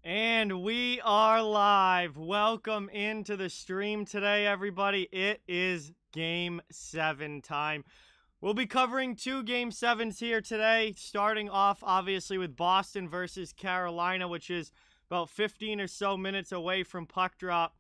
And we are live. Welcome into the stream today, everybody. It is Game 7 time. We'll be covering two Game 7s here today, starting off, obviously, with Boston versus Carolina, which is about 15 or so minutes away from puck drop.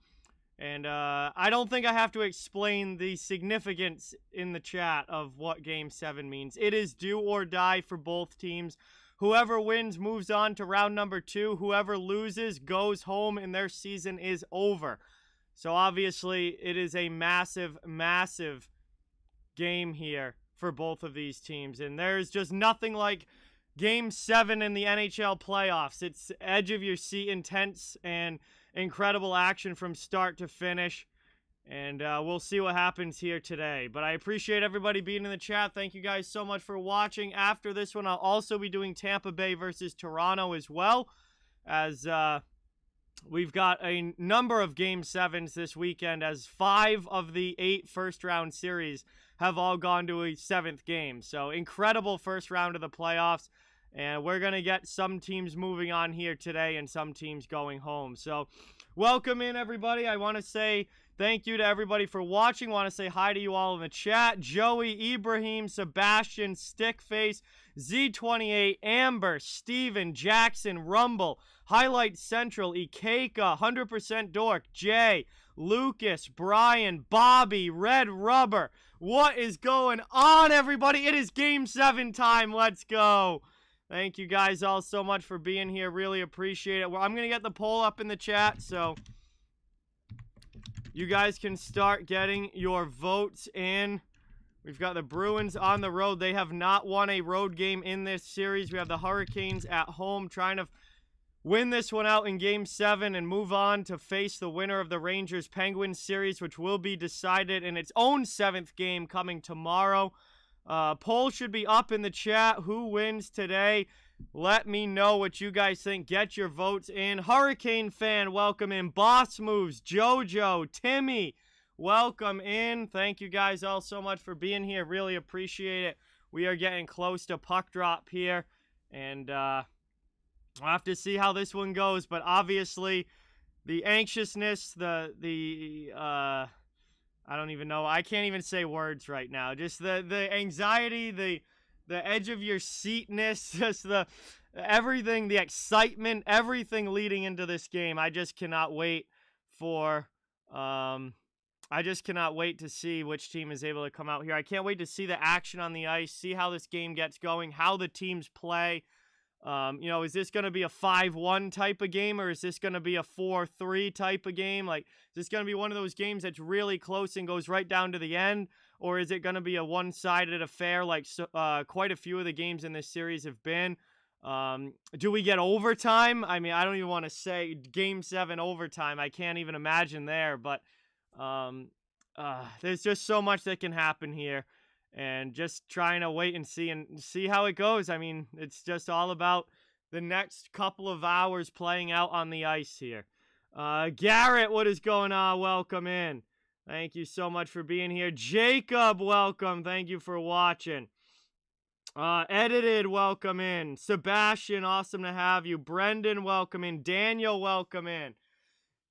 And I don't think I have to explain the significance in the chat of what Game 7 means. It is do or die for both teams. Whoever wins moves on to round number 2. Whoever loses goes home and their season is over. So obviously it is a massive, massive game here for both of these teams. And there's just nothing like Game 7 in the NHL playoffs. It's edge of your seat, intense and incredible action from start to finish. And we'll see what happens here today. But I appreciate everybody being in the chat. Thank you guys so much for watching. After this one, I'll also be doing Tampa Bay versus Toronto as well, as we've got a number of Game 7s this weekend, as 5 of the 8 first-round series have all gone to a 7th game. So incredible first round of the playoffs. And we're going to get some teams moving on here today and some teams going home. So welcome in, everybody. I want to say thank you to everybody for watching. Want to say hi to you all in the chat. Joey, Ibrahim, Sebastian, Stickface, Z28, Amber, Steven, Jackson, Rumble, Highlight Central, Ikeka, 100% Dork, Jay, Lucas, Brian, Bobby, Red Rubber. What is going on, everybody? It is Game 7 time. Let's go. Thank you guys all so much for being here. Really appreciate it. Well, I'm going to get the poll up in the chat, so you guys can start getting your votes in. We've got the Bruins on the road. They have not won a road game in this series. We have the Hurricanes at home trying to win this one out in Game 7 and move on to face the winner of the Rangers-Penguins series, which will be decided in its own 7th game coming tomorrow. Poll should be up in the chat. Who wins today? Let me know what you guys think. Get your votes in. Hurricane fan, welcome in. Boss Moves, Jojo, Timmy, welcome in. Thank you guys all so much for being here. Really appreciate it. We are getting close to puck drop here. And we'll have to see how this one goes. But obviously, the anxiousness, I don't even know. I can't even say words right now. Just the anxiety, the edge of your seatness, just everything, the excitement, everything leading into this game. I just cannot wait for I just cannot wait to see which team is able to come out here. I can't wait to see the action on the ice, see how this game gets going, how the teams play. Is this going to be a 5-1 type of game, or is this going to be a 4-3 type of game? Like, is this going to be one of those games that's really close and goes right down to the end, or is it going to be a one-sided affair like quite a few of the games in this series have been? Do we get overtime? I mean, I don't even want to say Game 7 overtime. I can't even imagine there, but there's just so much that can happen here. And just trying to wait and see how it goes. I mean, it's just all about the next couple of hours playing out on the ice here. Garrett, what is going on? Welcome in. Thank you so much for being here. Jacob, welcome. Thank you for watching. Edited, welcome in. Sebastian, awesome to have you. Brendan, welcome in. Daniel, welcome in.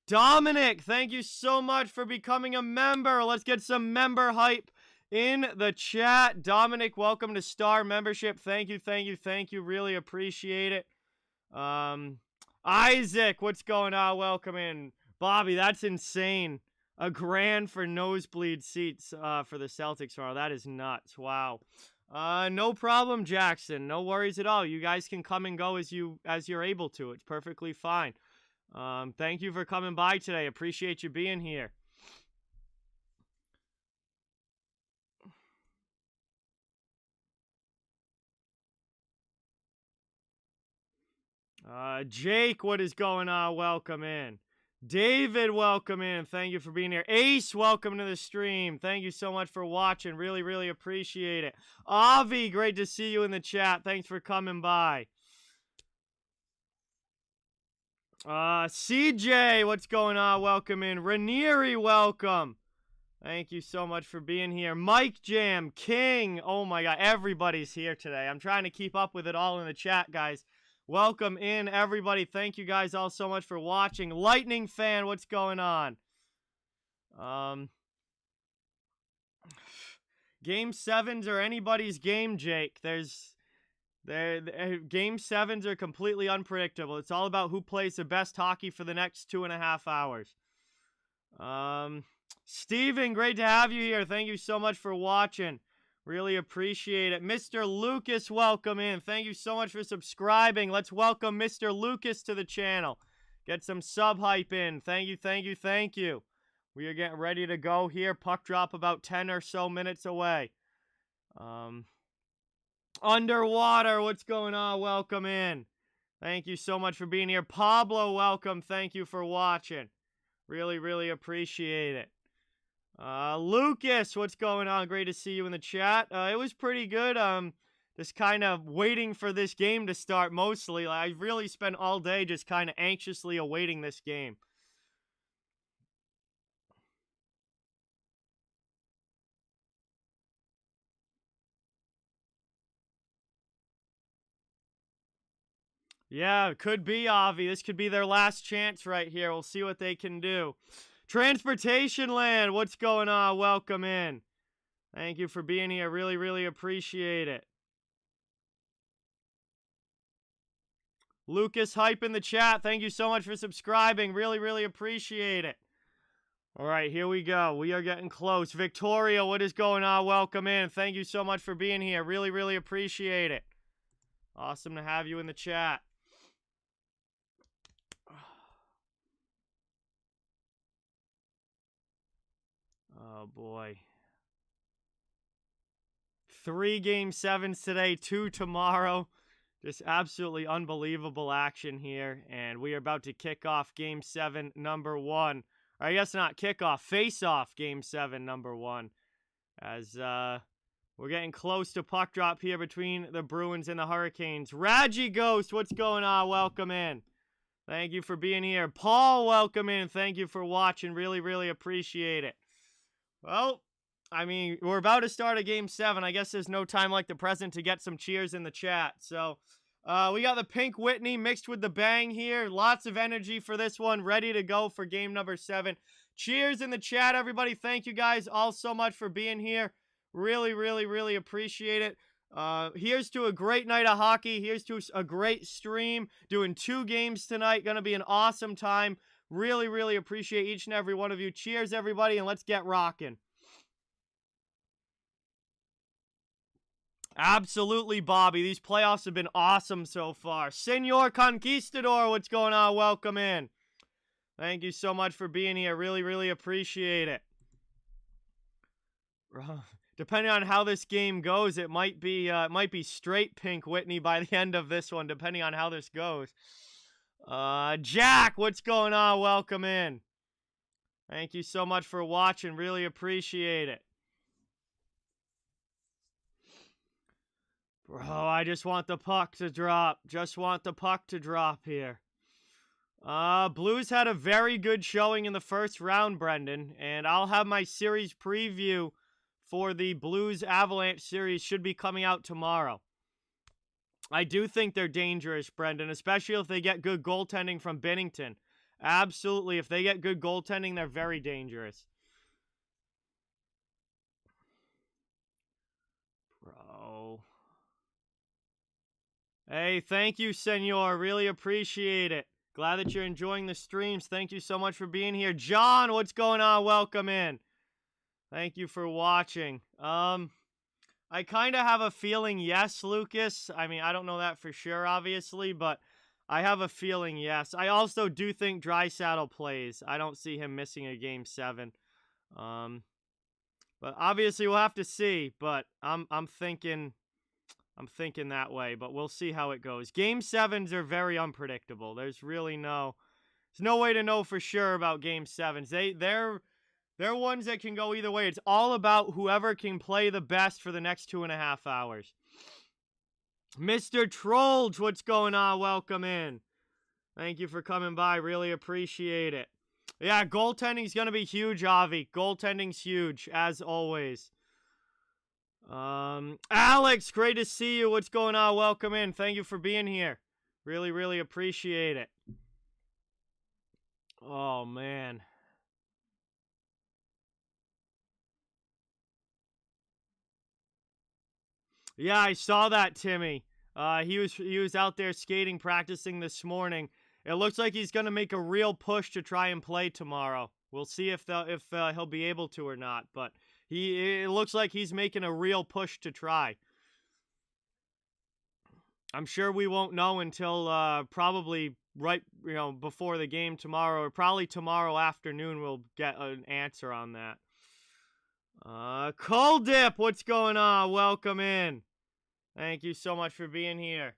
Dominic, thank you so much for becoming a member. Let's get some member hype in the chat. Dominic, welcome to Star Membership. Thank you, thank you, thank you. Really appreciate it. Isaac, what's going on? Welcome in. Bobby, that's insane. $1,000 for nosebleed seats for the Celtics tomorrow. That is nuts. Wow. No problem, Jackson. No worries at all. You guys can come and go as you're able to. It's perfectly fine. Thank you for coming by today. Appreciate you being here. Jake, what is going on? Welcome in. David, welcome in. Thank you for being here. Ace, welcome to the stream. Thank you so much for watching. Really, really appreciate it. Avi, great to see you in the chat. Thanks for coming by. CJ, what's going on? Welcome in. Ranieri, welcome. Thank you so much for being here. Mike Jam, King. Oh my God, everybody's here today. I'm trying to keep up with it all in the chat, guys. Welcome in, everybody. Thank you guys all so much for watching. Lightning fan, what's going on? Game 7s are anybody's game, Jake. Game 7s are completely unpredictable. It's all about who plays the best hockey for the next 2.5 hours. Steven, great to have you here. Thank you so much for watching. Really appreciate it. Mr. Lucas, welcome in. Thank you so much for subscribing. Let's welcome Mr. Lucas to the channel. Get some sub hype in. Thank you, thank you, thank you. We are getting ready to go here. Puck drop about 10 or so minutes away. Underwater, what's going on? Welcome in. Thank you so much for being here. Pablo, welcome. Thank you for watching. Really, really appreciate it. Lucas, what's going on? Great to see you in the chat. It was pretty good. Just kind of waiting for this game to start mostly. I really spent all day just kind of anxiously awaiting this game. Yeah, it could be, Avi. This could be their last chance right here. We'll see what they can do. Transportation Land, what's going on? Welcome in. Thank you for being here. Really, really appreciate it. Lucas Hype in the chat. Thank you so much for subscribing. Really, really appreciate it. All right, here we go. We are getting close. Victoria, what is going on? Welcome in. Thank you so much for being here. Really, really appreciate it. Awesome to have you in the chat. Oh, boy. 3 Game 7s today, 2 tomorrow. Just absolutely unbelievable action here. And we are about to kick off Game 7, number 1. Or I guess not kickoff, face-off Game 7, number 1. As we're getting close to puck drop here between the Bruins and the Hurricanes. Raji Ghost, what's going on? Welcome in. Thank you for being here. Paul, welcome in. Thank you for watching. Really, really appreciate it. Well, I mean, we're about to start a Game 7. I guess there's no time like the present to get some cheers in the chat. So, we got the Pink Whitney mixed with the bang here. Lots of energy for this one. Ready to go for game number 7. Cheers in the chat, everybody. Thank you guys all so much for being here. Really, really, really appreciate it. Here's to a great night of hockey. Here's to a great stream. Doing 2 games tonight. Going to be an awesome time. Really, really appreciate each and every one of you. Cheers, everybody, and let's get rocking. Absolutely, Bobby. These playoffs have been awesome so far. Senor Conquistador, what's going on? Welcome in. Thank you so much for being here. Really, really appreciate it. Depending on how this game goes, it might be straight Pink Whitney by the end of this one, depending on how this goes. Jack, what's going on? Welcome in. Thank you so much for watching. Really appreciate it. Bro, I just want the puck to drop. Just want the puck to drop here. Blues had a very good showing in the first round, Brendan. And I'll have my series preview for the Blues Avalanche series should be coming out tomorrow. I do think they're dangerous, Brendan, especially if they get good goaltending from Binnington. Absolutely. If they get good goaltending, they're very dangerous. Bro. Hey, thank you, Senor. Really appreciate it. Glad that you're enjoying the streams. Thank you so much for being here. John, what's going on? Welcome in. Thank you for watching. I kind of have a feeling yes, Lucas. I mean, I don't know that for sure, obviously, but I have a feeling yes. I also do think Draisaitl plays. I don't see him missing a Game 7. But obviously we'll have to see, but I'm thinking that way, but we'll see how it goes. Game 7s are very unpredictable. There's no way to know for sure about Game 7s. They're ones that can go either way. It's all about whoever can play the best for the next 2.5 hours. Mr. Trolls, what's going on? Welcome in. Thank you for coming by. Really appreciate it. Yeah, goaltending's going to be huge, Avi. Goaltending's huge, as always. Alex, great to see you. What's going on? Welcome in. Thank you for being here. Really, really appreciate it. Oh, man. Yeah, I saw that, Timmy. He was out there skating, practicing this morning. It looks like he's gonna make a real push to try and play tomorrow. We'll see if he'll be able to or not. But it looks like he's making a real push to try. I'm sure we won't know until probably right before the game tomorrow, or probably tomorrow afternoon. We'll get an answer on that. Cold Dip, what's going on? Welcome in. Thank you so much for being here.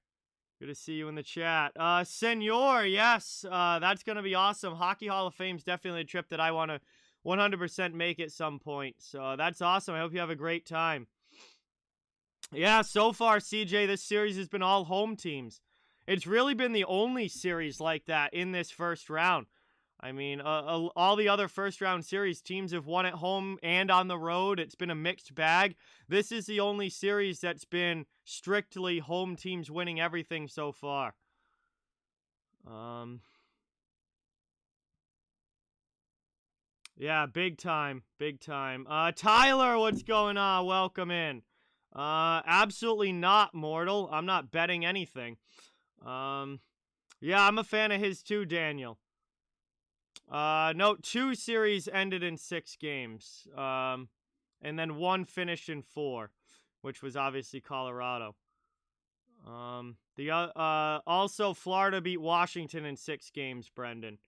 Good to see you in the chat. Senor, yes, that's going to be awesome. Hockey Hall of Fame's definitely a trip that I want to 100% make at some point. So that's awesome. I hope you have a great time. Yeah, so far, CJ, this series has been all home teams. It's really been the only series like that in this first round. I mean, all the other first-round series, teams have won at home and on the road. It's been a mixed bag. This is the only series that's been strictly home teams winning everything so far. Yeah, big time, big time. Tyler, what's going on? Welcome in. Absolutely not, Mortal. I'm not betting anything. Yeah, I'm a fan of his too, Daniel. No, 2 series ended in 6 games. And then 1 finished in 4, which was obviously Colorado. Also Florida beat Washington in 6 games, Brendan.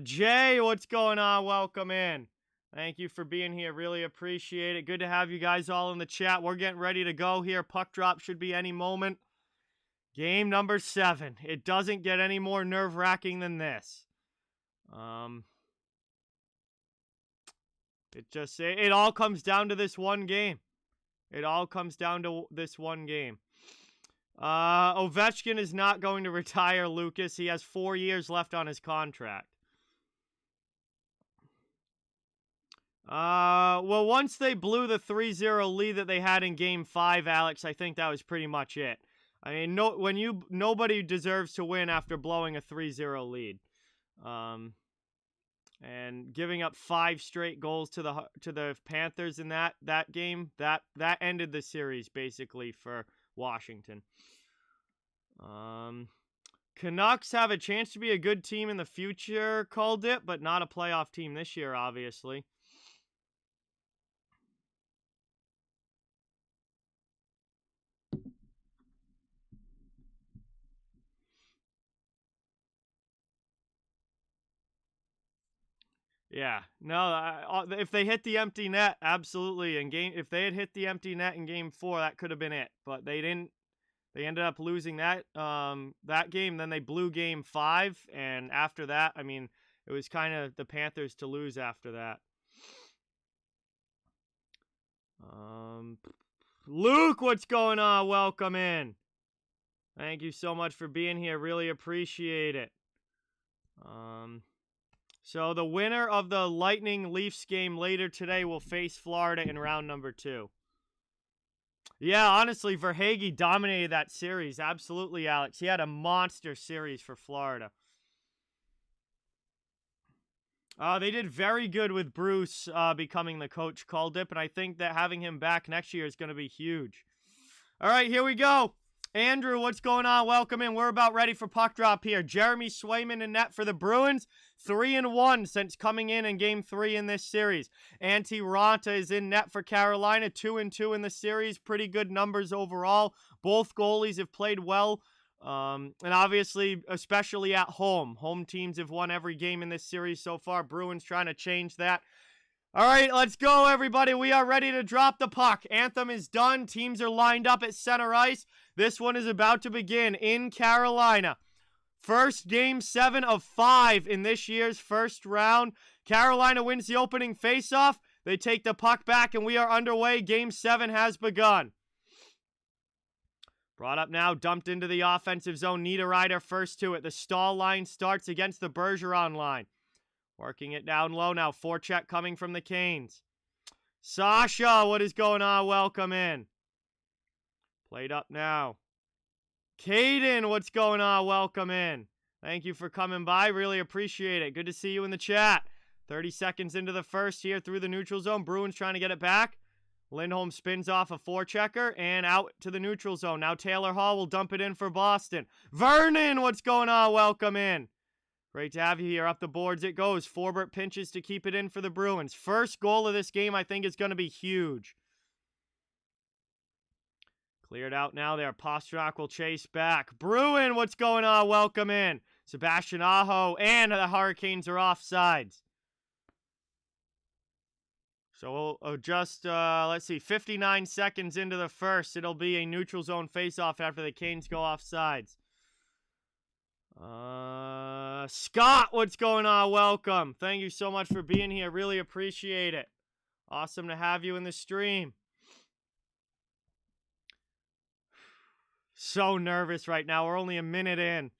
Jay, what's going on? Welcome in. Thank you for being here. Really appreciate it. Good to have you guys all in the chat. We're getting ready to go here. Puck drop should be any moment. Game number 7. It doesn't get any more nerve-wracking than this. It all comes down to this one game. It all comes down to this one game. Ovechkin is not going to retire, Lucas. He has 4 years left on his contract. Well, once they blew the 3-0 lead that they had in Game 5, Alex, I think that was pretty much it. I mean, nobody deserves to win after blowing a 3-0 lead. And giving up 5 straight goals to the Panthers in that game, that ended the series basically for Washington. Canucks have a chance to be a good team in the future, called it, but not a playoff team this year, obviously. Yeah, no. If they hit the empty net, absolutely. If they had hit the empty net in Game 4, that could have been it. But they didn't. They ended up losing that game. Then they blew Game 5, and after that, I mean, it was kind of the Panthers to lose after that. Luke, what's going on? Welcome in. Thank you so much for being here. Really appreciate it. So the winner of the Lightning Leafs game later today will face Florida in round number 2. Yeah, honestly, Verhaeghe dominated that series. Absolutely, Alex. He had a monster series for Florida. They did very good with Bruce becoming the coach, called it, and I think that having him back next year is going to be huge. All right, here we go. Andrew, what's going on? Welcome in. We're about ready for puck drop here. Jeremy Swayman in net for the Bruins. 3-1 since coming in Game 3 in this series. Antti Raanta is in net for Carolina. 2-2 in the series. Pretty good numbers overall. Both goalies have played well. And obviously, especially at home. Home teams have won every game in this series so far. Bruins trying to change that. All right, let's go, everybody. We are ready to drop the puck. Anthem is done. Teams are lined up at center ice. This one is about to begin in Carolina. First Game 7 of 5 in this year's first round. Carolina wins the opening faceoff. They take the puck back, and we are underway. Game 7 has begun. Brought up now, dumped into the offensive zone. Niederreiter first to it. The stall line starts against the Bergeron line. Working it down low now. Forecheck coming from the Canes. Sasha, what is going on? Welcome in. Played up now. Caden, what's going on? Welcome in. Thank you for coming by. Really appreciate it. Good to see you in the chat. 30 seconds into the first here through the neutral zone. Bruins trying to get it back. Lindholm spins off a forechecker and out to the neutral zone. Now Taylor Hall will dump it in for Boston. Vernon, what's going on? Welcome in. Great to have you here. Up the boards it goes. Forbert pinches to keep it in for the Bruins. First goal of this game, I think, is going to be huge. Cleared out now there. Pastrnak will chase back. Bruin, what's going on? Welcome in. Sebastian Aho and the Hurricanes are offsides. So we'll just, let's see, 59 seconds into the first. It'll be a neutral zone faceoff after the Canes go offsides. Scott, what's going on? Welcome. Thank you so much for being here. Really appreciate it. Awesome to have you in the stream. So nervous right now. We're only a minute in.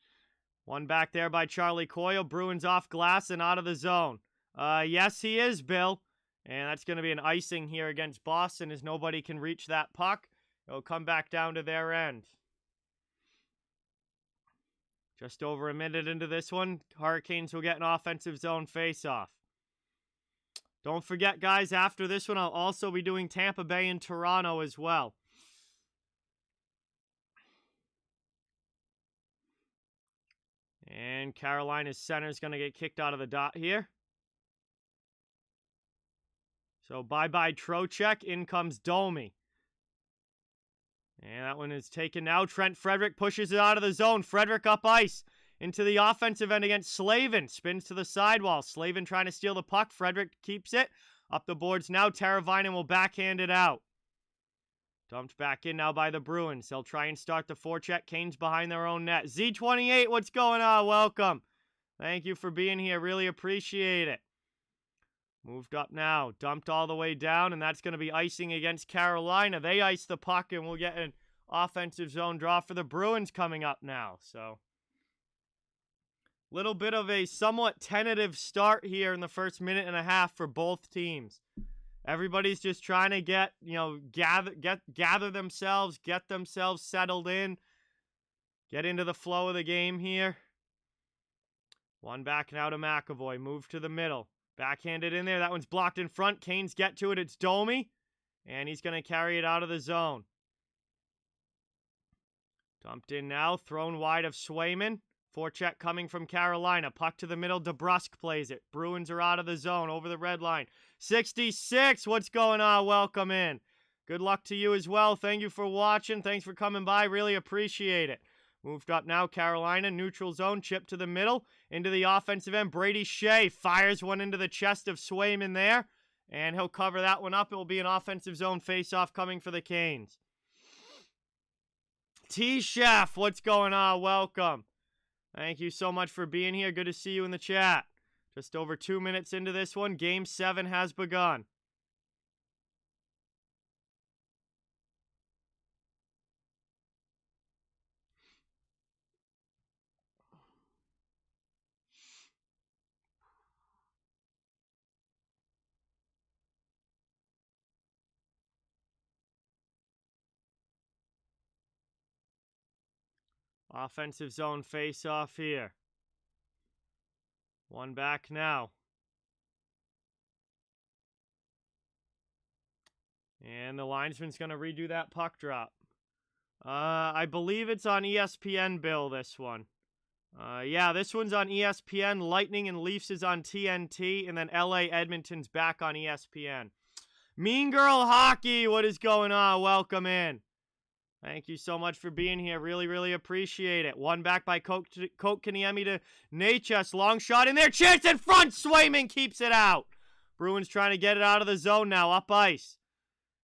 One back there by Charlie Coyle. Bruins off glass and out of the zone. Yes, he is, Bill. And that's going to be an icing here against Boston as nobody can reach that puck. It'll come back down to their end. Just over a minute into this one, Hurricanes will get an offensive zone faceoff. Don't forget, guys, after this one, I'll also be doing Tampa Bay and Toronto as well. And Carolina's center is going to get kicked out of the dot here. So bye-bye Trocheck. In comes Domi. And that one is taken now. Trent Frederick pushes it out of the zone. Frederick up ice into the offensive end against Slavin. Spins to the sidewall. Slavin trying to steal the puck. Frederick keeps it. Up the boards now. Teravainen will backhand it out. Dumped back in now by the Bruins. They'll try and start the forecheck. Canes behind their own net. Z28, what's going on? Welcome. Thank you for being here. Really appreciate it. Moved up now. Dumped all the way down, and that's going to be icing against Carolina. They ice the puck, and we'll get an offensive zone draw for the Bruins coming up now. So, little bit of a somewhat tentative start here in the first minute and a half for both teams. Everybody's just trying to get, gather themselves, get themselves settled in, get into the flow of the game here. One back now to McAvoy. Move to the middle. Backhanded in there. That one's blocked in front. Canes get to it. It's Domi. And he's going to carry it out of the zone. Dumped in now. Thrown wide of Swayman. Forecheck coming from Carolina. Puck to the middle. DeBrusk plays it. Bruins are out of the zone. Over the red line. 66. What's going on? Welcome in. Good luck to you as well. Thank you for watching. Thanks for coming by. Really appreciate it. Moved up now, Carolina, neutral zone, chip to the middle, into the offensive end. Brady Shea fires one into the chest of Swayman there, and he'll cover that one up. It will be an offensive zone faceoff coming for the Canes. T-Chef, what's going on? Welcome. Thank you so much for being here. Good to see you in the chat. Just over 2 minutes into this one, Game 7 has begun. Offensive zone face-off here. One back now. And the linesman's going to redo that puck drop. I believe it's on ESPN, Bill, this one. Yeah, this one's on ESPN. Lightning and Leafs is on TNT. And then LA Edmonton's back on ESPN. Mean Girl Hockey, what is going on? Welcome in. Thank you so much for being here. Really, really appreciate it. One back by Kotkaniemi to Natchez. Long shot in there. Chance in front. Swayman keeps it out. Bruins trying to get it out of the zone now. Up ice.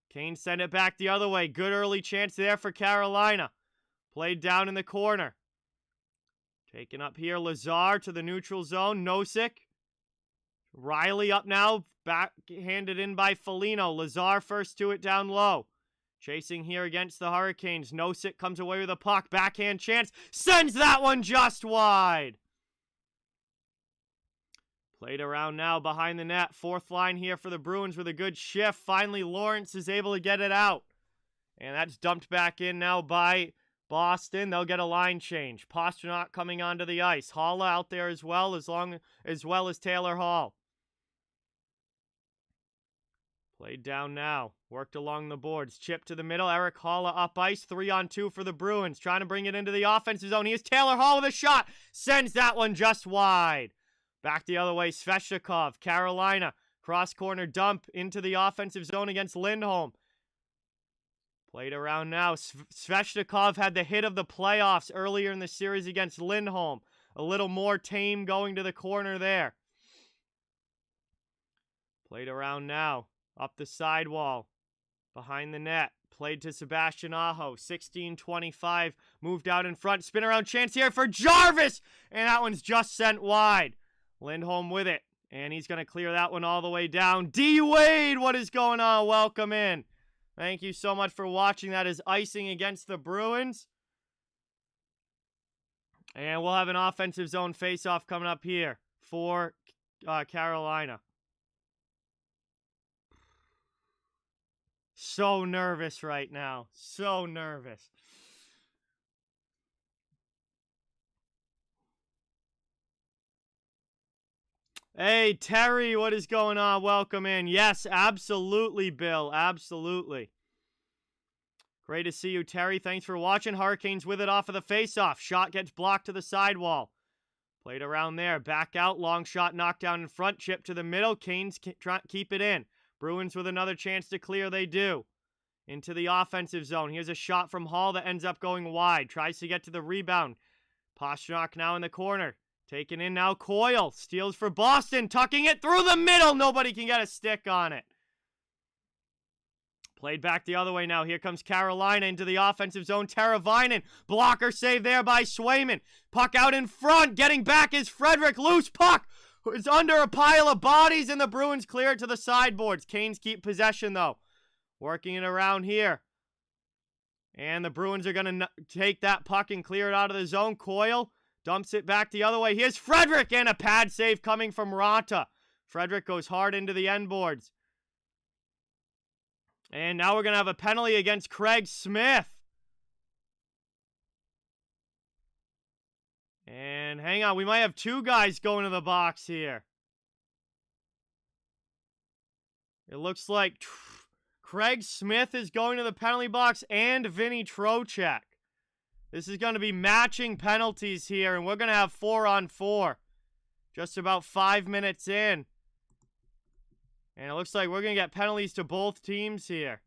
Canes send it back the other way. Good early chance there for Carolina. Played down in the corner. Taken up here. Lazar to the neutral zone. Nosek. Riley up now. Backhanded in by Foligno. Lazar first to it down low. Chasing here against the Hurricanes. Nosek comes away with a puck. Backhand chance. Sends that one just wide. Played around now behind the net. Fourth line here for the Bruins with a good shift. Finally, Lawrence is able to get it out. And that's dumped back in now by Boston, they'll get a line change. Pastrnak coming onto the ice. Hall out there as well as Taylor Hall. Played down now. Worked along the boards. Chip to the middle. Eric Halla up ice. 3-on-2 for the Bruins. Trying to bring it into the offensive zone. Here's Taylor Hall with a shot. Sends that one just wide. Back the other way. Svechnikov. Carolina. Cross corner dump into the offensive zone against Lindholm. Played around now. Svechnikov had the hit of the playoffs earlier in the series against Lindholm. A little more tame going to the corner there. Played around now. Up the sidewall. Behind the net. Played to Sebastian Aho. 16-25. Moved out in front. Spin around chance here for Jarvis. And that one's just sent wide. Lindholm with it. And he's going to clear that one all the way down. D. Wade, what is going on? Welcome in. Thank you so much for watching. That is icing against the Bruins. And we'll have an offensive zone face-off coming up here for Carolina. So nervous right now. So nervous. Hey, Terry, what is going on? Welcome in. Yes, absolutely, Bill. Absolutely. Great to see you, Terry. Thanks for watching. Hurricanes with it off of the face-off. Shot gets blocked to the sidewall. Played around there. Back out. Long shot knocked down in front. Chip to the middle. Canes keep it in. Bruins with another chance to clear. They do. Into the offensive zone. Here's a shot from Hall that ends up going wide. Tries to get to the rebound. Pastrnak now in the corner. Taken in now. Coyle. Steals for Boston. Tucking it through the middle. Nobody can get a stick on it. Played back the other way now. Here comes Carolina into the offensive zone. Teravainen. Blocker save there by Swayman. Puck out in front. Getting back is Frederick. Loose puck. It's under a pile of bodies, and the Bruins clear it to the sideboards. Canes keep possession, though. Working it around here. And the Bruins are going to take that puck and clear it out of the zone. Coyle dumps it back the other way. Here's Frederick, and a pad save coming from Ranta. Frederick goes hard into the end boards. And now we're going to have a penalty against Craig Smith. And hang on, we might have two guys going to the box here. It looks like Craig Smith is going to the penalty box and Vinny Trocheck. This is going to be matching penalties here, and we're going to have 4-on-4. Just about 5 minutes in. And it looks like we're going to get penalties to both teams here.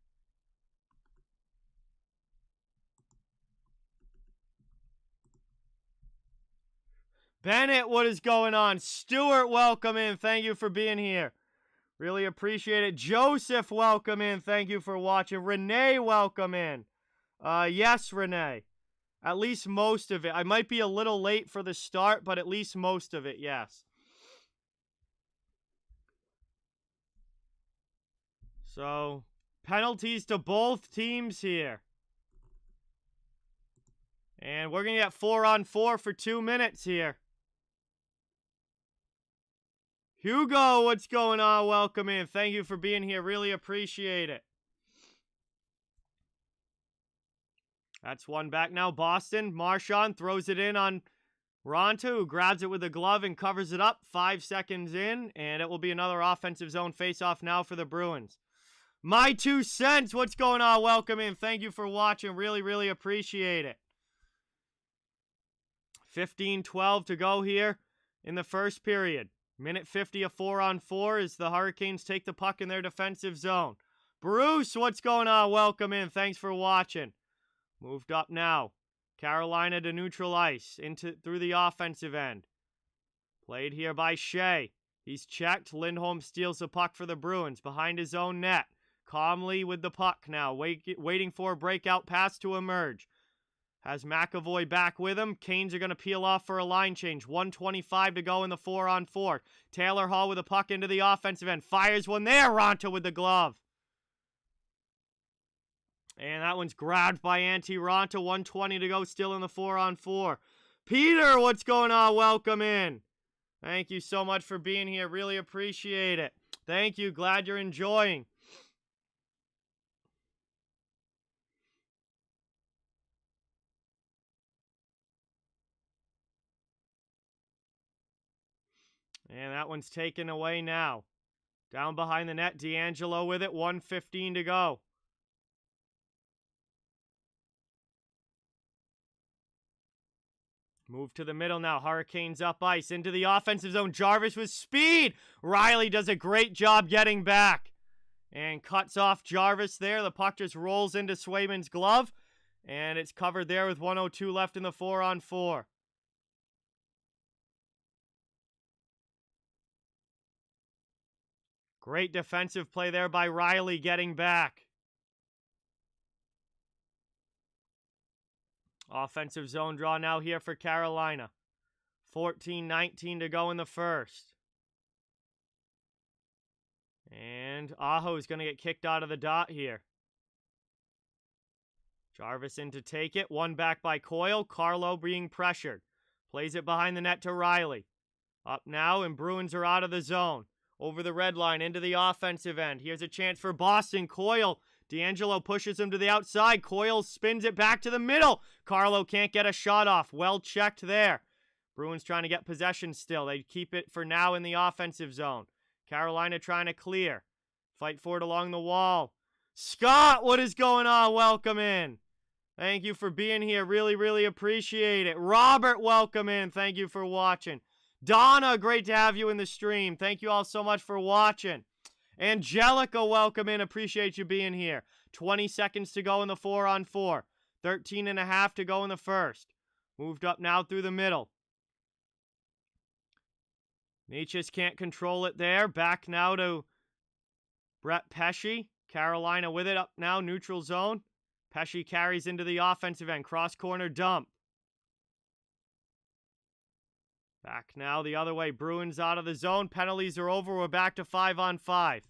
Bennett, what is going on? Stuart, welcome in. Thank you for being here. Really appreciate it. Joseph, welcome in. Thank you for watching. Renee, welcome in. Yes, Renee. At least most of it. I might be a little late for the start, but at least most of it, yes. So, penalties to both teams here. And we're going to get 4-on-4 for 2 minutes here. Hugo, what's going on? Welcome in. Thank you for being here. Really appreciate it. That's one back now. Boston. Marchand throws it in on Ronta, who grabs it with a glove and covers it up. 5 seconds in, and it will be another offensive zone face-off now for the Bruins. My 2 cents. What's going on? Welcome in. Thank you for watching. Really, really appreciate it. 15-12 to go here in the first period. Minute 50 of 4-on-4 as the Hurricanes take the puck in their defensive zone. Bruce, what's going on? Welcome in. Thanks for watching. Moved up now. Carolina to neutral ice through the offensive end. Played here by Shea. He's checked. Lindholm steals the puck for the Bruins behind his own net. Calmly with the puck now, waiting for a breakout pass to emerge. Has McAvoy back with him. Canes are going to peel off for a line change. 1:25 to go in the 4-on-4. Taylor Hall with a puck into the offensive end. Fires one there. Ronta with the glove. And that one's grabbed by Antti Ronta. 1:20 to go still in the 4-on-4. Peter, what's going on? Welcome in. Thank you so much for being here. Really appreciate it. Thank you. Glad you're enjoying. And that one's taken away now. Down behind the net, D'Angelo with it, 1:15 to go. Move to the middle now, Hurricanes up ice, into the offensive zone, Jarvis with speed! Riley does a great job getting back. And cuts off Jarvis there, the puck just rolls into Swayman's glove. And it's covered there with 1:02 left in the 4-on-4. Great defensive play there by Riley getting back. Offensive zone draw now here for Carolina. 14:19 to go in the first. And Aho's going to get kicked out of the dot here. Jarvis in to take it. One back by Coyle. Carlo being pressured. Plays it behind the net to Riley. Up now, and Bruins are out of the zone. Over the red line into the offensive end. Here's a chance for Boston. Coyle. D'Angelo pushes him to the outside. Coyle spins it back to the middle. Carlo can't get a shot off. Well checked there. Bruins trying to get possession still. They keep it for now in the offensive zone. Carolina trying to clear. Fight for it along the wall. Scott, what is going on? Welcome in. Thank you for being here. Really, really appreciate it. Robert, welcome in. Thank you for watching. Donna, great to have you in the stream. Thank you all so much for watching. Angelica, welcome in. Appreciate you being here. 20 seconds to go in the 4-on-4. 13.5 to go in the first. Moved up now through the middle. Nietzsche can't control it there. Back now to Brett Pesce. Carolina with it up now. Neutral zone. Pesce carries into the offensive end. Cross corner dump. Back now the other way. Bruins out of the zone. Penalties are over. We're back to 5-on-5.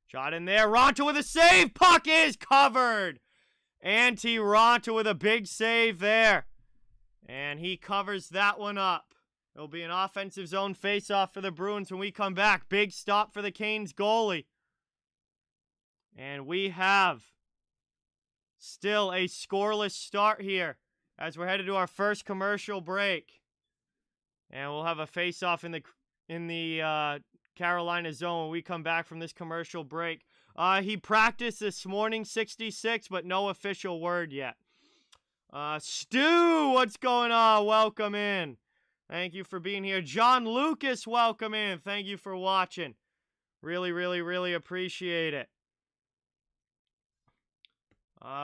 Shot in there. Ronta with a save. Puck is covered. Antti Ronta with a big save there. And he covers that one up. It'll be an offensive zone face-off for the Bruins when we come back. Big stop for the Canes goalie. And we have still a scoreless start here as we're headed to our first commercial break. And we'll have a face-off in the Carolina zone when we come back from this commercial break. He practiced this morning, 66, but no official word yet. Stu, what's going on? Welcome in. Thank you for being here. John Lucas, welcome in. Thank you for watching. Really, really, really appreciate it.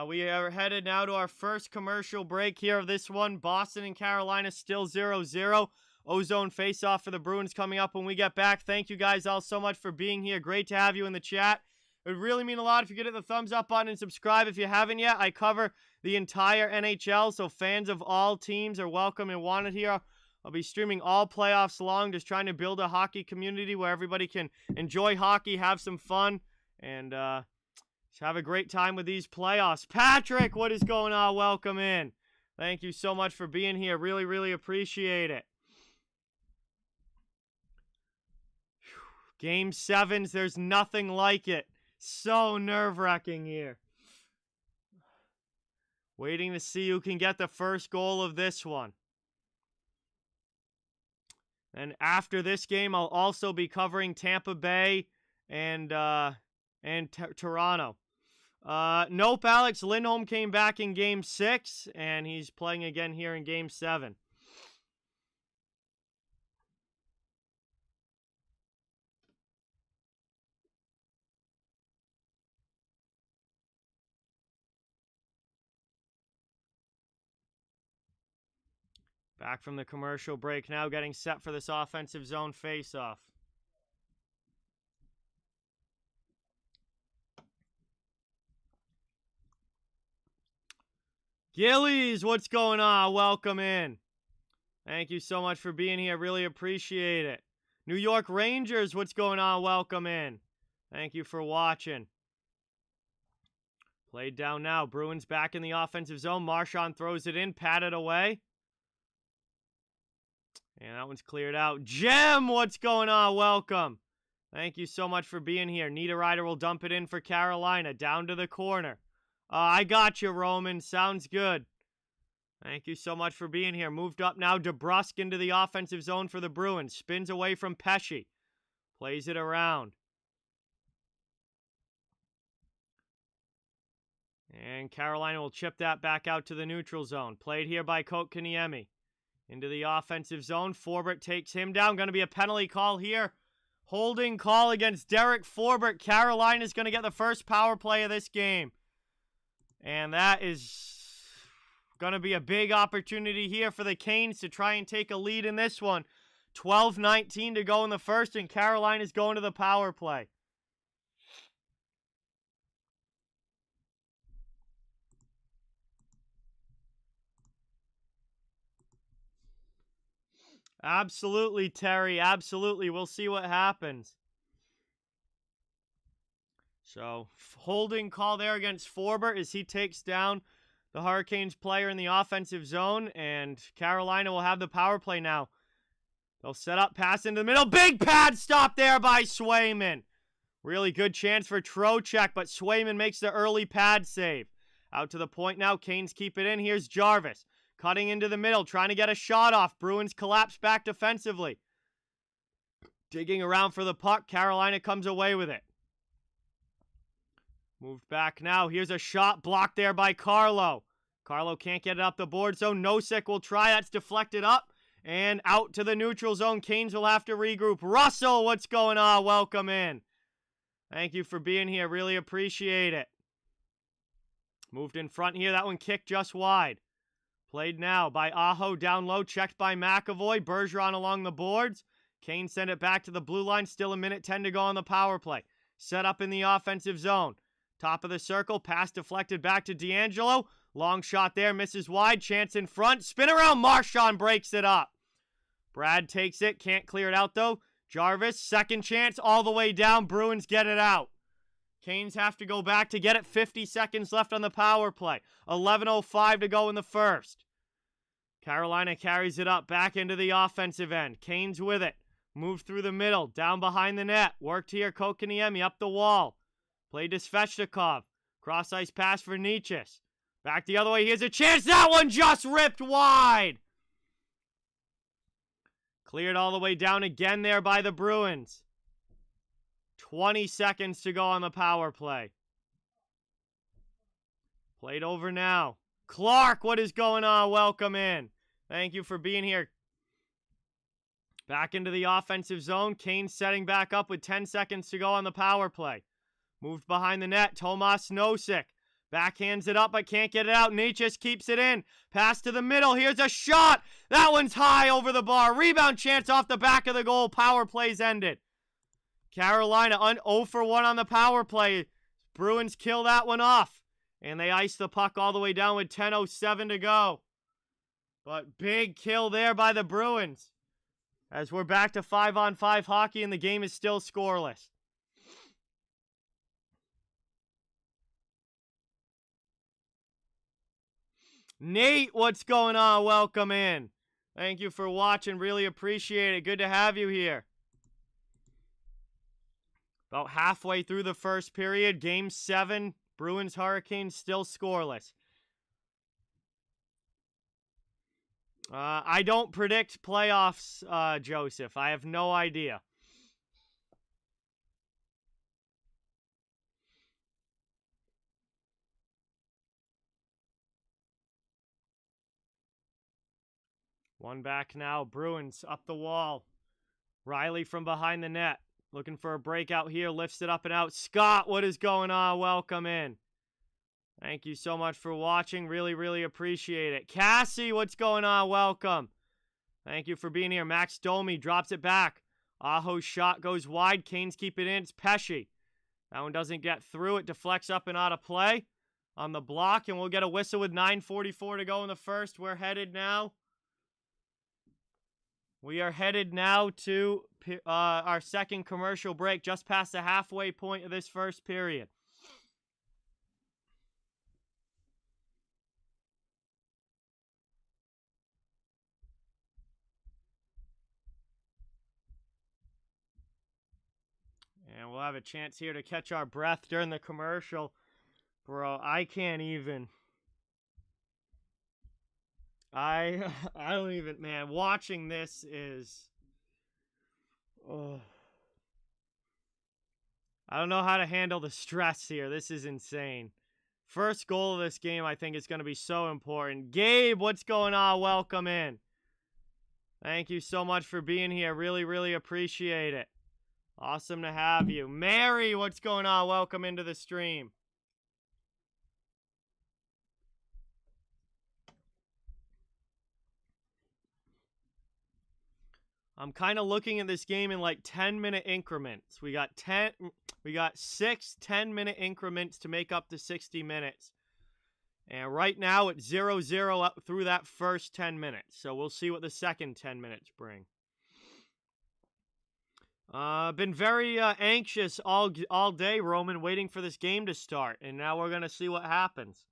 We are headed now to our first commercial break here of this one. Boston and Carolina still 0-0. Ozone face-off for the Bruins coming up when we get back. Thank you guys all so much for being here. Great to have you in the chat. It would really mean a lot if you could hit the thumbs up button and subscribe if you haven't yet. I cover the entire NHL, so fans of all teams are welcome and wanted here. I'll be streaming all playoffs long, just trying to build a hockey community where everybody can enjoy hockey, have some fun, and just have a great time with these playoffs. Patrick, what is going on? Welcome in. Thank you so much for being here. Really, really appreciate it. Game 7s, there's nothing like it. So nerve-wracking here. Waiting to see who can get the first goal of this one. And after this game, I'll also be covering Tampa Bay and Toronto. Nope, Alex Lindholm came back in Game 6, and he's playing again here in Game 7. Back from the commercial break now, getting set for this offensive zone face-off. Gillies, what's going on? Welcome in. Thank you so much for being here. Really appreciate it. New York Rangers, what's going on? Welcome in. Thank you for watching. Played down now. Bruins back in the offensive zone. Marchand throws it in, patted away. And that one's cleared out. Jem, what's going on? Welcome. Thank you so much for being here. Niederreiter will dump it in for Carolina. Down to the corner. I got you, Roman. Sounds good. Thank you so much for being here. Moved up now. DeBrusque into the offensive zone for the Bruins. Spins away from Pesce. Plays it around. And Carolina will chip that back out to the neutral zone. Played here by Kotkaniemi. Into the offensive zone. Forbort takes him down. Going to be a penalty call here. Holding call against Derek Forbort. Carolina's going to get the first power play of this game. And that is going to be a big opportunity here for the Canes to try and take a lead in this one. 12-19 to go in the first, and Carolina's going to the power play. Absolutely, Terry. Absolutely. We'll see what happens. So, holding call there against Forbort as he takes down the Hurricanes player in the offensive zone, and Carolina will have the power play now. They'll set up, pass into the middle. Big pad stop there by Swayman. Really good chance for Trocheck, but Swayman makes the early pad save. Out to the point now. Canes keep it in. Here's Jarvis. Cutting into the middle, trying to get a shot off. Bruins collapse back defensively. Digging around for the puck. Carolina comes away with it. Moved back now. Here's a shot blocked there by Carlo. Carlo can't get it up the board, so Nosek will try. That's deflected up and out to the neutral zone. Canes will have to regroup. Russell, what's going on? Welcome in. Thank you for being here. Really appreciate it. Moved in front here. That one kicked just wide. Played now by Aho down low. Checked by McAvoy. Bergeron along the boards. Canes send it back to the blue line. Still a minute 10 to go on the power play. Set up in the offensive zone. Top of the circle. Pass deflected back to D'Angelo. Long shot there. Misses wide. Chance in front. Spin around. Marchand breaks it up. Brad takes it. Can't clear it out though. Jarvis. Second chance. All the way down. Bruins get it out. Canes have to go back to get it. 50 seconds left on the power play. 11:05 to go in the first. Carolina carries it up. Back into the offensive end. Canes with it. Moved through the middle. Down behind the net. Worked here. Kotkaniemi up the wall. Played to Svechnikov. Cross-ice pass for Nichas. Back the other way. Here's a chance. That one just ripped wide. Cleared all the way down again there by the Bruins. 20 seconds to go on the power play. Played over now. Clark, what is going on? Welcome in. Thank you for being here. Back into the offensive zone. Canes setting back up with 10 seconds to go on the power play. Moved behind the net. Tomas Nosek. Backhands it up but can't get it out. Nichas keeps it in. Pass to the middle. Here's a shot. That one's high over the bar. Rebound chance off the back of the goal. Power play's ended. Carolina 0 for 1 on the power play. Bruins kill that one off. And they ice the puck all the way down with 10:07 to go. But big kill there by the Bruins. As we're back to 5-on-5 hockey and the game is still scoreless. Nate, what's going on? Welcome in. Thank you for watching. Really appreciate it. Good to have you here. About halfway through the first period. Game 7. Bruins Hurricanes still scoreless. I don't predict playoffs, Joseph. I have no idea. One back now. Bruins up the wall. Riley from behind the net. Looking for a breakout here. Lifts it up and out. Scott, what is going on? Welcome in. Thank you so much for watching. Really, really appreciate it. Cassie, what's going on? Welcome. Thank you for being here. Max Domi drops it back. Aho's shot goes wide. Canes keep it in. It's Pesce. That one doesn't get through. It deflects up and out of play on the block, and we'll get a whistle with 9:44 to go in the first. We are headed now to our second commercial break, just past the halfway point of this first period. And we'll have a chance here to catch our breath during the commercial. Bro, I can't even. I don't even, man, watching this is, oh, I don't know how to handle the stress here. This is insane. First goal of this game, I think, is going to be so important. Gabe, what's going on? Welcome in. Thank you so much for being here. Really, really appreciate it. Awesome to have you. Mary, what's going on? Welcome into the stream. I'm kind of looking at this game in like 10-minute increments. We got 6 10-minute increments to make up to 60 minutes. And right now it's 0-0 up through that first 10 minutes. So we'll see what the second 10 minutes bring. Been very anxious all day, Roman, waiting for this game to start. And now we're going to see what happens.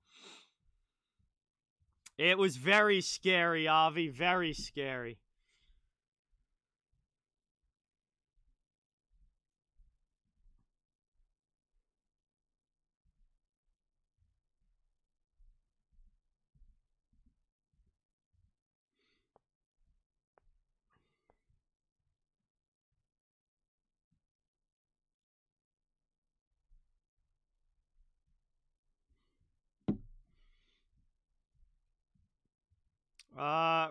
It was very scary, Avi. Very scary.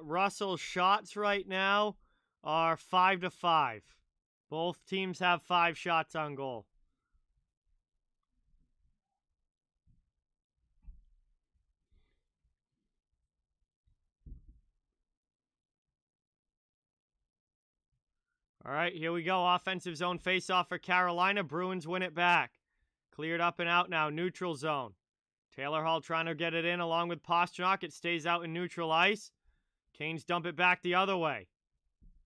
Russell's shots right now are 5-5. Both teams have 5 shots on goal. All right, here we go. Offensive zone faceoff for Carolina. Bruins win it back. Cleared up and out now. Neutral zone. Taylor Hall trying to get it in along with Pastrnak. It stays out in neutral ice. Canes dump it back the other way.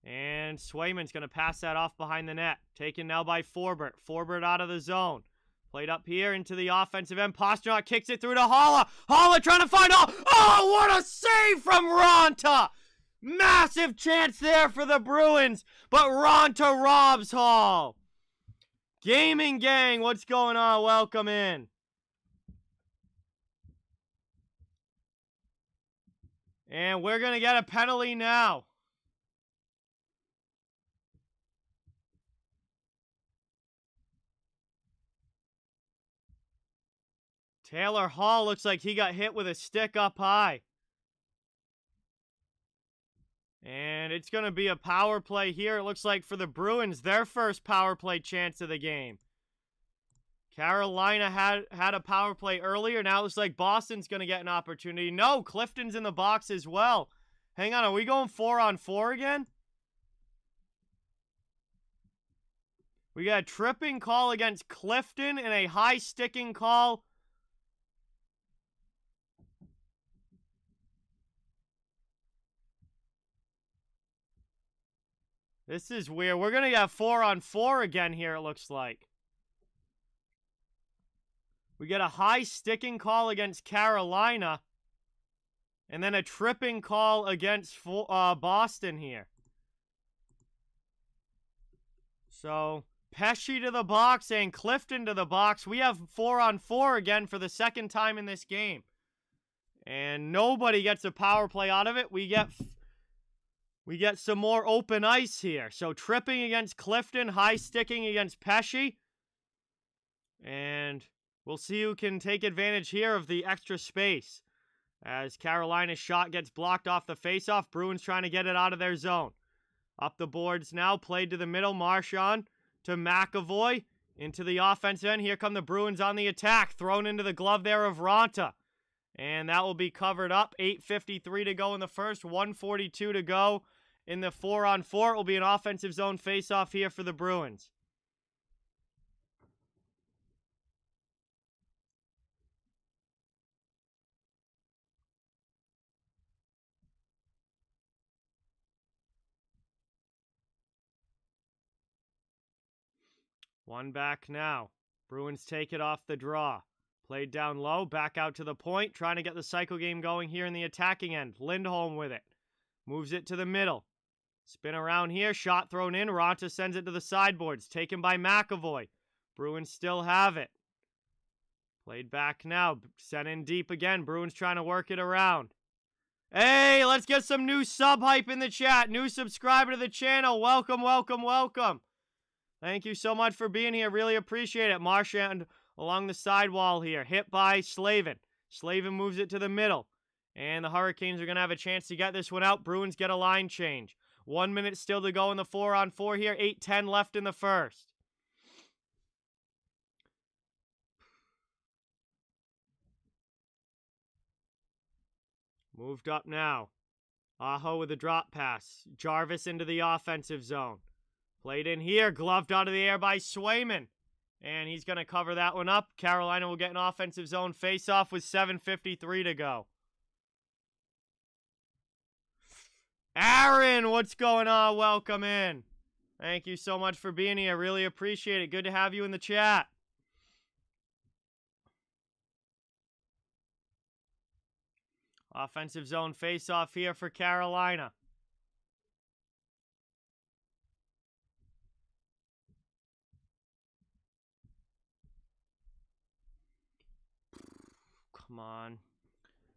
And Swayman's going to pass that off behind the net. Taken now by Forbert. Forbert out of the zone. Played up here into the offensive end. Pastrnak kicks it through to Haula. Haula trying to find Hall. Oh, what a save from Ronta! Massive chance there for the Bruins, but Ronta robs Hall. Gaming gang, what's going on? Welcome in. And we're going to get a penalty now. Taylor Hall looks like he got hit with a stick up high. And it's going to be a power play here, it looks like, for the Bruins. Their first power play chance of the game. Carolina had a power play earlier. Now it looks like Boston's going to get an opportunity. No, Clifton's in the box as well. Hang on, are we going 4-on-4 again? We got a tripping call against Clifton and a high sticking call. This is weird. We're going to get 4-on-4 again here, it looks like. We get a high sticking call against Carolina. And then a tripping call against Boston here. So, Pesci to the box and Clifton to the box. We have 4-on-4 again for the second time in this game. And nobody gets a power play out of it. We get some more open ice here. So tripping against Clifton, high sticking against Pesci. And we'll see who can take advantage here of the extra space. As Carolina's shot gets blocked off the faceoff, Bruins trying to get it out of their zone. Up the boards now, played to the middle, Marchand to McAvoy. Into the offensive end, here come the Bruins on the attack. Thrown into the glove there of Ronta. And that will be covered up. 8:53 to go in the first, 1:42 to go in the 4-on-4. It will be an offensive zone faceoff here for the Bruins. One back now. Bruins take it off the draw. Played down low, back out to the point, trying to get the cycle game going here in the attacking end. Lindholm with it. Moves it to the middle. Spin around here, shot thrown in. Ronta sends it to the sideboards. Taken by McAvoy. Bruins still have it. Played back now. Sent in deep again. Bruins trying to work it around. Hey, let's get some new sub hype in the chat. New subscriber to the channel. Welcome, welcome, welcome. Thank you so much for being here. Really appreciate it. Marchand along the sidewall here. Hit by Slavin. Slavin moves it to the middle. And the Hurricanes are going to have a chance to get this one out. Bruins get a line change. 1 minute still to go in the 4-on-4 here. 8:10 left in the first. Moved up now. Aho with a drop pass. Jarvis into the offensive zone. Played in here. Gloved out of the air by Swayman. And he's going to cover that one up. Carolina will get an offensive zone face-off with 7:53 to go. Aaron, what's going on? Welcome in. Thank you so much for being here. Really appreciate it. Good to have you in the chat. Offensive zone face-off here for Carolina. Come on.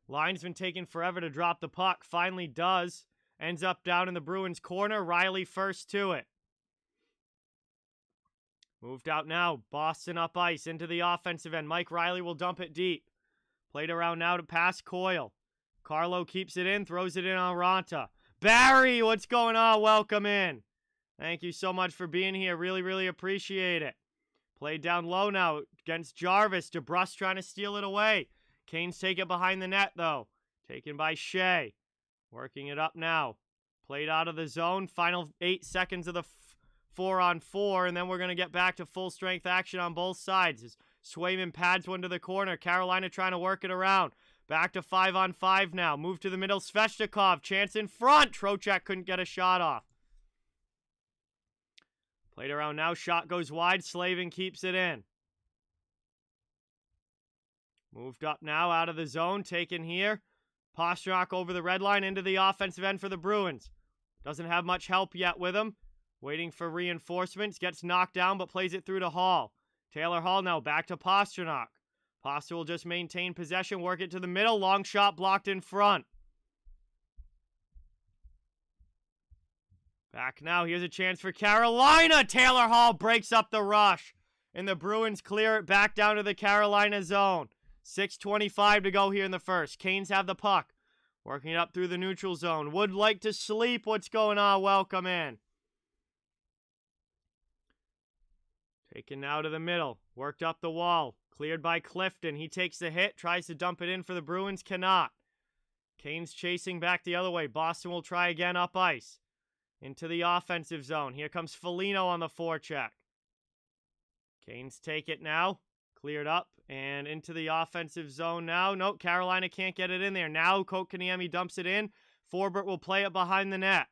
Line's been taking forever to drop the puck. Finally does. Ends up down in the Bruins' corner. Riley first to it. Moved out now. Boston up ice into the offensive end. Mike Riley will dump it deep. Played around now to pass Coyle. Carlo keeps it in, throws it in on Ranta. Barry, what's going on? Welcome in. Thank you so much for being here. Really, really appreciate it. Played down low now against Jarvis. DeBrusque trying to steal it away. Canes take it behind the net, though. Taken by Shea. Working it up now. Played out of the zone. Final 8 seconds of the 4-on-4, and then we're going to get back to full-strength action on both sides. As Swayman pads one to the corner. Carolina trying to work it around. Back to 5-on-5 now. Move to the middle. Svechnikov. Chance in front. Trocheck couldn't get a shot off. Played around now. Shot goes wide. Slavin keeps it in. Moved up now out of the zone. Taken here. Pastrnak over the red line into the offensive end for the Bruins. Doesn't have much help yet with him. Waiting for reinforcements. Gets knocked down but plays it through to Hall. Taylor Hall now back to Pastrnak. Pasta will just maintain possession, work it to the middle. Long shot blocked in front. Back now. Here's a chance for Carolina. Taylor Hall breaks up the rush. And the Bruins clear it back down to the Carolina zone. 6:25 to go here in the first. Canes have the puck. Working it up through the neutral zone. Would like to sleep. What's going on? Welcome in. Taken now to the middle. Worked up the wall. Cleared by Clifton. He takes the hit. Tries to dump it in for the Bruins. Cannot. Canes chasing back the other way. Boston will try again up ice. Into the offensive zone. Here comes Foligno on the forecheck. Canes take it now. Cleared up. And into the offensive zone now. Nope, Carolina can't get it in there. Now Kotkaniemi dumps it in. Forbert will play it behind the net.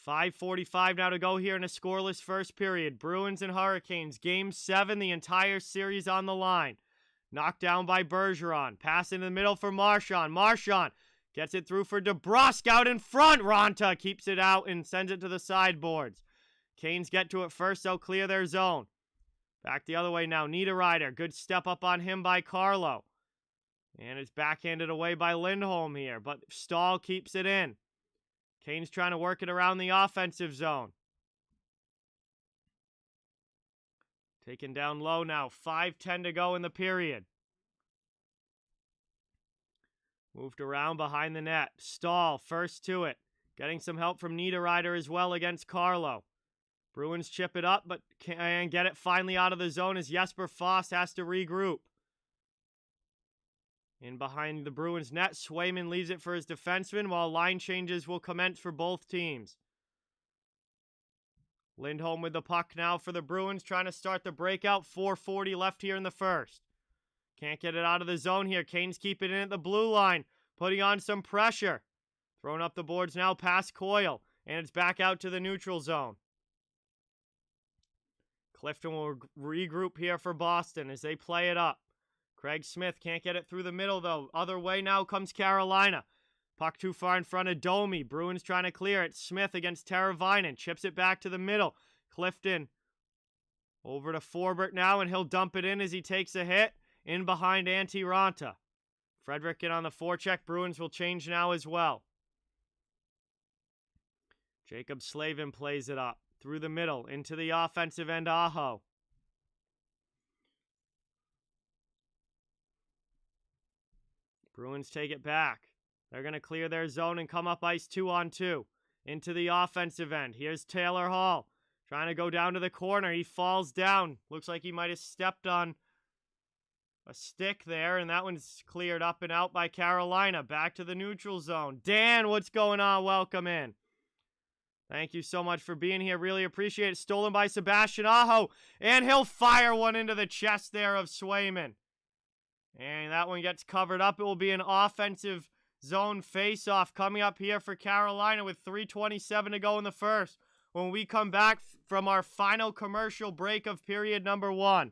5:45 now to go here in a scoreless first period. Bruins and Hurricanes. Game 7, the entire series on the line. Knocked down by Bergeron. Pass in the middle for Marchand. Marchand gets it through for DeBrusque out in front. Ranta keeps it out and sends it to the sideboards. Canes get to it first. They'll clear their zone. Back the other way now. Niederreiter. Good step up on him by Carlo. And it's backhanded away by Lindholm here. But Stahl keeps it in. Canes trying to work it around the offensive zone. Taken down low now. 5:10 to go in the period. Moved around behind the net. Stahl first to it. Getting some help from Niederreiter as well against Carlo. Bruins chip it up, but can get it finally out of the zone as Jesper Fast has to regroup. In behind the Bruins net, Swayman leaves it for his defenseman, while line changes will commence for both teams. Lindholm with the puck now for the Bruins, trying to start the breakout. 4:40 left here in the first. Can't get it out of the zone here. Canes keep it in at the blue line, putting on some pressure. Throwing up the boards now past Coyle, and it's back out to the neutral zone. Clifton will regroup here for Boston as they play it up. Craig Smith can't get it through the middle, though. Other way now comes Carolina. Puck too far in front of Domi. Bruins trying to clear it. Smith against Teravainen. Chips it back to the middle. Clifton over to Forbert now, and he'll dump it in as he takes a hit. In behind Antti Ranta. Frederick in on the forecheck. Bruins will change now as well. Jacob Slavin plays it up. Through the middle, into the offensive end, Aho. Bruins take it back. They're going to clear their zone and come up ice 2-on-2. Into the offensive end. Here's Taylor Hall. Trying to go down to the corner. He falls down. Looks like he might have stepped on a stick there, and that one's cleared up and out by Carolina. Back to the neutral zone. Dan, what's going on? Welcome in. Thank you so much for being here. Really appreciate it. Stolen by Sebastian Aho, and he'll fire one into the chest there of Swayman. And that one gets covered up. It will be an offensive zone face-off coming up here for Carolina with 3:27 to go in the first. When we come back from our final commercial break of period number 1.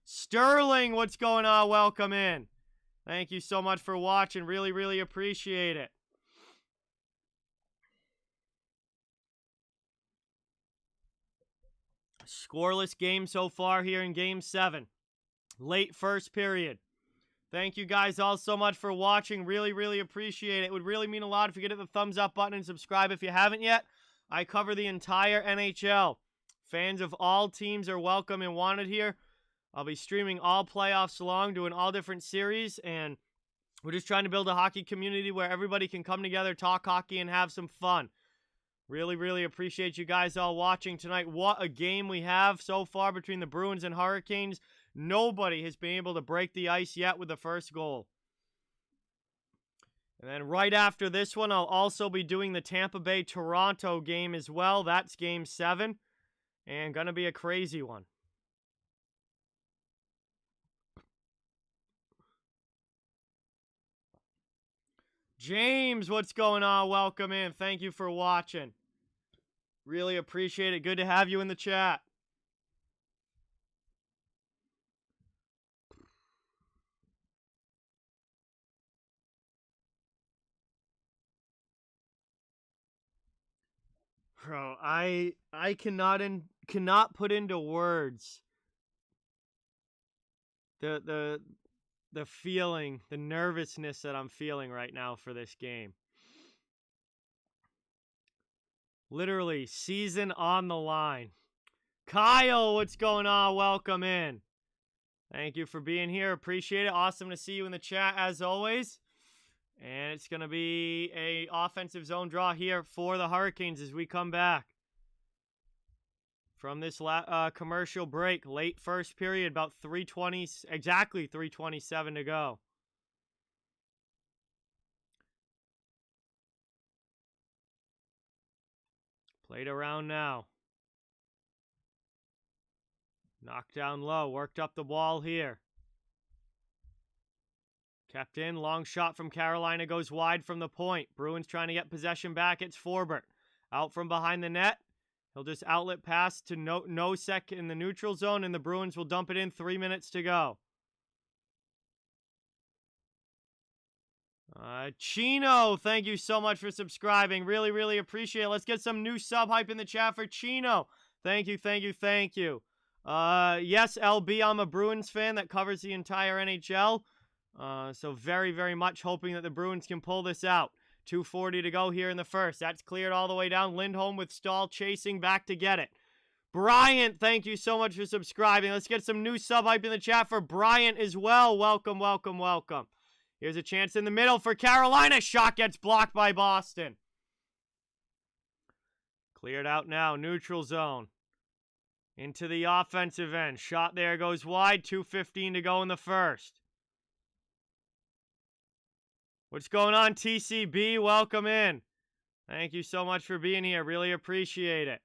Sterling, what's going on? Welcome in. Thank you so much for watching. Really, really appreciate it. Scoreless game so far here in Game 7. Late first period. Thank you guys all so much for watching. Really, really appreciate it. It would really mean a lot if you hit the thumbs up button and subscribe if you haven't yet. I cover the entire NHL. Fans of all teams are welcome and wanted here. I'll be streaming all playoffs long, doing all different series, and we're just trying to build a hockey community where everybody can come together, talk hockey, and have some fun. Really, really appreciate you guys all watching tonight. What a game we have so far between the Bruins and Hurricanes. Nobody has been able to break the ice yet with the first goal. And then right after this one, I'll also be doing the Tampa Bay-Toronto game as well. That's Game 7, and going to be a crazy one. James, what's going on? Welcome in. Thank you for watching. Really appreciate it. Good to have you in the chat. Bro, I cannot put into words the feeling, the nervousness that I'm feeling right now for this game. Literally, season on the line. Kyle, what's going on? Welcome in. Thank you for being here. Appreciate it. Awesome to see you in the chat as always. And it's going to be a offensive zone draw here for the Hurricanes as we come back from this commercial break. Late first period, about 3:20, exactly 3:27 to go. Played around now. Knocked down low, worked up the wall here. Kept in, long shot from Carolina goes wide from the point. Bruins trying to get possession back. It's Forbert. Out from behind the net. He'll just outlet pass to Nosek in the neutral zone, and the Bruins will dump it in. 3 minutes to go. Chino, thank you so much for subscribing. Really, really appreciate it. Let's get some new sub hype in the chat for Chino. Thank you, thank you, thank you. Yes, LB, I'm a Bruins fan that covers the entire NHL. So very, very much hoping that the Bruins can pull this out. 2:40 to go here in the first. That's cleared all the way down. Lindholm with Stahl chasing back to get it. Bryant, thank you so much for subscribing. Let's get some new sub hype in the chat for Bryant as well. Welcome, welcome, welcome. Here's a chance in the middle for Carolina. Shot gets blocked by Boston. Cleared out now. Neutral zone. Into the offensive end. Shot there goes wide. 2:15 to go in the first. What's going on, TCB? Welcome in. Thank you so much for being here. Really appreciate it.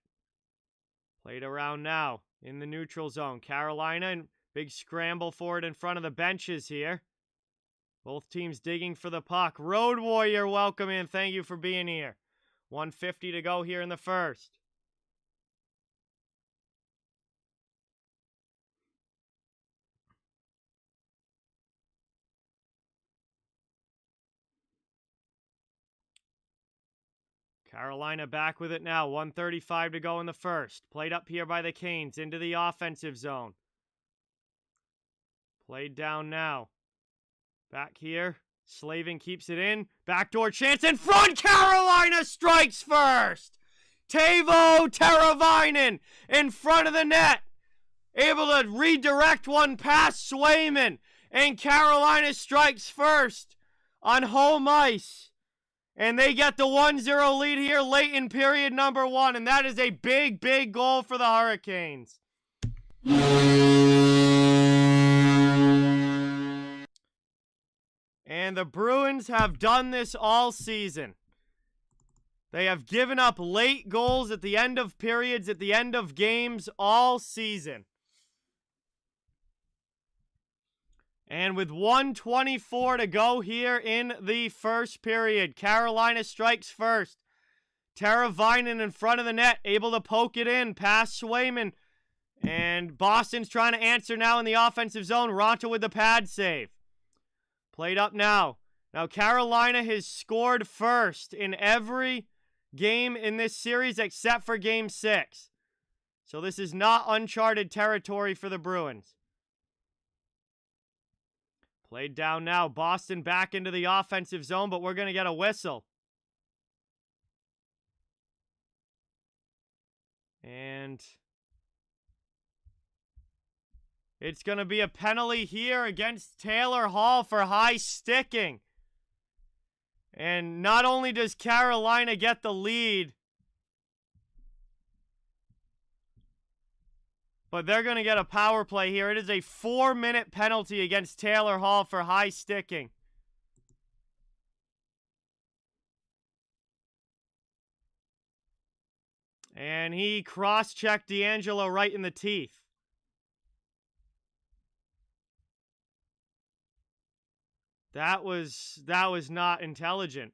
Played around now in the neutral zone. Carolina, and big scramble for it in front of the benches here. Both teams digging for the puck. Road Warrior, welcome in. Thank you for being here. 1:50 to go here in the first. Carolina back with it now. 1:35 to go in the first. Played up here by the Canes into the offensive zone. Played down now. Back here. Slavin keeps it in. Backdoor chance in front. Carolina strikes first. Teuvo Teravainen in front of the net. Able to redirect one past Swayman. And Carolina strikes first on home ice. And they get the 1-0 lead here late in period number 1. And that is a big, big goal for the Hurricanes. And the Bruins have done this all season. They have given up late goals at the end of periods, at the end of games all season. And with 1:24 to go here in the first period, Carolina strikes first. Teravainen in front of the net, able to poke it in past Swayman. And Boston's trying to answer now in the offensive zone. Ronta with the pad save. Played up now. Now Carolina has scored first in every game in this series except for Game 6. So this is not uncharted territory for the Bruins. Played down now. Boston back into the offensive zone, but we're going to get a whistle. And it's going to be a penalty here against Taylor Hall for high sticking. And not only does Carolina get the lead, but they're going to get a power play here. It is a 4-minute penalty against Taylor Hall for high sticking. And he cross-checked D'Angelo right in the teeth. That was not intelligent.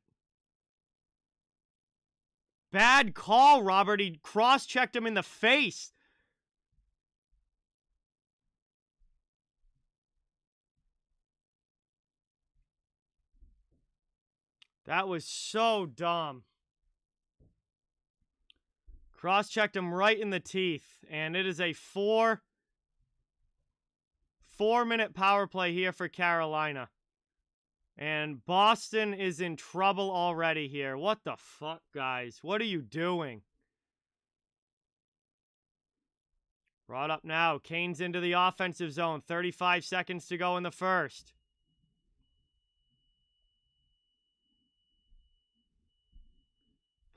Bad call, Robert. He cross-checked him in the face. That was so dumb. Cross-checked him right in the teeth. And it is a 4-minute power play here for Carolina. And Boston is in trouble already here. What the fuck, guys? What are you doing? Brought up now. Kane's into the offensive zone. 35 seconds to go in the first.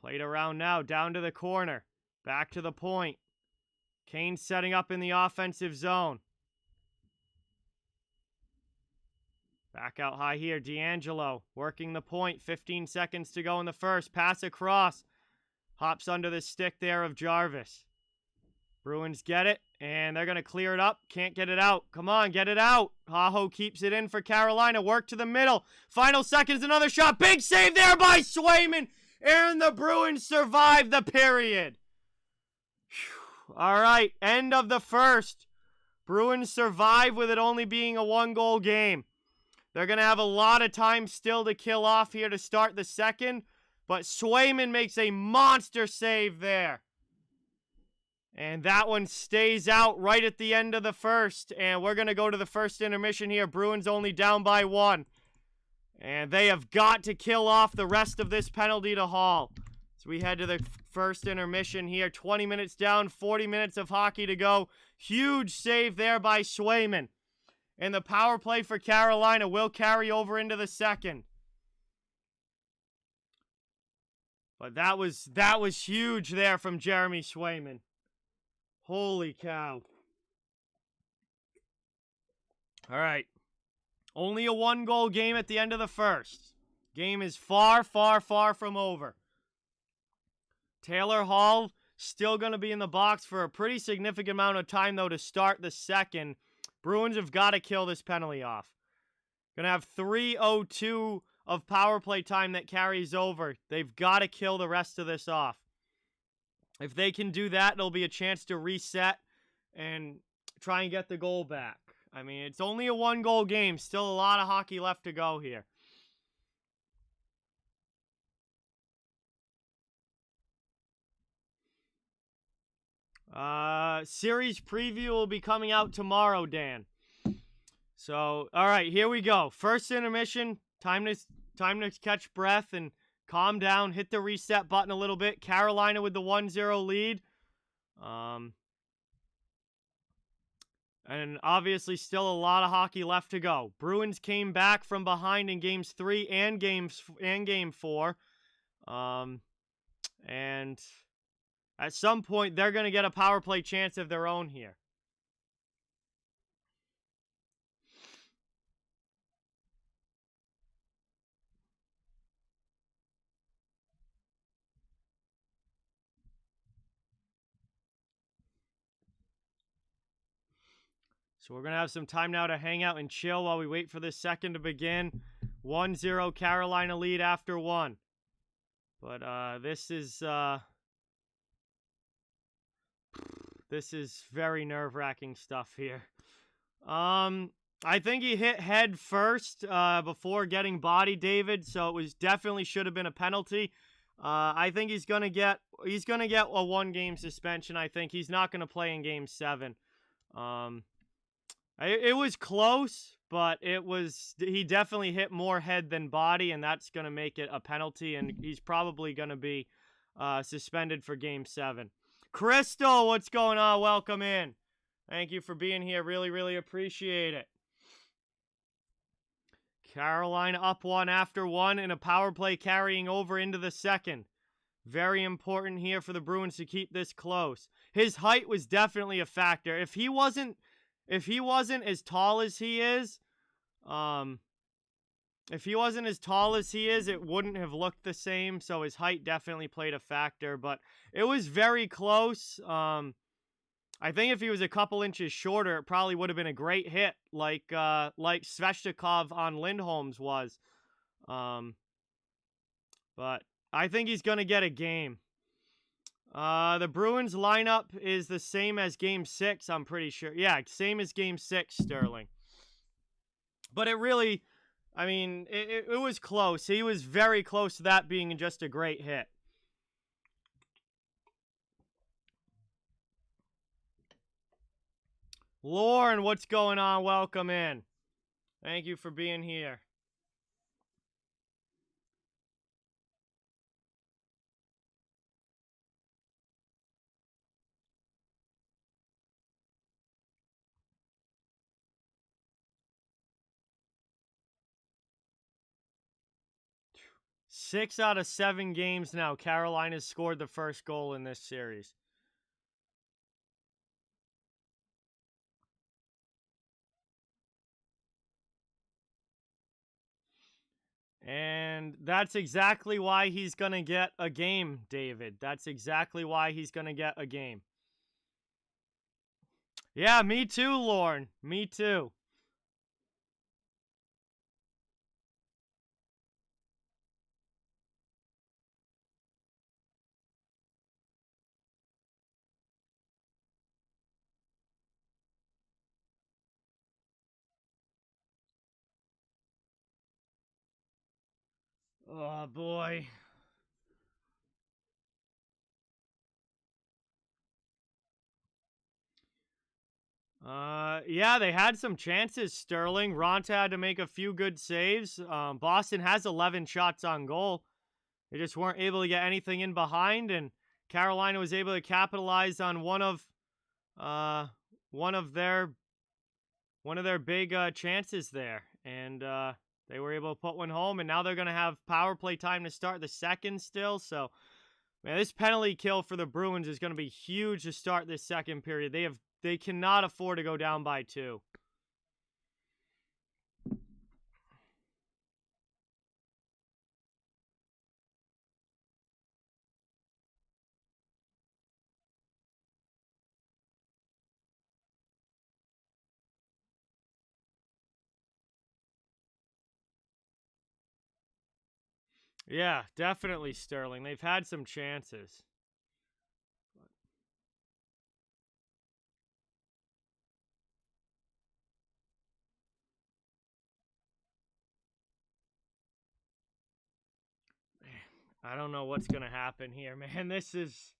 Played around now. Down to the corner. Back to the point. Kane setting up in the offensive zone. Back out high here. D'Angelo working the point. 15 seconds to go in the first. Pass across. Hops under the stick there of Jarvis. Bruins get it. And they're going to clear it up. Can't get it out. Come on, get it out. Aho keeps it in for Carolina. Work to the middle. Final seconds. Another shot. Big save there by Swayman. And the Bruins survive the period. Whew. All right. End of the first. Bruins survive with it only being a 1-goal game. They're going to have a lot of time still to kill off here to start the second. But Swayman makes a monster save there. And that one stays out right at the end of the first. And we're going to go to the first intermission here. Bruins only down by 1. And they have got to kill off the rest of this penalty to Hall. So we head to the first intermission here. 20 minutes down, 40 minutes of hockey to go. Huge save there by Swayman. And the power play for Carolina will carry over into the second. But that was huge there from Jeremy Swayman. Holy cow. All right. Only a 1-goal game at the end of the first. Game is far, far, far from over. Taylor Hall still going to be in the box for a pretty significant amount of time, though, to start the second. Bruins have got to kill this penalty off. Going to have 3:02 of power play time that carries over. They've got to kill the rest of this off. If they can do that, there'll be a chance to reset and try and get the goal back. I mean, it's only a 1-goal game. Still a lot of hockey left to go here. Series preview will be coming out tomorrow, Dan. So, all right, here we go. First intermission. Time to catch breath and calm down. Hit the reset button a little bit. Carolina with the 1-0 lead. And obviously still a lot of hockey left to go. Bruins came back from behind in games 3 and game 4. And at some point they're going to get a power play chance of their own here. So we're going to have some time now to hang out and chill while we wait for this second to begin. 1-0 Carolina lead after 1. But this is very nerve-wracking stuff here. I think he hit head first before getting body, David, so it was definitely should have been a penalty. I think he's going to get a 1-game suspension. I think he's not going to play in game 7. It was close, but he definitely hit more head than body, and that's going to make it a penalty, and he's probably going to be suspended for game 7. Crystal, what's going on? Welcome in. Thank you for being here. Really, really appreciate it. Carolina up 1 after 1 in a power play carrying over into the second. Very important here for the Bruins to keep this close. His height was definitely a factor. If he wasn't as tall as he is, it wouldn't have looked the same. So his height definitely played a factor, but it was very close. I think if he was a couple inches shorter, it probably would have been a great hit, like Svechnikov on Lindholm's was. But I think he's gonna get a game. The Bruins lineup is the same as Game 6, I'm pretty sure. Yeah, same as Game 6, Sterling. But it was close. He was very close to that being just a great hit. Lauren, what's going on? Welcome in. Thank you for being here. Six out of 7 games now, Carolina's scored the first goal in this series. And that's exactly why he's going to get a game, David. That's exactly why he's going to get a game. Yeah, me too, Lauren. Me too. Oh, boy. Yeah, they had some chances, Sterling. Ronta had to make a few good saves. Boston has 11 shots on goal. They just weren't able to get anything in behind, and Carolina was able to capitalize on one of their big chances there, and they were able to put one home. And now they're gonna have power play time to start the second still. So, man, this penalty kill for the Bruins is gonna be huge to start this second period. They cannot afford to go down by 2. Yeah, definitely, Sterling. They've had some chances. I don't know what's going to happen here, man. This is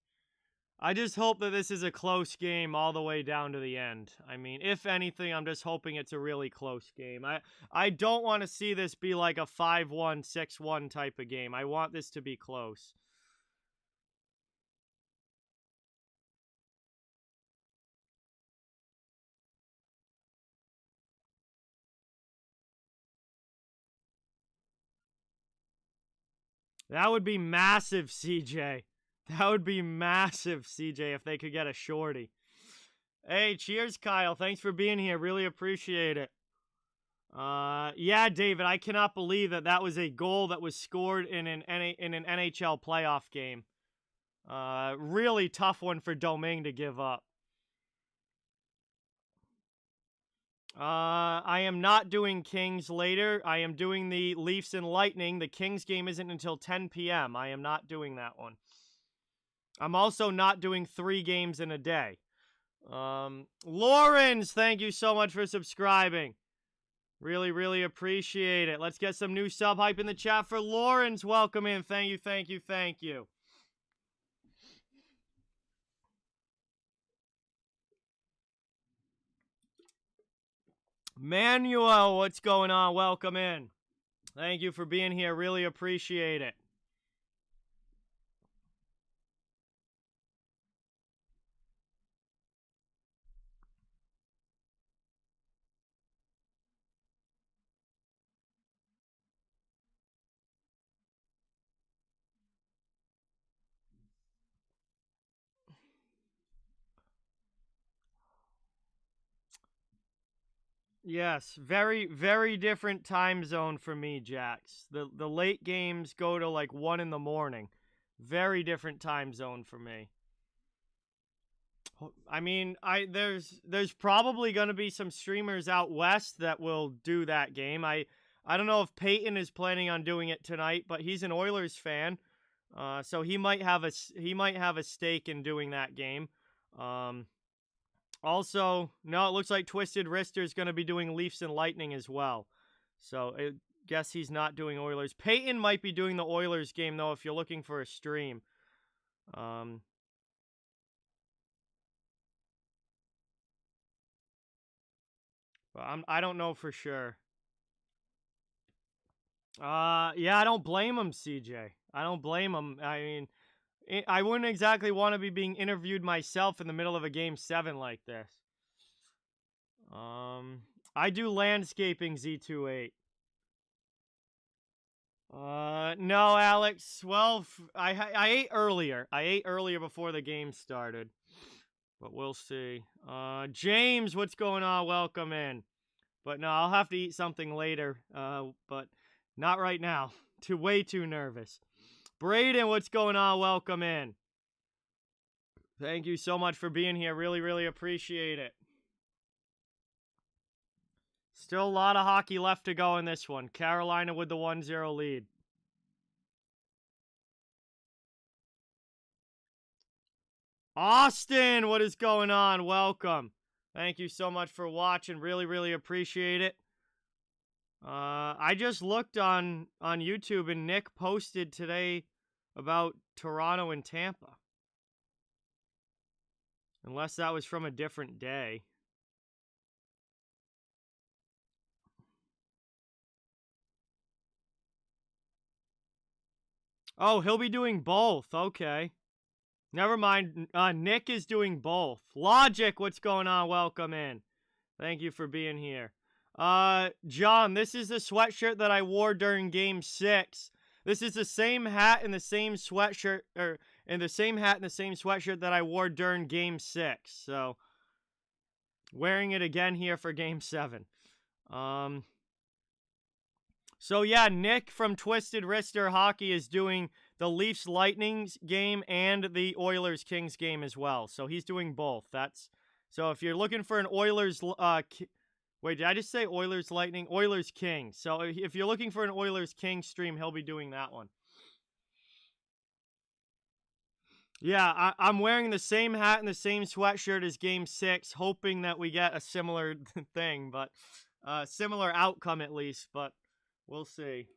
I just hope that this is a close game all the way down to the end. I mean, if anything, I'm just hoping it's a really close game. I don't want to see this be like a 5-1, 6-1 type of game. I want this to be close. That would be massive, CJ. That would be massive, CJ, if they could get a shorty. Hey, cheers, Kyle. Thanks for being here. Really appreciate it. Yeah, David, I cannot believe that that was a goal that was scored in an NHL playoff game. Really tough one for Domingue to give up. I am not doing Kings later. I am doing the Leafs and Lightning. The Kings game isn't until 10 p.m. I am not doing that one. I'm also not doing 3 games in a day. Lawrence, thank you so much for subscribing. Really, really appreciate it. Let's get some new sub hype in the chat for Lawrence. Welcome in. Thank you, thank you, thank you. Manuel, what's going on? Welcome in. Thank you for being here. Really appreciate it. Yes, very, very different time zone for me, Jax. The late games go to like 1 in the morning. Very different time zone for me. I mean, there's probably going to be some streamers out west that will do that game. I don't know if Peyton is planning on doing it tonight, but he's an Oilers fan, so he might have a stake in doing that game. Also, no, it looks like Twisted Wrister is going to be doing Leafs and Lightning as well. So I guess he's not doing Oilers. Peyton might be doing the Oilers game though if you're looking for a stream. But I don't know for sure. Yeah, I don't blame him, CJ. I don't blame him. I mean, I wouldn't exactly want to be being interviewed myself in the middle of a game 7 like this. I do landscaping, Z28. No, Alex. Well, I ate earlier. I ate earlier before the game started. But we'll see. James, what's going on? Welcome in. But no, I'll have to eat something later. But not right now. Way too nervous. Braden, what's going on? Welcome in. Thank you so much for being here. Really, really appreciate it. Still a lot of hockey left to go in this one. Carolina with the 1-0 lead. Austin, what is going on? Welcome. Thank you so much for watching. Really, really appreciate it. I just looked on YouTube and Nick posted today about Toronto and Tampa. Unless that was from a different day. Oh, he'll be doing both. Okay. Never mind. Nick is doing both. Logic, what's going on? Welcome in. Thank you for being here. John, this is the sweatshirt that I wore during Game 6. This is the same hat and the same sweatshirt, sweatshirt that I wore during Game 6. So, wearing it again here for Game 7. So yeah, Nick from Twisted Wrister Hockey is doing the Leafs Lightning's game and the Oilers Kings game as well. So he's doing both. So if you're looking for an Oilers wait, did I just say Oilers Lightning? Oilers Kings. So if you're looking for an Oilers Kings stream, he'll be doing that one. Yeah, I'm wearing the same hat and the same sweatshirt as Game 6, hoping that we get a similar thing, but similar outcome at least, but we'll see.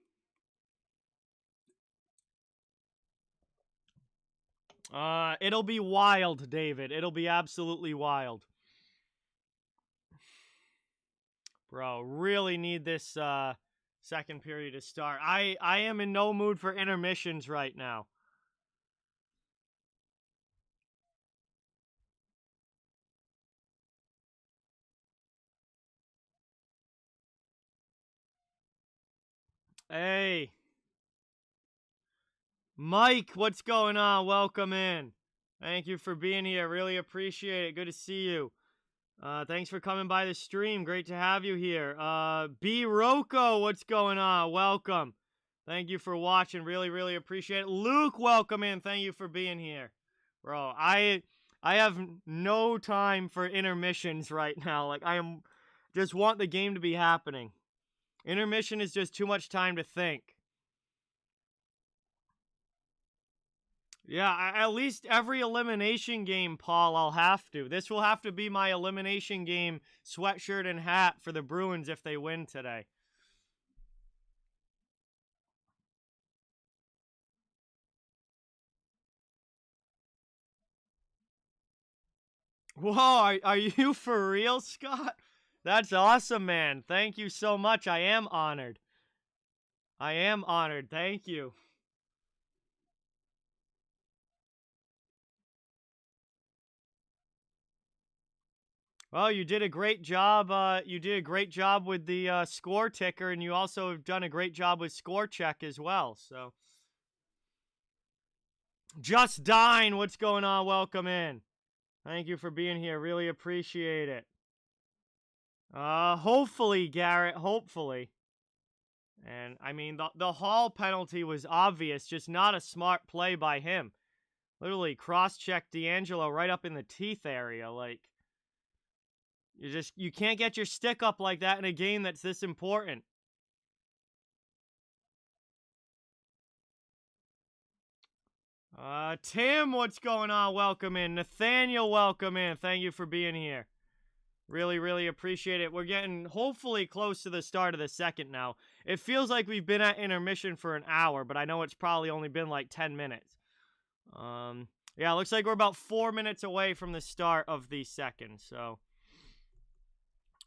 It'll be wild, David. It'll be absolutely wild. Bro, really need this second period to start. I am in no mood for intermissions right now. Hey. Mike, what's going on? Welcome in. Thank you for being here. Really appreciate it. Good to see you. Thanks for coming by the stream. Great to have you here. B. Rocco, what's going on? Welcome. Thank you for watching. Really, really appreciate it. Luke, welcome in. Thank you for being here. Bro, I have no time for intermissions right now. Like, just want the game to be happening. Intermission is just too much time to think. Yeah, at least every elimination game, Paul, I'll have to. This will have to be my elimination game sweatshirt and hat for the Bruins if they win today. Whoa, are you for real, Scott? That's awesome, man. Thank you so much. I am honored. I am honored. Thank you. Well, you did a great job. You did a great job with the score ticker, and you also have done a great job with score check as well. So, Just Dine, what's going on? Welcome in. Thank you for being here. Really appreciate it. Hopefully, Garrett. Hopefully. And I mean, the Hall penalty was obvious, just not a smart play by him. Literally cross-checked D'Angelo right up in the teeth area, like. You can't get your stick up like that in a game that's this important. Tim, what's going on? Welcome in. Nathaniel, welcome in. Thank you for being here. Really, really appreciate it. We're getting hopefully close to the start of the second now. It feels like we've been at intermission for an hour, but I know it's probably only been like 10 minutes. Yeah, looks like we're about 4 minutes away from the start of the second, so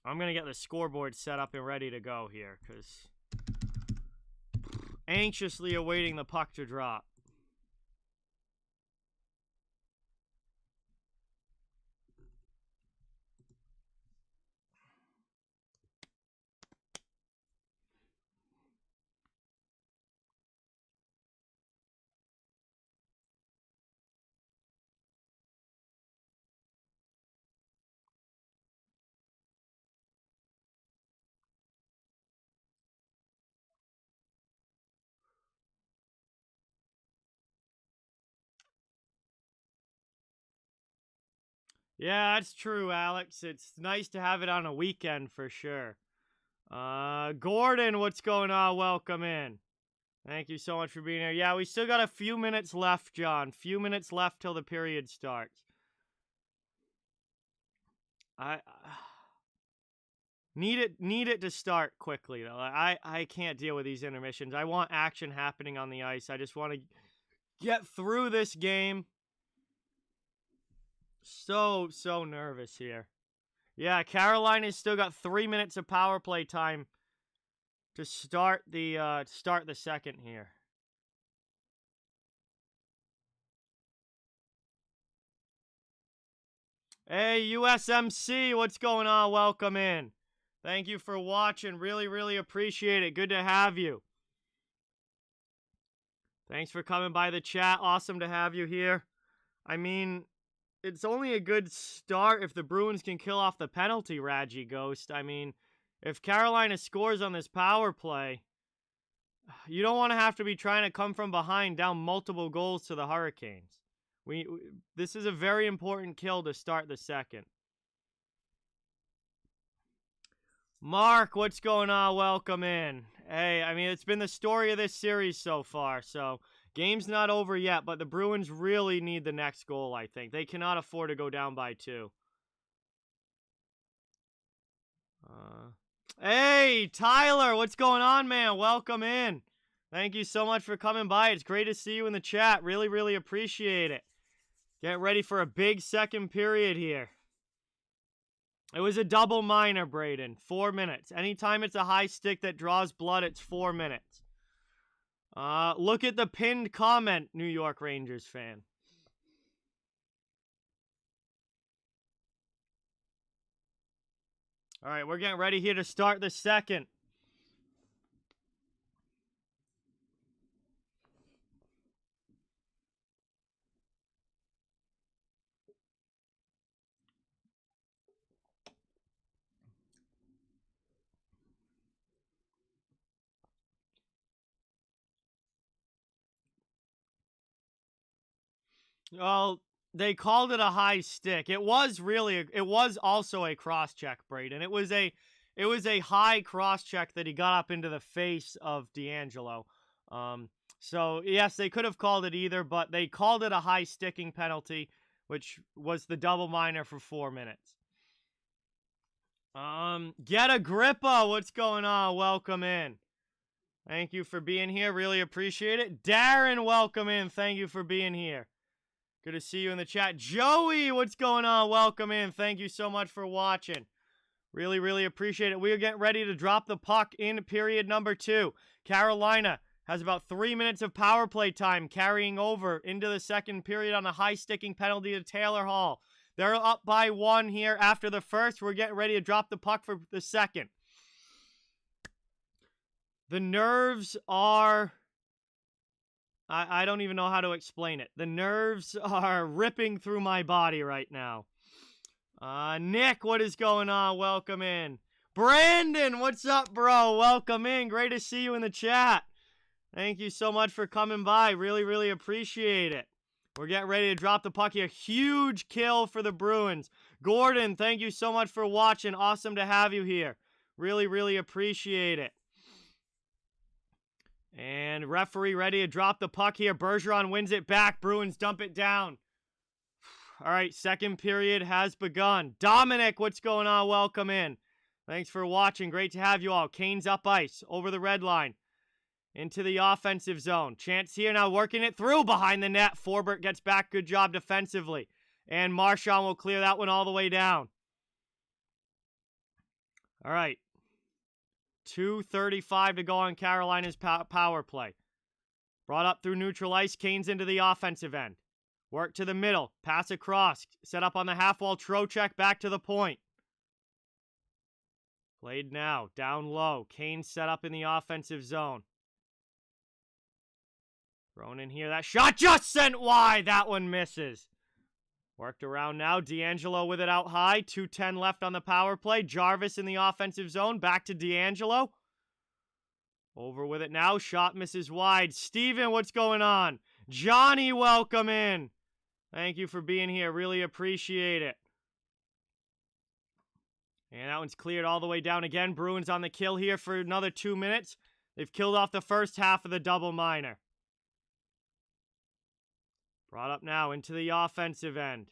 I'm going to get the scoreboard set up and ready to go here, because anxiously awaiting the puck to drop. Yeah, that's true, Alex. It's nice to have it on a weekend for sure. Gordon, what's going on? Welcome in. Thank you so much for being here. Yeah, we still got a few minutes left, John. Few minutes left till the period starts. I need it to start quickly though. I can't deal with these intermissions. I want action happening on the ice. I just want to get through this game. So nervous here. Yeah, Carolina's still got 3 minutes of power play time to start the second here. Hey, USMC, what's going on? Welcome in. Thank you for watching. Really, really appreciate it. Good to have you. Thanks for coming by the chat. Awesome to have you here. I mean, it's only a good start if the Bruins can kill off the penalty, Raji Ghost. I mean, if Carolina scores on this power play, you don't want to have to be trying to come from behind down multiple goals to the Hurricanes. This is a very important kill to start the second. Mark, what's going on? Welcome in. Hey, I mean, it's been the story of this series so far, so game's not over yet, but the Bruins really need the next goal, I think. They cannot afford to go down by 2. Hey, Tyler, what's going on, man? Welcome in. Thank you so much for coming by. It's great to see you in the chat. Really, really appreciate it. Get ready for a big second period here. It was a double minor, Braden. 4 minutes. Anytime it's a high stick that draws blood, it's 4 minutes. Look at the pinned comment, New York Rangers fan. All right, we're getting ready here to start the second. Well, they called it a high stick. It was also a cross check, Braden. It was a high cross check that he got up into the face of D'Angelo. So yes, they could have called it either, but they called it a high sticking penalty, which was the double minor for 4 minutes. Get Agrippa, what's going on? Welcome in. Thank you for being here. Really appreciate it. Darren, welcome in. Thank you for being here. Good to see you in the chat. Joey, what's going on? Welcome in. Thank you so much for watching. Really, really appreciate it. We are getting ready to drop the puck in period number 2. Carolina has about 3 minutes of power play time, carrying over into the second period on a high-sticking penalty to Taylor Hall. They're up by 1 here after the first. We're getting ready to drop the puck for the second. The nerves are... I don't even know how to explain it. The nerves are ripping through my body right now. Nick, what is going on? Welcome in. Brandon, what's up, bro? Welcome in. Great to see you in the chat. Thank you so much for coming by. Really, really appreciate it. We're getting ready to drop the puck here. Huge kill for the Bruins. Gordon, thank you so much for watching. Awesome to have you here. Really, really appreciate it. And referee ready to drop the puck here. Bergeron wins it back. Bruins dump it down. All right, second period has begun. Dominic, what's going on? Welcome in. Thanks for watching. Great to have you all. Kane's up ice over the red line. Into the offensive zone. Chance here now working it through behind the net. Forbert gets back. Good job defensively. And Marchand will clear that one all the way down. All right. 2:35 to go on Carolina's power play. Brought up through neutral ice. Kane's into the offensive end. Work to the middle. Pass across. Set up on the half wall. Trocheck back to the point. Played now. Down low. Kane set up in the offensive zone. Thrown in here. That shot just sent wide. That one misses. Worked around now. D'Angelo with it out high. 2:10 left on the power play. Jarvis in the offensive zone. Back to D'Angelo. Over with it now. Shot misses wide. Steven, what's going on? Johnny, welcome in. Thank you for being here. Really appreciate it. And that one's cleared all the way down again. Bruins on the kill here for another 2 minutes. They've killed off the first half of the double minor. Brought up now into the offensive end.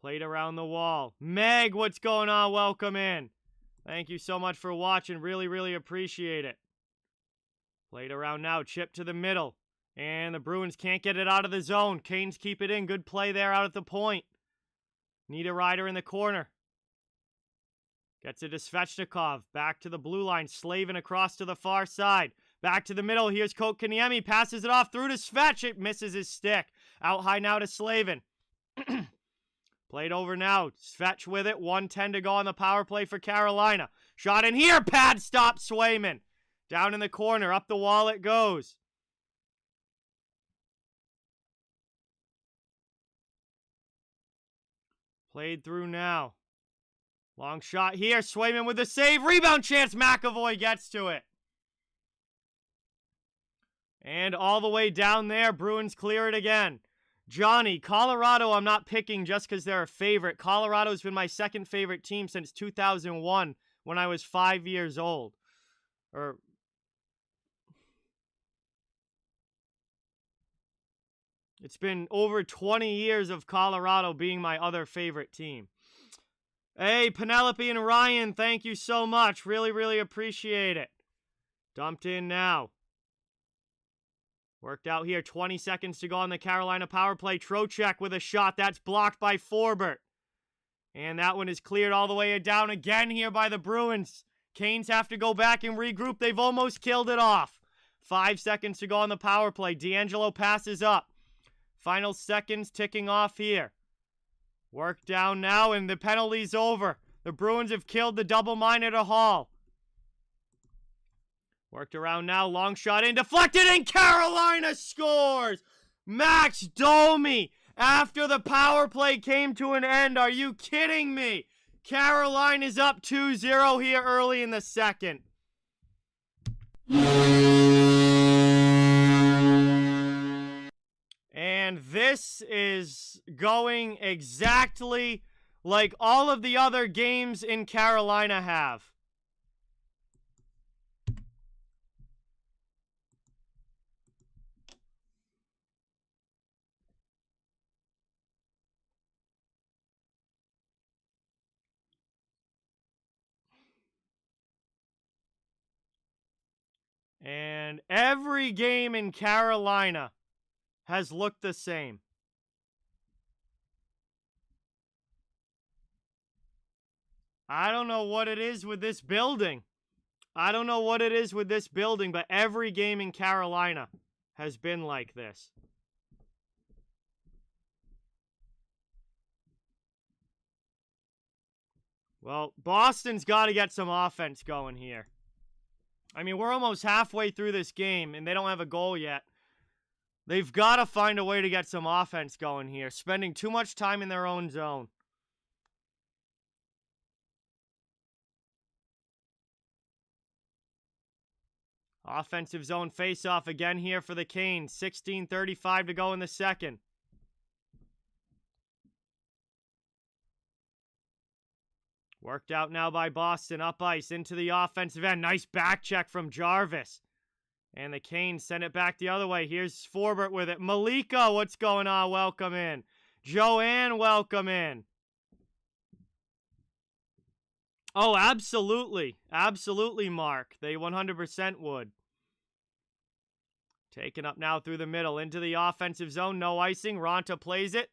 Played around the wall. Meg, what's going on? Welcome in. Thank you so much for watching. Really, really appreciate it. Played around now. Chip to the middle. And the Bruins can't get it out of the zone. Canes keep it in. Good play there out at the point. Need a rider in the corner. Gets it to Svechnikov. Back to the blue line. Slavin across to the far side. Back to the middle. Here's Kotkaniemi. Passes it off through to Svech. It misses his stick. Out high now to Slavin. Played over now. Svech with it. 1:10 to go on the power play for Carolina. Shot in here. Pad stop Swayman. Down in the corner. Up the wall it goes. Played through now. Long shot here. Swayman with the save. Rebound chance. McAvoy gets to it. And all the way down there. Bruins clear it again. Johnny, Colorado I'm not picking just because they're a favorite. Colorado's been my second favorite team since 2001 when I was 5 years old. It's been over 20 years of Colorado being my other favorite team. Hey, Penelope and Ryan, thank you so much. Really, really appreciate it. Dumped in now. Worked out here. 20 seconds to go on the Carolina power play. Trocheck with a shot. That's blocked by Forbert. And that one is cleared all the way down again here by the Bruins. Canes have to go back and regroup. They've almost killed it off. 5 seconds to go on the power play. D'Angelo passes up. Final seconds ticking off here. Work down now, and the penalty's over. The Bruins have killed the double-minded Hall. Worked around now. Long shot in. Deflected, and Carolina scores! Max Domi after the power play came to an end. Are you kidding me? Carolina is up 2-0 here early in the second. And this is going exactly like all of the other games in Carolina have. And every game in Carolina has looked the same. I don't know what it is with this building. I don't know what it is with this building, but every game in Carolina has been like this. Well, Boston's got to get some offense going here. I mean, we're almost halfway through this game, and they don't have a goal yet. They've got to find a way to get some offense going here, spending too much time in their own zone. Offensive zone face-off again here for the Canes. 16:35 to go in the second. Worked out now by Boston. Up ice into the offensive end. Nice back check from Jarvis. And the Canes send it back the other way. Here's Forbert with it. Malika, what's going on? Welcome in. Joanne, welcome in. Oh, absolutely. Absolutely, Mark. They 100% would. Taken up now through the middle. Into the offensive zone. No icing. Ronta plays it.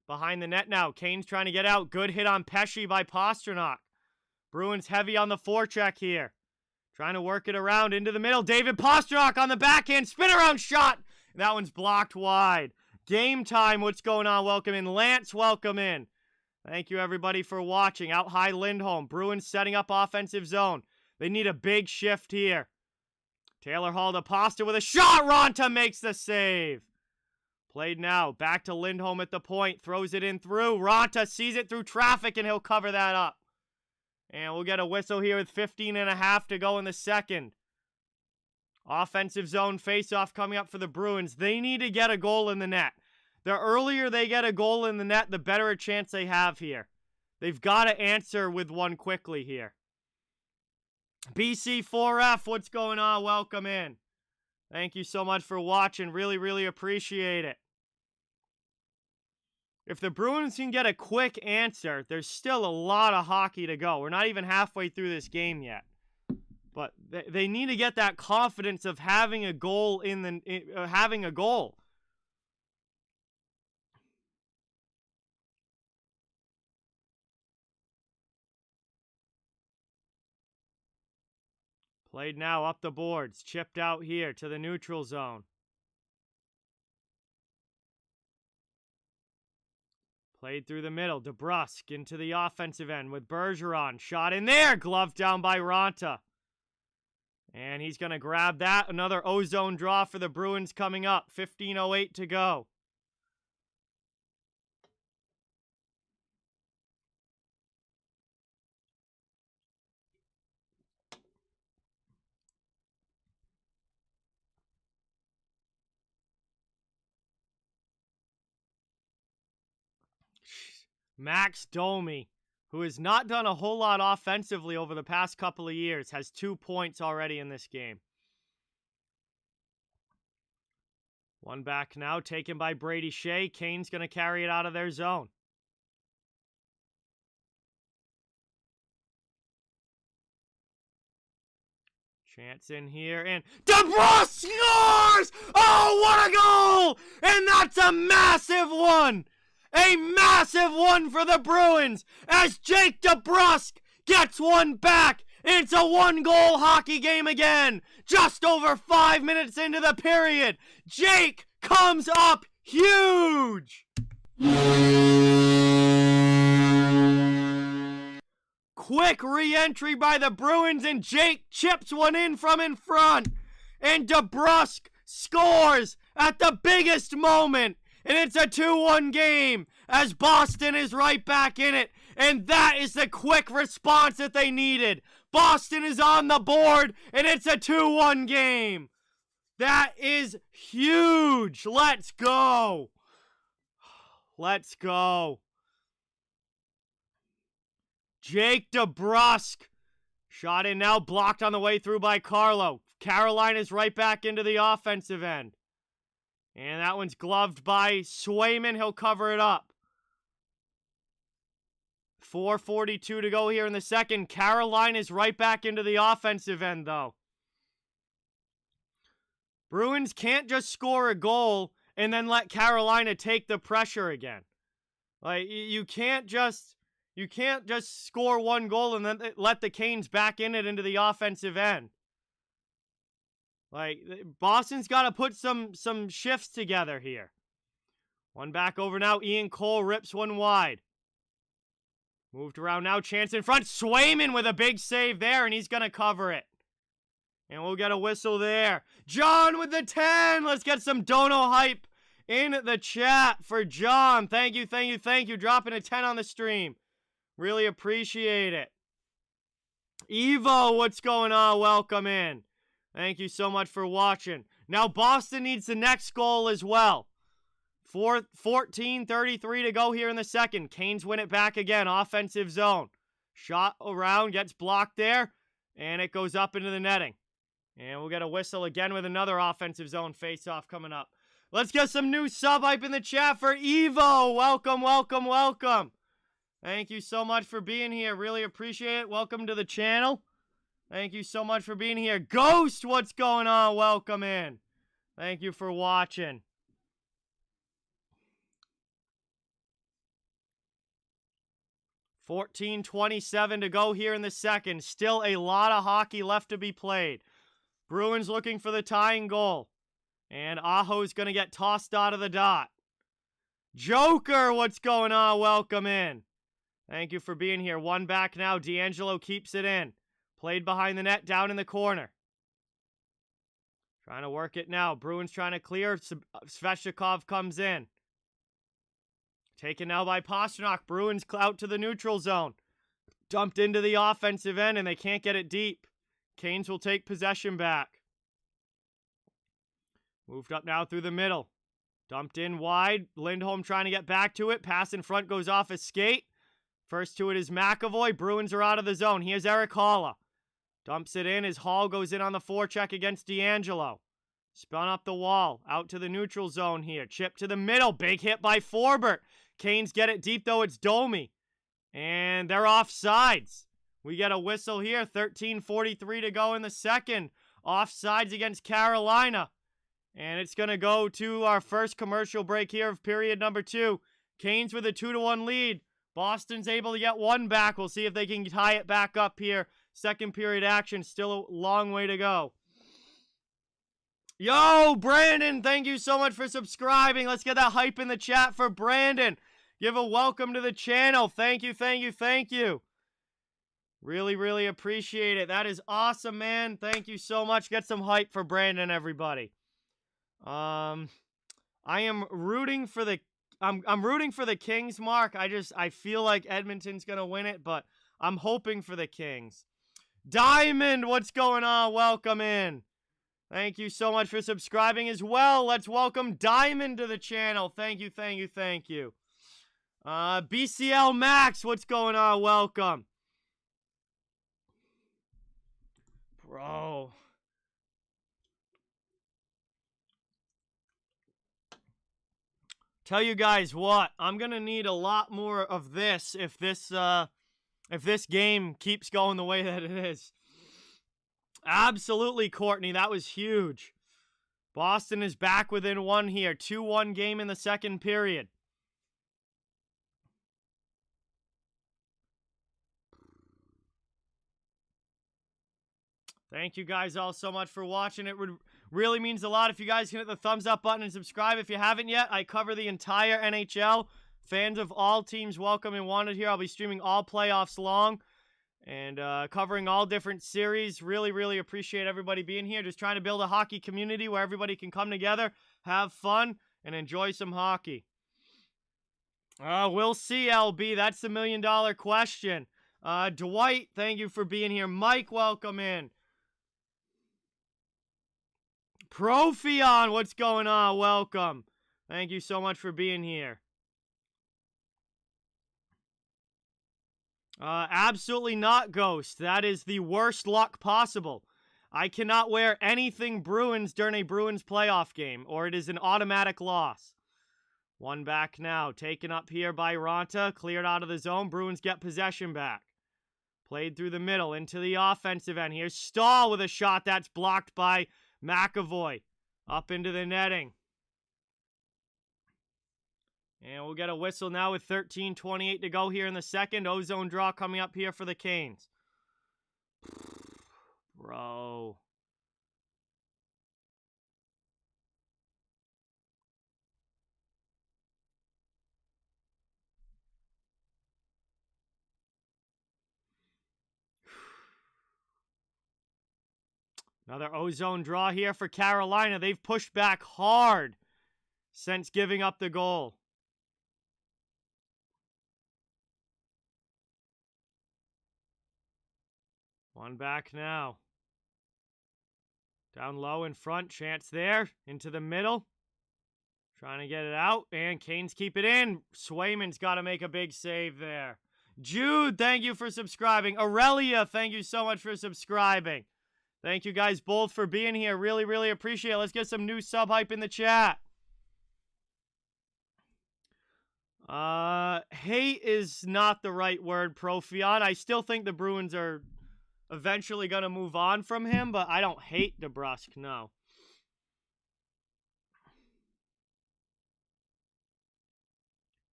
Behind the net now. Canes trying to get out. Good hit on Pesci by Pasternak. Bruins heavy on the forecheck here. Trying to work it around into the middle. David Pasternak on the backhand. Spin around shot. That one's blocked wide. Game time. What's going on? Welcome in. Lance, welcome in. Thank you, everybody, for watching. Out high, Lindholm. Bruins setting up offensive zone. They need a big shift here. Taylor Hall to Pasta with a shot. Ronta makes the save. Played now. Back to Lindholm at the point. Throws it in through. Ronta sees it through traffic, and he'll cover that up. And we'll get a whistle here with 15.5 to go in the second. Offensive zone faceoff coming up for the Bruins. They need to get a goal in the net. The earlier they get a goal in the net, the better a chance they have here. They've got to answer with one quickly here. BC4F, what's going on? Welcome in. Thank you so much for watching. Really, really appreciate it. If the Bruins can get a quick answer, there's still a lot of hockey to go. We're not even halfway through this game yet. But they need to get that confidence of having a goal having a goal. Played now up the boards. Chipped out here to the neutral zone. Played through the middle. DeBrusque into the offensive end with Bergeron. Shot in there. Glove down by Ronta. And he's going to grab that. Another ozone draw for the Bruins coming up. 15:08 to go. Max Domi, who has not done a whole lot offensively over the past couple of years, has 2 points already in this game. One back now, taken by Brady Shea. Kane's going to carry it out of their zone. Chance in here, and DeBrusk scores! Oh, what a goal! And that's a massive one! A massive one for the Bruins as Jake DeBrusk gets one back. It's a one-goal hockey game again. Just over 5 minutes into the period, Jake comes up huge! Quick re-entry by the Bruins, and Jake chips one in from in front. And DeBrusk scores at the biggest moment. And it's a 2-1 game as Boston is right back in it. And that is the quick response that they needed. Boston is on the board, and it's a 2-1 game. That is huge. Let's go. Let's go. Jake DeBrusk. Shot in now, blocked on the way through by Carlo. Carolina's right back into the offensive end. And that one's gloved by Swayman. He'll cover it up. 4:42 to go here in the second. Carolina's right back into the offensive end, though. Bruins can't just score a goal and then let Carolina take the pressure again. Like, you can't just score one goal and then let the Canes back in it into the offensive end. Like, Boston's got to put some shifts together here. One back over now. Ian Cole rips one wide. Moved around now. Chance in front. Swayman with a big save there, and he's going to cover it. And we'll get a whistle there. John with the 10. Let's get some dono hype in the chat for John. Thank you, thank you, thank you. Dropping a 10 on the stream. Really appreciate it. Evo, what's going on? Welcome in. Thank you so much for watching. Now Boston needs the next goal as well. 14:33 to go here in the second. Canes win it back again. Offensive zone. Shot around, gets blocked there, and it goes up into the netting. And we'll get a whistle again with another offensive zone face-off coming up. Let's get some new sub hype in the chat for Evo. Welcome, welcome, welcome. Thank you so much for being here. Really appreciate it. Welcome to the channel. Thank you so much for being here. Ghost, what's going on? Welcome in. Thank you for watching. $14:27 to go here in the second. Still a lot of hockey left to be played. Bruins looking for the tying goal. And Aho's going to get tossed out of the dot. Joker, what's going on? Welcome in. Thank you for being here. One back now. D'Angelo keeps it in. Played behind the net, down in the corner. Trying to work it now. Bruins trying to clear. Svechnikov comes in. Taken now by Pastrnak. Bruins out to the neutral zone. Dumped into the offensive end, and they can't get it deep. Canes will take possession back. Moved up now through the middle. Dumped in wide. Lindholm trying to get back to it. Pass in front goes off his skate. First to it is McAvoy. Bruins are out of the zone. Here's Eric Halla. Dumps it in as Hall goes in on the forecheck against D'Angelo. Spun up the wall. Out to the neutral zone here. Chip to the middle. Big hit by Forbert. Canes get it deep, though. It's Domi. And they're offsides. We get a whistle here. 13:43 to go in the second. Offsides against Carolina. And it's going to go to our first commercial break here of period number 2. Canes with a 2-1 lead. Boston's able to get one back. We'll see if they can tie it back up here. Second period action. Still a long way to go. Yo, Brandon, thank you so much for subscribing. Let's get that hype in the chat for Brandon. Give a welcome to the channel. Thank you, thank you, thank you. Really, really appreciate it. That is awesome, man. Thank you so much. Get some hype for Brandon, everybody. I am rooting for the I'm rooting for the Kings, Mark. I feel like Edmonton's going to win it, but I'm hoping for the Kings. Diamond, what's going on? Welcome in. Thank you so much for subscribing as well. Let's welcome Diamond to the channel. Thank you, thank you, thank you. BCL Max, what's going on? Welcome. Bro. Tell you guys what, I'm going to need a lot more of this if this game keeps going the way that it is. Absolutely, Courtney. That was huge. Boston is back within one here. 2-1 game in the second period. Thank you guys all so much for watching. It really means a lot if you guys can hit the thumbs up button and subscribe. If you haven't yet, I cover the entire NHL. Fans of all teams welcome and wanted here. I'll be streaming all playoffs long and covering all different series. Really, really appreciate everybody being here. Just trying to build a hockey community where everybody can come together, have fun, and enjoy some hockey. We'll see, LB. That's the $1 million question. Dwight, thank you for being here. Mike, welcome in. Profion, what's going on? Welcome. Thank you so much for being here. Absolutely not, Ghost. That is the worst luck possible. I cannot wear anything Bruins during a Bruins playoff game, or it is an automatic loss. One back now. Taken up here by Ronta. Cleared out of the zone. Bruins get possession back. Played through the middle into the offensive end. Here's Stahl with a shot that's blocked by McAvoy. Up into the netting. And we'll get a whistle now with 13:28 to go here in the second. Ozone draw coming up here for the Canes. Bro. Another ozone draw here for Carolina. They've pushed back hard since giving up the goal. One back now. Down low in front. Chance there. Into the middle. Trying to get it out. And Canes keep it in. Swayman's got to make a big save there. Jude, thank you for subscribing. Aurelia, thank you so much for subscribing. Thank you guys both for being here. Really, really appreciate it. Let's get some new sub hype in the chat. Hate is not the right word, Profion. I still think the Bruins are eventually going to move on from him, but I don't hate DeBrusk, no.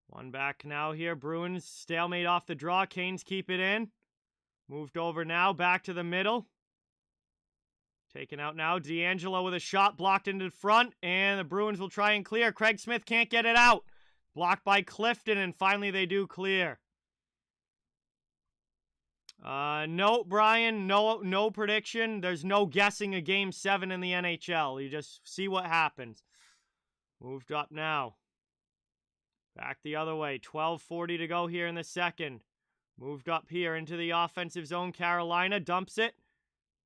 One back now here. Bruins stalemate off the draw. Canes keep it in. Moved over now. Back to the middle. Taken out now. D'Angelo with a shot blocked into the front. And the Bruins will try and clear. Craig Smith can't get it out. Blocked by Clifton. And finally they do clear. No, Brian. No prediction. There's no guessing a Game 7 in the NHL. You just see what happens. Moved up now. Back the other way. 12:40 to go here in the second. Moved up here into the offensive zone. Carolina dumps it.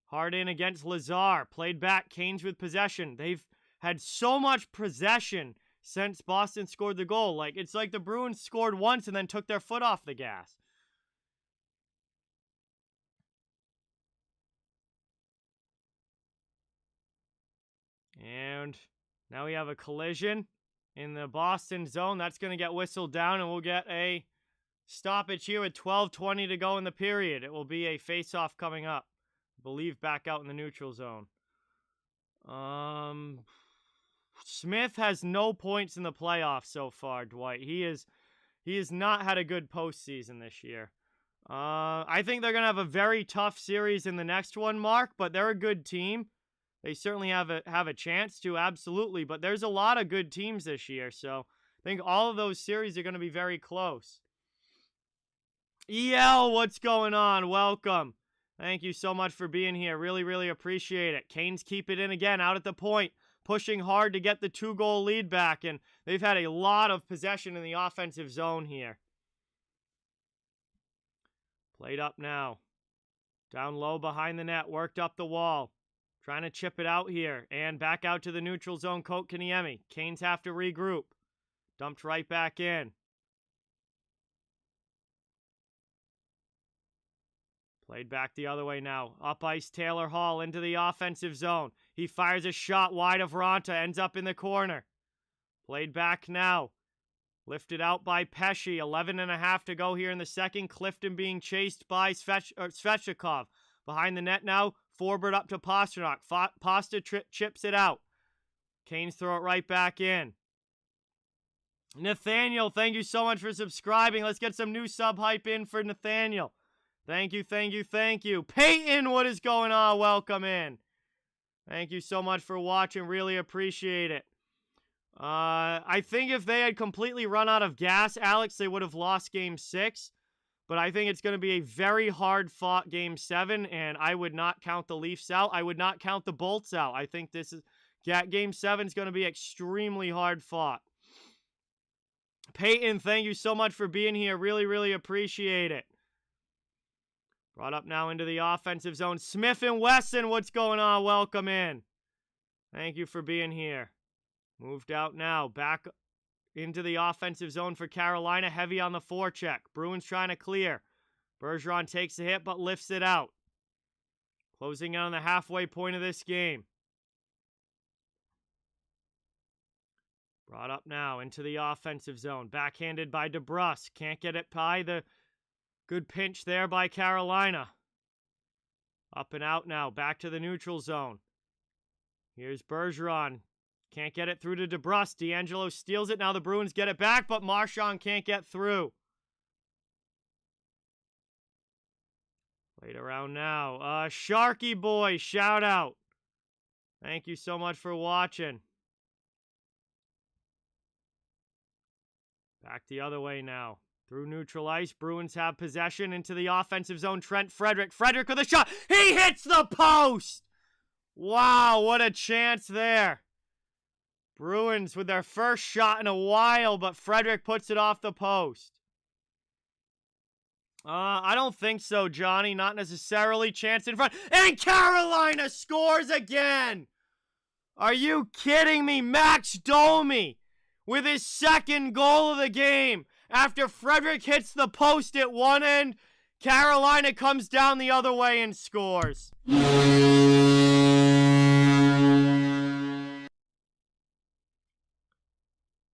Hard in against Lazar. Played back. Canes with possession. They've had so much possession since Boston scored the goal. It's like the Bruins scored once and then took their foot off the gas. And now we have a collision in the Boston zone. That's going to get whistled down, and we'll get a stoppage here with 12:20 to go in the period. It will be a face-off coming up. I believe back out in the neutral zone. Smith has no points in the playoffs so far, Dwight. He has not had a good postseason this year. I think they're going to have a very tough series in the next one, Mark, but they're a good team. They certainly have a chance to, absolutely. But there's a lot of good teams this year, so I think all of those series are going to be very close. EL, what's going on? Welcome. Thank you so much for being here. Really, really appreciate it. Canes keep it in again, out at the point, pushing hard to get the 2-goal lead back, and they've had a lot of possession in the offensive zone here. Played up now. Down low behind the net, worked up the wall. Trying to chip it out here, and back out to the neutral zone, Kotkaniemi. Canes have to regroup. Dumped right back in. Played back the other way now. Up ice, Taylor Hall into the offensive zone. He fires a shot wide of Ronta, ends up in the corner. Played back now. Lifted out by Pesce. 11.5 to go here in the second. Clifton being chased by Svechnikov. Behind the net now. Forbert up to Pasternak. Pasta chips it out. Canes throw it right back in. Nathaniel, thank you so much for subscribing. Let's get some new sub hype in for Nathaniel. Thank you, thank you, thank you. Peyton, what is going on? Welcome in. Thank you so much for watching. Really appreciate it. I think if they had completely run out of gas, Alex, they would have lost Game 6. But I think it's going to be a very hard-fought Game 7, and I would not count the Leafs out. I would not count the Bolts out. I think this is Game 7 is going to be extremely hard-fought. Peyton, thank you so much for being here. Really, really appreciate it. Brought up now into the offensive zone. Smith and Wesson, what's going on? Welcome in. Thank you for being here. Moved out now. Back into the offensive zone for Carolina. Heavy on the forecheck. Bruins trying to clear. Bergeron takes a hit but lifts it out. Closing in on the halfway point of this game. Brought up now into the offensive zone. Backhanded by DeBrusque. Can't get it by the good pinch there by Carolina. Up and out now. Back to the neutral zone. Here's Bergeron. Can't get it through to DeBrusque. D'Angelo steals it. Now the Bruins get it back, but Marchand can't get through. Played around now. Sharky Boy, shout out. Thank you so much for watching. Back the other way now. Through neutral ice. Bruins have possession into the offensive zone. Trent Frederic. Frederic with a shot. He hits the post! Wow, what a chance there. Bruins with their first shot in a while, but Frederic puts it off the post. I don't think so, Johnny. Not necessarily. Chance in front. And Carolina scores again! Are you kidding me? Max Domi with his second goal of the game. After Frederic hits the post at one end, Carolina comes down the other way and scores.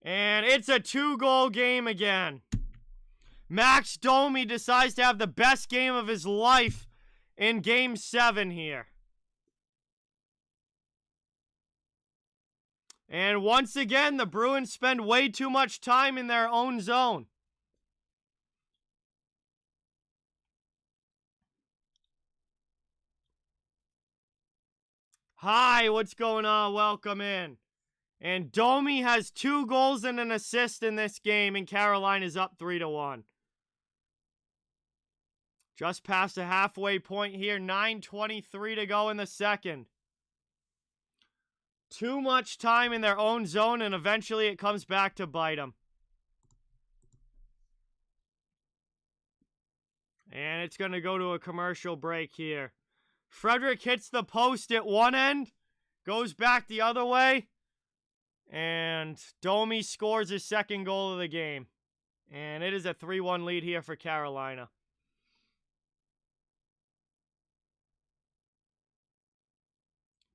And it's a 2-goal game again. Max Domi decides to have the best game of his life in Game 7 here. And once again, the Bruins spend way too much time in their own zone. Hi, what's going on? Welcome in. And Domi has 2 goals and an assist in this game, and Carolina's up 3-1. Just past the halfway point here, 9:23 to go in the second. Too much time in their own zone, and eventually it comes back to bite them. And it's going to go to a commercial break here. Frederic hits the post at one end, goes back the other way, and Domi scores his second goal of the game. And it is a 3-1 lead here for Carolina.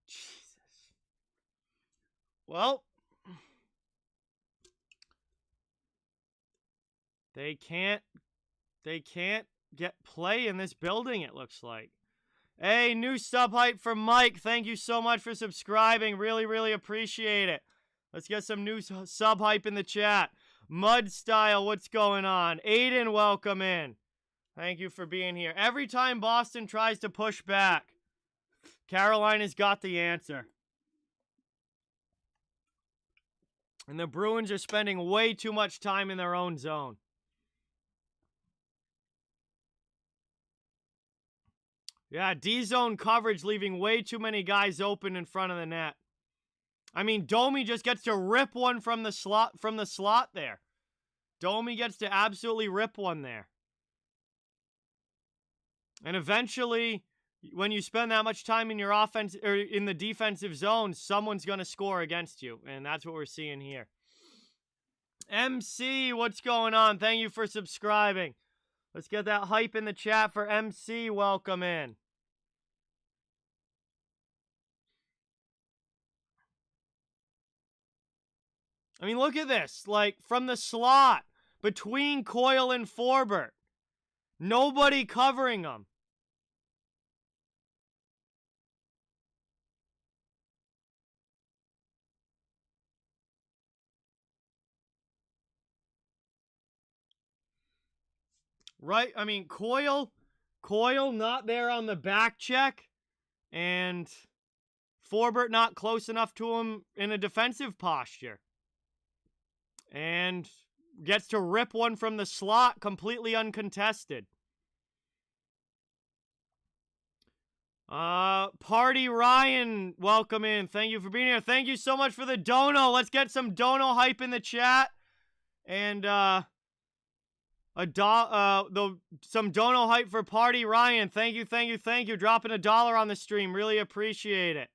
Jesus. Well, they can't get play in this building, it looks like. Hey, new sub hype from Mike. Thank you so much for subscribing. Really, really appreciate it. Let's get some new sub hype in the chat. Mud Style, what's going on? Aiden, welcome in. Thank you for being here. Every time Boston tries to push back, Carolina's got the answer. And the Bruins are spending way too much time in their own zone. Yeah, D-zone coverage leaving way too many guys open in front of the net. I mean, Domi just gets to rip one from the slot there. Domi gets to absolutely rip one there. And eventually, when you spend that much time in your offense or in the defensive zone, someone's going to score against you, and that's what we're seeing here. MC, what's going on? Thank you for subscribing. Let's get that hype in the chat for MC. Welcome in. I mean, look at this. Like, from the slot, between Coyle and Forbert. Nobody covering them. right? I mean, Coyle not there on the back check, and Forbert not close enough to him in a defensive posture. And gets to rip one from the slot completely uncontested. Party Ryan, welcome in. Thank you for being here. Thank you so much for the dono. Let's get some dono hype in the chat. And some dono hype for Party Ryan. Thank you. Dropping $1 on the stream. Really appreciate it.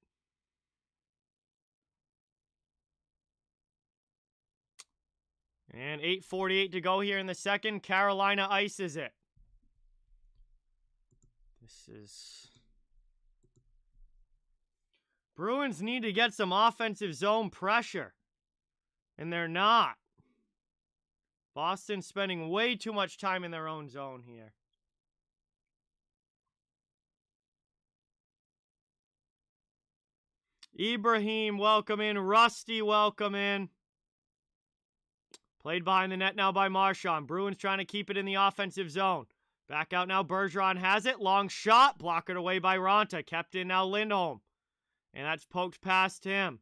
And 8:48 to go here in the second. Carolina ices it. Bruins need to get some offensive zone pressure. And they're not. Boston's spending way too much time in their own zone here. Ibrahim, welcome in. Rusty, welcome in. Played behind the net now by Marchand. Bruins trying to keep it in the offensive zone. Back out now, Bergeron has it. Long shot, blocked away by Ronta. Kept in now Lindholm. And that's poked past him.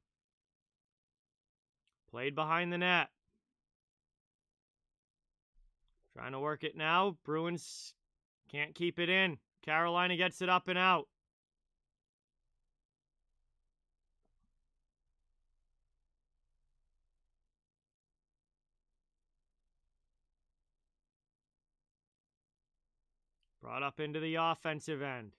Played behind the net. Trying to work it now. Bruins can't keep it in. Carolina gets it up and out. Brought up into the offensive end.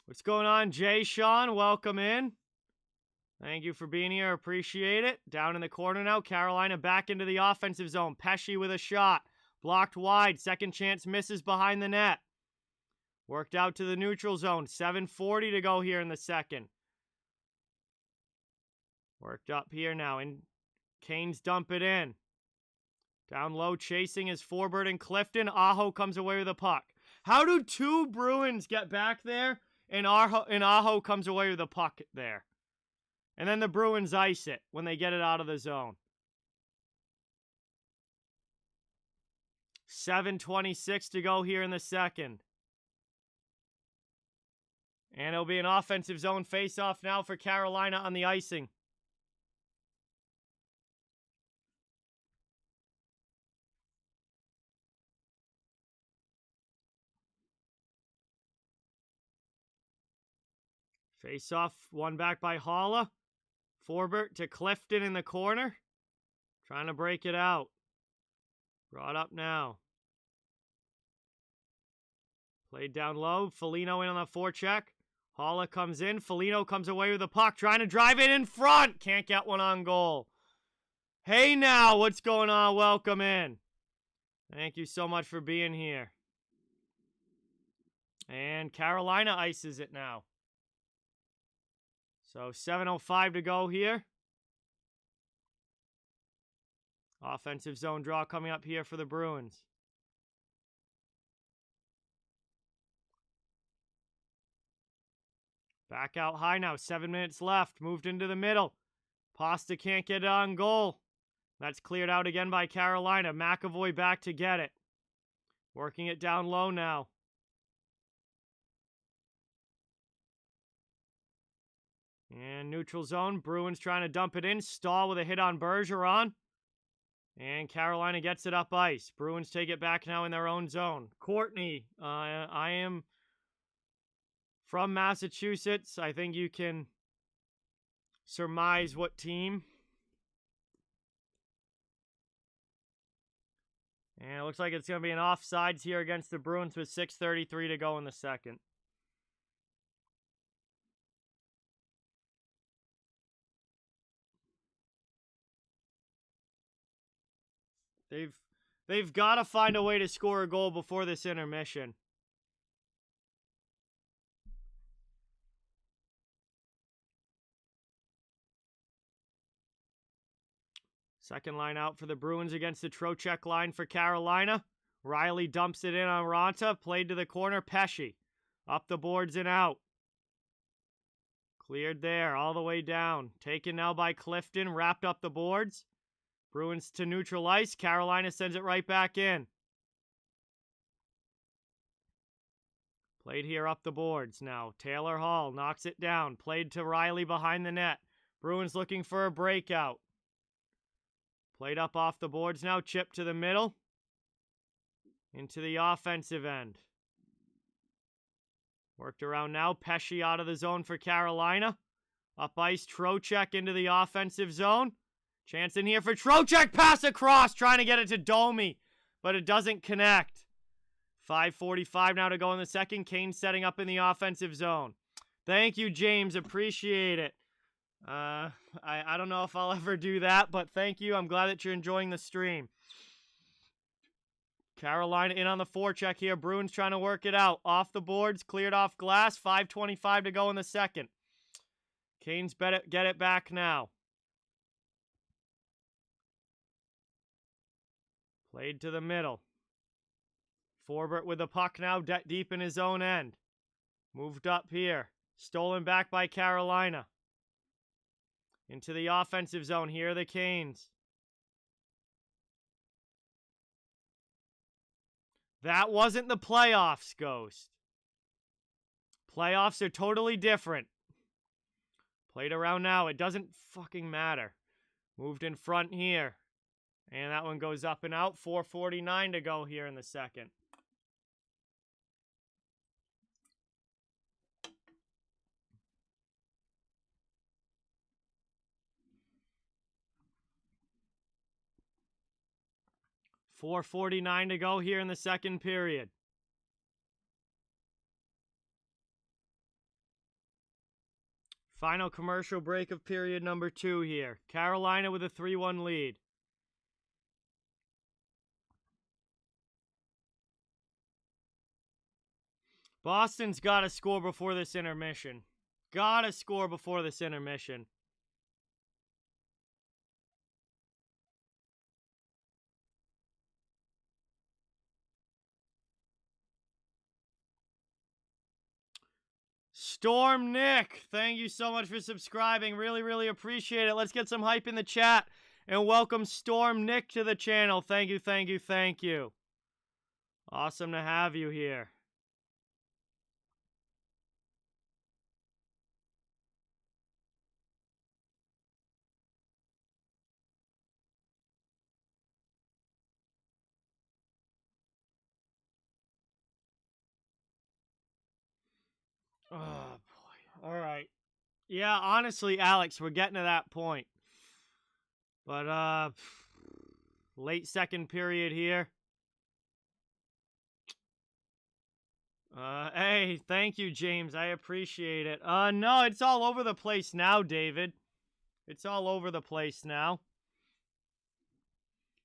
What's going on, Jay Sean? Welcome in. Thank you for being here. Appreciate it. Down in the corner now. Carolina back into the offensive zone. Pesce with a shot. Blocked wide. Second chance misses behind the net. Worked out to the neutral zone. 7:40 to go here in the second. Worked up here now. And Canes dump it in. Down low chasing is Forbert and Clifton. Aho comes away with the puck. How do two Bruins get back there and Aho comes away with the puck there? And then the Bruins ice it when they get it out of the zone. 7:26 to go here in the second. And it'll be an offensive zone face-off now for Carolina on the icing. Face-off, one back by Holla. Forbert to Clifton in the corner. Trying to break it out. Brought up now. Played down low. Foligno in on the forecheck. Holla comes in. Foligno comes away with the puck. Trying to drive it in front. Can't get one on goal. Hey now, what's going on? Welcome in. Thank you so much for being here. And Carolina ices it now. So 7:05 to go here. Offensive zone draw coming up here for the Bruins. Back out high now. 7 minutes left. Moved into the middle. Pasta can't get it on goal. That's cleared out again by Carolina. McAvoy back to get it. Working it down low now. And neutral zone. Bruins trying to dump it in. Stahl with a hit on Bergeron. And Carolina gets it up ice. Bruins take it back now in their own zone. Courtney, I am from Massachusetts. I think you can surmise what team. And it looks like it's going to be an offsides here against the Bruins with 6:33 to go in the second. They've got to find a way to score a goal before this intermission. Second line out for the Bruins against the Trocheck line for Carolina. Riley dumps it in on Ronta. Played to the corner. Pesce. Up the boards and out. Cleared there, all the way down. Taken now by Clifton, wrapped up the boards. Bruins to neutral ice. Carolina sends it right back in. Played here up the boards now. Taylor Hall knocks it down. Played to Riley behind the net. Bruins looking for a breakout. Played up off the boards now. Chip to the middle. Into the offensive end. Worked around now. Pesce out of the zone for Carolina. Up ice. Trocheck into the offensive zone. Chance in here for Trocheck. Pass across. Trying to get it to Domi. But it doesn't connect. 5:45 now to go in the second. Kane setting up in the offensive zone. Thank you, James. Appreciate it. I don't know if I'll ever do that, but thank you. I'm glad that you're enjoying the stream. Carolina in on the forecheck here. Bruins trying to work it out. Off the boards, cleared off glass. 5:25 to go in the second. Canes get it back now. Played to the middle. Forbert with the puck now, deep in his own end. Moved up here. Stolen back by Carolina. Into the offensive zone. Here are the Canes. That wasn't the playoffs, Ghost. Playoffs are totally different. Played around now. It doesn't fucking matter. Moved in front here. And that one goes up and out. 4:49 to go here in the second. $4:49 to go here in the second period. Final commercial break of period number 2 here. Carolina with a 3-1 lead. Boston's got to score before this intermission. Got to score before this intermission. Storm Nick, thank you so much for subscribing. Really, really appreciate it. Let's get some hype in the chat. And welcome Storm Nick to the channel. Thank you, thank you, thank you. Awesome to have you here. Oh, boy. All right. Yeah, honestly, Alex, we're getting to that point. But, late second period here. Hey, thank you, James. I appreciate it. No, it's all over the place now, David. It's all over the place now.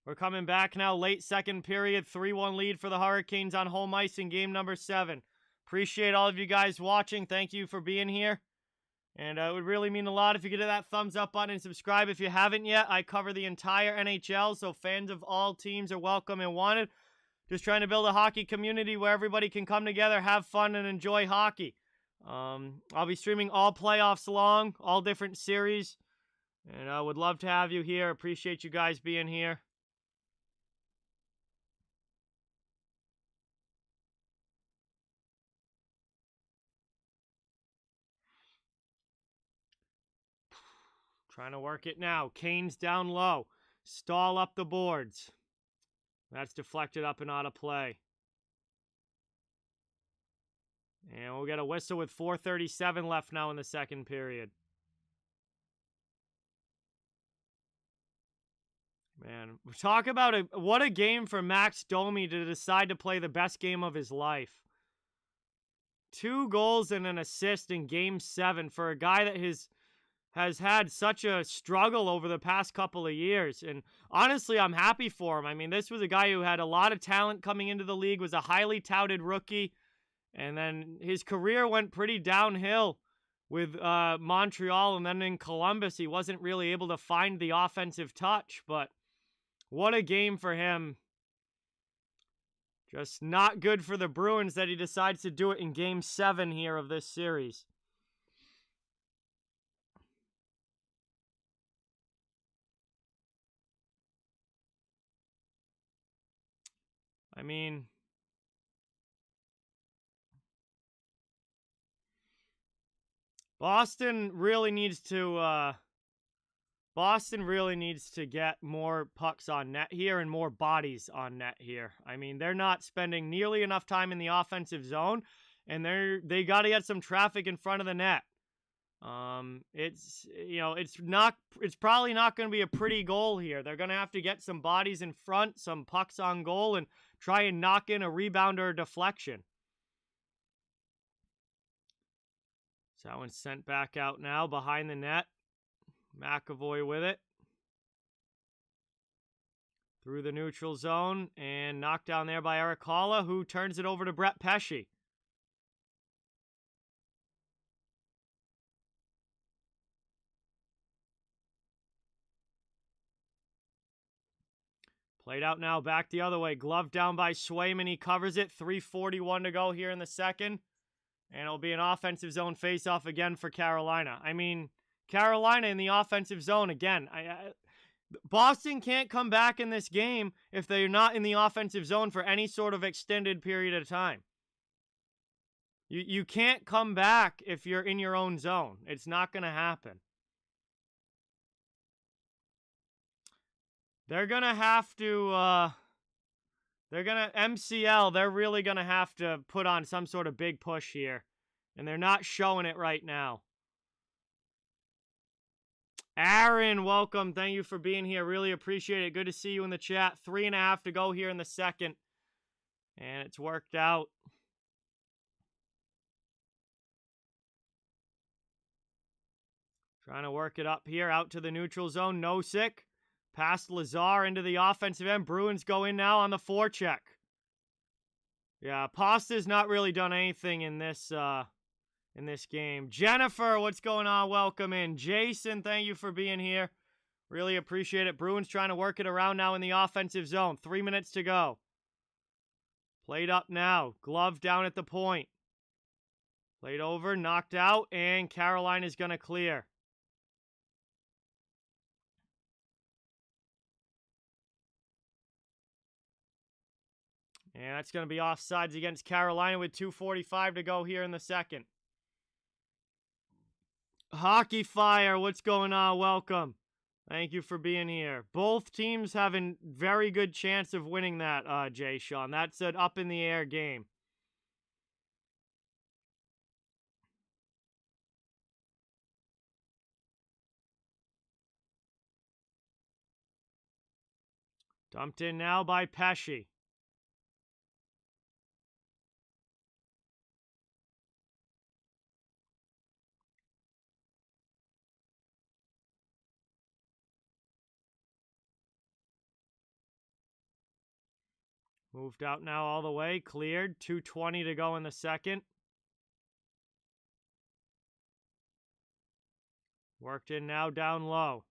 We're coming back now, late second period, 3-1 lead for the Hurricanes on home ice in game number 7. Appreciate all of you guys watching. Thank you for being here. And it would really mean a lot if you could hit that thumbs up button and subscribe if you haven't yet. I cover the entire NHL, so fans of all teams are welcome and wanted. Just trying to build a hockey community where everybody can come together, have fun, and enjoy hockey. I'll be streaming all playoffs long, all different series. And I would love to have you here. Appreciate you guys being here. Trying to work it now. Kane's down low. Stall up the boards. That's deflected up and out of play. And we'll get a whistle with 4:37 left now in the second period. Man, talk about what a game for Max Domi to decide to play the best game of his life. 2 goals and an assist in game 7 for a guy that has had such a struggle over the past couple of years. And honestly, I'm happy for him. I mean, this was a guy who had a lot of talent coming into the league, was a highly touted rookie, and then his career went pretty downhill with Montreal, and then in Columbus, he wasn't really able to find the offensive touch, but what a game for him. Just not good for the Bruins that he decides to do it in game 7 here of this series. I mean, Boston really needs to get more pucks on net here and more bodies on net here. I mean, they're not spending nearly enough time in the offensive zone, and they got to get some traffic in front of the net. It's probably not going to be a pretty goal here. They're going to have to get some bodies in front, some pucks on goal, and try and knock in a rebound or a deflection. So that one's sent back out now behind the net. McAvoy with it. Through the neutral zone and knocked down there by Eric Haula, who turns it over to Brett Pesce. Played out now, back the other way. Glove down by Swayman. He covers it. 3:41 to go here in the second. And it'll be an offensive zone faceoff again for Carolina. I mean, Carolina in the offensive zone again. Boston can't come back in this game if they're not in the offensive zone for any sort of extended period of time. You can't come back if you're in your own zone. It's not going to happen. They're going to have to, MCL, they're really going to have to put on some sort of big push here. And they're not showing it right now. Aaron, welcome. Thank you for being here. Really appreciate it. Good to see you in the chat. 3.5 to go here in the second. And it's worked out. Trying to work it up here. Out to the neutral zone. Nosek. Past Lazar into the offensive end. Bruins go in now on the forecheck. Yeah, Pasta's not really done anything in this game. Jennifer, what's going on? Welcome in. Jason, thank you for being here. Really appreciate it. Bruins trying to work it around now in the offensive zone. 3 minutes to go. Played up now. Glove down at the point. Played over, knocked out, and Carolina's going to clear. And that's going to be offsides against Carolina with 2:45 to go here in the second. Hockey Fire, what's going on? Welcome. Thank you for being here. Both teams have a very good chance of winning that, Jay Sean. That's an up-in-the-air game. Dumped in now by Pesce. Moved out now all the way. Cleared. 2:20 to go in the second. Worked in now down low.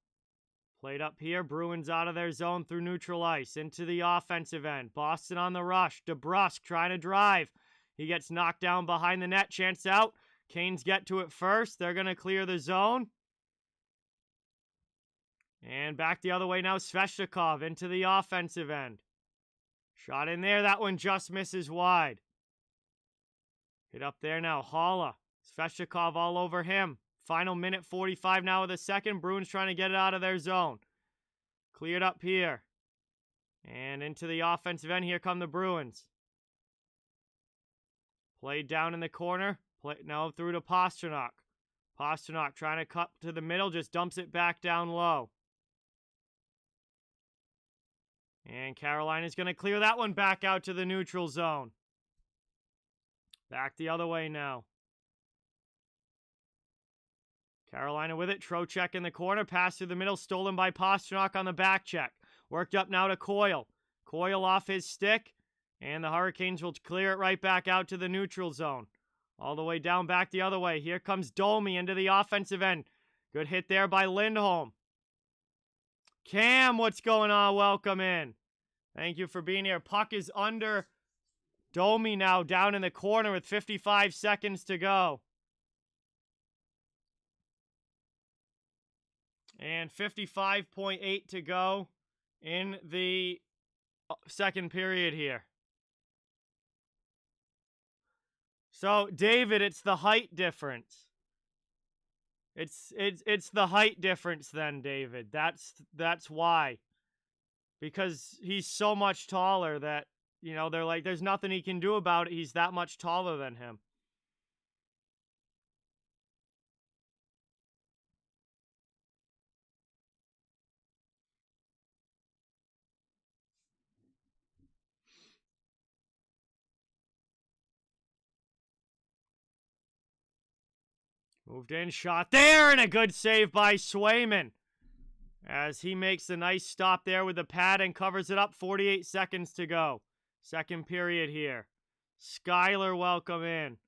Played up here. Bruins out of their zone through neutral ice. Into the offensive end. Boston on the rush. DeBrusk trying to drive. He gets knocked down behind the net. Chance out. Canes get to it first. They're going to clear the zone. And back the other way now. Sveshnikov into the offensive end. Shot in there. That one just misses wide. Hit up there now. Haula. Sveshnikov all over him. Final minute 45 now of the second. Bruins trying to get it out of their zone. Cleared up here. And into the offensive end. Here come the Bruins. Played down in the corner. Now through to Pastrnak. Pastrnak trying to cut to the middle. Just dumps it back down low. And Carolina's going to clear that one back out to the neutral zone. Back the other way now. Carolina with it. Trocheck in the corner. Pass through the middle. Stolen by Pastrnak on the back check. Worked up now to Coyle. Coyle off his stick. And the Hurricanes will clear it right back out to the neutral zone. All the way down back the other way. Here comes Domi into the offensive end. Good hit there by Lindholm. Cam, what's going on? Welcome in. Thank you for being here. Puck is under Domi now down in the corner with 55 seconds to go. And 55.8 to go in the second period here. So, David, it's the height difference. It's the height difference then, David. That's why. Because he's so much taller that, you know, they're like, there's nothing he can do about it. He's that much taller than him. Moved in, shot there, and a good save by Swayman. As he makes a nice stop there with the pad and covers it up. 48 seconds to go. Second period here. Skyler, welcome in.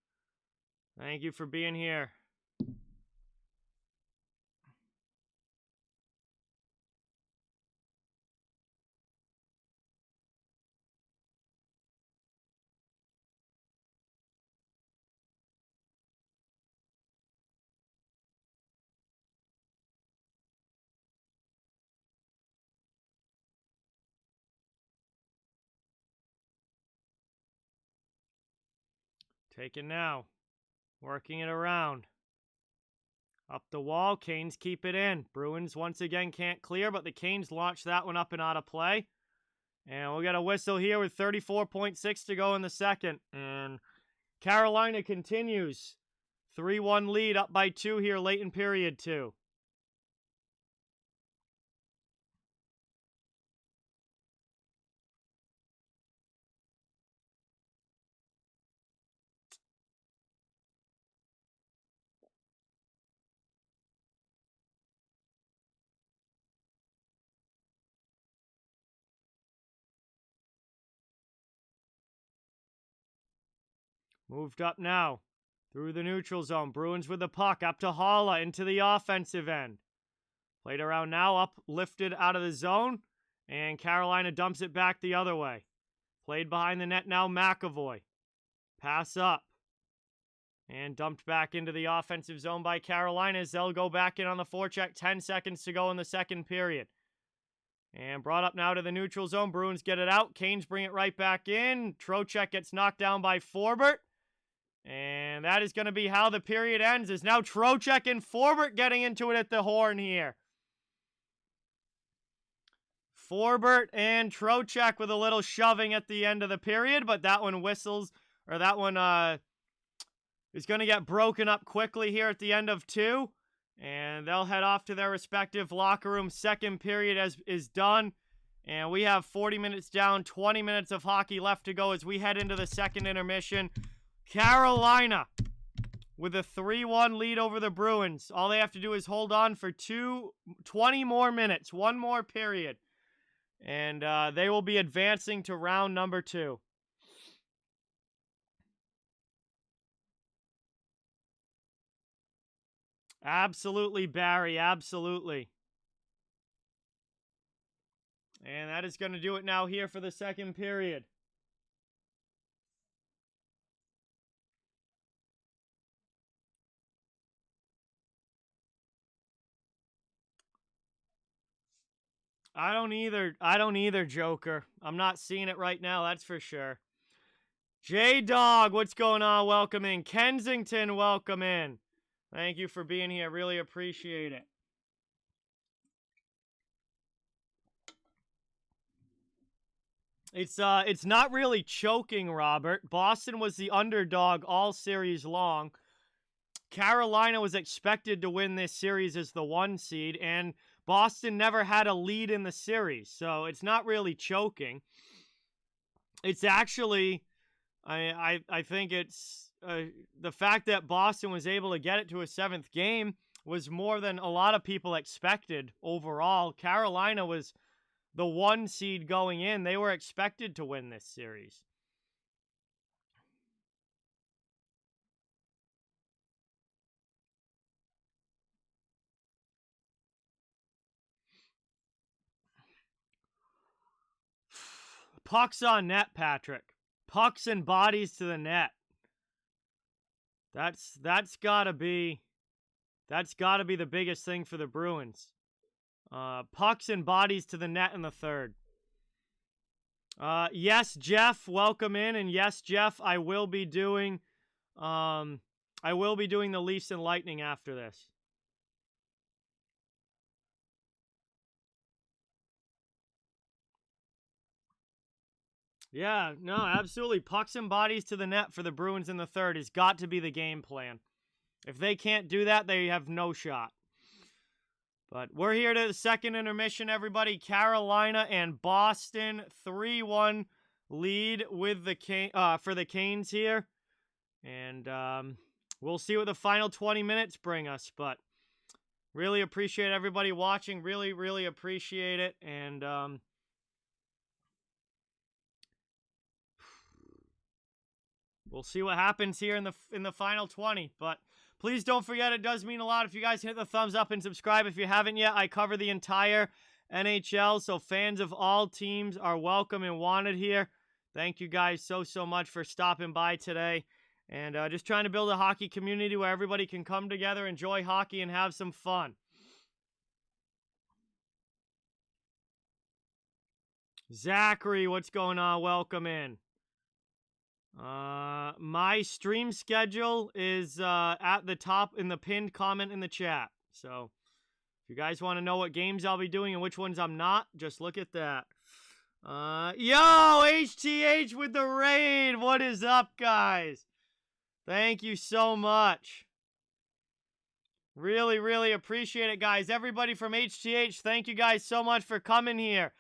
Thank you for being here. Taken now. Working it around. Up the wall. Canes keep it in. Bruins once again can't clear, but the Canes launch that one up and out of play. And we'll get a whistle here with 34.6 to go in the second. And Carolina continues. 3-1 lead, up by 2 here late in period 2. Moved up now. Through the neutral zone. Bruins with the puck. Up to Holla into the offensive end. Played around now. Up, lifted out of the zone. And Carolina dumps it back the other way. Played behind the net now. McAvoy. Pass up. And dumped back into the offensive zone by Carolina as they'll go back in on the forecheck. 10 seconds to go in the second period. And brought up now to the neutral zone. Bruins get it out. Canes bring it right back in. Trocheck gets knocked down by Forbert. And that is going to be how the period ends. Is now Trocheck and Forbert getting into it at the horn here. Forbert and Trocheck with a little shoving at the end of the period, but that one whistles, or that one is going to get broken up quickly here at the end of 2. And they'll head off to their respective locker room. Second period is done. And we have 40 minutes down, 20 minutes of hockey left to go as we head into the second intermission. Carolina with a 3-1 lead over the Bruins. All they have to do is hold on for 20 more minutes, one more period. And they will be advancing to round number 2. Absolutely, Barry, absolutely. And that is going to do it now here for the second period. I don't either, Joker. I'm not seeing it right now, that's for sure. J-Dog, what's going on? Welcome in. Kensington, welcome in. Thank you for being here. Really appreciate it. It's not really choking, Robert. Boston was the underdog all series long. Carolina was expected to win this series as the 1 seed, and Boston never had a lead in the series, so it's not really choking. It's actually, I think it's the fact that Boston was able to get it to a 7th game was more than a lot of people expected overall. Carolina was the 1 seed going in. They were expected to win this series. Pucks on net, Patrick. Pucks and bodies to the net. That's gotta be the biggest thing for the Bruins. Pucks and bodies to the net in the third. Yes, Jeff, welcome in. And yes, Jeff, I will be doing I will be doing the Leafs and Lightning after this. Yeah, no, absolutely. Pucks and bodies to the net for the Bruins in the third has got to be the game plan. If they can't do that, they have no shot. But we're here to the second intermission, everybody. Carolina and Boston, 3-1 lead with the for the Canes here. And we'll see what the final 20 minutes bring us. But really appreciate everybody watching. Really, really appreciate it. And we'll see what happens here in the final 20. But please don't forget, it does mean a lot if you guys hit the thumbs up and subscribe. If you haven't yet, I cover the entire NHL, so fans of all teams are welcome and wanted here. Thank you guys so much for stopping by today. And just trying to build a hockey community where everybody can come together, enjoy hockey, and have some fun. Zachary, what's going on? Welcome in. My stream schedule is at the top in the pinned comment in the chat. So if you guys want to know what games I'll be doing and which ones I'm not, just look at that. Yo, HTH with the raid. What is up, guys? Thank you so much. Really, really appreciate it, guys. Everybody from HTH, thank you guys so much for coming here.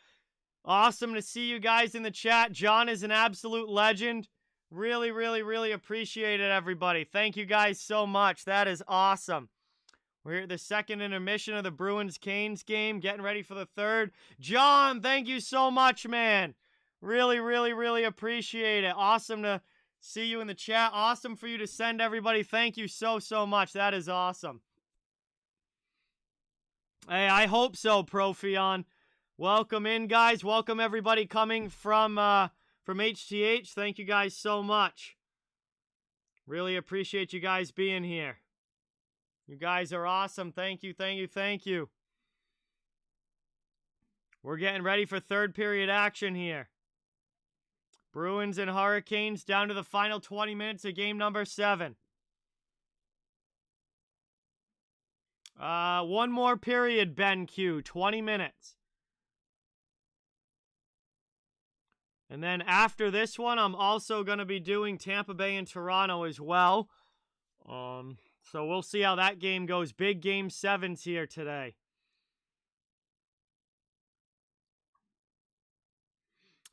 Awesome to see you guys in the chat. John is an absolute legend. Really, really, really appreciate it, everybody. Thank you guys so much. That is awesome. We're here at the second intermission of the Bruins-Canes game, getting ready for the third. John, thank you so much, man. Really, really, really appreciate it. Awesome to see you in the chat. Awesome for you to send everybody. Thank you so much. That is awesome. Hey, I hope so, Profion. Welcome in, guys. Welcome everybody coming from HTH. Thank you guys so much. Really appreciate you guys being here. You guys are awesome. Thank you, thank you, thank you. We're getting ready for third period action here. Bruins and Hurricanes down to the final 20 minutes of game number 7. One more period, Ben Q. 20 minutes. And then after this one, I'm also going to be doing Tampa Bay and Toronto as well. So we'll see how that game goes. Big game 7s here today.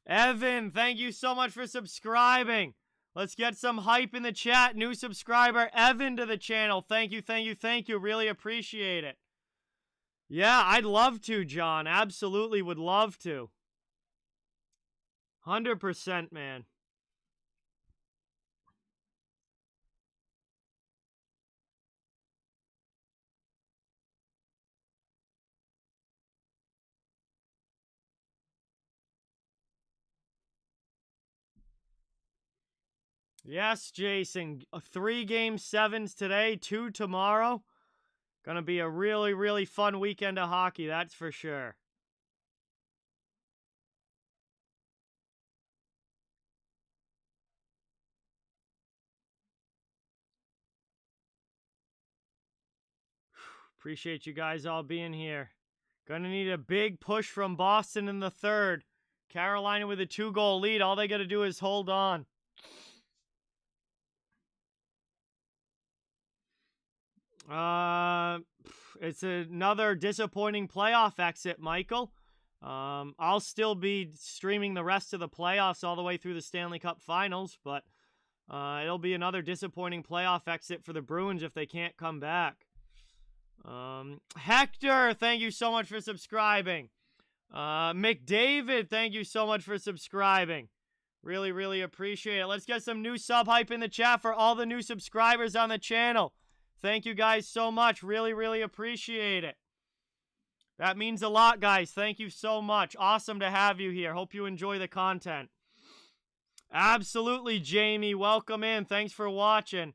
Evan, thank you so much for subscribing. Let's get some hype in the chat. New subscriber, Evan, to the channel. Thank you, thank you, thank you. Really appreciate it. Yeah, I'd love to, John. Absolutely would love to. 100%, man. Yes, Jason. 3 game 7s today, 2 tomorrow. Gonna be a really, really fun weekend of hockey, that's for sure. Appreciate you guys all being here. Gonna need a big push from Boston in the third. Carolina with a 2-goal lead. All they gotta do is hold on. It's another disappointing playoff exit, Michael. I'll still be streaming the rest of the playoffs all the way through the Stanley Cup Finals, but it'll be another disappointing playoff exit for the Bruins if they can't come back. Hector, thank you so much for subscribing. McDavid, thank you so much for subscribing. Really, really appreciate it. Let's get some new sub hype in the chat for all the new subscribers on the channel. Thank you guys so much. Really, really appreciate it. That means a lot, guys. Thank you so much. Awesome to have you here. Hope you enjoy the content. Absolutely, Jamie. Welcome in. Thanks for watching.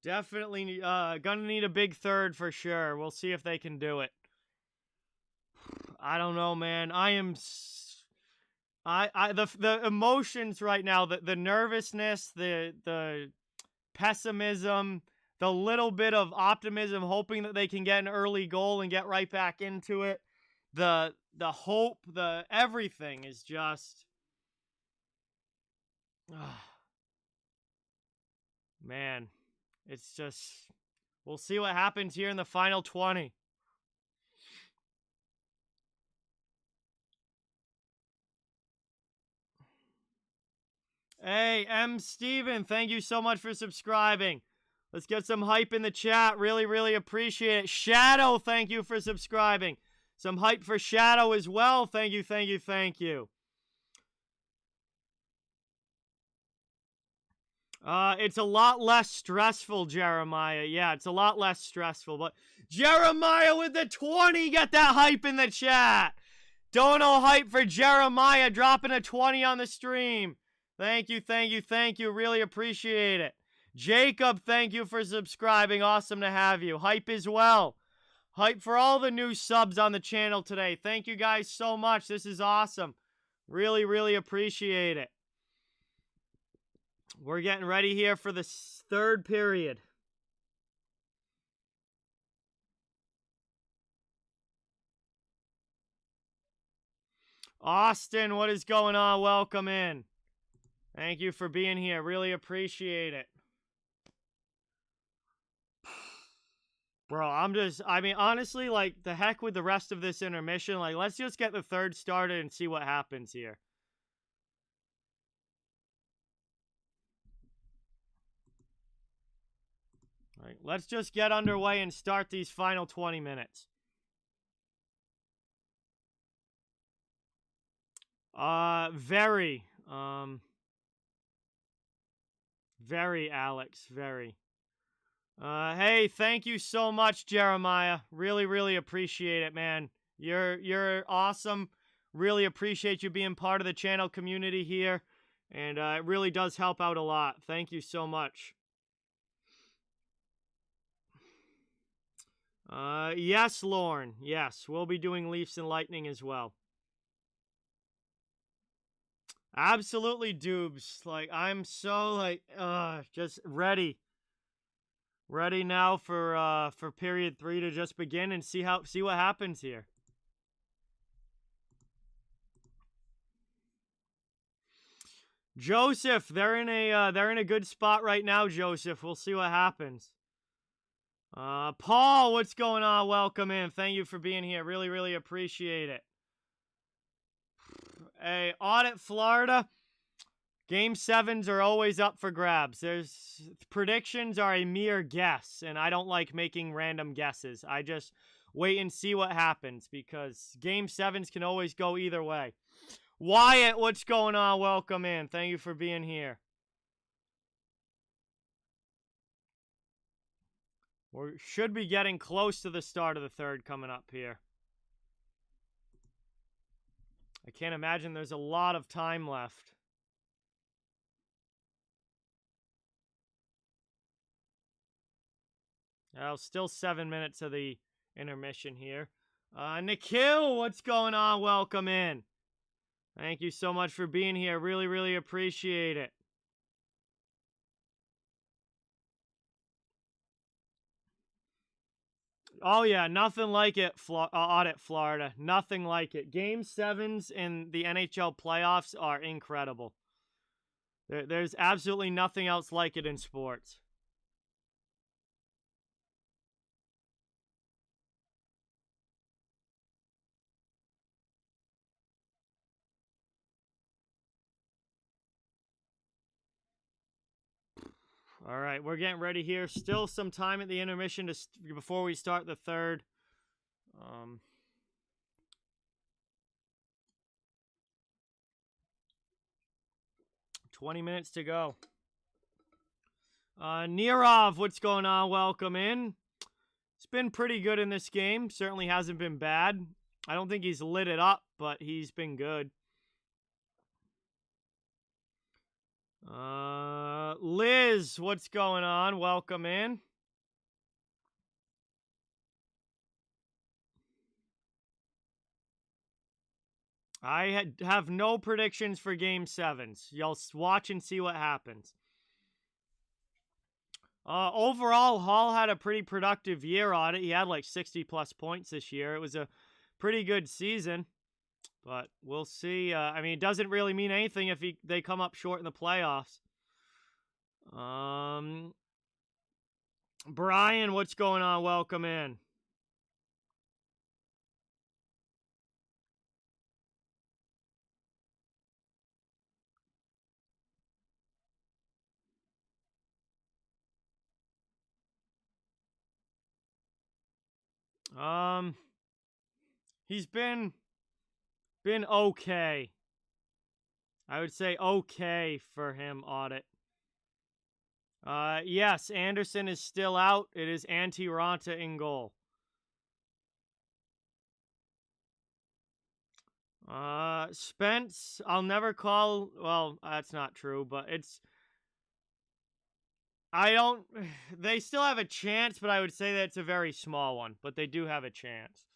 Definitely gonna need a big third for sure. We'll see if they can do it. I don't know, man. The emotions right now, the nervousness, the pessimism, the little bit of optimism, hoping that they can get an early goal and get right back into it. The hope, the everything is just man, it's just we'll see what happens here in the final 20. Hey, M. Steven, thank you so much for subscribing. Let's get some hype in the chat. Really, really appreciate it. Shadow, thank you for subscribing. Some hype for Shadow as well. Thank you, thank you, thank you. It's a lot less stressful, Jeremiah. Yeah, it's a lot less stressful. But Jeremiah with the 20, get that hype in the chat. Dono hype for Jeremiah dropping a 20 on the stream. Thank you, thank you, thank you. Really appreciate it. Jacob, thank you for subscribing. Awesome to have you. Hype as well. Hype for all the new subs on the channel today. Thank you guys so much. This is awesome. Really, really appreciate it. We're getting ready here for the third period. Austin, what is going on? Welcome in. Thank you for being here. Really appreciate it. Bro, I mean, honestly, like, the heck with the rest of this intermission. Like, let's just get the third started and see what happens here. All right, let's just get underway and start these final 20 minutes. Very, Alex, very. Hey, thank you so much, Jeremiah. Really, really appreciate it, man. You're awesome. Really appreciate you being part of the channel community here. And it really does help out a lot. Thank you so much. Yes, Lorne. Yes, we'll be doing Leafs and Lightning as well. Absolutely, Doobs. Like, I'm so, like, just ready. Ready now for period 3 to just begin and see what happens here. Joseph, they're in a good spot right now, Joseph. We'll see what happens. Paul, what's going on? Welcome in. Thank you for being here. Really, really appreciate it. Hey, Audit Florida. Game 7s are always up for grabs. Predictions are a mere guess, and I don't like making random guesses. I just wait and see what happens, because Game 7s can always go either way. Wyatt, what's going on? Welcome in. Thank you for being here. We should be getting close to the start of the third coming up here. I can't imagine there's a lot of time left. Still 7 minutes of the intermission here. Nikhil, what's going on? Welcome in. Thank you so much for being here. Really, really appreciate it. Oh, yeah, nothing like it, Audit Florida. Nothing like it. Game 7s in the NHL playoffs are incredible. There's absolutely nothing else like it in sports. All right, we're getting ready here. Still some time at the intermission before we start the third. 20 minutes to go. Nirov, what's going on? Welcome in. It's been pretty good in this game. Certainly hasn't been bad. I don't think he's lit it up, but he's been good. Liz, what's going on? Welcome in. I have no predictions for Game 7s. Y'all watch and see what happens. Overall, Hall had a pretty productive year on it. He had like 60-plus points this year. It was a pretty good season. But we'll see. I mean, it doesn't really mean anything if they come up short in the playoffs. Brian, what's going on? Welcome in. He's been okay. I would say okay for him, Audit. Yes, Anderson is still out. It is Antti Raanta in goal. Spence, I'll never call, well, that's not true, but they still have a chance, but I would say that it's a very small one, but they do have a chance.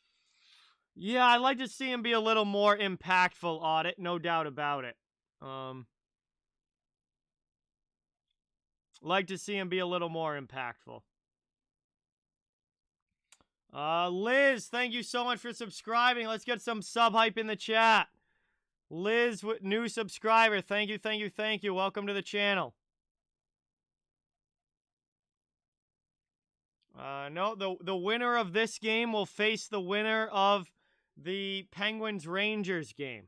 Yeah, I'd like to see him be a little more impactful, Audit, no doubt about it. Like to see him be a little more impactful. Liz, thank you so much for subscribing. Let's get some sub hype in the chat. Liz, new subscriber. Thank you, thank you, thank you. Welcome to the channel. No, the winner of this game will face the winner of the Penguins-Rangers game.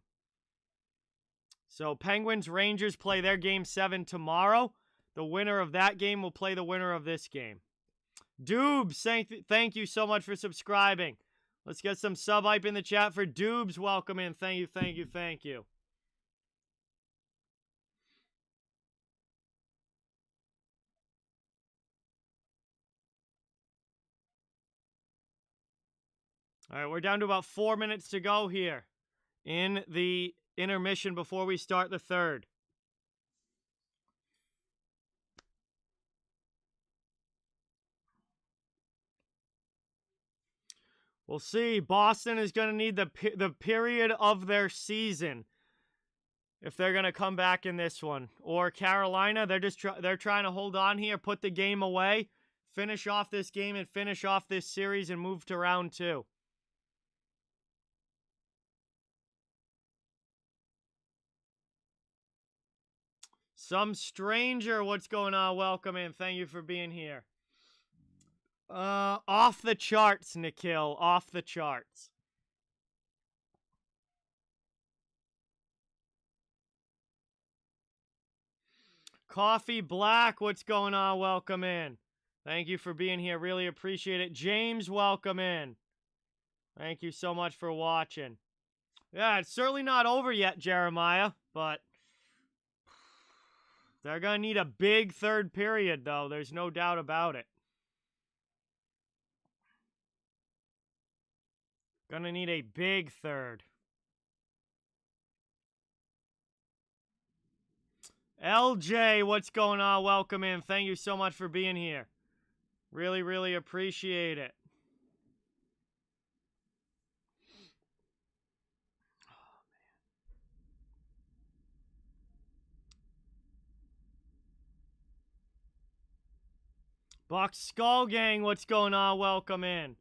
So Penguins-Rangers play their Game 7 tomorrow. The winner of that game will play the winner of this game. Doobs, thank you so much for subscribing. Let's get some sub hype in the chat for Doobs. Welcome in. Thank you, thank you, thank you. All right, we're down to about 4 minutes to go here in the intermission before we start the third. We'll see. Boston is going to need the period of their season if they're going to come back in this one. Or Carolina, they're trying to hold on here, put the game away, finish off this game and finish off this series and move to round 2. Some stranger, what's going on? Welcome in. Thank you for being here. Off the charts, Nikhil. Off the charts. Coffee Black, what's going on? Welcome in. Thank you for being here. Really appreciate it. James, welcome in. Thank you so much for watching. Yeah, it's certainly not over yet, Jeremiah, but they're going to need a big third period, though. There's no doubt about it. Gonna need a big third. LJ, what's going on? Welcome in. Thank you so much for being here. Really, really appreciate it. Buck Skull Gang, what's going on? Welcome in.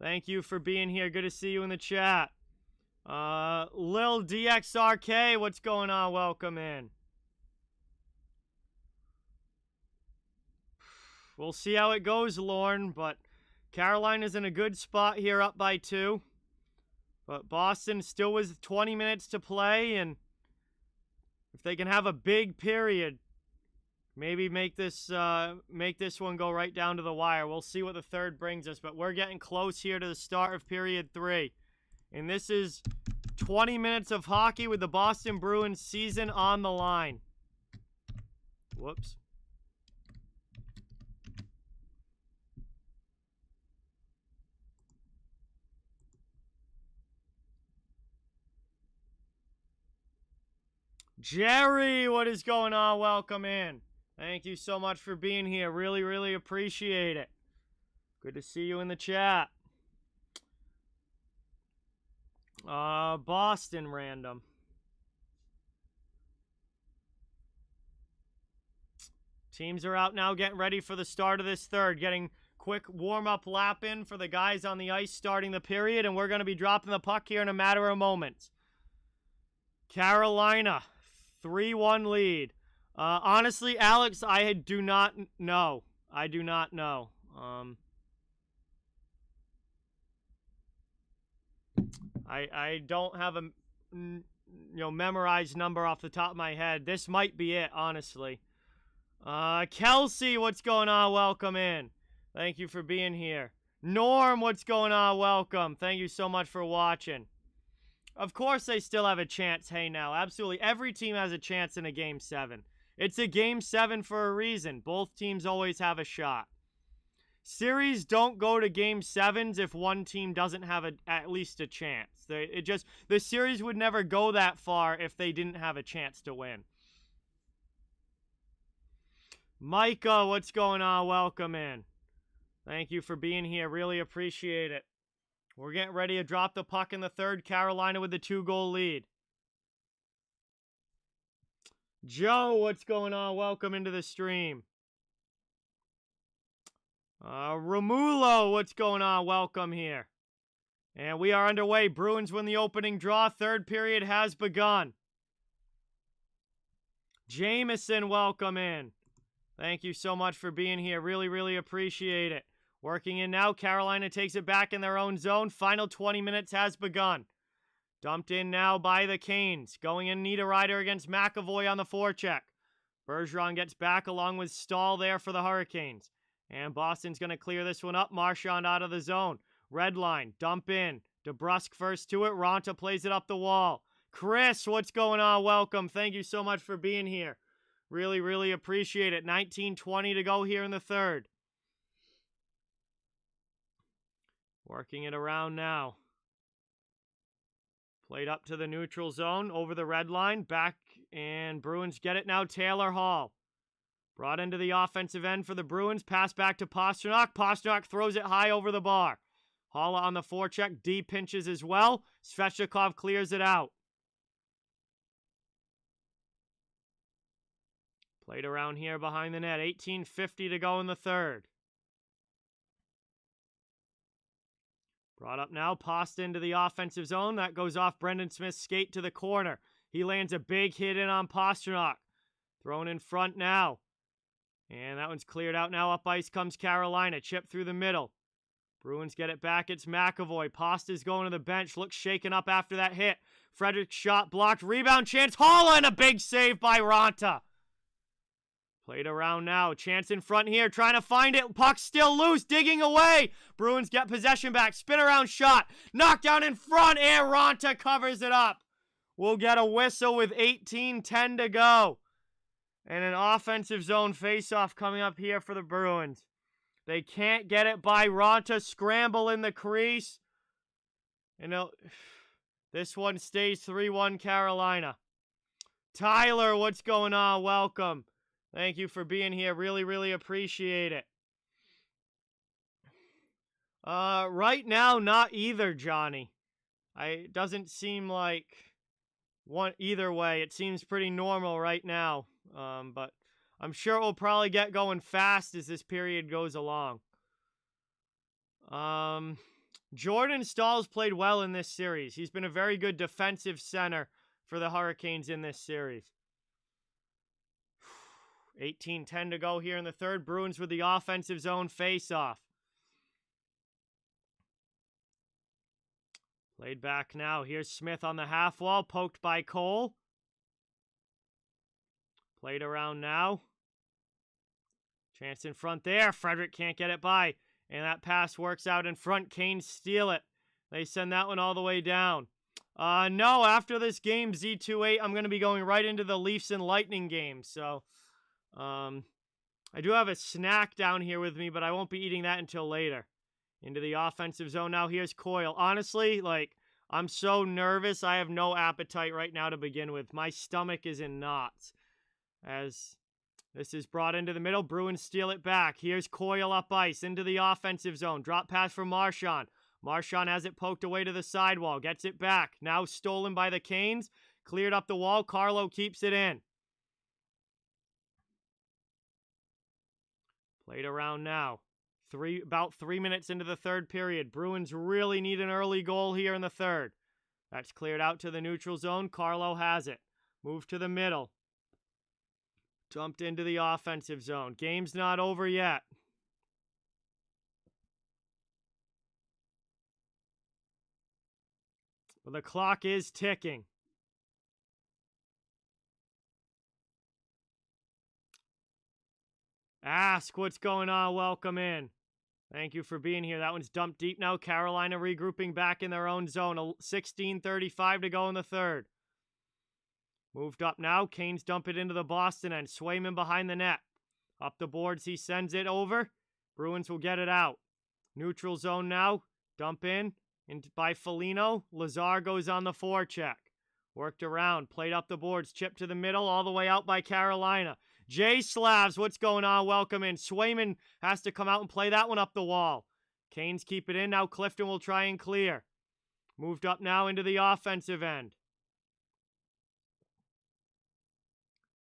Thank you for being here. Good to see you in the chat. Lil DXRK, what's going on? Welcome in. We'll see how it goes, Lorne, but Carolina's in a good spot here, up by 2. But Boston still with 20 minutes to play, and if they can have a big period, maybe make this one go right down to the wire. We'll see what the third brings us, but we're getting close here to the start of period 3. And this is 20 minutes of hockey with the Boston Bruins season on the line. Whoops. Gerry, what is going on? Welcome in. Thank you so much for being here. Really, really appreciate it. Good to see you in the chat. Boston random. Teams are out now getting ready for the start of this third. Getting quick warm-up lap in for the guys on the ice starting the period. And we're going to be dropping the puck here in a matter of moments. Carolina, 3-1 lead. Honestly, Alex, I do not know. I do not know. I don't have a memorized number off the top of my head. This might be it, honestly. Kelsey, what's going on? Welcome in. Thank you for being here. Norm, what's going on? Welcome. Thank you so much for watching. Of course they still have a chance. Hey now, absolutely. Every team has a chance in a Game 7. It's a Game 7 for a reason. Both teams always have a shot. Series don't go to Game 7s if one team doesn't have at least a chance. The series would never go that far if they didn't have a chance to win. Micah, what's going on? Welcome in. Thank you for being here. Really appreciate it. We're getting ready to drop the puck in the third. Carolina with the 2-goal lead. Joe, what's going on? Welcome into the stream. Romulo, what's going on? Welcome here. And we are underway. Bruins win the opening draw. Third period has begun. Jameson, welcome in. Thank you so much for being here. Really, really appreciate it. Working in now. Carolina takes it back in their own zone. Final 20 minutes has begun. Dumped in now by the Canes. Going in Niederreiter against McAvoy on the forecheck. Bergeron gets back along with Stahl there for the Hurricanes. And Boston's going to clear this one up. Marchand out of the zone. Red line. Dump in. DeBrusk first to it. Ronta plays it up the wall. Chris, what's going on? Welcome. Thank you so much for being here. Really, really appreciate it. 19:20 to go here in the third. Working it around now. Played up to the neutral zone. Over the red line. Back, and Bruins get it now. Taylor Hall. Brought into the offensive end for the Bruins. Pass back to Pastrnak. Pastrnak throws it high over the bar. Halla on the forecheck. D pinches as well. Svechnikov clears it out. Played around here behind the net. 18:50 to go in the third. Brought up now. Pasta into the offensive zone. That goes off Brendan Smith's skate to the corner. He lands a big hit in on Pastrnak. Thrown in front now. And that one's cleared out now. Up ice comes Carolina. Chip through the middle. Bruins get it back. It's McAvoy. Pasta's going to the bench. Looks shaken up after that hit. Frederick's shot blocked. Rebound chance. Halla and a big save by Ronta. Played around now. Chance in front here. Trying to find it. Puck still loose. Digging away. Bruins get possession back. Spin around shot. Knocked down in front. And Ronta covers it up. We'll get a whistle with 18:10 to go. And an offensive zone faceoff coming up here for the Bruins. They can't get it by Ronta. Scramble in the crease. And this one stays 3-1 Carolina. Tyler, what's going on? Welcome. Thank you for being here. Really, really appreciate it. Right now, not either, Johnny. It doesn't seem like one either way. It seems pretty normal right now. But I'm sure it will probably get going fast as this period goes along. Jordan Staal's played well in this series. He's been a very good defensive center for the Hurricanes in this series. 18:10 to go here in the third. Bruins with the offensive zone face-off. Played back now. Here's Smith on the half wall. Poked by Cole. Played around now. Chance in front there. Frederick can't get it by. And that pass works out in front. Canes steal it. They send that one all the way down. No, after this game, Z28, I'm going to be going right into the Leafs and Lightning game. So, I do have a snack down here with me, but I won't be eating that until later. Into the offensive zone now. Here's Coyle. Honestly, I'm so nervous. I have no appetite right now to begin with. My stomach is in knots. As this is brought into the middle, Bruins steal it back. Here's Coyle up ice into the offensive zone. Drop pass from Marchand. Marchand has it poked away to the sidewall. Gets it back. Now stolen by the Canes. Cleared up the wall. Carlo keeps it in. Played around now. About 3 minutes into the third period. Bruins really need an early goal here in the third. That's cleared out to the neutral zone. Carlo has it. Moved to the middle. Dumped into the offensive zone. Game's not over yet. Well, the clock is ticking. Ask what's going on. Welcome in. Thank you for being here. That one's dumped deep now. Carolina regrouping back in their own zone. 16:35 to go in the third. Moved up now. Canes dump it into the Boston end. Swayman behind the net. Up the boards. He sends it over. Bruins will get it out. Neutral zone now. Dump in by Foligno. Lazar goes on the forecheck. Worked around. Played up the boards. Chipped to the middle. All the way out by Carolina. Jay Slavs, what's going on? Welcome in. Swayman has to come out and play that one up the wall. Canes keep it in. Now Clifton will try and clear. Moved up now into the offensive end.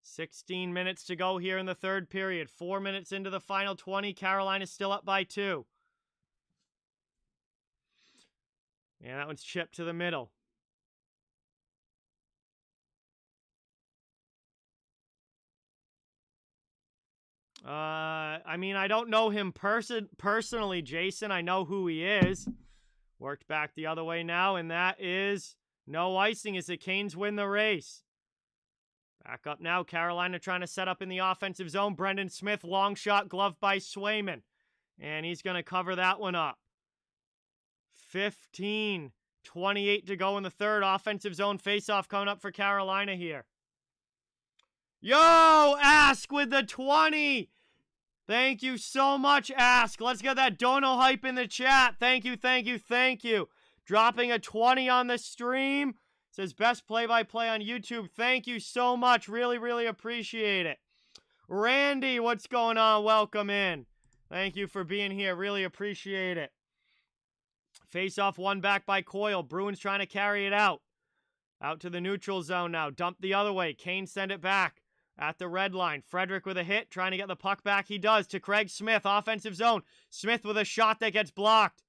16 minutes to go here in the third period. 4 minutes into the final 20. Carolina's still up by 2. And that one's chipped to the middle. I mean, I don't know him personally, Jason. I know who he is. Worked back the other way now, and that is no icing as the Canes win the race. Back up now. Carolina trying to set up in the offensive zone. Brendan Smith, long shot, gloved by Swayman. And he's going to cover that one up. 15:28 to go in the third. Offensive zone faceoff coming up for Carolina here. Yo, Ask with the 20. Thank you so much, Ask. Let's get that dono hype in the chat. Thank you, thank you, thank you. Dropping a 20 on the stream. Says best play-by-play on YouTube. Thank you so much. Really, really appreciate it. Randy, what's going on? Welcome in. Thank you for being here. Really appreciate it. Face-off one back by Coyle. Bruins trying to carry it out. Out to the neutral zone now. Dump the other way. Kane send it back. At the red line, Frederick with a hit, trying to get the puck back. He does to Craig Smith, offensive zone. Smith with a shot that gets blocked.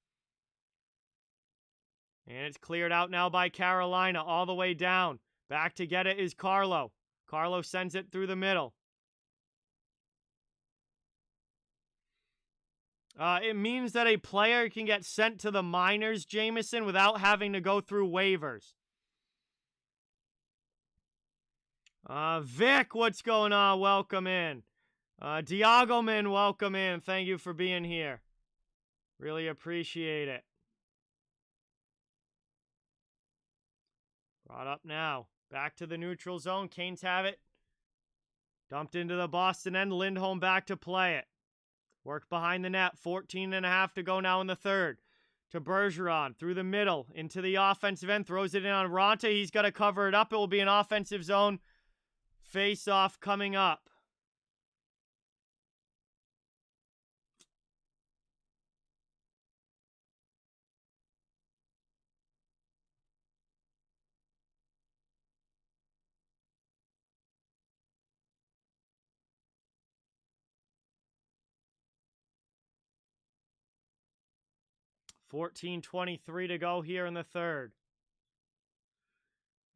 And it's cleared out now by Carolina, all the way down. Back to get it is Carlo. Carlo sends it through the middle. It means that a player can get sent to the minors, Jameson, without having to go through waivers. Vic, what's going on? Welcome in. Diagoman, welcome in. Thank you for being here. Really appreciate it. Brought up now. Back to the neutral zone. Canes have it. Dumped into the Boston end. Lindholm back to play it. Work behind the net. 14.5 to go now in the third. To Bergeron. Through the middle. Into the offensive end. Throws it in on Ronta. He's got to cover it up. It will be an offensive zone face-off coming up. $14:23 to go here in the third.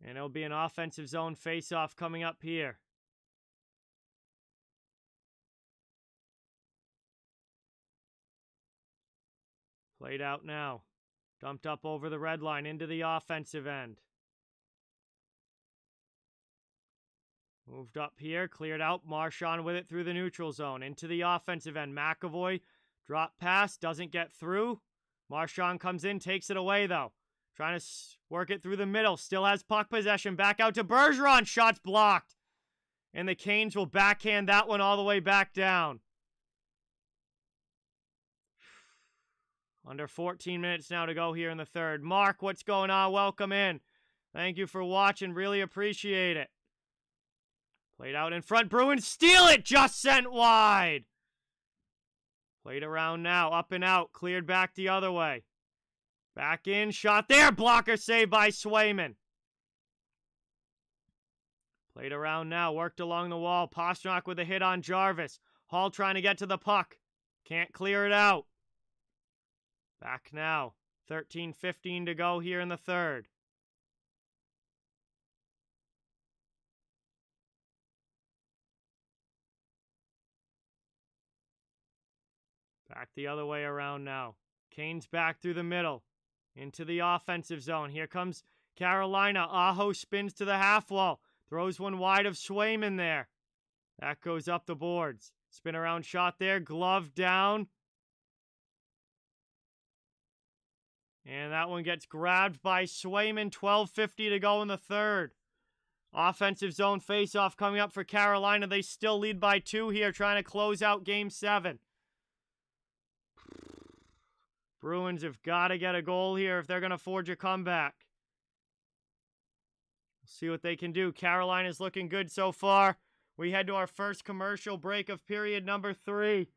And it'll be an offensive zone face-off coming up here. Played out now. Dumped up over the red line into the offensive end. Moved up here, cleared out. Marchand with it through the neutral zone. Into the offensive end. McAvoy, drop pass, doesn't get through. Marchand comes in, takes it away though. Trying to work it through the middle. Still has puck possession. Back out to Bergeron. Shots blocked. And the Canes will backhand that one all the way back down. Under 14 minutes now to go here in the third. Mark, what's going on? Welcome in. Thank you for watching. Really appreciate it. Played out in front. Bruins steal it. Just sent wide. Played around now. Up and out. Cleared back the other way. Back in, shot there. Blocker saved by Swayman. Played around now, worked along the wall. Pastrnak with a hit on Jarvis. Hall trying to get to the puck. Can't clear it out. Back now. 13:15 to go here in the third. Back the other way around now. Kane's back through the middle. Into the offensive zone. Here comes Carolina. Aho spins to the half wall. Throws one wide of Swayman there. That goes up the boards. Spin around shot there. Glove down. And that one gets grabbed by Swayman. 12:50 to go in the third. Offensive zone faceoff coming up for Carolina. They still lead by 2 here, trying to close out Game 7. Bruins have got to get a goal here if they're going to forge a comeback. See what they can do. Carolina's looking good so far. We head to our first commercial break of period number 3.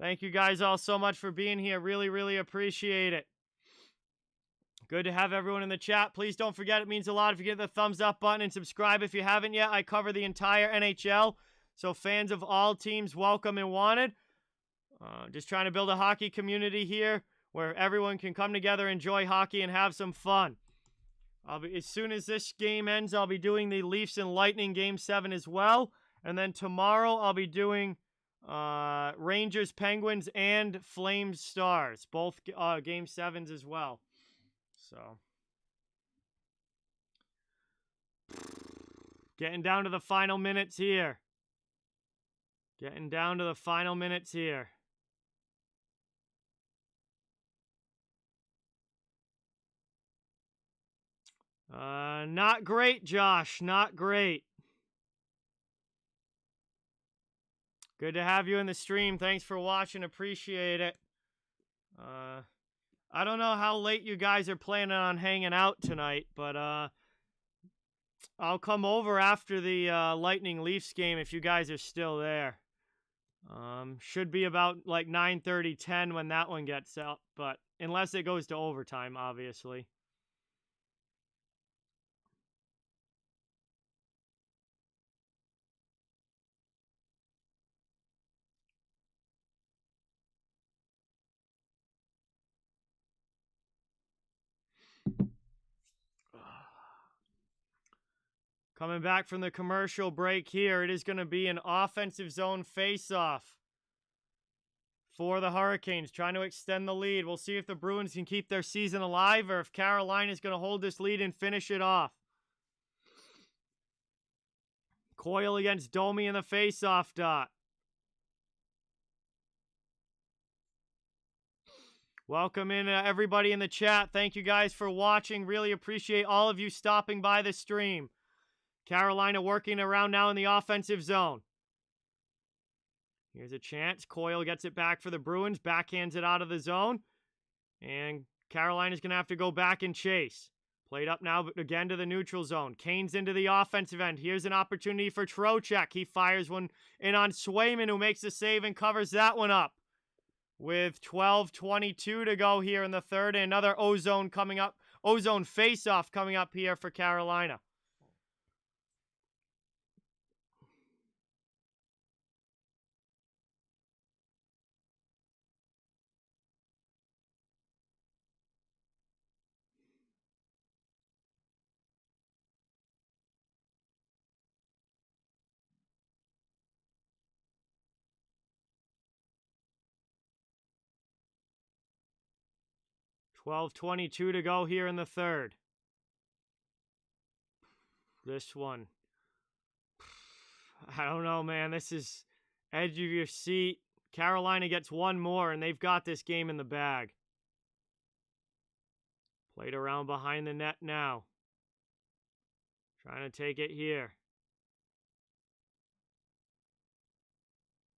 Thank you guys all so much for being here. Really, really appreciate it. Good to have everyone in the chat. Please don't forget, it means a lot if you get the thumbs up button and subscribe if you haven't yet. I cover the entire NHL, so fans of all teams welcome and wanted. Just trying to build a hockey community here where everyone can come together, enjoy hockey, and have some fun. As soon as this game ends, I'll be doing the Leafs and Lightning Game 7 as well. And then tomorrow, I'll be doing Rangers, Penguins, and Flames, Stars. Both Game 7s as well. So, getting down to the final minutes here. Not great, Josh. Not great. Good to have you in the stream. Thanks for watching. Appreciate it. I don't know how late you guys are planning on hanging out tonight, but I'll come over after the Lightning Leafs game if you guys are still there. Should be about like 9:30, 10 when that one gets up, but unless it goes to overtime, obviously. Coming back from the commercial break here, it is going to be an offensive zone face-off for the Hurricanes, trying to extend the lead. We'll see if the Bruins can keep their season alive or if Carolina is going to hold this lead and finish it off. Coyle against Domi in the face-off dot. Welcome in everybody in the chat. Thank you guys for watching. Really appreciate all of you stopping by the stream. Carolina working around now in the offensive zone. Here's a chance. Coyle gets it back for the Bruins. Backhands it out of the zone. And Carolina's going to have to go back and chase. Played up now again to the neutral zone. Kane's into the offensive end. Here's an opportunity for Trocheck. He fires one in on Swayman, who makes the save and covers that one up. With 12:22 to go here in the third. And another ozone coming up. Ozone face-off coming up here for Carolina. $12:22 to go here in the third. This one. I don't know, man. This is edge of your seat. Carolina gets one more, and they've got this game in the bag. Played around behind the net now. Trying to take it here.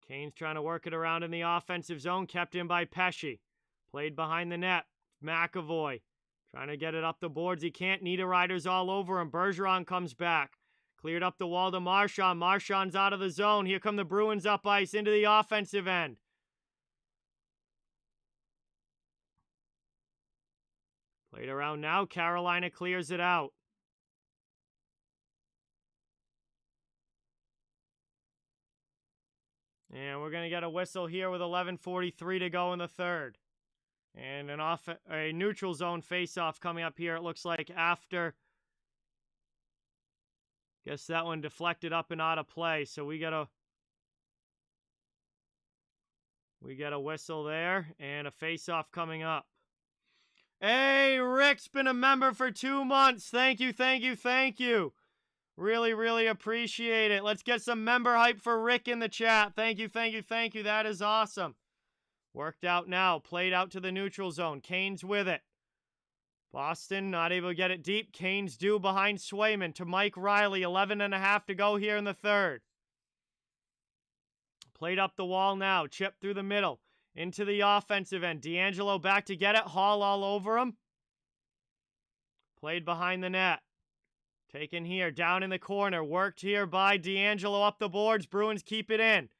Kane's trying to work it around in the offensive zone. Kept in by Pesce. Played behind the net. McAvoy trying to get it up the boards. He can't. Niederreiter's all over him. Bergeron comes back. Cleared up the wall to Marchand. Marchand's out of the zone. Here come the Bruins up ice into the offensive end. Played around now. Carolina clears it out. And we're going to get a whistle here with 11:43 to go in the third. And a neutral zone face-off coming up here, it looks like, after. Guess that one deflected up and out of play, so we get a whistle there, and a face-off coming up. Hey, Rick's been a member for 2 months. Thank you, thank you, thank you. Really, really appreciate it. Let's get some member hype for Rick in the chat. Thank you, thank you, thank you. That is awesome. Worked out now. Played out to the neutral zone. Kane's with it. Boston not able to get it deep. Kane's due behind Swayman to Mike Riley. 11.5 to go here in the third. Played up the wall now. Chip through the middle. Into the offensive end. D'Angelo back to get it. Hall all over him. Played behind the net. Taken here. Down in the corner. Worked here by D'Angelo up the boards. Bruins keep it in.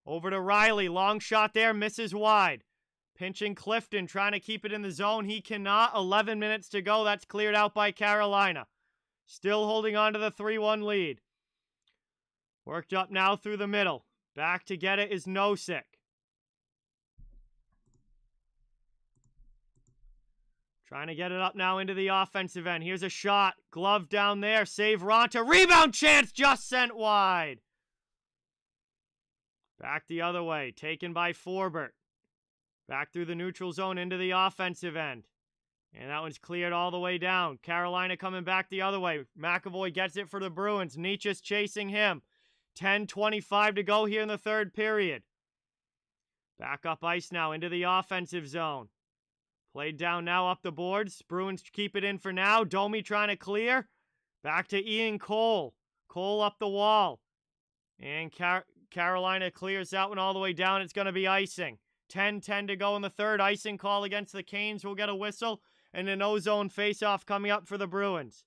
Over to Riley. Long shot there. Misses wide. Pinching Clifton. Trying to keep it in the zone. He cannot. 11 minutes to go. That's cleared out by Carolina. Still holding on to the 3-1 lead. Worked up now through the middle. Back to get it is Nosek. Trying to get it up now into the offensive end. Here's a shot. Glove down there. Save Ronta. Rebound chance just sent wide. Back the other way. Taken by Forbert. Back through the neutral zone into the offensive end. And that one's cleared all the way down. Carolina coming back the other way. McAvoy gets it for the Bruins. Nietzsche's chasing him. 10:25 to go here in the third period. Back up ice now into the offensive zone. Played down now up the boards. Bruins keep it in for now. Domi trying to clear. Back to Ian Cole. Cole up the wall. And Carolina clears that one all the way down. It's going to be icing. 10:10 to go in the third. Icing call against the Canes. We'll get a whistle. And an O-zone face-off coming up for the Bruins.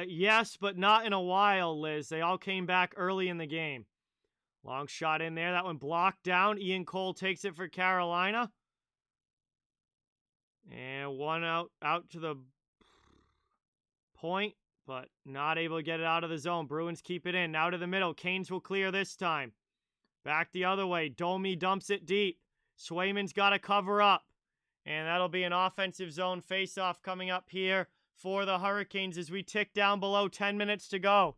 Yes, but not in a while, Liz. They all came back early in the game. Long shot in there. That one blocked down. Ian Cole takes it for Carolina. And one out to the point, but not able to get it out of the zone. Bruins keep it in. Now to the middle. Canes will clear this time. Back the other way. Domi dumps it deep. Swayman's got to cover up. And that'll be an offensive zone face-off coming up here for the Hurricanes as we tick down below 10 minutes to go.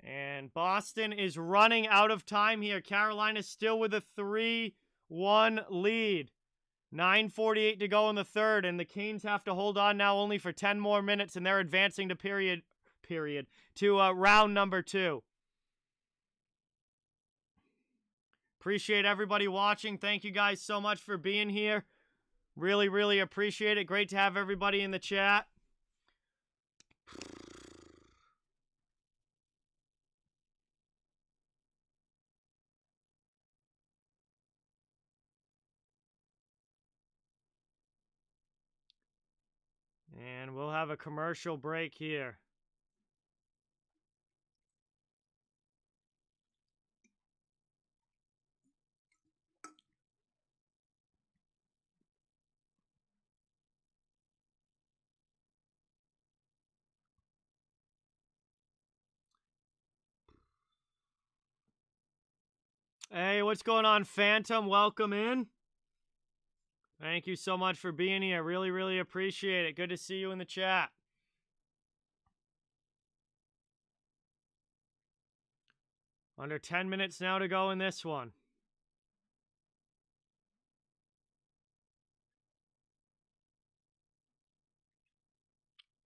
And Boston is running out of time here. Carolina's still with a 3-1 lead. 9:48 to go in the third, and the Canes have to hold on now only for 10 more minutes, and they're advancing to round number 2. Appreciate everybody watching. Thank you guys so much for being here. Really, really appreciate it. Great to have everybody in the chat. And we'll have a commercial break here. Hey, what's going on, Phantom? Welcome in. Thank you so much for being here. Really, really appreciate it. Good to see you in the chat. Under 10 minutes now to go in this one.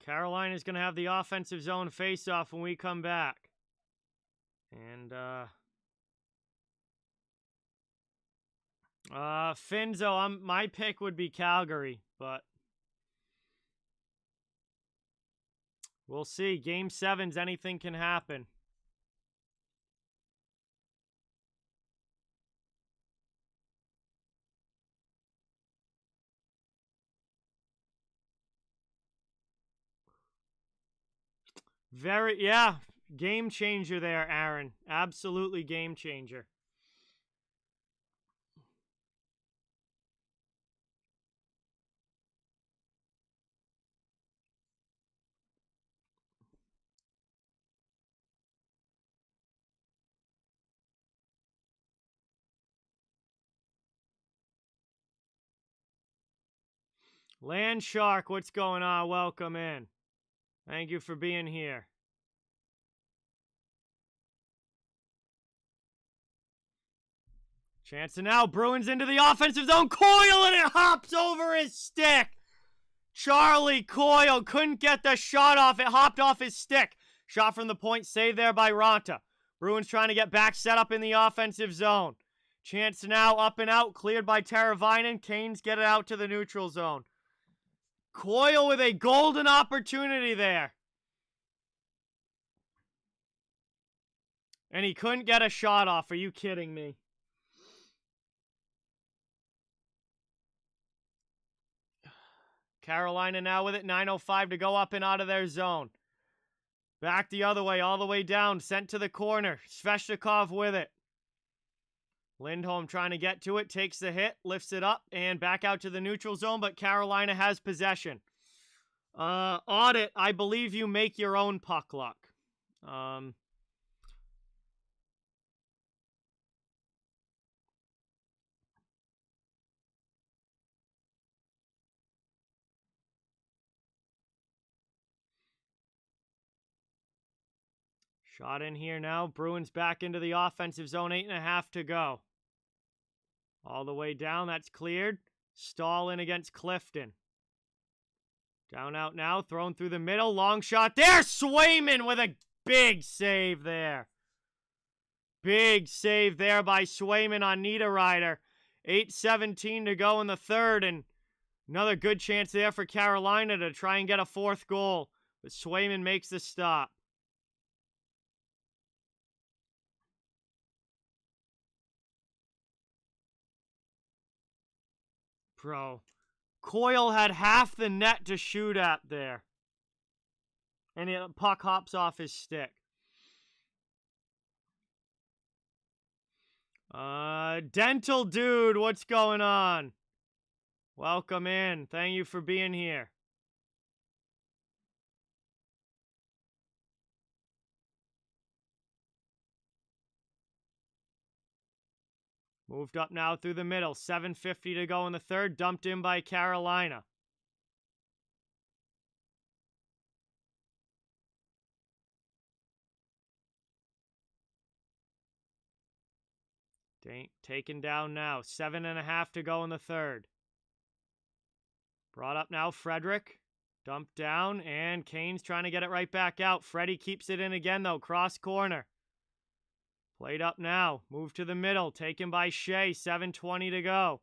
Carolina's going to have the offensive zone face-off when we come back. And, Finzo, my pick would be Calgary, but we'll see. Game 7's anything can happen. Yeah, game changer there, Aaron. Absolutely game changer. Land Shark, what's going on? Welcome in. Thank you for being here. Chance to now. Bruins into the offensive zone. Coyle, and it hops over his stick. Charlie Coyle couldn't get the shot off. It hopped off his stick. Shot from the point, saved there by Raanta. Bruins trying to get back set up in the offensive zone. Chance now up and out, cleared by Teravainen. Canes get it out to the neutral zone. Coyle with a golden opportunity there. And he couldn't get a shot off. Are you kidding me? Carolina now with it. 9:05 to go up and out of their zone. Back the other way, all the way down. Sent to the corner. Svechnikov with it. Lindholm trying to get to it. Takes the hit. Lifts it up. And back out to the neutral zone. But Carolina has possession. Audit, I believe you make your own puck luck. Shot in here now. Bruins back into the offensive zone. 8.5 to go. All the way down. That's cleared. Stahl in against Clifton. Down out now. Thrown through the middle. Long shot there. Swayman with a big save there. Big save there by Swayman on Niederreiter. 8:17 to go in the third. And another good chance there for Carolina to try and get a fourth goal. But Swayman makes the stop. Bro, Coyle had half the net to shoot at there. And the puck hops off his stick. Dental Dude, what's going on? Welcome in. Thank you for being here. Moved up now through the middle. 7:50 to go in the third. Dumped in by Carolina. Taken down now. 7.5 to go in the third. Brought up now. Frederick. Dumped down. And Kane's trying to get it right back out. Freddie keeps it in again, though. Cross corner. Played up now. Moved to the middle. Taken by Shea. 7:20 to go.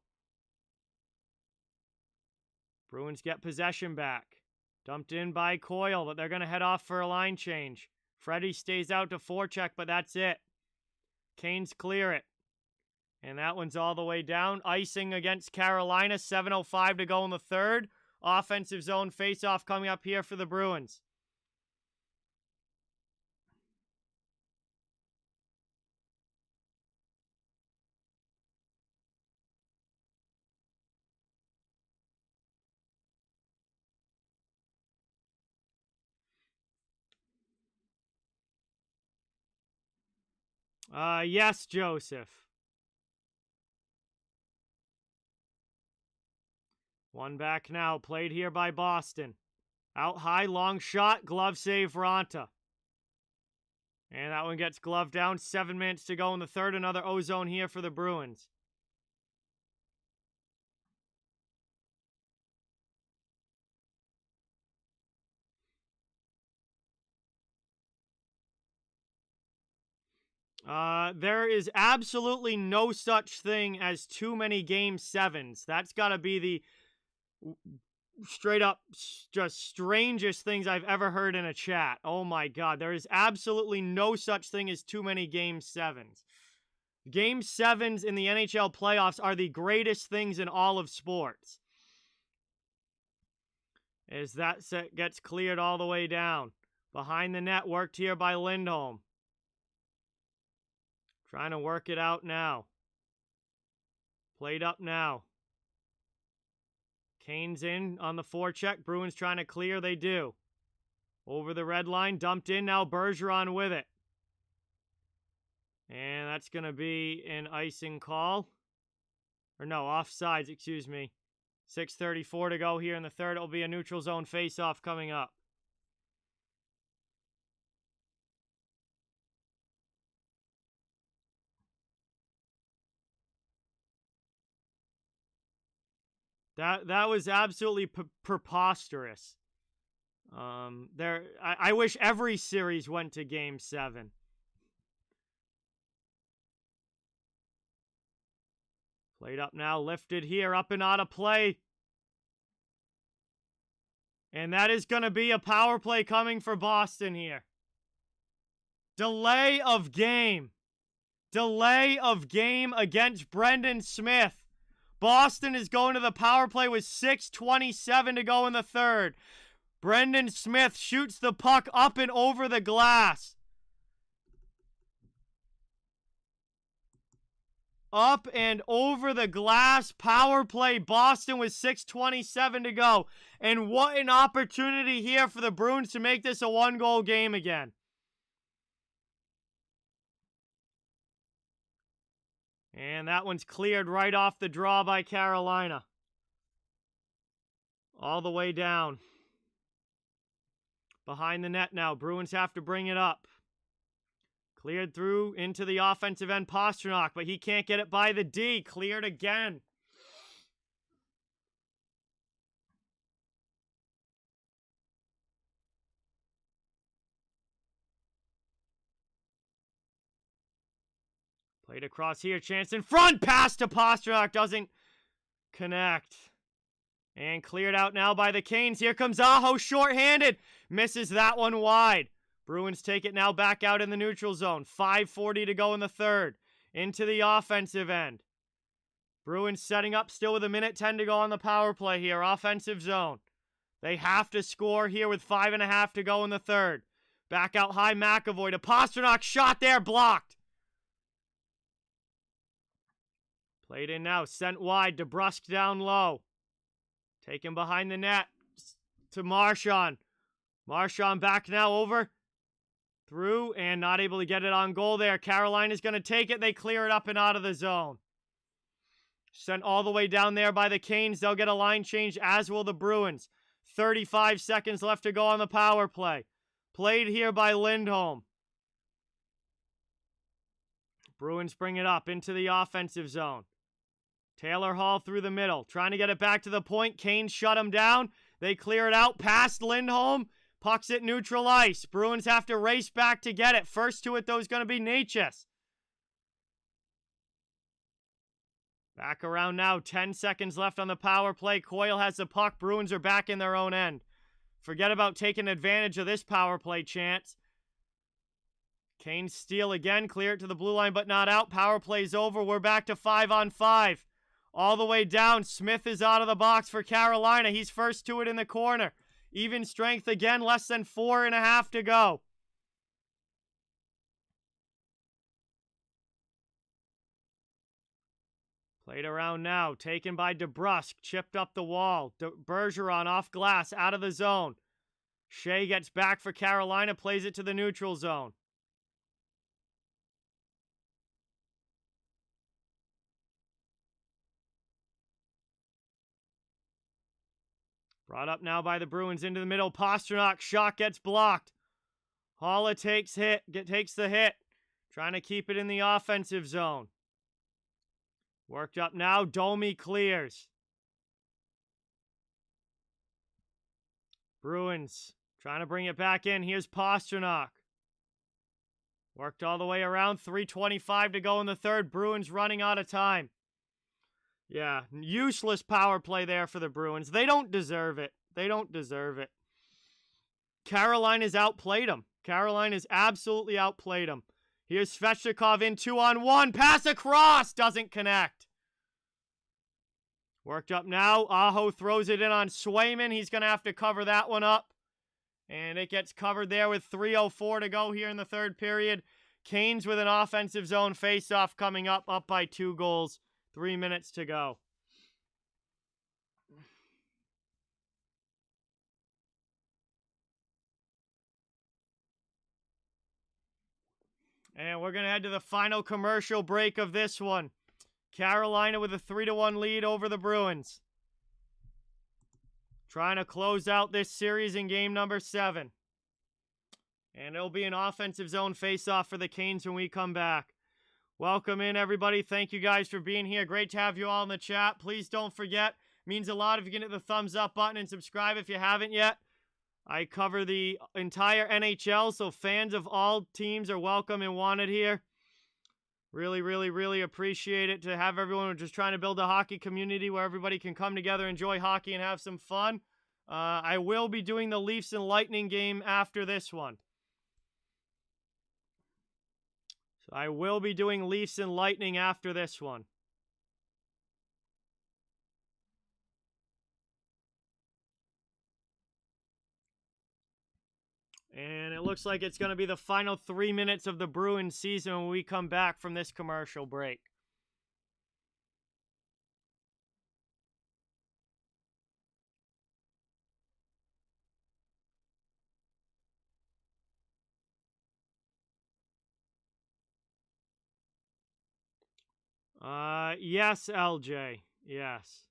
Bruins get possession back. Dumped in by Coyle, but they're going to head off for a line change. Freddie stays out to forecheck, but that's it. Canes clear it. And that one's all the way down. Icing against Carolina. 7:05 to go in the third. Offensive zone face-off coming up here for the Bruins. Yes, Joseph. One back now. Played here by Boston. Out high, long shot. Glove save, Raanta. And that one gets gloved down. 7 minutes to go in the third. Another O-zone here for the Bruins. There is absolutely no such thing as too many game sevens. That's got to be the straight up just strangest things I've ever heard in a chat. Oh my God. There is absolutely no such thing as too many game sevens. Game sevens in the NHL playoffs are the greatest things in all of sports. As that set gets cleared all the way down. Behind the net, worked here by Lindholm. Trying to work it out now. Played up now. Kane's in on the forecheck. Bruins trying to clear. They do. Over the red line. Dumped in now. Bergeron with it. And that's going to be an icing call. Or no, offsides, excuse me. 6:34 to go here in the third. It'll be a neutral zone face-off coming up. That was absolutely preposterous. I wish every series went to Game 7. Played up now, lifted here, up and out of play. And that is going to be a power play coming for Boston here. Delay of game. Delay of game against Brendan Smith. Boston is going to the power play with 6:27 to go in the third. Brendan Smith shoots the puck up and over the glass. Up and over the glass. Power play. Boston with 6:27 to go. And what an opportunity here for the Bruins to make this a one-goal game again. And that one's cleared right off the draw by Carolina. All the way down. Behind the net now. Bruins have to bring it up. Cleared through into the offensive end, Pastrnak, but he can't get it by the D. Cleared again. Played across here, chance in front, pass to Pastrnak, doesn't connect. And cleared out now by the Canes. Here comes Aho, shorthanded. Misses that one wide. Bruins take it now back out in the neutral zone. 5:40 to go in the third. Into the offensive end. Bruins setting up still with 1:10 to go on the power play here. Offensive zone. They have to score here with 5:30 to go in the third. Back out high, McAvoy to Pastrnak. Shot there, blocked. Played in now, sent wide, DeBrusk down low. Taken behind the net to Marchand. Marchand back now over, through, and not able to get it on goal there. Carolina's going to take it. They clear it up and out of the zone. Sent all the way down there by the Canes. They'll get a line change, as will the Bruins. 35 seconds left to go on the power play. Played here by Lindholm. Bruins bring it up into the offensive zone. Taylor Hall through the middle, trying to get it back to the point. Canes shut him down. They clear it out past Lindholm. Puck's at neutral ice. Bruins have to race back to get it. First to it, though, is going to be Necas. Back around now. 10 seconds left on the power play. Coyle has the puck. Bruins are back in their own end. Forget about taking advantage of this power play chance. Canes steal again. Clear it to the blue line, but not out. Power play's over. We're back to 5-on-5. All the way down. Smith is out of the box for Carolina. He's first to it in the corner. Even strength again. Less than 4.5 to go. Played around now. Taken by DeBrusk. Chipped up the wall. Bergeron off glass. Out of the zone. Shea gets back for Carolina. Plays it to the neutral zone. Brought up now by the Bruins into the middle. Pastrnak. Shot gets blocked. Haula takes the hit. Trying to keep it in the offensive zone. Worked up now. Domi clears. Bruins trying to bring it back in. Here's Pastrnak. Worked all the way around. 3:25 to go in the third. Bruins running out of time. Yeah, useless power play there for the Bruins. They don't deserve it. They don't deserve it. Carolina's outplayed them. Carolina's absolutely outplayed them. Here's Svechnikov in 2-on-1. Pass across. Doesn't connect. Worked up now. Aho throws it in on Swayman. He's going to have to cover that one up. And it gets covered there with 3:04 to go here in the third period. Canes with an offensive zone faceoff coming up by 2 goals. 3 minutes to go. And we're going to head to the final commercial break of this one. Carolina with a 3-1 lead over the Bruins. Trying to close out this series in game number 7. And it'll be an offensive zone faceoff for the Canes when we come back. Welcome in, everybody. Thank you guys for being here. Great to have you all in the chat. Please don't forget, it means a lot if you can hit the thumbs up button and subscribe if you haven't yet. I cover the entire NHL, so fans of all teams are welcome and wanted here. Really, really, really appreciate it to have everyone. We're just trying to build a hockey community where everybody can come together, enjoy hockey, and have some fun. I will be doing the Leafs and Lightning game after this one. So I will be doing Leafs and Lightning after this one. And it looks like it's going to be the final 3 minutes of the Bruins season when we come back from this commercial break. Yes, LJ. Yes.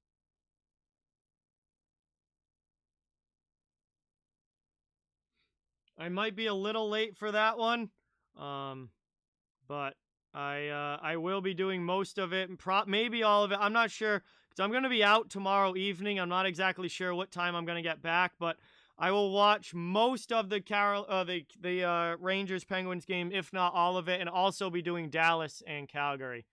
I might be a little late for that one. But I will be doing most of it, and maybe all of it. I'm not sure, because I'm going to be out tomorrow evening. I'm not exactly sure what time I'm going to get back, but I will watch most of the Rangers Penguins game, if not all of it, and also be doing Dallas and Calgary.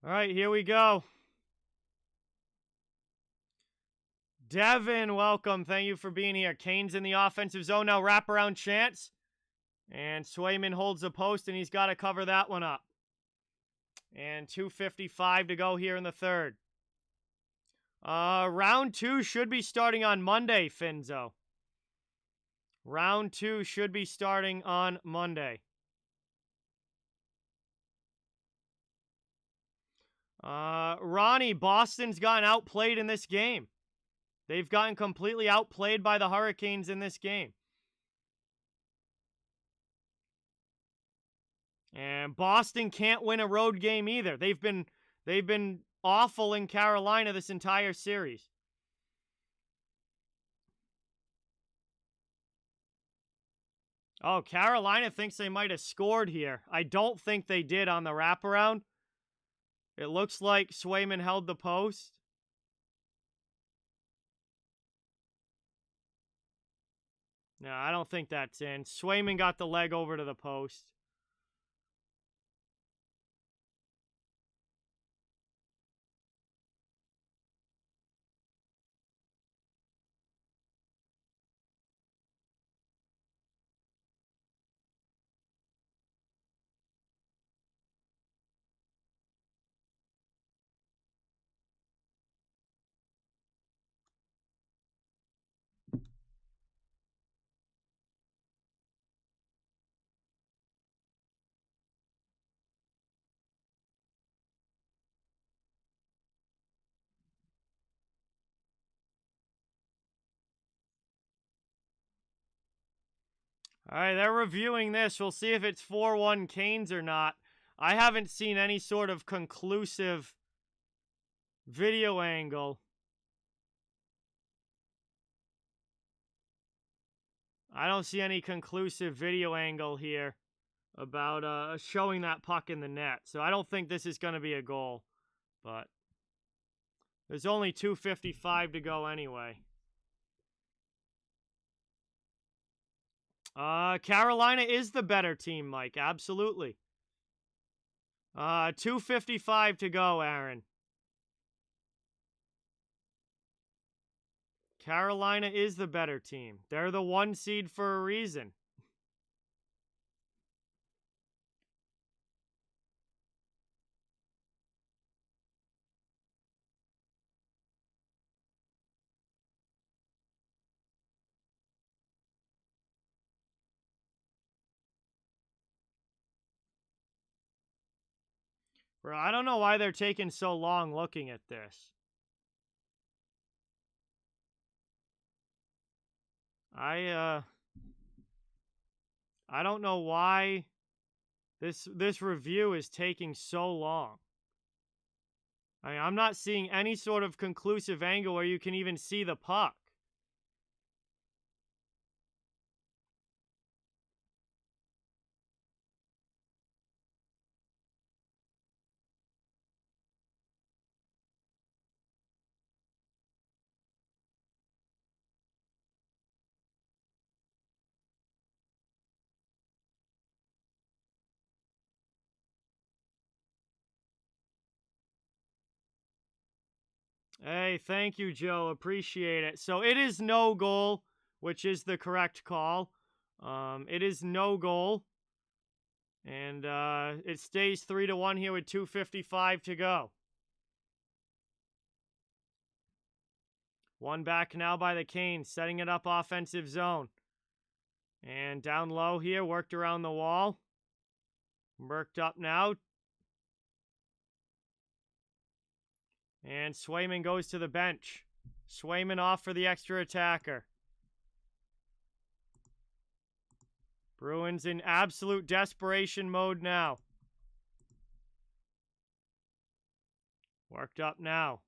All right, here we go. Devin, welcome. Thank you for being here. Canes in the offensive zone now. Wraparound chance. And Swayman holds the post, and he's got to cover that one up. And 2:55 to go here in the third. Round 2 should be starting on Monday, Finzo. Round 2 should be starting on Monday. Ronnie, Boston's gotten outplayed in this game. They've gotten completely outplayed by the Hurricanes in this game. And Boston can't win a road game either. They've been awful in Carolina this entire series. Oh, Carolina thinks they might have scored here. I don't think they did on the wraparound. It looks like Swayman held the post. No, I don't think that's in. Swayman got the leg over to the post. All right, they're reviewing this. We'll see if it's 4-1 Canes or not. I haven't seen any sort of conclusive video angle. I don't see any conclusive video angle here about showing that puck in the net. So I don't think this is going to be a goal. But there's only 2:55 to go anyway. Carolina is the better team, Mike. Absolutely. 2:55 to go, Aaron. Carolina is the better team. They're the 1 seed for a reason. Bro, I don't know why they're taking so long looking at this. I don't know why this review is taking so long. I mean, I'm not seeing any sort of conclusive angle where you can even see the puck. Hey, thank you, Joe. Appreciate it. So it is no goal, which is the correct call. It is no goal. And it stays 3-1 here with 2:55 to go. One back now by the Canes, setting it up offensive zone. And down low here, worked around the wall. Worked up now. And Swayman goes to the bench. Swayman off for the extra attacker. Bruins in absolute desperation mode now. Worked up now.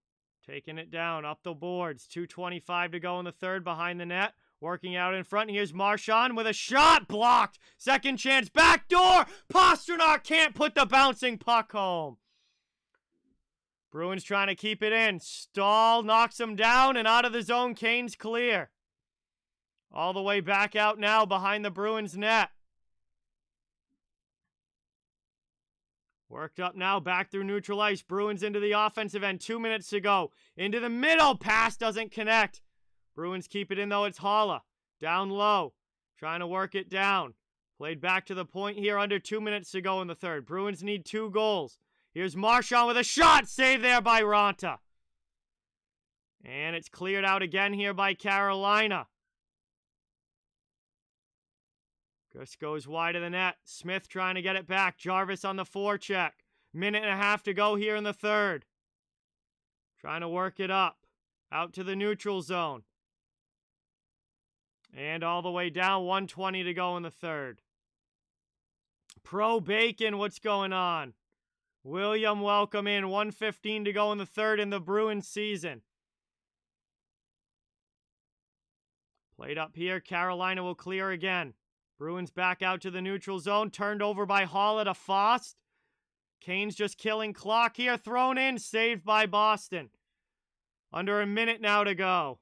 Taking it down, up the boards. 2:25 to go in the third, behind the net. Working out in front. Here's Marchand with a shot blocked. Second chance, backdoor. Pastrnak can't put the bouncing puck home. Bruins trying to keep it in. Stahl knocks him down and out of the zone. Canes clear. All the way back out now behind the Bruins net. Worked up now, back through neutral ice. Bruins into the offensive end. 2 minutes to go. Into the middle. Pass doesn't connect. Bruins keep it in, though. It's Holla. Down low. Trying to work it down. Played back to the point here. Under 2 minutes to go in the third. Bruins need 2 goals. Here's Marchand with a shot. Saved there by Ronta. And it's cleared out again here by Carolina. Gus goes wide of the net. Smith trying to get it back. Jarvis on the forecheck. Minute and a half to go here in the third. Trying to work it up. Out to the neutral zone. And all the way down. 1:20 to go in the third. Pro Bacon, what's going on? William, welcome in. 1:15 to go in the third in the Bruins season. Played up here. Carolina will clear again. Bruins back out to the neutral zone. Turned over by Holla to Fost. Canes just killing clock here. Thrown in. Saved by Boston. Under a minute now to go.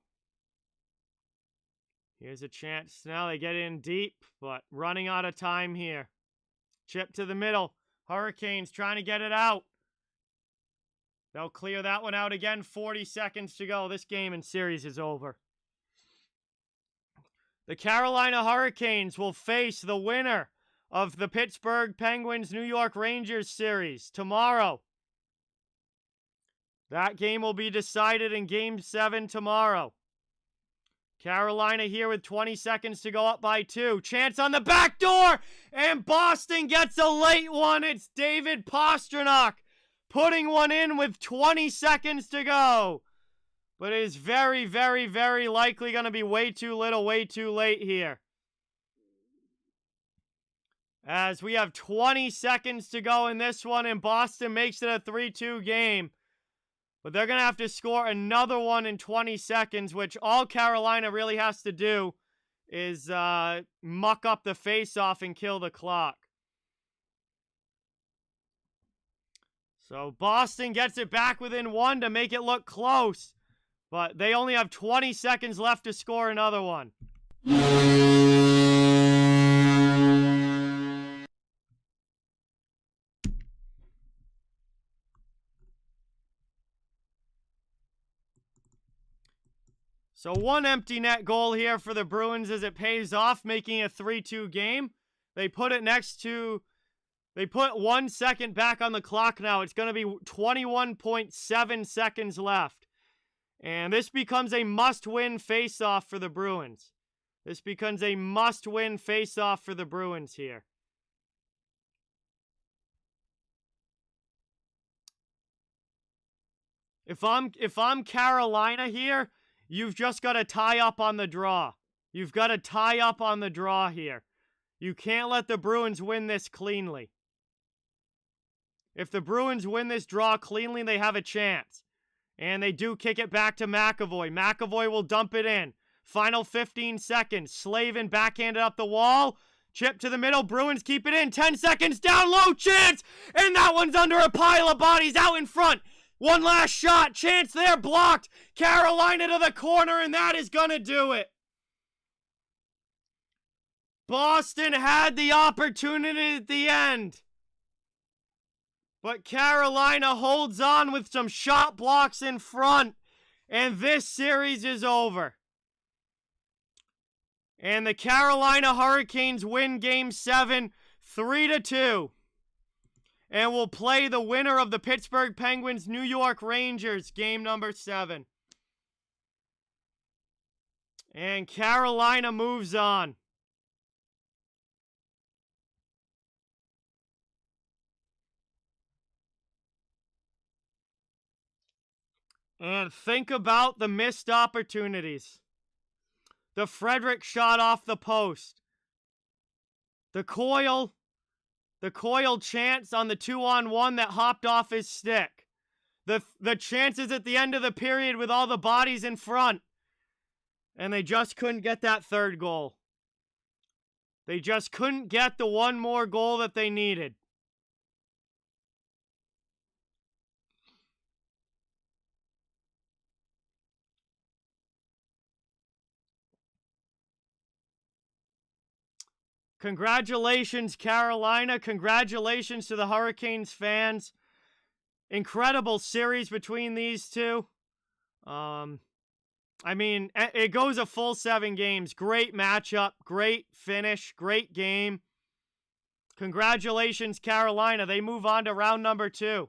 Here's a chance. Now they get in deep, but running out of time here. Chip to the middle. Hurricanes trying to get it out. They'll clear that one out again. 40 seconds to go. This game and series is over. The Carolina Hurricanes will face the winner of the Pittsburgh Penguins New York Rangers series tomorrow. That game will be decided in Game 7 tomorrow. Carolina here with 20 seconds to go, up by 2. Chance on the back door, and Boston gets a late one. It's David Pastrnak putting one in with 20 seconds to go. But it is very, very, very likely going to be way too little, way too late here. As we have 20 seconds to go in this one, and Boston makes it a 3-2 game. But they're going to have to score another one in 20 seconds, which all Carolina really has to do is muck up the face-off and kill the clock. So Boston gets it back within 1 to make it look close. But they only have 20 seconds left to score another one. So one empty net goal here for the Bruins as it pays off, making a 3-2 game. They put it next to... They put 1 second back on the clock now. It's going to be 21.7 seconds left. And this becomes a must-win face-off for the Bruins. This becomes a must-win face-off for the Bruins here. If I'm Carolina here, you've just got to tie up on the draw. You've got to tie up on the draw here. You can't let the Bruins win this cleanly. If the Bruins win this draw cleanly, they have a chance. And they do kick it back to McAvoy. McAvoy will dump it in. Final 15 seconds. Slavin backhanded up the wall. Chip to the middle. Bruins keep it in. 10 seconds down low. Chance. And that one's under a pile of bodies out in front. One last shot. Chance there. Blocked. Carolina to the corner. And that is going to do it. Boston had the opportunity at the end. But Carolina holds on with some shot blocks in front. And this series is over. And the Carolina Hurricanes win Game 7, 3-2. And will play the winner of the Pittsburgh Penguins, New York Rangers, Game number 7. And Carolina moves on. And think about the missed opportunities. The Frederick shot off the post. The Coyle chance on the 2-on-1 that hopped off his stick. The chances at the end of the period with all the bodies in front. And they just couldn't get that third goal. They just couldn't get the one more goal that they needed. Congratulations, Carolina. Congratulations to the Hurricanes fans. Incredible series between these two. I mean, it goes a full 7 games. Great matchup, great finish, great game. Congratulations, Carolina. They move on to round number 2.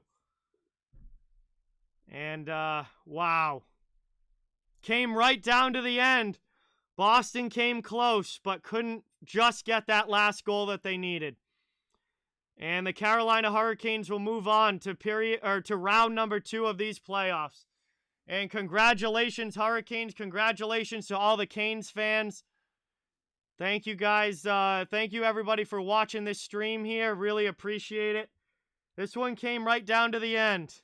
And, wow. Came right down to the end. Boston came close, but couldn't just get that last goal that they needed. And the Carolina Hurricanes will move on to round number 2 of these playoffs. And congratulations, Hurricanes. Congratulations to all the Canes fans. Thank you, guys. Thank you, everybody, for watching this stream here. Really appreciate it. This one came right down to the end.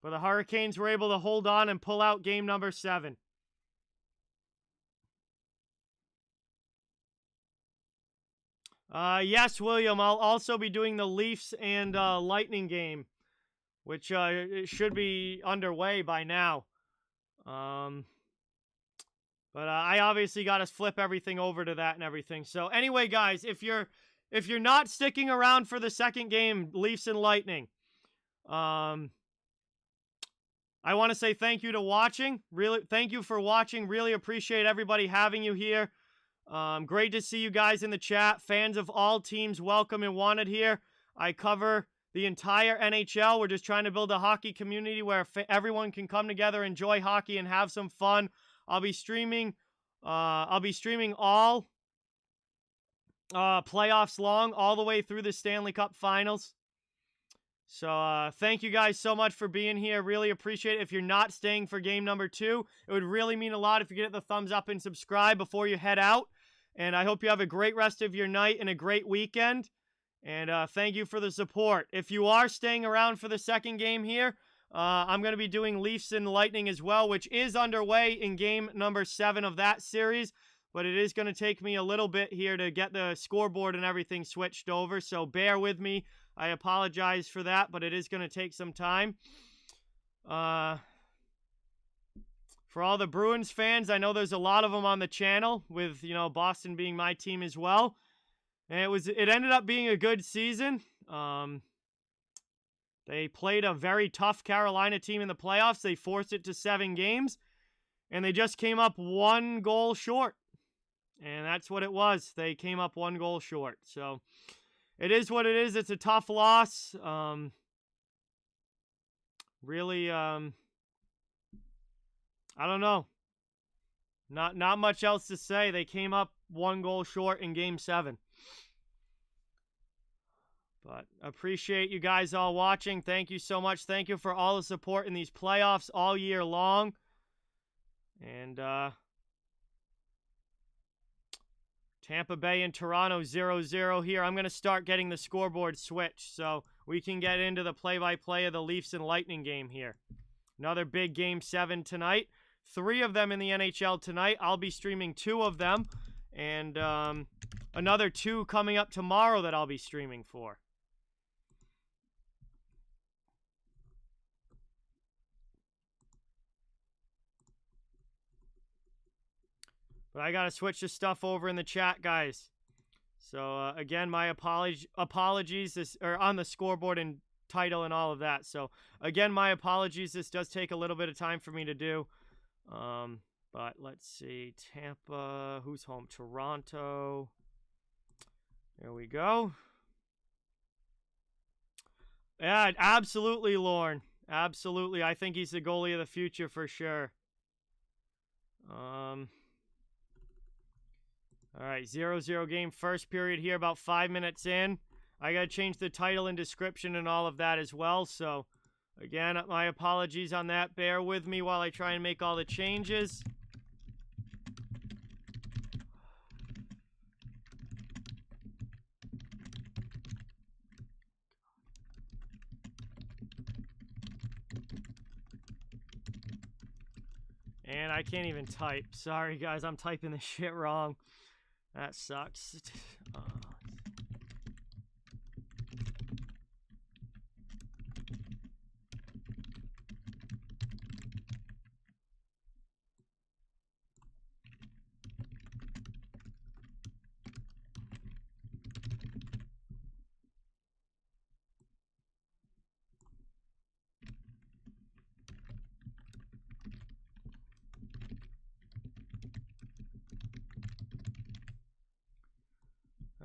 But the Hurricanes were able to hold on and pull out game number 7. Yes, William, I'll also be doing the Leafs and Lightning game, which it should be underway by now. But I obviously got to flip everything over to that and everything. So anyway, guys, if you're not sticking around for the second game, Leafs and Lightning, I want to say thank you to watching. Really, thank you for watching. Really appreciate everybody having you here. Great to see you guys in the chat. Fans of all teams welcome and wanted here. I cover the entire NHL. We're just trying to build a hockey community where everyone can come together, enjoy hockey, and have some fun. I'll be streaming all playoffs long, all the way through the Stanley Cup Finals. So thank you guys so much for being here. Really appreciate it. If you're not staying for game number 2, it would really mean a lot if you get the thumbs up and subscribe before you head out. And I hope you have a great rest of your night and a great weekend. And thank you for the support. If you are staying around for the second game here, I'm going to be doing Leafs and Lightning as well, which is underway in game number 7 of that series. But it is going to take me a little bit here to get the scoreboard and everything switched over. So bear with me. I apologize for that, but it is going to take some time. For all the Bruins fans, I know there's a lot of them on the channel, with, you know, Boston being my team as well. And it ended up being a good season. They played a very tough Carolina team in the playoffs. They forced it to 7 games, and they just came up 1 goal short. And that's what it was. They came up 1 goal short. So it is what it is. It's a tough loss. Really, I don't know. Not much else to say. They came up 1 goal short in game 7. But appreciate you guys all watching. Thank you so much. Thank you for all the support in these playoffs all year long. And Tampa Bay and Toronto 0-0 here. I'm going to start getting the scoreboard switched so we can get into the play-by-play of the Leafs and Lightning game here. Another big Game 7 tonight. 3 of them in the NHL tonight. I'll be streaming 2 of them. And another 2 coming up tomorrow that I'll be streaming for. But I got to switch the stuff over in the chat, guys. So, again, my apologies on the scoreboard and title and all of that. So, again, my apologies. This does take a little bit of time for me to do. But let's see. Tampa. Who's home? Toronto. There we go. Yeah, absolutely, Lorne. Absolutely. I think he's the goalie of the future for sure. All right, 0-0 game, first period here, about 5 minutes in. I got to change the title and description and all of that as well. So, again, my apologies on that. Bear with me while I try and make all the changes. And I can't even type. Sorry, guys, I'm typing this shit wrong. That sucks.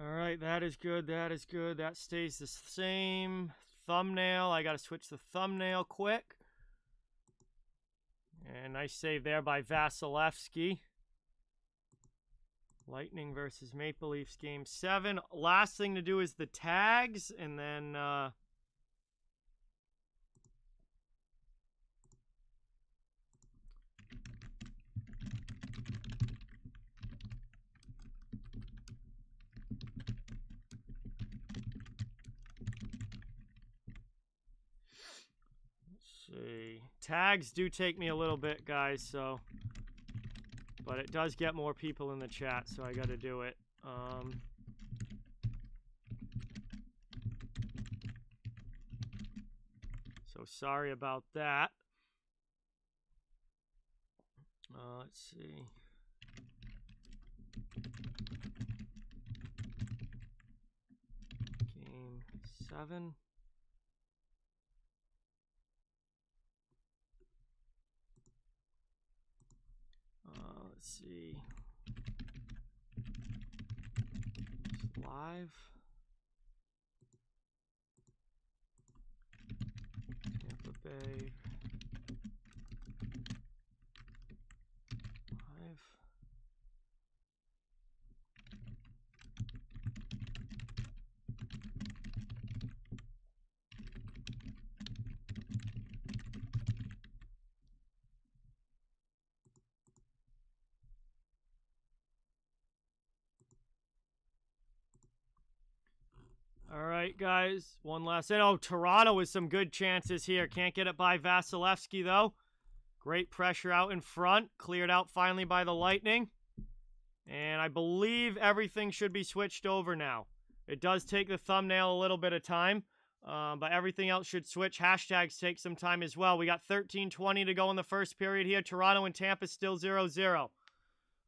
Alright, that is good, that is good. That stays the same. Thumbnail, I gotta switch the thumbnail quick. And nice save there by Vasilevsky. Lightning versus Maple Leafs Game 7. Last thing to do is the tags, and then... see. Tags do take me a little bit, guys, so... But it does get more people in the chat, so I gotta do it. So sorry about that. Let's see. Game 7. Let's see. Live. Tampa Bay. Live. All right, guys. One last thing. Oh, Toronto with some good chances here. Can't get it by Vasilevsky, though. Great pressure out in front. Cleared out finally by the Lightning. And I believe everything should be switched over now. It does take the thumbnail a little bit of time, but everything else should switch. Hashtags take some time as well. We got 13:20 to go in the first period here. Toronto and Tampa still 0-0.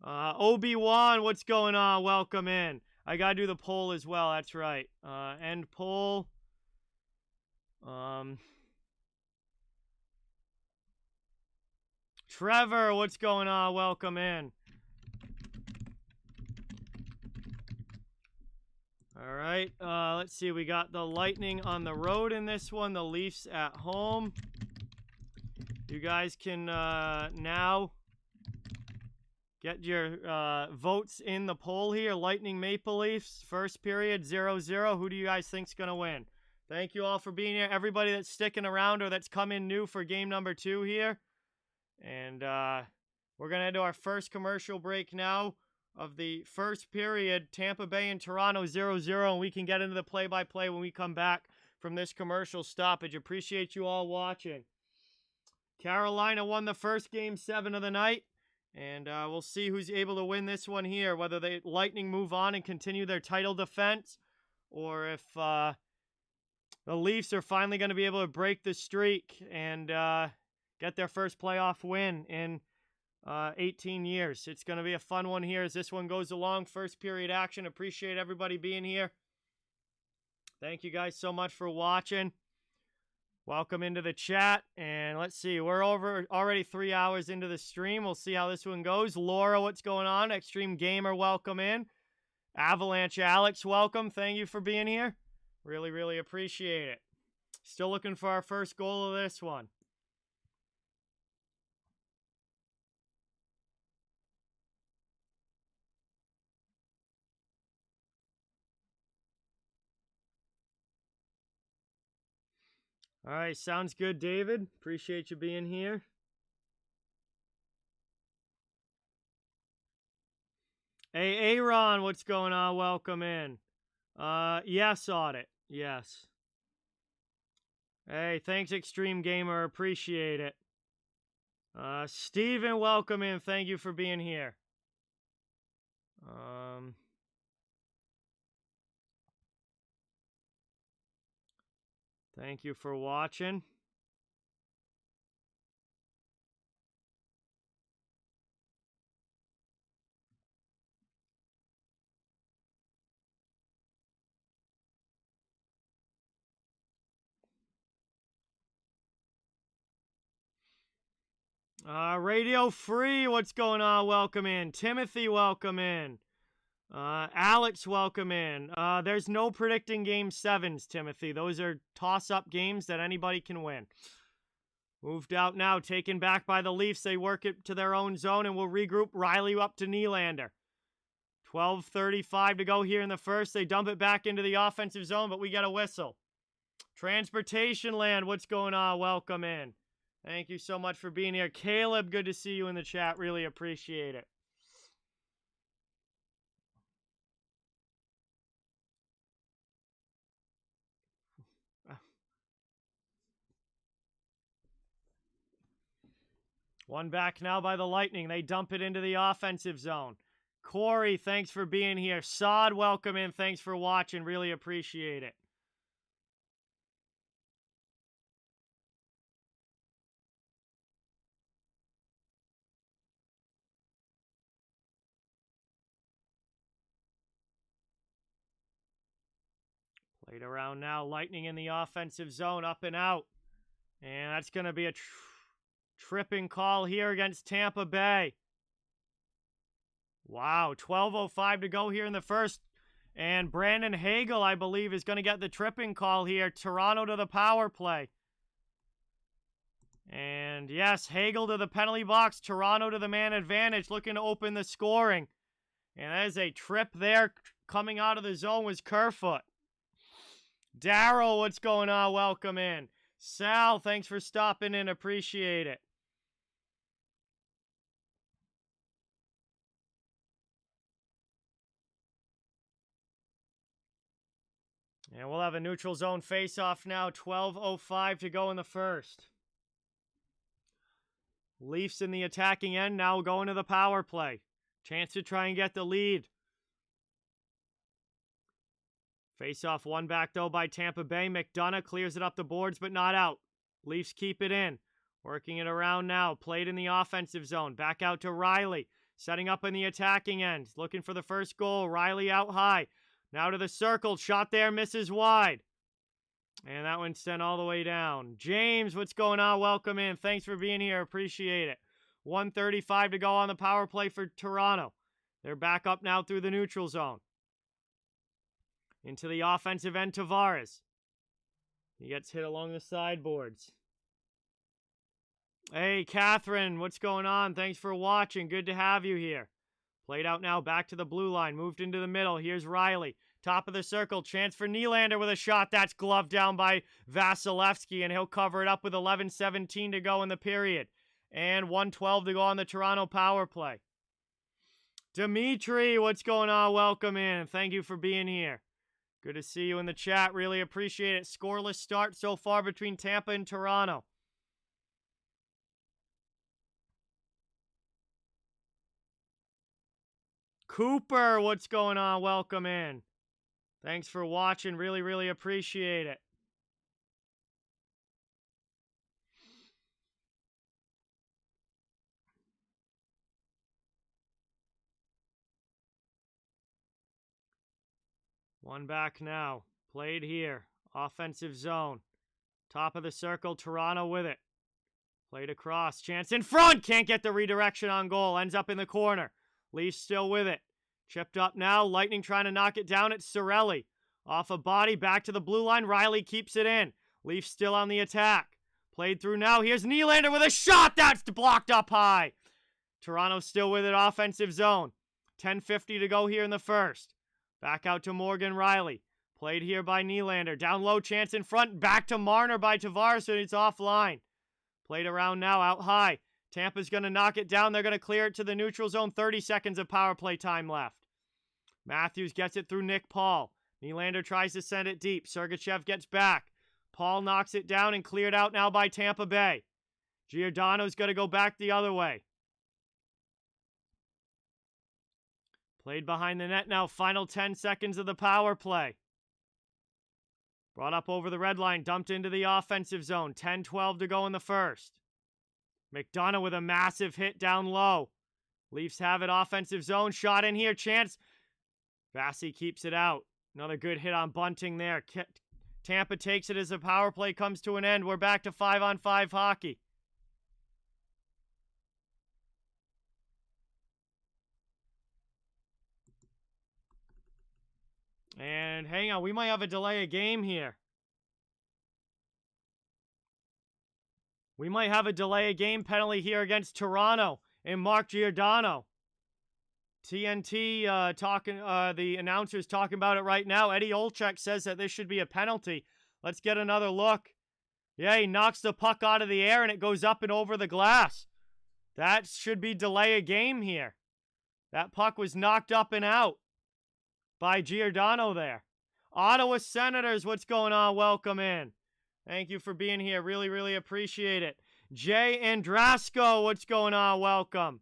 Obi-Wan, what's going on? Welcome in. I gotta do the poll as well, that's right. End poll. Trevor, what's going on? Welcome in. Alright, let's see. We got the Lightning on the road in this one. The Leafs at home. You guys can now Get your votes in the poll here. Lightning Maple Leafs, first period, 0-0. Who do you guys think's going to win? Thank you all for being here. Everybody that's sticking around or that's come in new for game number 2 here. And we're going to head to our first commercial break now of the first period. Tampa Bay and Toronto 0-0. And we can get into the play-by-play when we come back from this commercial stoppage. Appreciate you all watching. Carolina won the first game 7 of the night. And we'll see who's able to win this one here, whether the Lightning move on and continue their title defense, or if the Leafs are finally going to be able to break the streak and get their first playoff win in 18 years. It's going to be a fun one here as this one goes along. First period action. Appreciate everybody being here. Thank you guys so much for watching. Welcome into the chat, and let's see, we're over already 3 hours into the stream. We'll see how this one goes. Laura, what's going on? Extreme Gamer, welcome in. Avalanche Alex, welcome. Thank you for being here. Really, really appreciate it. Still looking for our first goal of this one. All right, sounds good, David. Appreciate you being here. Hey, Aaron, what's going on? Welcome in. Yes, Audit. Yes. Hey, thanks, Extreme Gamer. Appreciate it. Steven, welcome in. Thank you for being here. Thank you for watching. Radio Free, what's going on? Welcome in. Timothy, welcome in. Alex, welcome in. There's no predicting game 7s, Timothy. Those are toss-up games that anybody can win. Moved out now, taken back by the Leafs. They work it to their own zone and will regroup. Riley up to Nylander. 12:35 to go here in the first. They dump it back into the offensive zone, but we get a whistle. Transportation Land, what's going on? Welcome in. Thank you so much for being here. Caleb, good to see you in the chat. Really appreciate it. One back now by the Lightning. They dump it into the offensive zone. Corey, thanks for being here. Sod, welcome in. Thanks for watching. Really appreciate it. Played around now. Lightning in the offensive zone, up and out. And that's going to be a tripping call here against Tampa Bay. Wow, 12:05 to go here in the first. And Brandon Hagel, I believe, is going to get the tripping call here. Toronto to the power play. And yes, Hagel to the penalty box. Toronto to the man advantage, looking to open the scoring. And that is a trip there. Coming out of the zone was Kerfoot. Daryl, what's going on? Welcome in. Sal, thanks for stopping in. Appreciate it. And we'll have a neutral zone face-off now. 12:05 to go in the first. Leafs in the attacking end now going to the power play. Chance to try and get the lead. Face-off one back, though, by Tampa Bay. McDonough clears it up the boards, but not out. Leafs keep it in. Working it around now. Played in the offensive zone. Back out to Riley. Setting up in the attacking end. Looking for the first goal. Riley out high. Now to the circle. Shot there. Misses wide. And that one's sent all the way down. James, what's going on? Welcome in. Thanks for being here. Appreciate it. 1:35 to go on the power play for Toronto. They're back up now through the neutral zone. Into the offensive end, Tavares. He gets hit along the sideboards. Hey, Catherine, what's going on? Thanks for watching. Good to have you here. Played out now, back to the blue line, moved into the middle. Here's Riley. Top of the circle, chance for Nylander with a shot. That's gloved down by Vasilevsky, and he'll cover it up with 11:17 to go in the period. And 1:12 to go on the Toronto power play. Dimitri, what's going on? Welcome in. Thank you for being here. Good to see you in the chat. Really appreciate it. Scoreless start so far between Tampa and Toronto. Cooper, what's going on? Welcome in. Thanks for watching. Really, really appreciate it. One back now. Played here. Offensive zone. Top of the circle. Toronto with it. Played across. Chance in front. Can't get the redirection on goal. Ends up in the corner. Leafs still with it. Chipped up now. Lightning trying to knock it down. It's Cirelli. Off a body. Back to the blue line. Riley keeps it in. Leafs still on the attack. Played through now. Here's Nylander with a shot. That's blocked up high. Toronto still with it. Offensive zone. 10:50 to go here in the first. Back out to Morgan Riley. Played here by Nylander. Down low, chance in front. Back to Marner by Tavares, and it's offline. Played around now, out high. Tampa's going to knock it down. They're going to clear it to the neutral zone. 30 seconds of power play time left. Matthews gets it through Nick Paul. Nylander tries to send it deep. Sergachev gets back. Paul knocks it down and cleared out now by Tampa Bay. Giordano's going to go back the other way. Played behind the net now. Final 10 seconds of the power play. Brought up over the red line. Dumped into the offensive zone. 10-12 to go in the first. McDonough with a massive hit down low. Leafs have it. Offensive zone. Shot in here. Chance. Vasi keeps it out. Another good hit on Bunting there. Tampa takes it as the power play comes to an end. We're back to 5-on-5 hockey. And hang on, we might have a delay of game here. We might have a delay of game penalty here against Toronto and Mark Giordano. TNT the announcer's talking about it right now. Eddie Olczyk says that this should be a penalty. Let's get another look. Yeah, he knocks the puck out of the air and it goes up and over the glass. That should be delay of game here. That puck was knocked up and out by Giordano there. Ottawa Senators, what's going on? Welcome in. Thank you for being here. Really, really appreciate it. Jay Andrasco, what's going on? Welcome.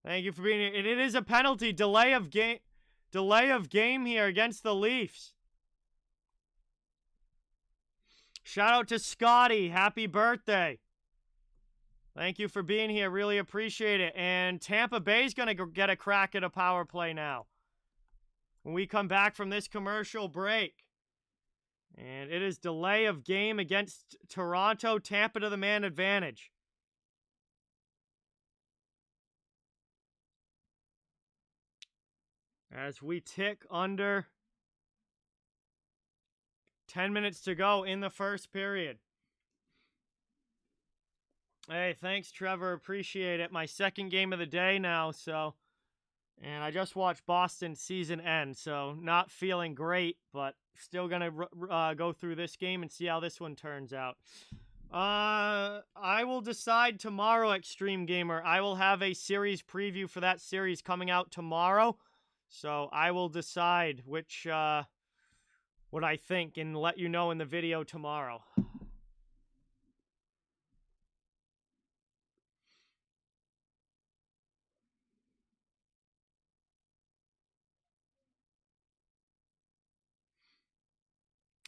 Thank you for being here. It is a penalty. Delay of game here against the Leafs. Shout out to Scotty. Happy birthday. Thank you for being here. Really appreciate it. And Tampa Bay's going to get a crack at a power play now when we come back from this commercial break. And it is delay of game against Toronto. Tampa to the man advantage. As we tick under 10 minutes to go in the first period. Hey, thanks, Trevor. Appreciate it. My second game of the day now, so... And I just watched Boston season end, so not feeling great, but still going to go through this game and see how this one turns out. I will decide tomorrow, Extreme Gamer. I will have a series preview for that series coming out tomorrow. So I will decide which, what I think and let you know in the video tomorrow.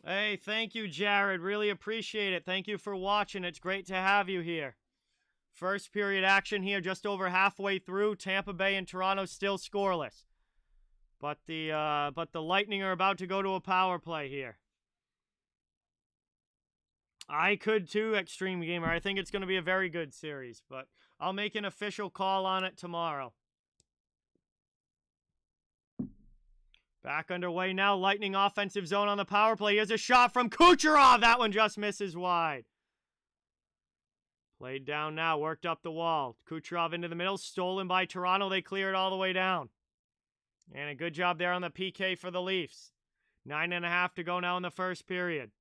Hey, thank you, Jared. Really appreciate it. Thank you for watching. It's great to have you here. First period action here, just over halfway through. Tampa Bay and Toronto still scoreless. But the Lightning are about to go to a power play here. I could too, Extreme Gamer. I think it's going to be a very good series, but I'll make an official call on it tomorrow. Back underway now. Lightning offensive zone on the power play. Here's a shot from Kucherov. That one just misses wide. Played down now, worked up the wall. Kucherov into the middle, stolen by Toronto. They clear it all the way down. And a good job there on the PK for the Leafs. 9.5 to go now in the first period.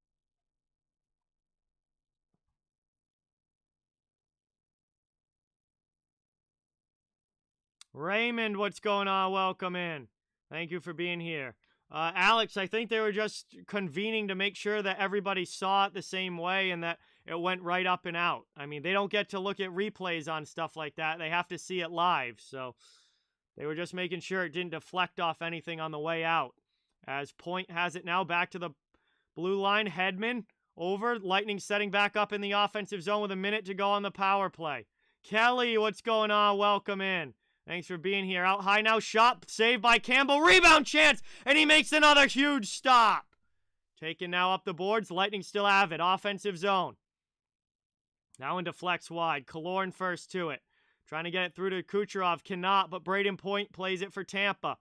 Raymond, what's going on? Welcome in. Thank you for being here. Alex, I think they were just convening to make sure that everybody saw it the same way and that it went right up and out. I mean, they don't get to look at replays on stuff like that. They have to see it live. So they were just making sure it didn't deflect off anything on the way out. As Point has it now back to the blue line. Hedman over. Lightning setting back up in the offensive zone with a minute to go on the power play. Kelly, what's going on? Welcome in. Thanks for being here. Out high now. Shot saved by Campbell. Rebound chance. And he makes another huge stop. Taken now up the boards. Lightning still have it. Offensive zone. Now into flex wide. Killorn first to it. Trying to get it through to Kucherov. Cannot, but Braden Point plays it for Tampa.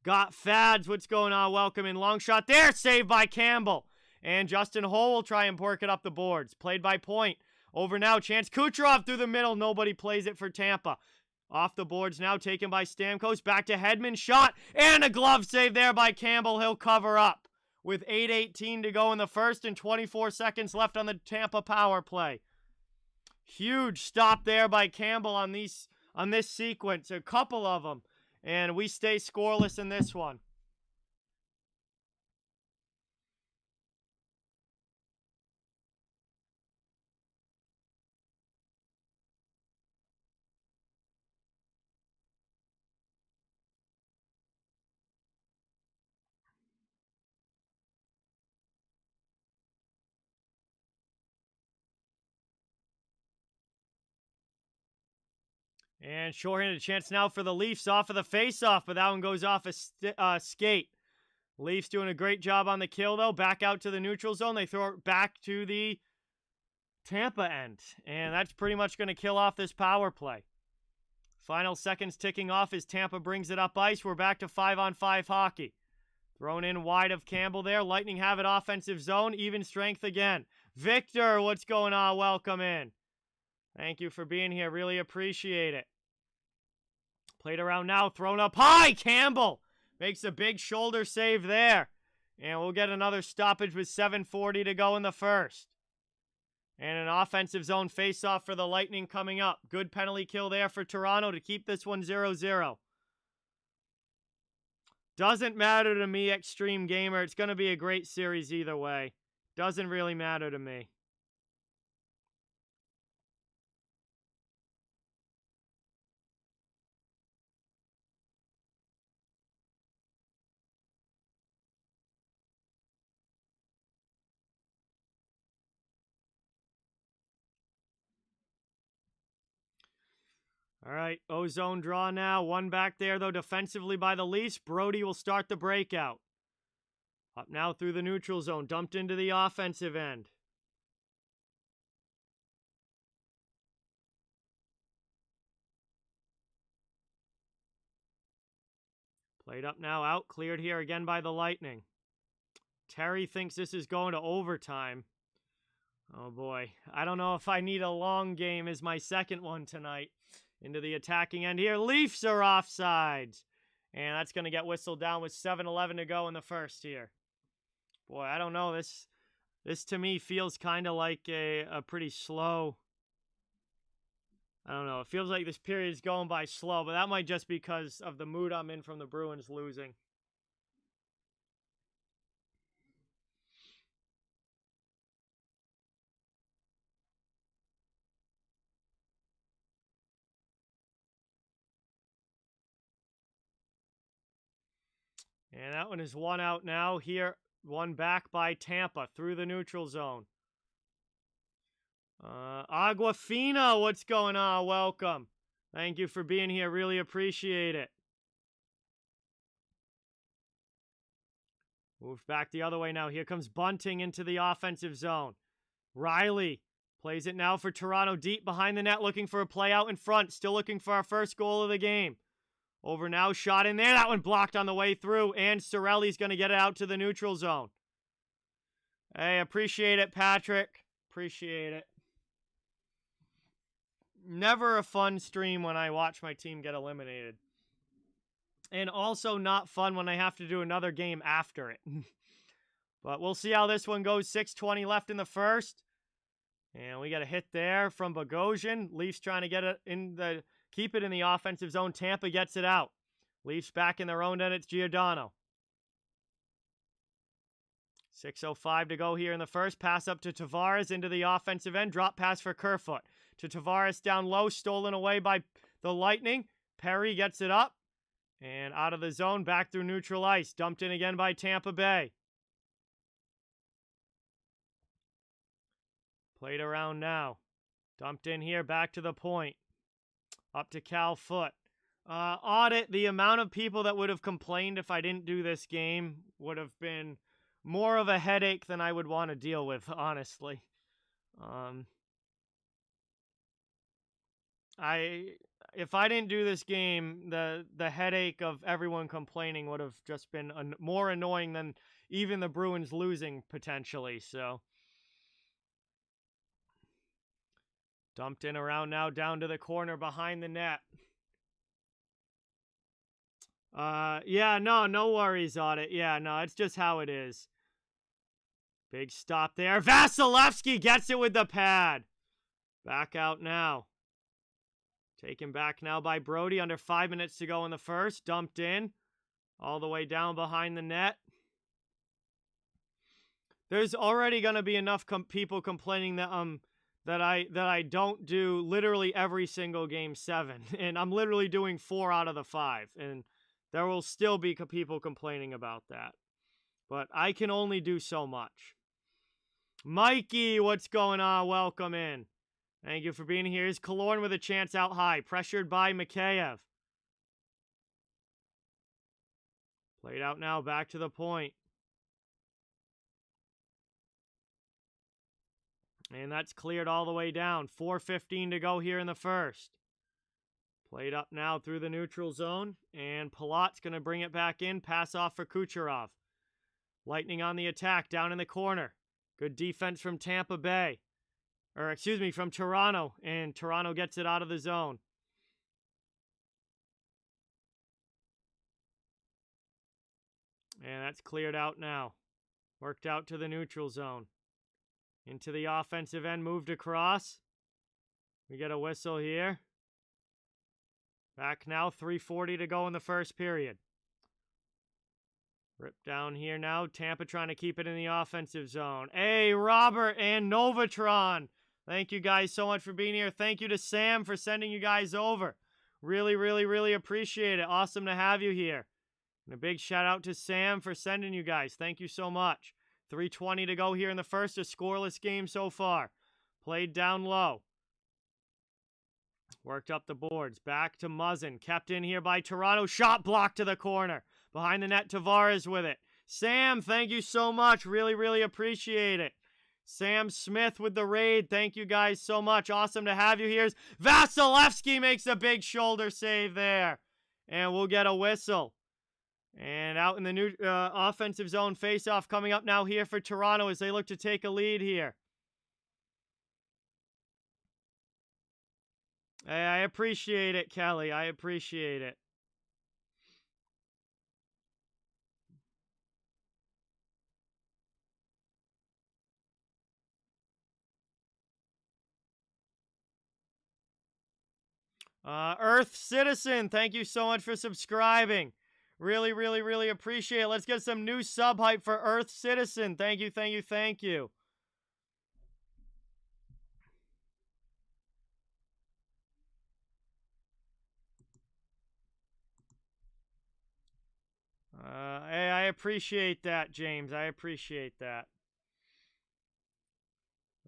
Got Fads. What's going on? Welcome in. Long shot there. Saved by Campbell. And Justin Holl will try and work it up the boards. Played by Point. Over now. Chance. Kucherov through the middle. Nobody plays it for Tampa. Off the boards now, taken by Stamkos. Back to Hedman. Shot. And a glove save there by Campbell. He'll cover up. With 8:18 to go in the first and 24 seconds left on the Tampa power play. Huge stop there by Campbell on this sequence. A couple of them. And we stay scoreless in this one. And shorthanded chance now for the Leafs off of the faceoff, but that one goes off a skate. Leafs doing a great job on the kill, though. Back out to the neutral zone. They throw it back to the Tampa end. And that's pretty much going to kill off this power play. Final seconds ticking off as Tampa brings it up ice. We're back to 5-on-5 hockey. Thrown in wide of Campbell there. Lightning have it offensive zone. Even strength again. Victor, what's going on? Welcome in. Thank you for being here. Really appreciate it. Played around now. Thrown up high. Campbell makes a big shoulder save there. And we'll get another stoppage with 7:40 to go in the first. And an offensive zone faceoff for the Lightning coming up. Good penalty kill there for Toronto to keep this one 0-0. Doesn't matter to me, Extreme Gamer. It's going to be a great series either way. Doesn't really matter to me. All right, O-zone draw now. One back there, though, defensively by the Leafs. Brody will start the breakout. Up now through the neutral zone. Dumped into the offensive end. Played up now, out. Cleared here again by the Lightning. Terry thinks this is going to overtime. Oh, boy. I don't know if I need a long game as my second one tonight. Into the attacking end here. Leafs are offsides. And that's going to get whistled down with 7:11 to go in the first here. Boy, I don't know. This to me feels kind of like a pretty slow. I don't know. It feels like this period is going by slow, but that might just be because of the mood I'm in from the Bruins losing. And that one is one out now. Here, one back by Tampa through the neutral zone. Aguafina, what's going on? Welcome. Thank you for being here. Really appreciate it. Moved back the other way now. Here comes Bunting into the offensive zone. Riley plays it now for Toronto deep behind the net, looking for a play out in front. Still looking for our first goal of the game. Over now, shot in there. That one blocked on the way through, and Cirelli's going to get it out to the neutral zone. Hey, appreciate it, Patrick. Appreciate it. never a fun stream when I watch my team get eliminated. And also not fun when I have to do another game after it. But we'll see how this one goes. 6:20 left in the first. And we got a hit there from Bogosian. Leafs trying to get it keep it in the offensive zone. Tampa gets it out. Leafs back in their own end. It's Giordano. 6:05 to go here in the first. Pass up to Tavares into the offensive end. Drop pass for Kerfoot. To Tavares down low. Stolen away by the Lightning. Perry gets it up. And out of the zone. Back through neutral ice. Dumped in again by Tampa Bay. Played around now. Dumped in here. Back to the point. Up to Cal Foote. Audit, the amount of people that would have complained if I didn't do this game would have been more of a headache than I would want to deal with, honestly. If I didn't do this game, the headache of everyone complaining would have just been more annoying than even the Bruins losing, potentially, so. Dumped in around now, down to the corner behind the net. Yeah, no worries on it. Yeah, no, it's just how it is. Big stop there. Vasilevsky gets it with the pad. Back out now. Taken back now by Brody. Under 5 minutes to go in the first. Dumped in. All the way down behind the net. There's already going to be enough people complaining that that I don't do literally every single game 7. And I'm literally doing 4 out of the 5. And there will still be people complaining about that. But I can only do so much. Mikey, what's going on? Welcome in. Thank you for being here. Here's Killorn with a chance out high. Pressured by Mikheyev. Played out now. Back to the point. And that's cleared all the way down. 4:15 to go here in the first. Played up now through the neutral zone. And Palat's going to bring it back in. Pass off for Kucherov. Lightning on the attack down in the corner. Good defense from Tampa Bay. Or, excuse me, from Toronto. And Toronto gets it out of the zone. And that's cleared out now. Worked out to the neutral zone. Into the offensive end, moved across. We get a whistle here. Back now, 3:40 to go in the first period. Ripped down here now. Tampa trying to keep it in the offensive zone. Hey, Robert and Novatron. Thank you guys so much for being here. Thank you to Sam for sending you guys over. Really, really, really appreciate it. Awesome to have you here. And a big shout out to Sam for sending you guys. Thank you so much. 3:20 to go here in the first. A scoreless game so far. Played down low. Worked up the boards. Back to Muzzin. Kept in here by Toronto. Shot blocked to the corner. Behind the net, Tavares with it. Sam, thank you so much. Really, really appreciate it. Sam Smith with the raid. Thank you guys so much. Awesome to have you here. Vasilevsky makes a big shoulder save there. And we'll get a whistle. And out in the new offensive zone, face-off coming up now here for Toronto as they look to take a lead here. Hey, I appreciate it, Kelly. I appreciate it. Earth Citizen, thank you so much for subscribing. Really, really, really appreciate it. Let's get some new sub hype for Earth Citizen. Thank you, thank you, thank you. Hey, I appreciate that, James. I appreciate that.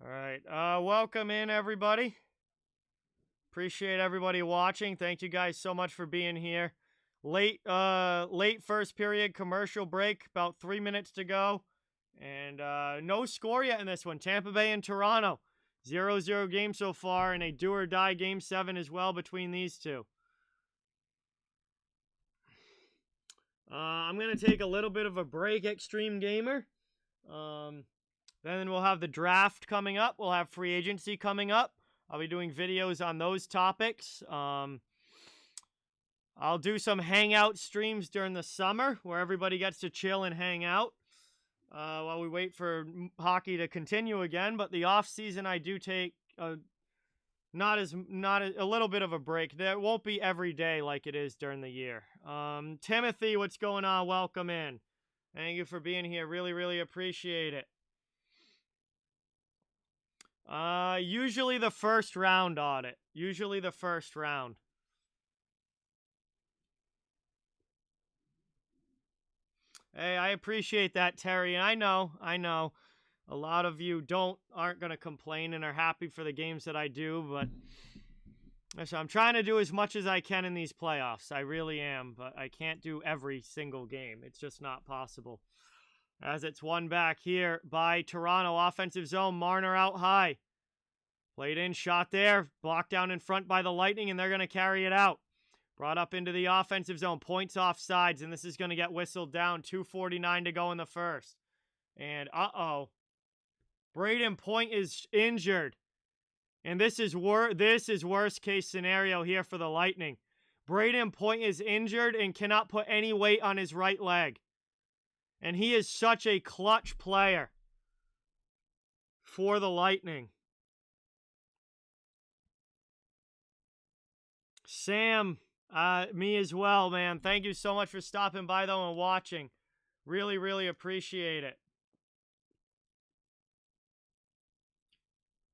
All right. Welcome in, everybody. Appreciate everybody watching. Thank you guys so much for being here. Late first period commercial break. About 3 minutes to go. And no score yet in this one. Tampa Bay and Toronto. 0-0 game so far. And a do-or-die game 7 as well between these two. I'm going to take a little bit of a break, Extreme Gamer. Then we'll have the draft coming up. We'll have free agency coming up. I'll be doing videos on those topics. I'll do some hangout streams during the summer where everybody gets to chill and hang out while we wait for hockey to continue again. But the off season, I do take a little bit of a break. There won't be every day like it is during the year. Timothy, what's going on? Welcome in. Thank you for being here. Really, really appreciate it. Usually the first round audit. Usually the first round. Hey, I appreciate that, Terry. And I know. A lot of you aren't going to complain and are happy for the games that I do, but so I'm trying to do as much as I can in these playoffs. I really am, but I can't do every single game. It's just not possible. As it's won back here by Toronto. Offensive zone, Marner out high. Played in, shot there. Blocked down in front by the Lightning, and they're going to carry it out. Brought up into the offensive zone. Points off sides, and this is going to get whistled down. 2:49 to go in the first. And uh-oh. Braden Point is injured. And this is worst case scenario here for the Lightning. Braden Point is injured and cannot put any weight on his right leg. And he is such a clutch player for the Lightning. Sam, me as well, man. Thank you so much for stopping by, though, and watching. Really, really appreciate it.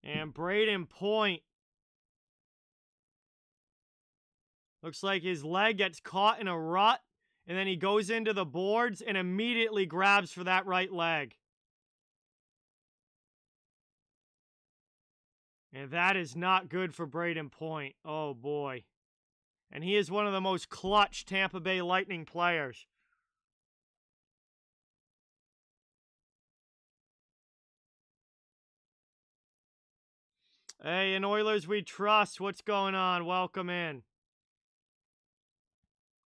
And Braden Point. Looks like his leg gets caught in a rut. And then he goes into the boards and immediately grabs for that right leg. And that is not good for Braden Point. Oh, boy. And he is one of the most clutch Tampa Bay Lightning players. Hey, in Oilers we trust. What's going on? Welcome in.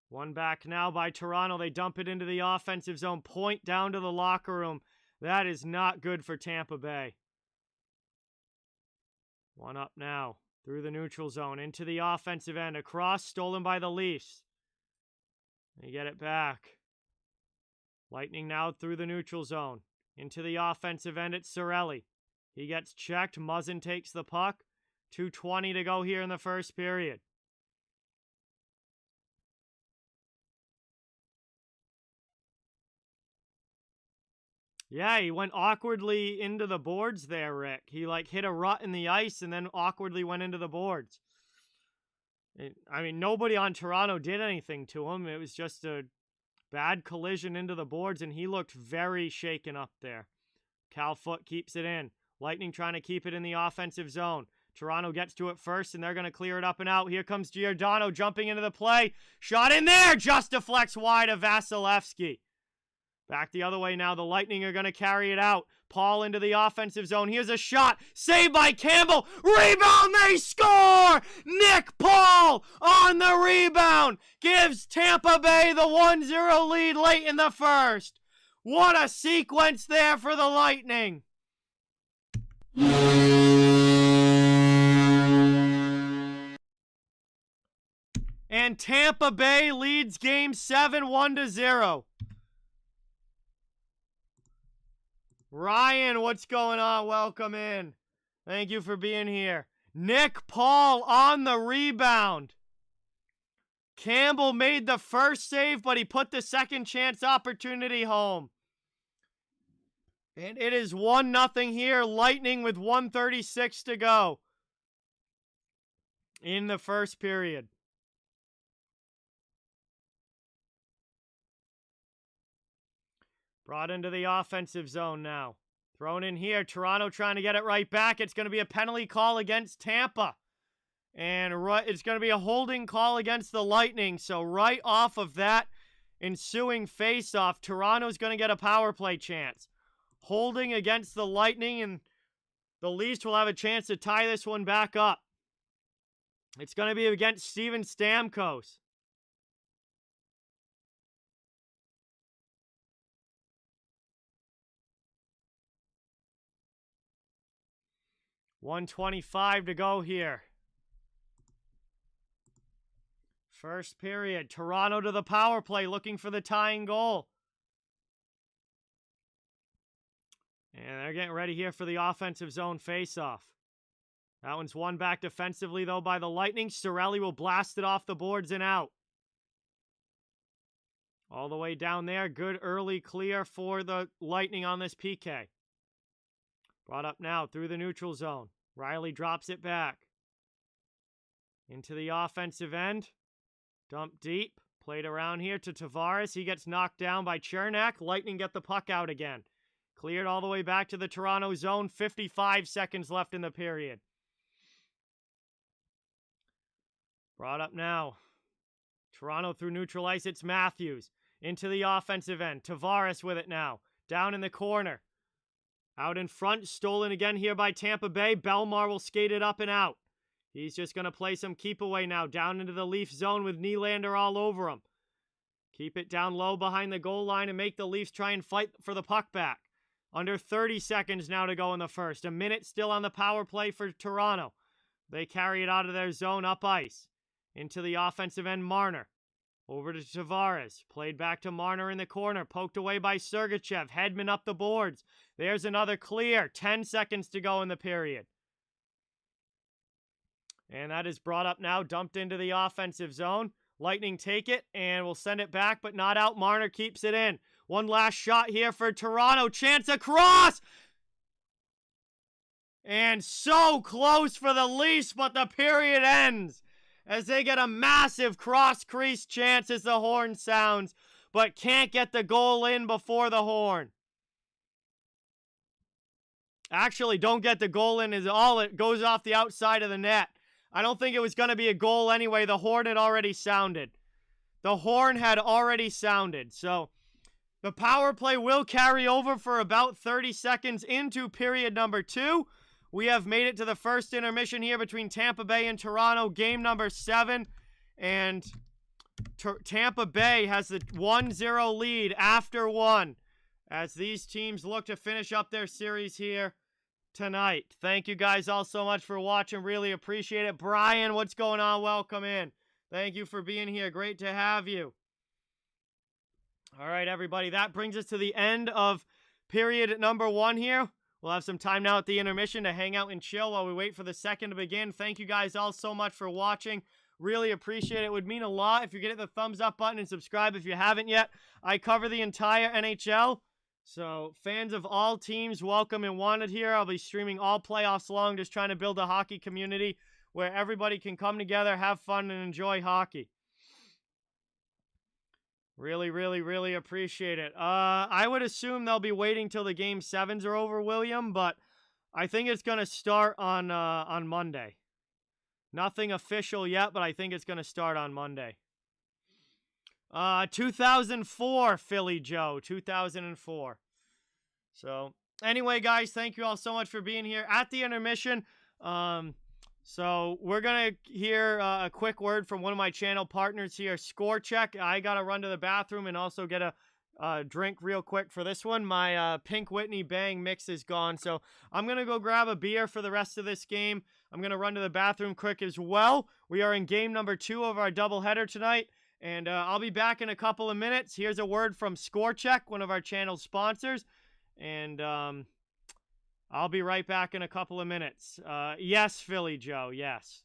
One back now by Toronto. They dump it into the offensive zone. Point down to the locker room. That is not good for Tampa Bay. One up now. Through the neutral zone. Into the offensive end. Across. Stolen by the Leafs. They get it back. Lightning now through the neutral zone. Into the offensive end. It's Cirelli. He gets checked. Muzzin takes the puck. 2:20 to go here in the first period. Yeah, he went awkwardly into the boards there, Rick. He hit a rut in the ice and then awkwardly went into the boards. I mean, nobody on Toronto did anything to him. It was just a bad collision into the boards, and he looked very shaken up there. Cal Foote keeps it in. Lightning trying to keep it in the offensive zone. Toronto gets to it first, and they're going to clear it up and out. Here comes Giordano jumping into the play. Shot in there! Just deflects wide of Vasilevsky. Back the other way now. The Lightning are going to carry it out. Paul into the offensive zone. Here's a shot. Saved by Campbell. Rebound. They score! Nick Paul on the rebound. Gives Tampa Bay the 1-0 lead late in the first. What a sequence there for the Lightning. And Tampa Bay leads Game 7 1-0. Ryan, what's going on? Welcome in. Thank you for being here. Nick Paul on the rebound. Campbell made the first save, but he put the second chance opportunity home. And it is 1-0 here. Lightning with 1:36 to go in the first period. Brought into the offensive zone now. Thrown in here. Toronto trying to get it right back. It's going to be a penalty call against Tampa. And it's going to be a holding call against the Lightning. So right off of that ensuing face-off, Toronto's going to get a power play chance. Holding against the Lightning, and the Leafs will have a chance to tie this one back up. It's going to be against Steven Stamkos. 1:25 to go here. First period. Toronto to the power play, looking for the tying goal. And they're getting ready here for the offensive zone faceoff. That one's won back defensively, though, by the Lightning. Cirelli will blast it off the boards and out. All the way down there. Good early clear for the Lightning on this PK. Brought up now through the neutral zone. Riley drops it back. Into the offensive end. Dump deep. Played around here to Tavares. He gets knocked down by Chernak. Lightning get the puck out again. Cleared all the way back to the Toronto zone. 55 seconds left in the period. Brought up now. Toronto through neutral ice. It's Matthews. Into the offensive end. Tavares with it now. Down in the corner. Out in front. Stolen again here by Tampa Bay. Belmar will skate it up and out. He's just going to play some keep away now. Down into the Leaf zone with Nylander all over him. Keep it down low behind the goal line and make the Leafs try and fight for the puck back. Under 30 seconds now to go in the first. A minute still on the power play for Toronto. They carry it out of their zone up ice. Into the offensive end, Marner. Over to Tavares. Played back to Marner in the corner. Poked away by Sergachev. Hedman up the boards. There's another clear. 10 seconds to go in the period. And that is brought up now. Dumped into the offensive zone. Lightning take it and will send it back, but not out. Marner keeps it in. One last shot here for Toronto. Chance across! And so close for the Leafs, but the period ends as they get a massive cross-crease chance as the horn sounds, but can't get the goal in before the horn. Actually, don't get the goal in is all. It goes off the outside of the net. I don't think it was going to be a goal anyway. The horn had already sounded. The horn had already sounded. So the power play will carry over for about 30 seconds into period number 2. We have made it to the first intermission here between Tampa Bay and Toronto, game number 7. And Tampa Bay has the 1-0 lead after 1 as these teams look to finish up their series here tonight. Thank you guys all so much for watching. Really appreciate it. Brian, what's going on? Welcome in. Thank you for being here. Great to have you. All right, everybody. That brings us to the end of period number 1 here. We'll have some time now at the intermission to hang out and chill while we wait for the second to begin. Thank you guys all so much for watching. Really appreciate it. It would mean a lot if you could hit the thumbs up button and subscribe if you haven't yet. I cover the entire NHL. So, fans of all teams, welcome and wanted here. I'll be streaming all playoffs long, just trying to build a hockey community where everybody can come together, have fun, and enjoy hockey. Really, really, really appreciate it. I would assume they'll be waiting till the Game 7s are over, William, but I think it's going to start on Monday. Nothing official yet, but I think it's going to start on Monday. 2004, Philly Joe. 2004. So, anyway, guys, thank you all so much for being here at the intermission. So, we're going to hear a quick word from one of my channel partners here, Score Check. I got to run to the bathroom and also get a drink real quick for this one. My Pink Whitney Bang mix is gone, so I'm going to go grab a beer for the rest of this game. I'm going to run to the bathroom quick as well. We are in game number 2 of our doubleheader tonight. And I'll be back in a couple of minutes. Here's a word from Score Check, one of our channel sponsors. And I'll be right back in a couple of minutes. Yes, Philly Joe, yes.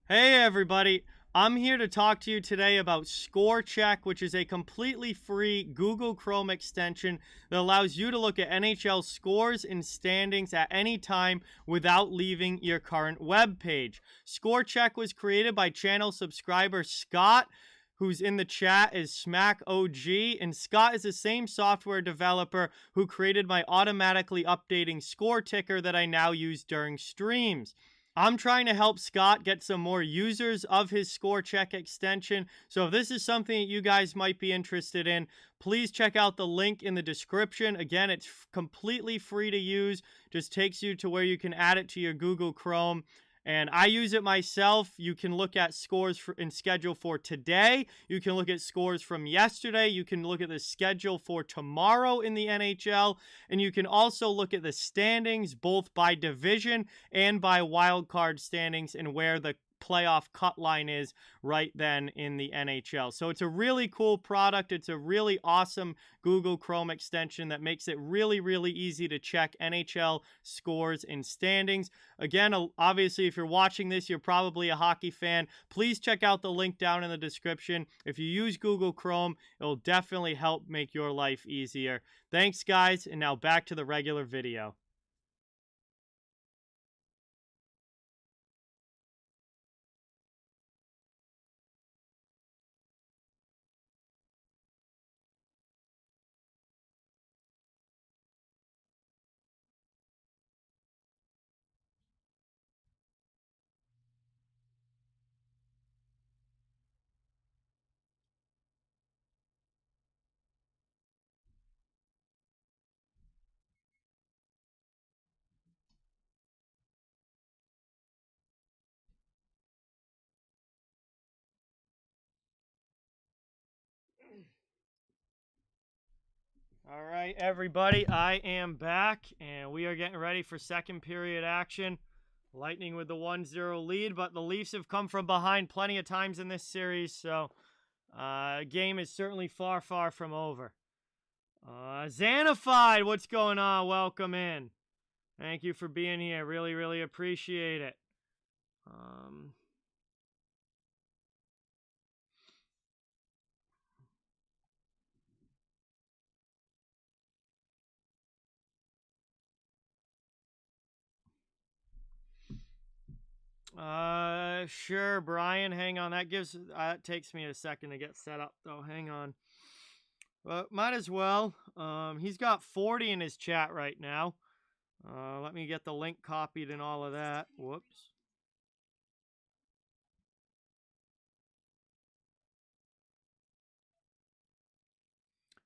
Hey, everybody. I'm here to talk to you today about Score Check, which is a completely free Google Chrome extension that allows you to look at NHL scores and standings at any time without leaving your current web page. Score Check was created by channel subscriber Scott, who's in the chat as Smack OG, and Scott is the same software developer who created my automatically updating score ticker that I now use during streams. I'm trying to help Scott get some more users of his Score Check extension, so if this is something that you guys might be interested in, please check out the link in the description. Again, it's completely free to use, just takes you to where you can add it to your Google Chrome, And I use it myself. You can look at scores and schedule for today. You can look at scores from yesterday. You can look at the schedule for tomorrow in the NHL. And you can also look at the standings, both by division and by wild card standings, and where the playoff cut line is right then in the NHL. So it's a really cool product. It's a really awesome Google Chrome extension that makes it really, really easy to check NHL scores and standings. Again, obviously, if you're watching this, you're probably a hockey fan. Please check out the link down in the description. If you use Google Chrome, it'll definitely help make your life easier. Thanks, guys, and now back to the regular video. All right, everybody, I am back, and we are getting ready for second period action. Lightning with the 1-0 lead, but the Leafs have come from behind plenty of times in this series, so game is certainly far, far from over. Xanafied, what's going on? Welcome in. Thank you for being here. Really, really appreciate it. Sure, Brian. Hang on. That takes me a second to get set up, though. Hang on. Well, might as well. He's got 40 in his chat right now. Let me get the link copied and all of that. Whoops.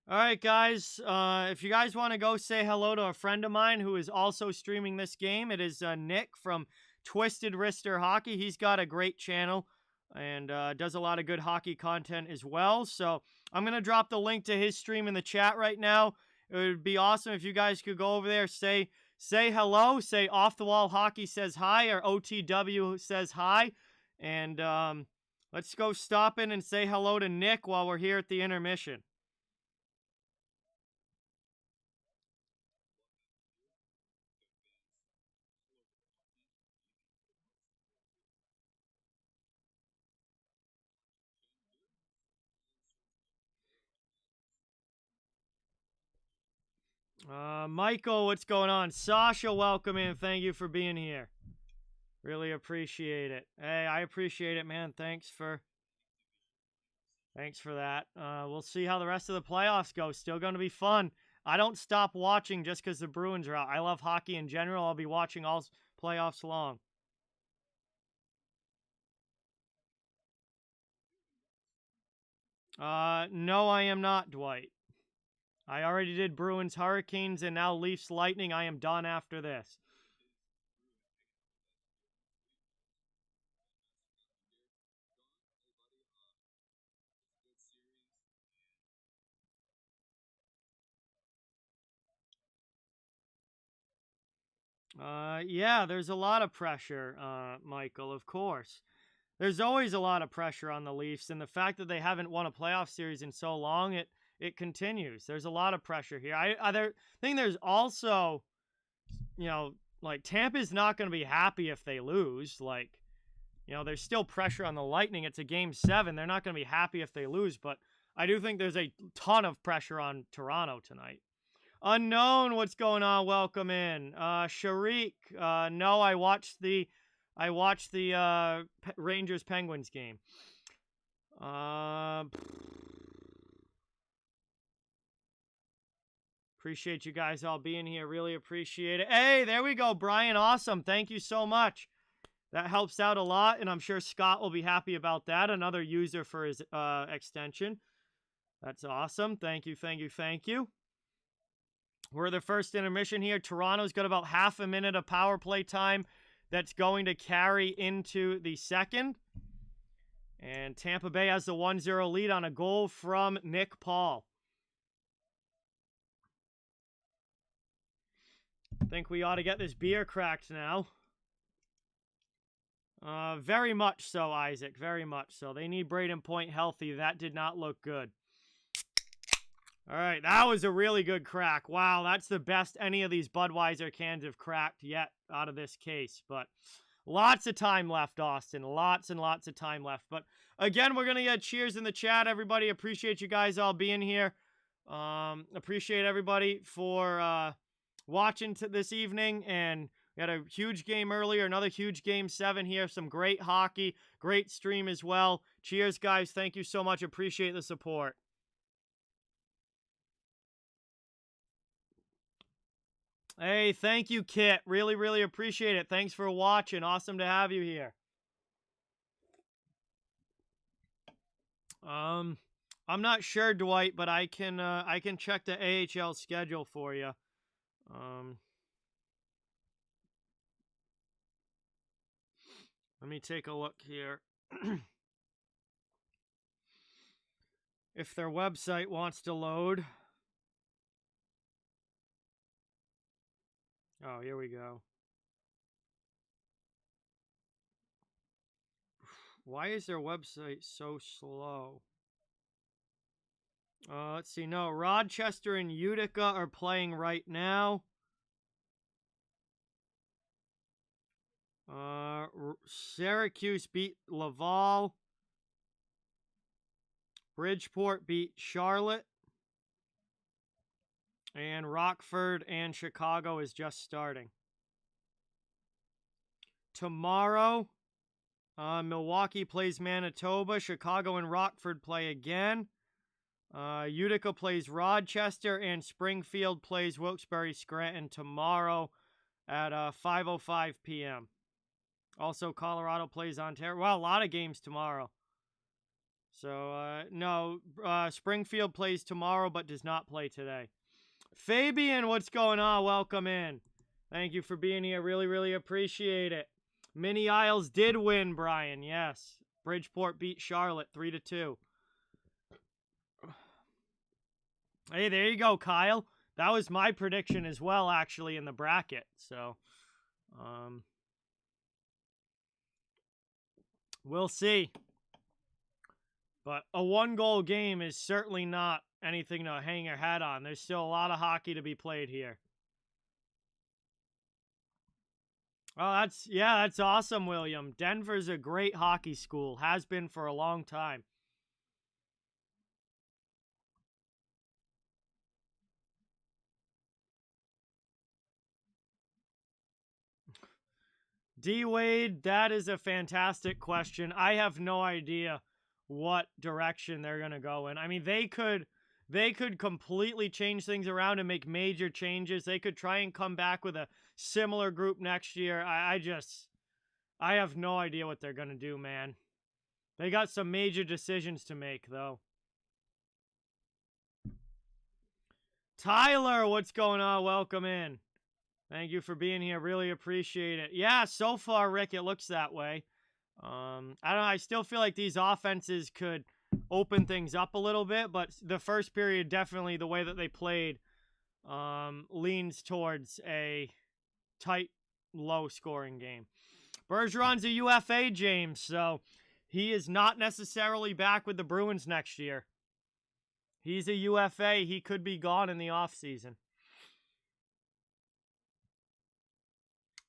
All right, guys. If you guys want to go say hello to a friend of mine who is also streaming this game, it is Nick from Twisted Wrister Hockey. He's got a great channel and does a lot of good hockey content as well. So I'm going to drop the link to his stream in the chat right now. It would be awesome if you guys could go over there, say hello, say Off the Wall Hockey says hi, or OTW says hi. And let's go stop in and say hello to Nick while we're here at the intermission. Michael, what's going on? Sasha, welcome in. Thank you for being here. Really appreciate it. Hey, I appreciate it, man. Thanks for that. We'll see how the rest of the playoffs go. Still going to be fun. I don't stop watching just because the Bruins are out. I love hockey in general. I'll be watching all playoffs long. No, I am not, Dwight. I already did Bruins Hurricanes and now Leafs Lightning. I am done after this. Yeah, there's a lot of pressure, Michael, of course. There's always a lot of pressure on the Leafs, and the fact that they haven't won a playoff series in so long, it continues. There's a lot of pressure here. I think there's also, like Tampa's not going to be happy if they lose. Like, there's still pressure on the Lightning. It's a game 7. They're not going to be happy if they lose, but I do think there's a ton of pressure on Toronto tonight. Unknown, what's going on? Welcome in. Sharik, no, I watched the Rangers Penguins game. Appreciate you guys all being here. Really appreciate it. Hey, there we go, Brian. Awesome. Thank you so much. That helps out a lot, and I'm sure Scott will be happy about that. Another user for his extension. That's awesome. Thank you, thank you, thank you. We're the first intermission here. Toronto's got about half a minute of power play time. that's going to carry into the second. And Tampa Bay has the 1-0 lead on a goal from Nick Paul. I think we ought to get this beer cracked now. Very much so, Isaac. Very much so. They need Braden Point healthy. That did not look good. All right, that was a really good crack. Wow, that's the best any of these Budweiser cans have cracked yet out of this case. But lots of time left, Austin. Lots and lots of time left. But again, we're going to get cheers in the chat, everybody. Appreciate you guys all being here. Appreciate everybody for watching this evening. And we had a huge game earlier, another huge Game 7 here. Some great hockey, great stream as well. Cheers, guys. Thank you so much. Appreciate the support. Hey, thank you, Kit. Really, really appreciate it. Thanks for watching. Awesome to have you here. I'm not sure, Dwight, but I can check the AHL schedule for you. Let me take a look here. If their website wants to load. Oh, here we go. Why is their website so slow? Let's see. No, Rochester and Utica are playing right now. Syracuse beat Laval. Bridgeport beat Charlotte. And Rockford and Chicago is just starting. Tomorrow, Milwaukee plays Manitoba. Chicago and Rockford play again. Utica plays Rochester. And Springfield plays Wilkes-Barre Scranton tomorrow at 5:05 p.m. Also, Colorado plays Ontario. Well, a lot of games tomorrow. So, no, Springfield plays tomorrow but does not play today. Fabian, what's going on? Welcome in. Thank you for being here. Really, really appreciate it. Mini Isles did win, Brian. Yes. Bridgeport beat Charlotte 3-2. Hey, there you go, Kyle. That was my prediction as well, actually, in the bracket. So, we'll see. But a one-goal game is certainly not anything to hang your hat on. There's still a lot of hockey to be played here. Oh, that's awesome, William. Denver's a great hockey school. Has been for a long time. D-Wade, that is a fantastic question. I have no idea what direction they're going to go in. I mean, they could completely change things around and make major changes. They could try and come back with a similar group next year. I have no idea what they're going to do, man. They got some major decisions to make, though. Tyler, what's going on? Welcome in. Thank you for being here. Really appreciate it. Yeah, so far, Rick, it looks that way. I don't know. I still feel like these offenses could open things up a little bit, but the first period, definitely the way that they played, leans towards a tight, low-scoring game. Bergeron's a UFA, James, so he is not necessarily back with the Bruins next year. He's a UFA. He could be gone in the offseason.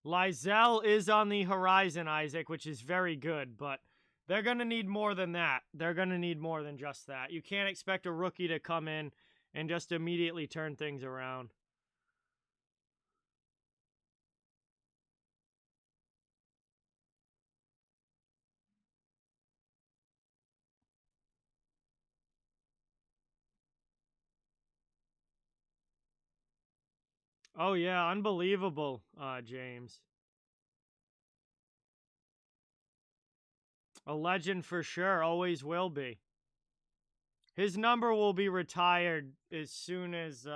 Lizelle is on the horizon, Isaac, which is very good, but they're going to need more than that. They're going to need more than just that. You can't expect a rookie to come in and just immediately turn things around. Oh, yeah, unbelievable, James. A legend for sure, always will be. His number will be retired as soon as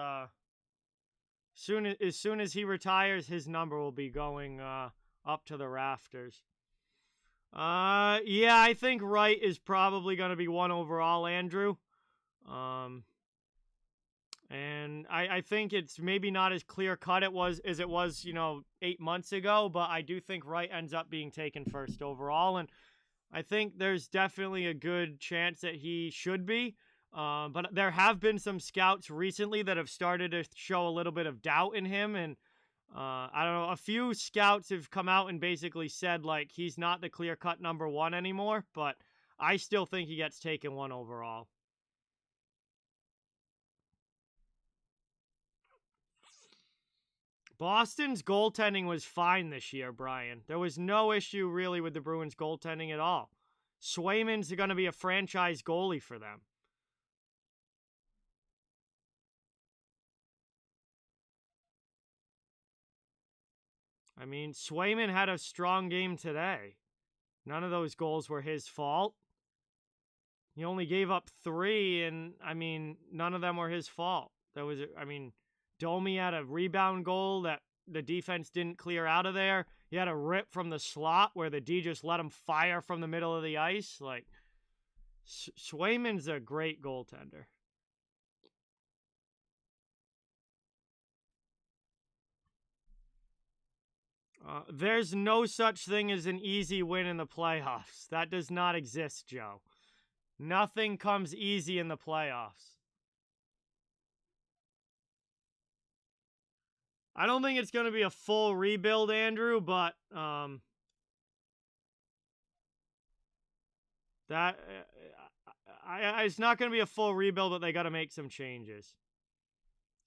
he retires. His number will be going up to the rafters. Yeah, I think Wright is probably going to be 1 overall, Andrew. And I think it's maybe not as clear-cut as it was, 8 months ago, but I do think Wright ends up being taken first overall, and I think there's definitely a good chance that he should be. But there have been some scouts recently that have started to show a little bit of doubt in him, and I don't know, a few scouts have come out and basically said, like, he's not the clear-cut number 1 anymore, but I still think he gets taken 1 overall. Boston's goaltending was fine this year, Brian. There was no issue really with the Bruins' goaltending at all. Swayman's going to be a franchise goalie for them. I mean, Swayman had a strong game today. None of those goals were his fault. He only gave up 3, and, I mean, none of them were his fault. Domi had a rebound goal that the defense didn't clear out of there. He had a rip from the slot where the D just let him fire from the middle of the ice. Like, Swayman's a great goaltender. There's no such thing as an easy win in the playoffs. That does not exist, Joe. Nothing comes easy in the playoffs. I don't think it's going to be a full rebuild, Andrew, but it's not going to be a full rebuild, but they got to make some changes.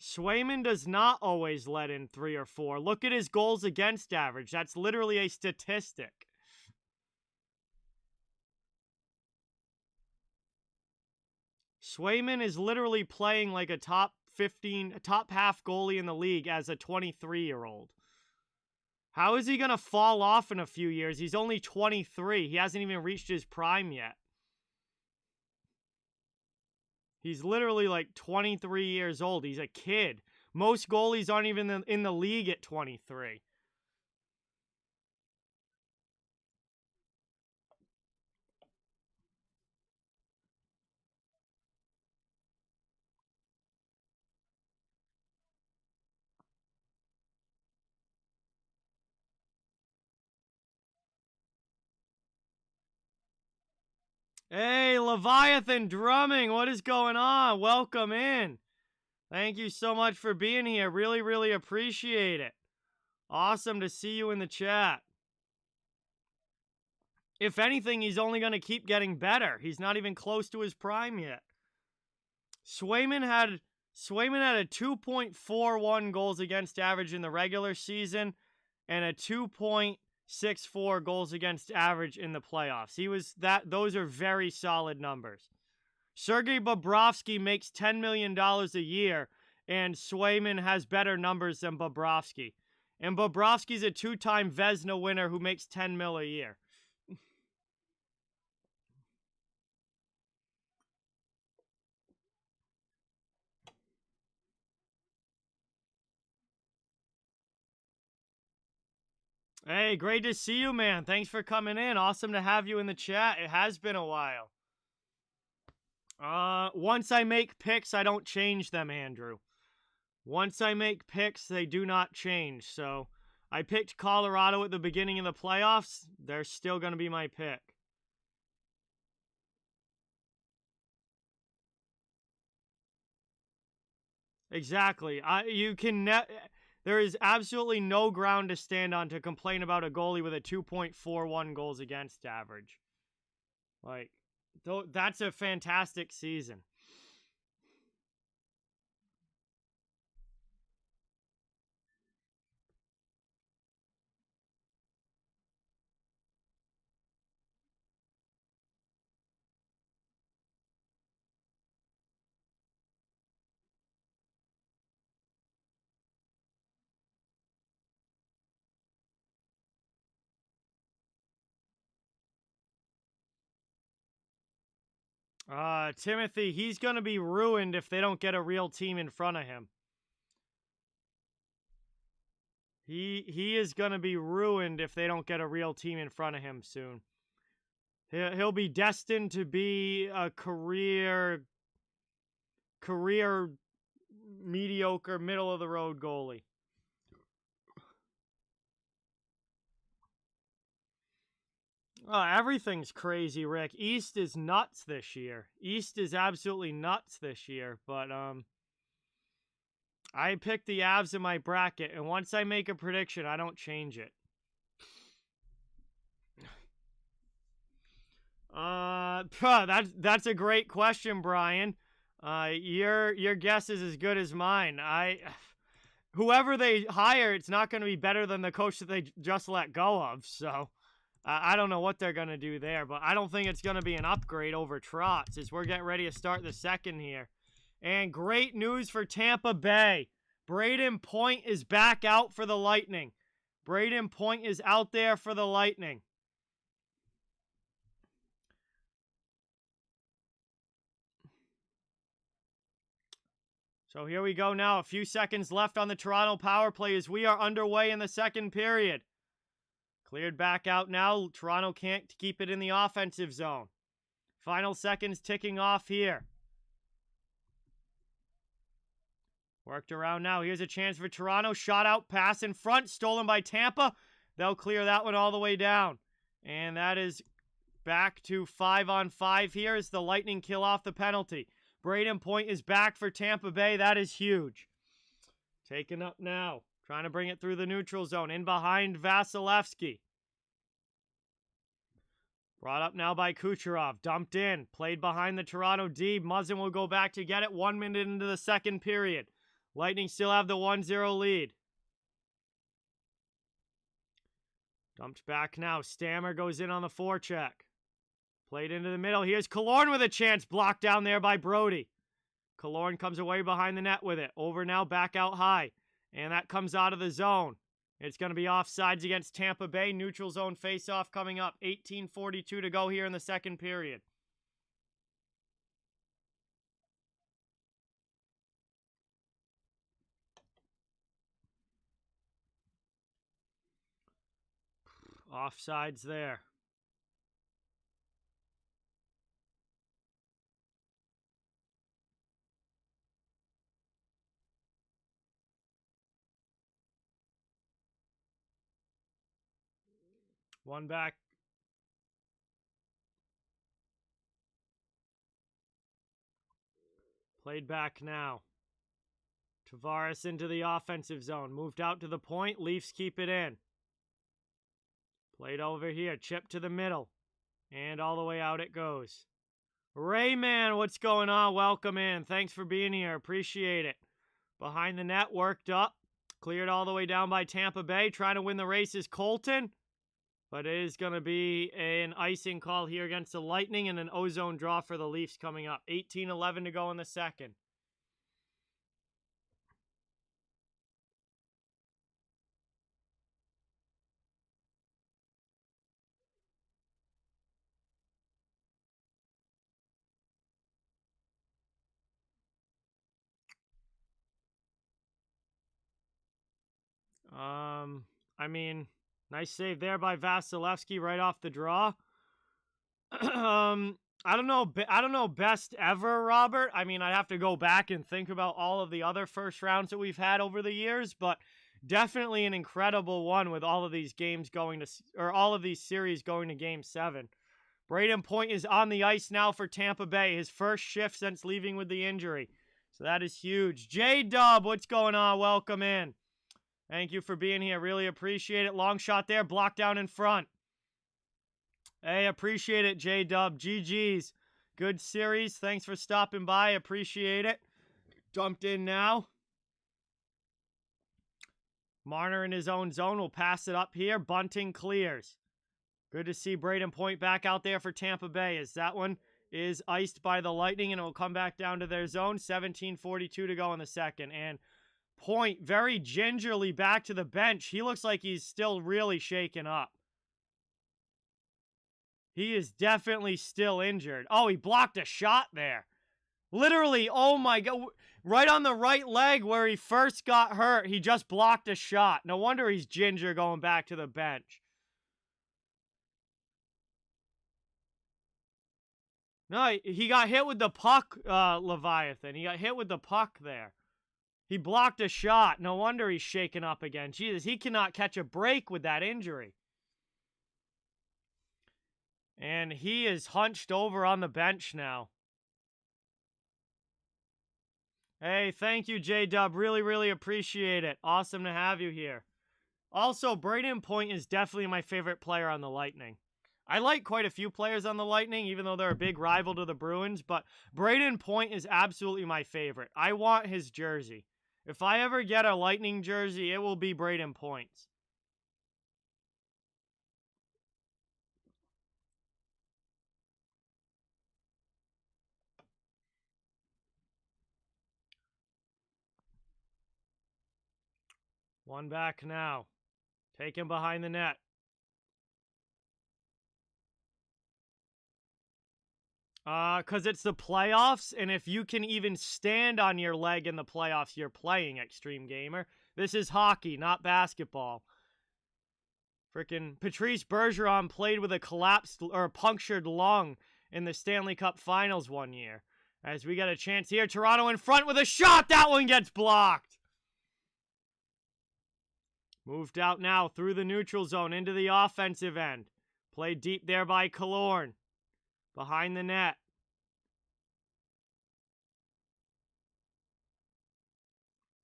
Swayman does not always let in 3 or 4. Look at his goals against average. That's literally a statistic. Swayman is literally playing like a top half goalie in the league as a 23-year-old. How is he going to fall off in a few years? He's only 23. He hasn't even reached his prime yet. He's literally like 23 years old. He's a kid. Most goalies aren't even in the league at 23. Hey, Leviathan Drumming, what is going on? Welcome in. Thank you so much for being here. Really, really appreciate it. Awesome to see you in the chat. If anything, he's only going to keep getting better. He's not even close to his prime yet. Swayman had a 2.41 goals against average in the regular season and a 2.64 goals against average in the playoffs. Those are very solid numbers. Sergei Bobrovsky makes $10 million a year, and Swayman has better numbers than Bobrovsky. And Bobrovsky's a 2-time Vezina winner who makes $10 million a year. Hey, great to see you, man. Thanks for coming in. Awesome to have you in the chat. It has been a while. Once I make picks, I don't change them, Andrew. Once I make picks, they do not change. So, I picked Colorado at the beginning of the playoffs. They're still going to be my pick. Exactly. There is absolutely no ground to stand on to complain about a goalie with a 2.41 goals against average. Like, that's a fantastic season. Timothy, he's going to be ruined if they don't get a real team in front of him. He is going to be ruined if they don't get a real team in front of him soon. He'll be destined to be a career mediocre, middle-of-the-road goalie. Oh, everything's crazy, Rick. East is nuts this year. East is absolutely nuts this year. But I picked the Avs in my bracket, and once I make a prediction, I don't change it. That's a great question, Brian. Your guess is as good as mine. Whoever they hire, it's not going to be better than the coach that they just let go of. So I don't know what they're going to do there, but I don't think it's going to be an upgrade over Trotz as we're getting ready to start the second here. And great news for Tampa Bay. Braden Point is back out for the Lightning. Braden Point is out there for the Lightning. So here we go now. A few seconds left on the Toronto power play as we are underway in the second period. Cleared back out now. Toronto can't keep it in the offensive zone. Final seconds ticking off here. Worked around now. Here's a chance for Toronto. Shot out, pass in front. Stolen by Tampa. They'll clear that one all the way down. And that is back to 5-on-5 here as the Lightning kill off the penalty. Braden Point is back for Tampa Bay. That is huge. Taken up now. Trying to bring it through the neutral zone. In behind Vasilevsky. Brought up now by Kucherov. Dumped in. Played behind the Toronto D. Muzzin will go back to get it 1 minute into the second period. Lightning still have the 1-0 lead. Dumped back now. Stammer goes in on the forecheck. Played into the middle. Here's Killorn with a chance. Blocked down there by Brody. Killorn comes away behind the net with it. Over now, back out high. And that comes out of the zone. It's going to be offsides against Tampa Bay. Neutral zone face-off coming up. 18:42 to go here in the second period. Offsides there. One back. Played back now. Tavares into the offensive zone. Moved out to the point. Leafs keep it in. Played over here. Chip to the middle. And all the way out it goes. Rayman, what's going on? Welcome in. Thanks for being here. Appreciate it. Behind the net, worked up. Cleared all the way down by Tampa Bay. Trying to win the race is Colton. But it is going to be an icing call here against the Lightning and an ozone draw for the Leafs coming up. 18:11 to go in the second. I mean, nice save there by Vasilevsky right off the draw. I don't know best ever, Robert. I mean, I'd have to go back and think about all of the other first rounds that we've had over the years, but definitely an incredible one with all of these games going to, or all of these series going to Game 7. Braden Point is on the ice now for Tampa Bay, his first shift since leaving with the injury. So that is huge. J-Dub, what's going on? Welcome in. Thank you for being here. Really appreciate it. Long shot there. Blocked down in front. Hey, appreciate it, J-Dub. GG's. Good series. Thanks for stopping by. Appreciate it. Dumped in now. Marner in his own zone will pass it up here. Bunting clears. Good to see Braden Point back out there for Tampa Bay as that one is iced by the Lightning and it will come back down to their zone. 17:42 to go in the second. And Point very gingerly back to the bench. He looks like he's still really shaken up. He is definitely still injured. Oh, he blocked a shot there. Literally, oh my God. Right on the right leg where he first got hurt, he just blocked a shot. No wonder he's ginger going back to the bench. No, he got hit with the puck, Leviathan. He got hit with the puck there. He blocked a shot. No wonder he's shaken up again. Jesus, he cannot catch a break with that injury. And he is hunched over on the bench now. Hey, thank you, J-Dub. Really, really appreciate it. Awesome to have you here. Also, Brayden Point is definitely my favorite player on the Lightning. I like quite a few players on the Lightning, even though they're a big rival to the Bruins, but Brayden Point is absolutely my favorite. I want his jersey. If I ever get a Lightning jersey, it will be Brayden Point's. One back now. Taken behind the net. Because it's the playoffs, and if you can even stand on your leg in the playoffs, you're playing, Extreme Gamer. This is hockey, not basketball. Frickin' Patrice Bergeron played with a collapsed or punctured lung in the Stanley Cup Finals one year. As we get a chance here, Toronto in front with a shot. That one gets blocked. Moved out now through the neutral zone into the offensive end. Played deep there by Killorn. Behind the net.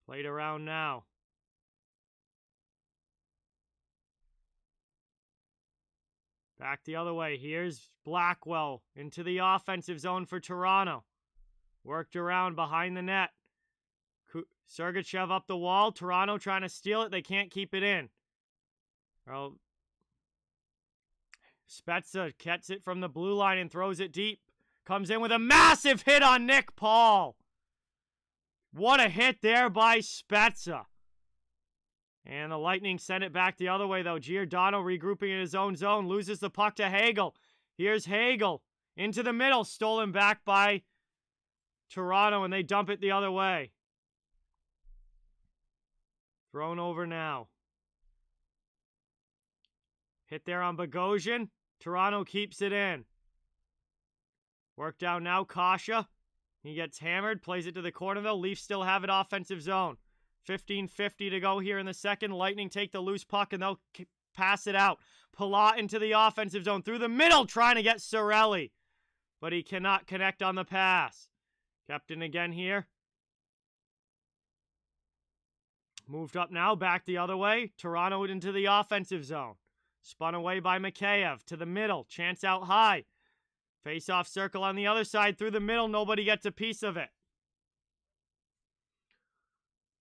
Played around now. Back the other way. Here's Blackwell into the offensive zone for Toronto. Worked around behind the net. Sergachev up the wall. Toronto trying to steal it. They can't keep it in. Well, Spezza gets it from the blue line and throws it deep. Comes in with a massive hit on Nick Paul. What a hit there by Spezza. And the Lightning send it back the other way, though. Giordano regrouping in his own zone. Loses the puck to Hagel. Here's Hagel. Into the middle. Stolen back by Toronto, and they dump it the other way. Thrown over now. Hit there on Bogosian. Toronto keeps it in. Work down now, Kasha. He gets hammered, plays it to the corner though. Leafs still have it offensive zone. 15:50 to go here in the second. Lightning take the loose puck and they'll pass it out. Palat into the offensive zone through the middle, trying to get Cirelli. But he cannot connect on the pass. Captain again here. Moved up now, back the other way. Toronto into the offensive zone. Spun away by Mikheyev to the middle. Chance out high. Face-off circle on the other side. Through the middle. Nobody gets a piece of it.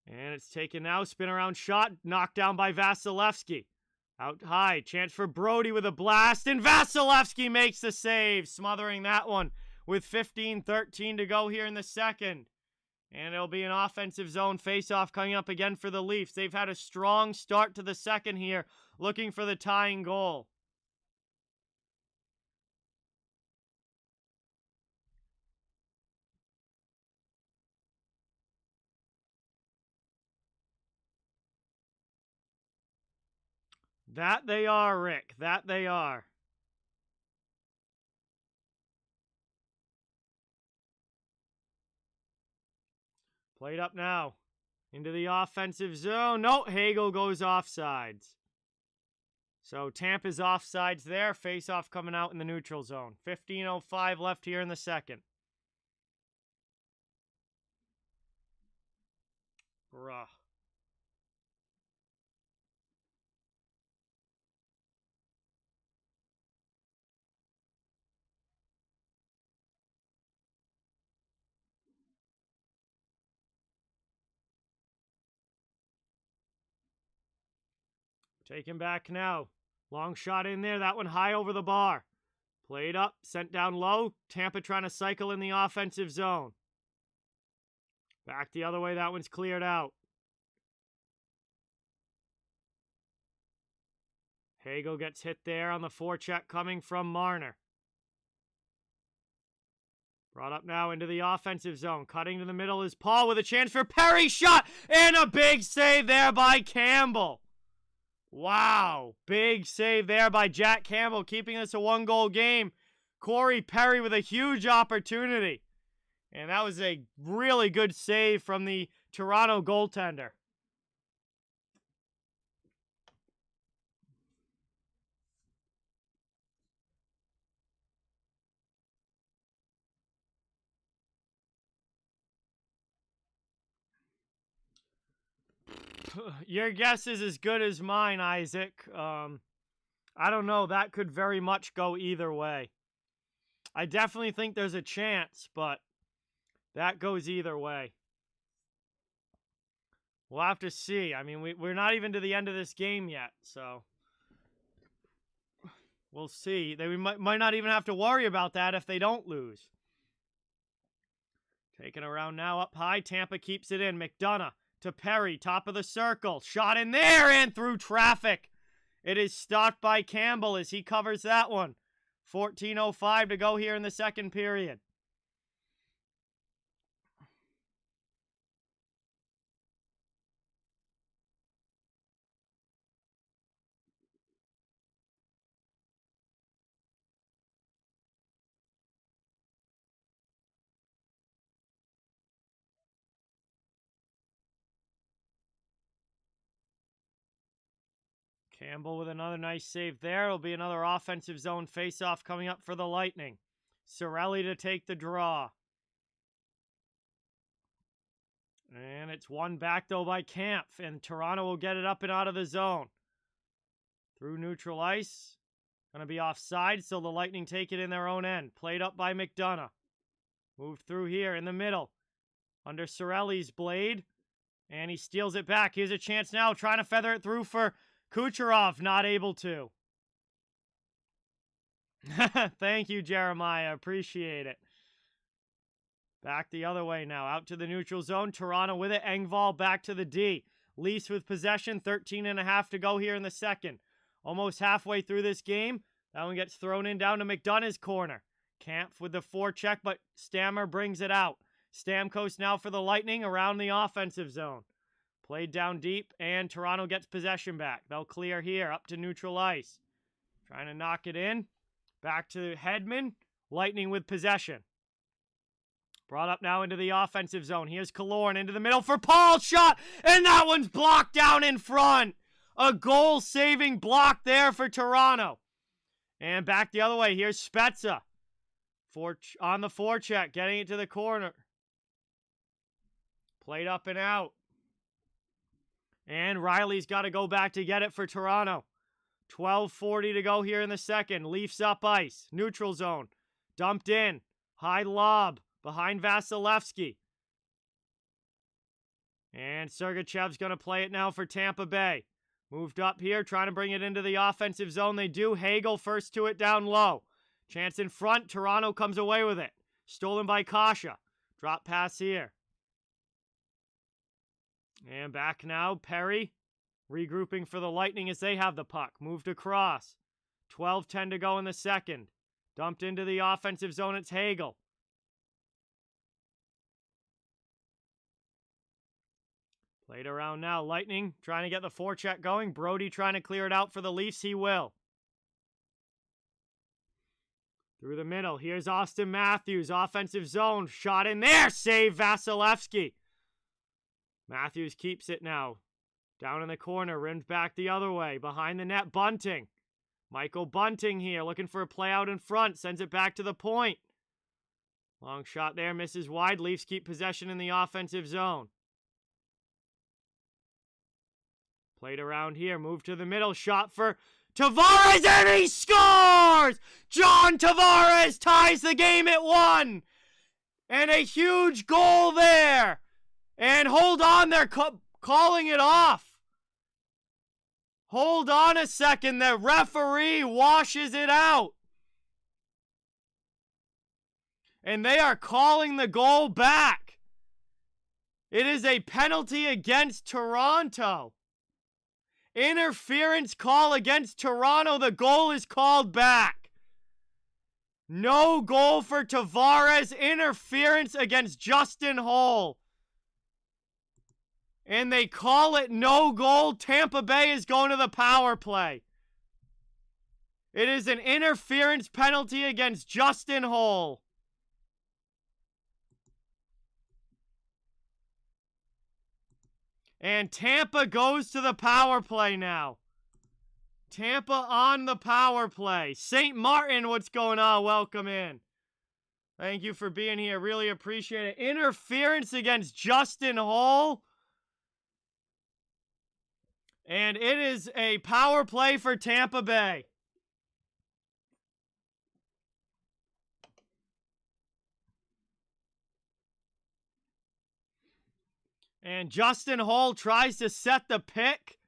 And it's taken now. Spin around shot. Knocked down by Vasilevsky. Out high. Chance for Brody with a blast. And Vasilevsky makes the save. Smothering that one with 15:13 to go here in the second. And it'll be an offensive zone face-off coming up again for the Leafs. They've had a strong start to the second here, looking for the tying goal. That they are, Rick. That they are. Played up now. Into the offensive zone. No, Hagel goes offsides. So Tampa's offsides there. Face-off coming out in the neutral zone. 15:05 left here in the second. Bruh. Taken back now. Long shot in there. That one high over the bar. Played up. Sent down low. Tampa trying to cycle in the offensive zone. Back the other way. That one's cleared out. Hagel gets hit there on the forecheck coming from Marner. Brought up now into the offensive zone. Cutting to the middle is Paul with a chance for Perry. Shot! And a big save there by Campbell. Wow. Big save there by Jack Campbell, keeping this a one-goal game. Corey Perry with a huge opportunity. And that was a really good save from the Toronto goaltender. Your guess is as good as mine, Isaac. I don't know. That could very much go either way. I definitely think there's a chance, but that goes either way. We'll have to see. I mean, we're not even to the end of this game yet, so we'll see. We might not even have to worry about that if they don't lose. Taken around now up high. Tampa keeps it in. McDonough to Perry, top of the circle. Shot in there and through traffic. It is stopped by Campbell as he covers that one. 14:05 to go here in the second period. Campbell with another nice save there. It'll be another offensive zone faceoff coming up for the Lightning. Cirelli to take the draw. And it's won back, though, by Kampf. And Toronto will get it up and out of the zone. Through neutral ice. Going to be offside, so the Lightning take it in their own end. Played up by McDonough. Moved through here in the middle. Under Cirelli's blade. And he steals it back. Here's a chance now, trying to feather it through for Kucherov, not able to. Thank you, Jeremiah. Appreciate it. Back the other way now. Out to the neutral zone. Toronto with it. Engvall back to the D. Leafs with possession. 13.5 to go here in the second. Almost halfway through this game. That one gets thrown in down to McDonough's corner. Kampf with the forecheck, but Stammer brings it out. Stamkos now for the Lightning around the offensive zone. Played down deep, and Toronto gets possession back. They'll clear here, up to neutral ice. Trying to knock it in. Back to Hedman. Lightning with possession. Brought up now into the offensive zone. Here's Killorn into the middle for Paul. Shot, and that one's blocked down in front. A goal-saving block there for Toronto. And back the other way. Here's Spezza. On the forecheck, getting it to the corner. Played up and out. And Riley's got to go back to get it for Toronto. 12:40 to go here in the second. Leafs up ice. Neutral zone. Dumped in. High lob behind Vasilevsky. And Sergachev's going to play it now for Tampa Bay. Moved up here, trying to bring it into the offensive zone. They do. Hagel first to it down low. Chance in front. Toronto comes away with it. Stolen by Kasha. Drop pass here. And back now, Perry, regrouping for the Lightning as they have the puck. Moved across. 12:10 to go in the second. Dumped into the offensive zone, it's Hagel. Played around now, Lightning trying to get the forecheck going. Brody trying to clear it out for the Leafs, he will. Through the middle, here's Austin Matthews, offensive zone. Shot in there, save Vasilevsky. Matthews keeps it now. Down in the corner, rimmed back the other way. Behind the net, Bunting. Michael Bunting here, looking for a play out in front. Sends it back to the point. Long shot there, misses wide. Leafs keep possession in the offensive zone. Played around here, moved to the middle. Shot for Tavares, and he scores! John Tavares ties the game at 1. And a huge goal there. And hold on, they're calling it off. Hold on a second, the referee washes it out. And they are calling the goal back. It is a penalty against Toronto. Interference call against Toronto. The goal is called back. No goal for Tavares. Interference against Justin Holl. And they call it no goal. Tampa Bay is going to the power play. It is an interference penalty against Justin Holl. And Tampa goes to the power play now. Tampa on the power play. St. Martin, what's going on? Welcome in. Thank you for being here. Really appreciate it. Interference against Justin Holl. And it is a power play for Tampa Bay. And Justin Holl tries to set the pick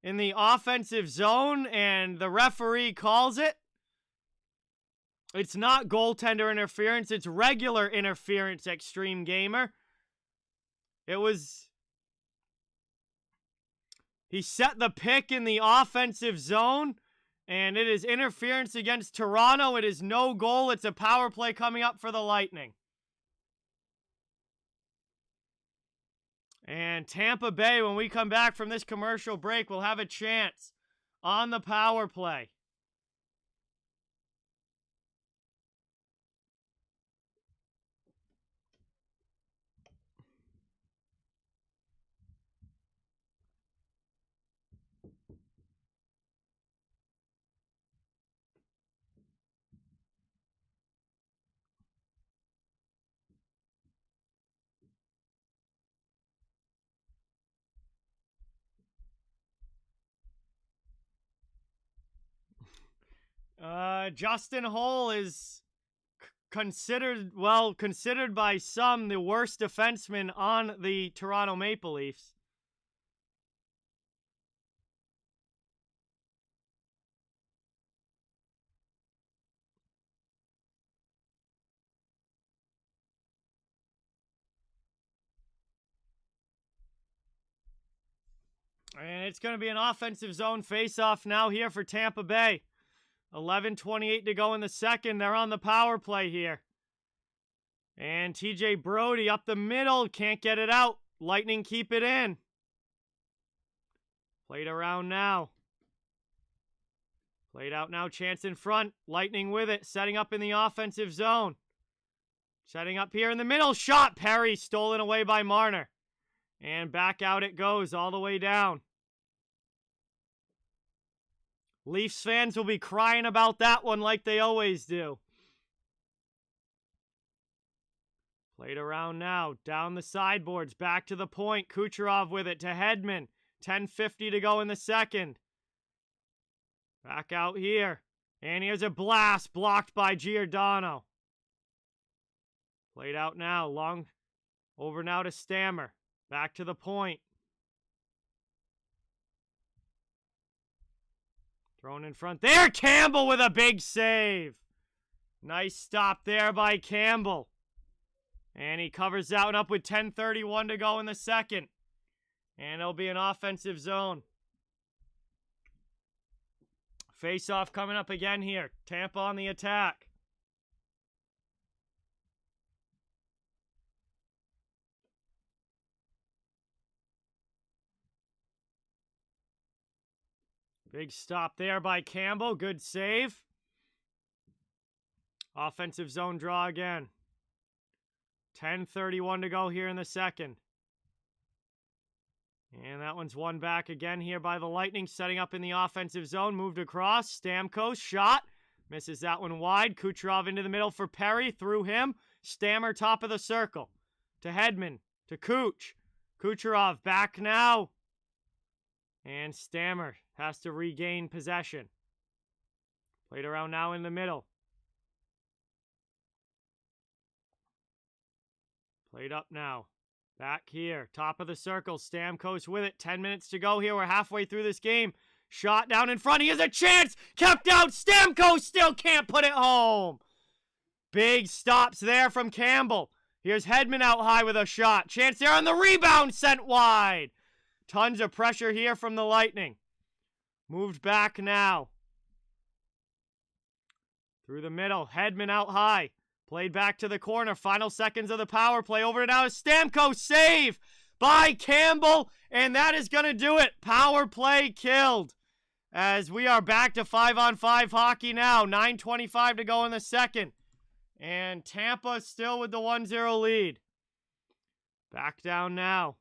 in the offensive zone, and the referee calls it. It's not goaltender interference. It's regular interference, Extreme Gamer. He set the pick in the offensive zone, and it is interference against Toronto. It is no goal. It's a power play coming up for the Lightning. And Tampa Bay, when we come back from this commercial break, will have a chance on the power play. Justin Holl is considered by some the worst defenseman on the Toronto Maple Leafs. And it's going to be an offensive zone face-off now here for Tampa Bay. 11:28 to go in the second. They're on the power play here. And TJ Brody up the middle. Can't get it out. Lightning keep it in. Played around now. Played out now. Chance in front. Lightning with it. Setting up in the offensive zone. Setting up here in the middle. Shot. Perry stolen away by Marner. And back out it goes all the way down. Leafs fans will be crying about that one like they always do. Played around now. Down the sideboards. Back to the point. Kucherov with it to Hedman. 10:50 to go in the second. Back out here. And here's a blast blocked by Giordano. Played out now. Long over now to Stammer. Back to the point. Thrown in front there. Campbell with a big save. Nice stop there by Campbell. And he covers that one up with 10:31 to go in the second. And it'll be an offensive zone. Face-off coming up again here. Tampa on the attack. Big stop there by Campbell. Good save. Offensive zone draw again. 10:31 to go here in the second. And that one's won back again here by the Lightning. Setting up in the offensive zone. Moved across. Stamkos shot. Misses that one wide. Kucherov into the middle for Perry. Through him. Stammer top of the circle. To Hedman. To Kuch. Kucherov back now. And Stammer has to regain possession. Played around now in the middle. Played up now. Back here. Top of the circle. Stamkos with it. 10 minutes to go here. We're halfway through this game. Shot down in front. He has a chance. Kept out. Stamkos still can't put it home. Big stops there from Campbell. Here's Hedman out high with a shot. Chance there on the rebound. Sent wide. Tons of pressure here from the Lightning. Moved back now. Through the middle. Hedman out high. Played back to the corner. Final seconds of the power play. Over to now is Stamkos. Save by Campbell. And that is going to do it. Power play killed. As we are back to 5-on-5 hockey now. 9:25 to go in the second. And Tampa still with the 1-0 lead. Back down now.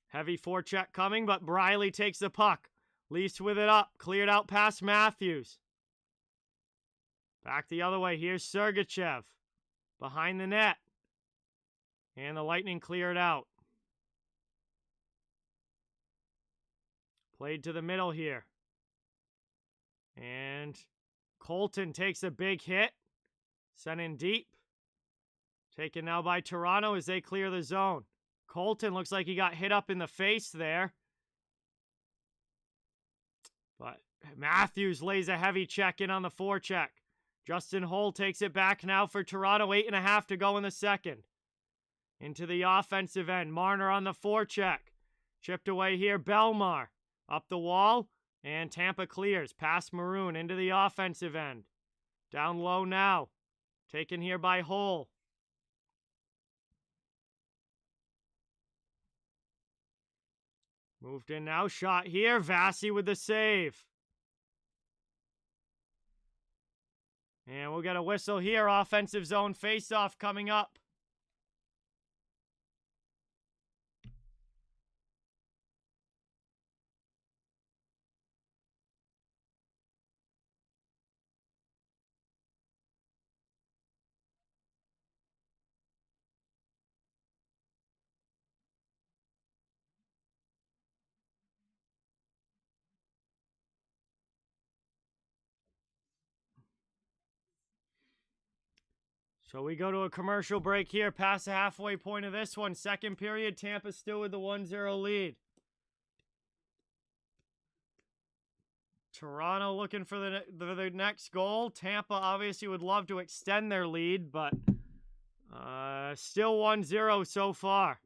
Heavy forecheck coming, but Briley takes the puck. Leafs with it up. Cleared out past Matthews. Back the other way. Here's Sergachev. Behind the net. And the Lightning clear it out. Played to the middle here. And Colton takes a big hit. Sent in deep. Taken now by Toronto as they clear the zone. Colton looks like he got hit up in the face there. But Matthews lays a heavy check in on the forecheck. Justin Holl takes it back now for Toronto. 8.5 to go in the second. Into the offensive end. Marner on the forecheck. Chipped away here. Belmar. Up the wall. And Tampa clears. Past Maroon into the offensive end. Down low now. Taken here by Holl. Moved in now. Shot here. Vasi with the save. And we'll get a whistle here. Offensive zone faceoff coming up. So we go to a commercial break here, past the halfway point of this one. Second period, Tampa still with the 1-0 lead. Toronto looking for the next goal. Tampa obviously would love to extend their lead, but still 1-0 so far.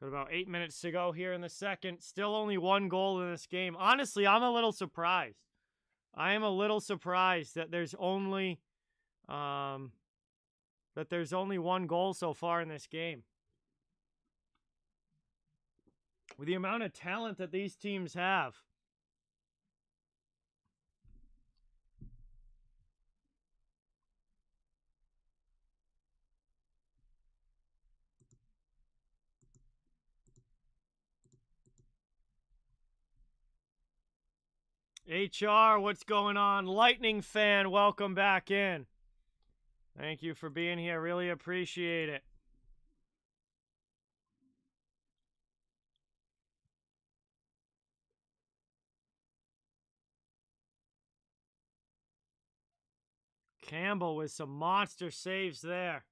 Got about 8 minutes to go here in the second. Still only one goal in this game. Honestly, I'm a little surprised. I am a little surprised that there's only one goal so far in this game. With the amount of talent that these teams have. HR, what's going on? Lightning fan, welcome back in. Thank you for being here. Really appreciate it. Campbell with some monster saves there.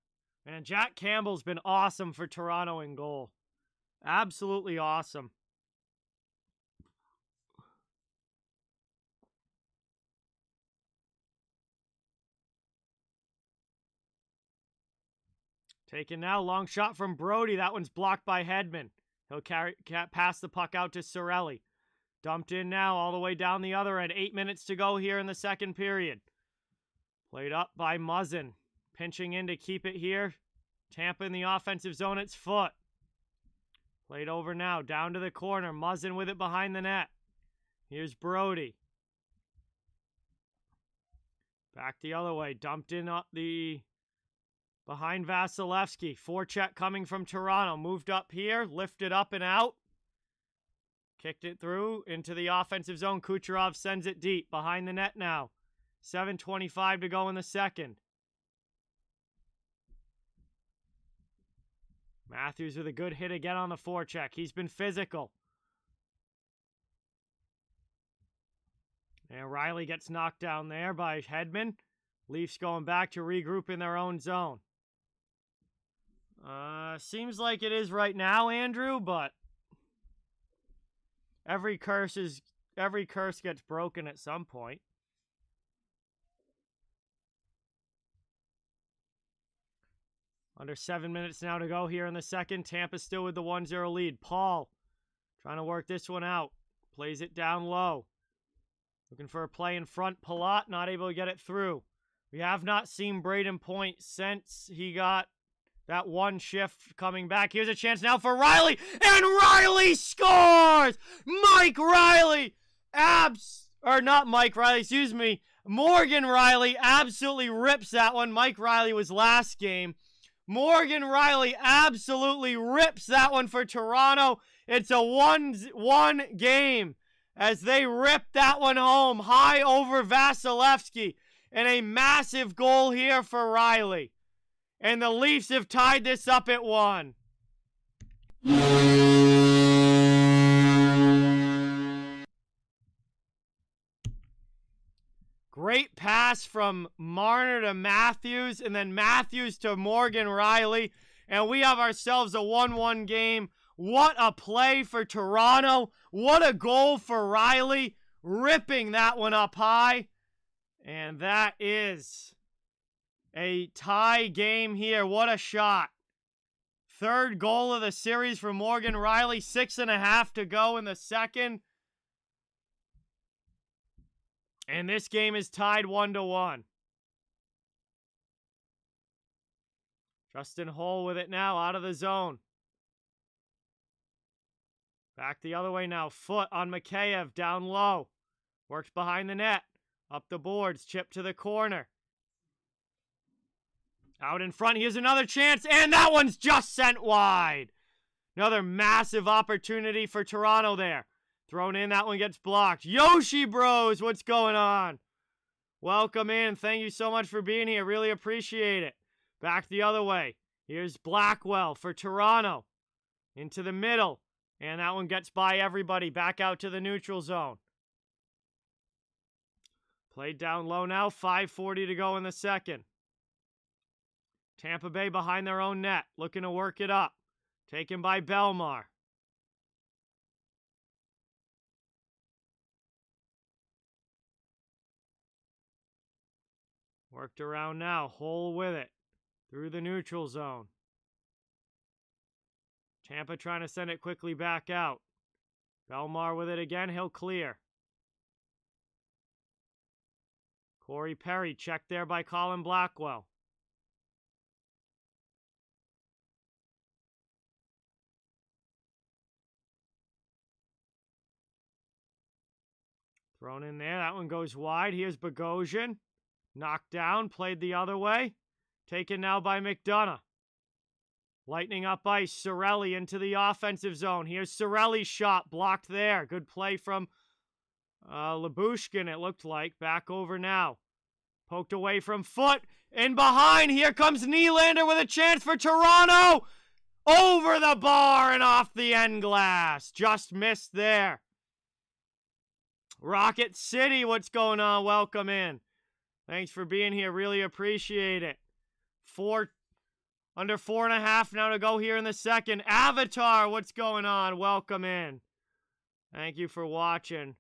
And Jack Campbell's been awesome for Toronto in goal. Absolutely awesome. Taken now, long shot from Brody. That one's blocked by Hedman. He'll pass the puck out to Cirelli. Dumped in now, all the way down the other end. 8 minutes to go here in the second period. Played up by Muzzin. Pinching in to keep it here. Tampa in the offensive zone, it's Foot. Played over now, down to the corner. Muzzin with it behind the net. Here's Brody. Back the other way. Dumped in up the... behind Vasilevsky. Forecheck coming from Toronto. Moved up here. Lifted up and out. Kicked it through into the offensive zone. Kucherov sends it deep. Behind the net now. 7:25 to go in the second. Matthews with a good hit again on the forecheck. He's been physical. And Riley gets knocked down there by Hedman. Leafs going back to regroup in their own zone. Seems like it is right now, Andrew, but every curse gets broken at some point. Under 7 minutes now to go here in the second. Tampa still with the 1-0 lead. Paul trying to work this one out. Plays it down low. Looking for a play in front. Palat not able to get it through. We have not seen Braden Point since he got that one shift coming back. Here's a chance now for Riley. And Riley scores! Mike Riley! Morgan Riley absolutely rips that one. Mike Riley was last game. Morgan Riley absolutely rips that one for Toronto. It's a 1-1 game as they rip that one home high over Vasilevsky. And a massive goal here for Riley. And the Leafs have tied this up at 1. Great pass from Marner to Matthews, and then Matthews to Morgan Riley. And we have ourselves a 1-1 game. What a play for Toronto. What a goal for Riley. Ripping that one up high. And that is a tie game here. What a shot. Third goal of the series for Morgan Riley. 6.5 to go in the second. And this game is tied 1-1. Justin Holl with it now out of the zone. Back the other way now. Foot on Mikheyev down low. Works behind the net. Up the boards, chip to the corner. Out in front, here's another chance, and that one's just sent wide. Another massive opportunity for Toronto there. Thrown in, that one gets blocked. Yoshi Bros, what's going on? Welcome in, thank you so much for being here, really appreciate it. Back the other way. Here's Blackwell for Toronto. Into the middle, and that one gets by everybody, back out to the neutral zone. Played down low now, 5:40 to go in the second. Tampa Bay behind their own net, looking to work it up. Taken by Belmar. Worked around now, Hole with it. Through the neutral zone. Tampa trying to send it quickly back out. Belmar with it again, he'll clear. Corey Perry checked there by Colin Blackwell. Thrown in there. That one goes wide. Here's Bogosian. Knocked down. Played the other way. Taken now by McDonough. Lightning up ice. Cirelli into the offensive zone. Here's Cirelli's shot. Blocked there. Good play from Lyubushkin, it looked like. Back over now. Poked away from Foot. In behind. Here comes Nylander with a chance for Toronto. Over the bar and off the end glass. Just missed there. Rocket City, what's going on? Welcome in. Thanks for being here. Really appreciate it. Under 4.5 now to go here in the second. Avatar, what's going on? Welcome in. Thank you for watching.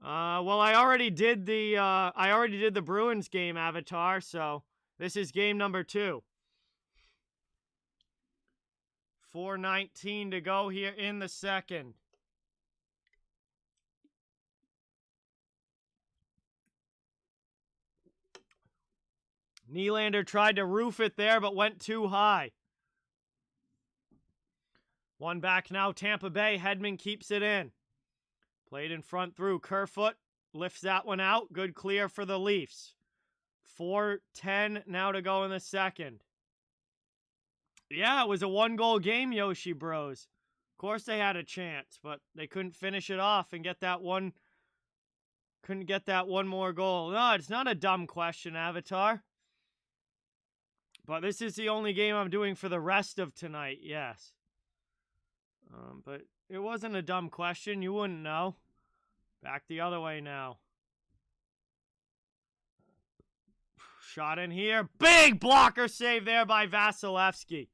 Well, I already did the Bruins game, Avatar, so this is game number 2. 4:19 to go here in the second. Nylander tried to roof it there, but went too high. One back now, Tampa Bay. Hedman keeps it in. Played in front through. Kerfoot lifts that one out. Good clear for the Leafs. 4:10 now to go in the second. Yeah, it was a 1-goal game, Yoshi Bros. Of course they had a chance, but they couldn't finish it off and get that one. Couldn't get that one more goal. No, it's not a dumb question, Avatar. But this is the only game I'm doing for the rest of tonight, yes. But it wasn't a dumb question. You wouldn't know. Back the other way now. Shot in here. Big blocker save there by Vasilevsky.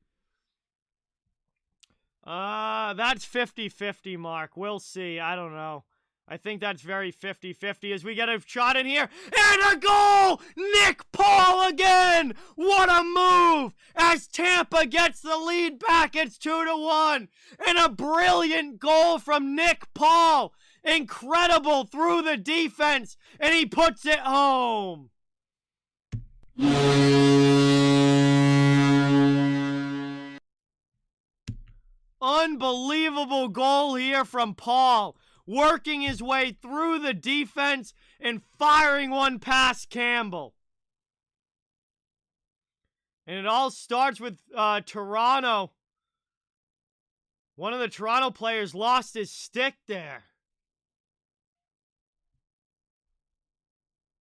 That's 50-50, Mark. We'll see. I don't know. I think that's very 50-50 as we get a shot in here. And a goal! Nick Paul again! What a move! as Tampa gets the lead back. It's 2-1. And a brilliant goal from Nick Paul. Incredible through the defense. And he puts it home. Unbelievable goal here from Paul. Working his way through the defense and firing one past Campbell. And it all starts with Toronto. One of the Toronto players lost his stick there.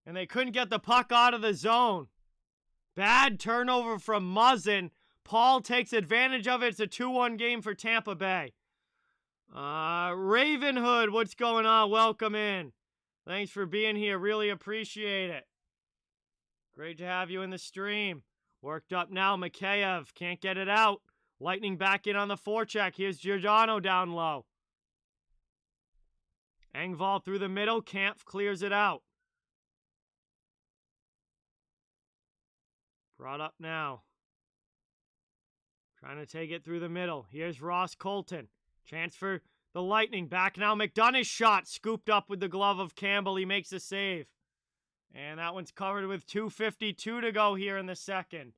And they couldn't get the puck out of the zone. Bad turnover from Muzzin. Paul takes advantage of it. It's a 2-1 game for Tampa Bay. Ravenhood, what's going on? Welcome in. Thanks for being here. Really appreciate it. Great to have you in the stream. Worked up now. Mikheyev can't get it out. Lightning back in on the forecheck. Here's Giordano down low. Engvall through the middle. Kampf clears it out. Brought up now. Trying to take it through the middle. Here's Ross Colton. Chance for the Lightning. Back now. McDonough's shot. Scooped up with the glove of Campbell. He makes a save. And that one's covered with 2:52 to go here in the second.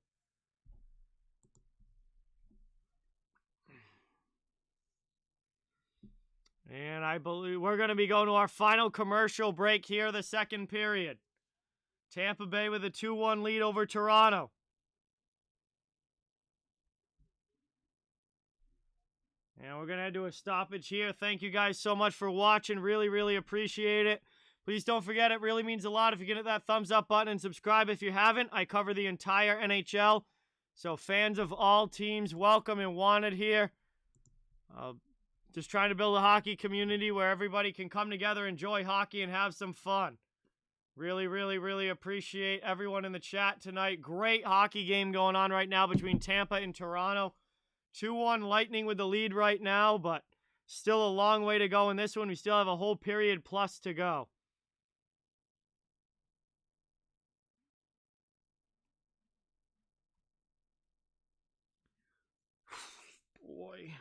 And I believe we're going to be going to our final commercial break here, the second period. Tampa Bay with a 2-1 lead over Toronto. And we're going to do a stoppage here. Thank you guys so much for watching. Really, really appreciate it. Please don't forget, it really means a lot if you can hit that thumbs up button and subscribe if you haven't. I cover the entire NHL. So fans of all teams, welcome and wanted here. Just trying to build a hockey community where everybody can come together, enjoy hockey, and have some fun. Really, really, really appreciate everyone in the chat tonight. Great hockey game going on right now between Tampa and Toronto. 2-1 Lightning with the lead right now, but still a long way to go in this one. We still have a whole period plus to go. Boy.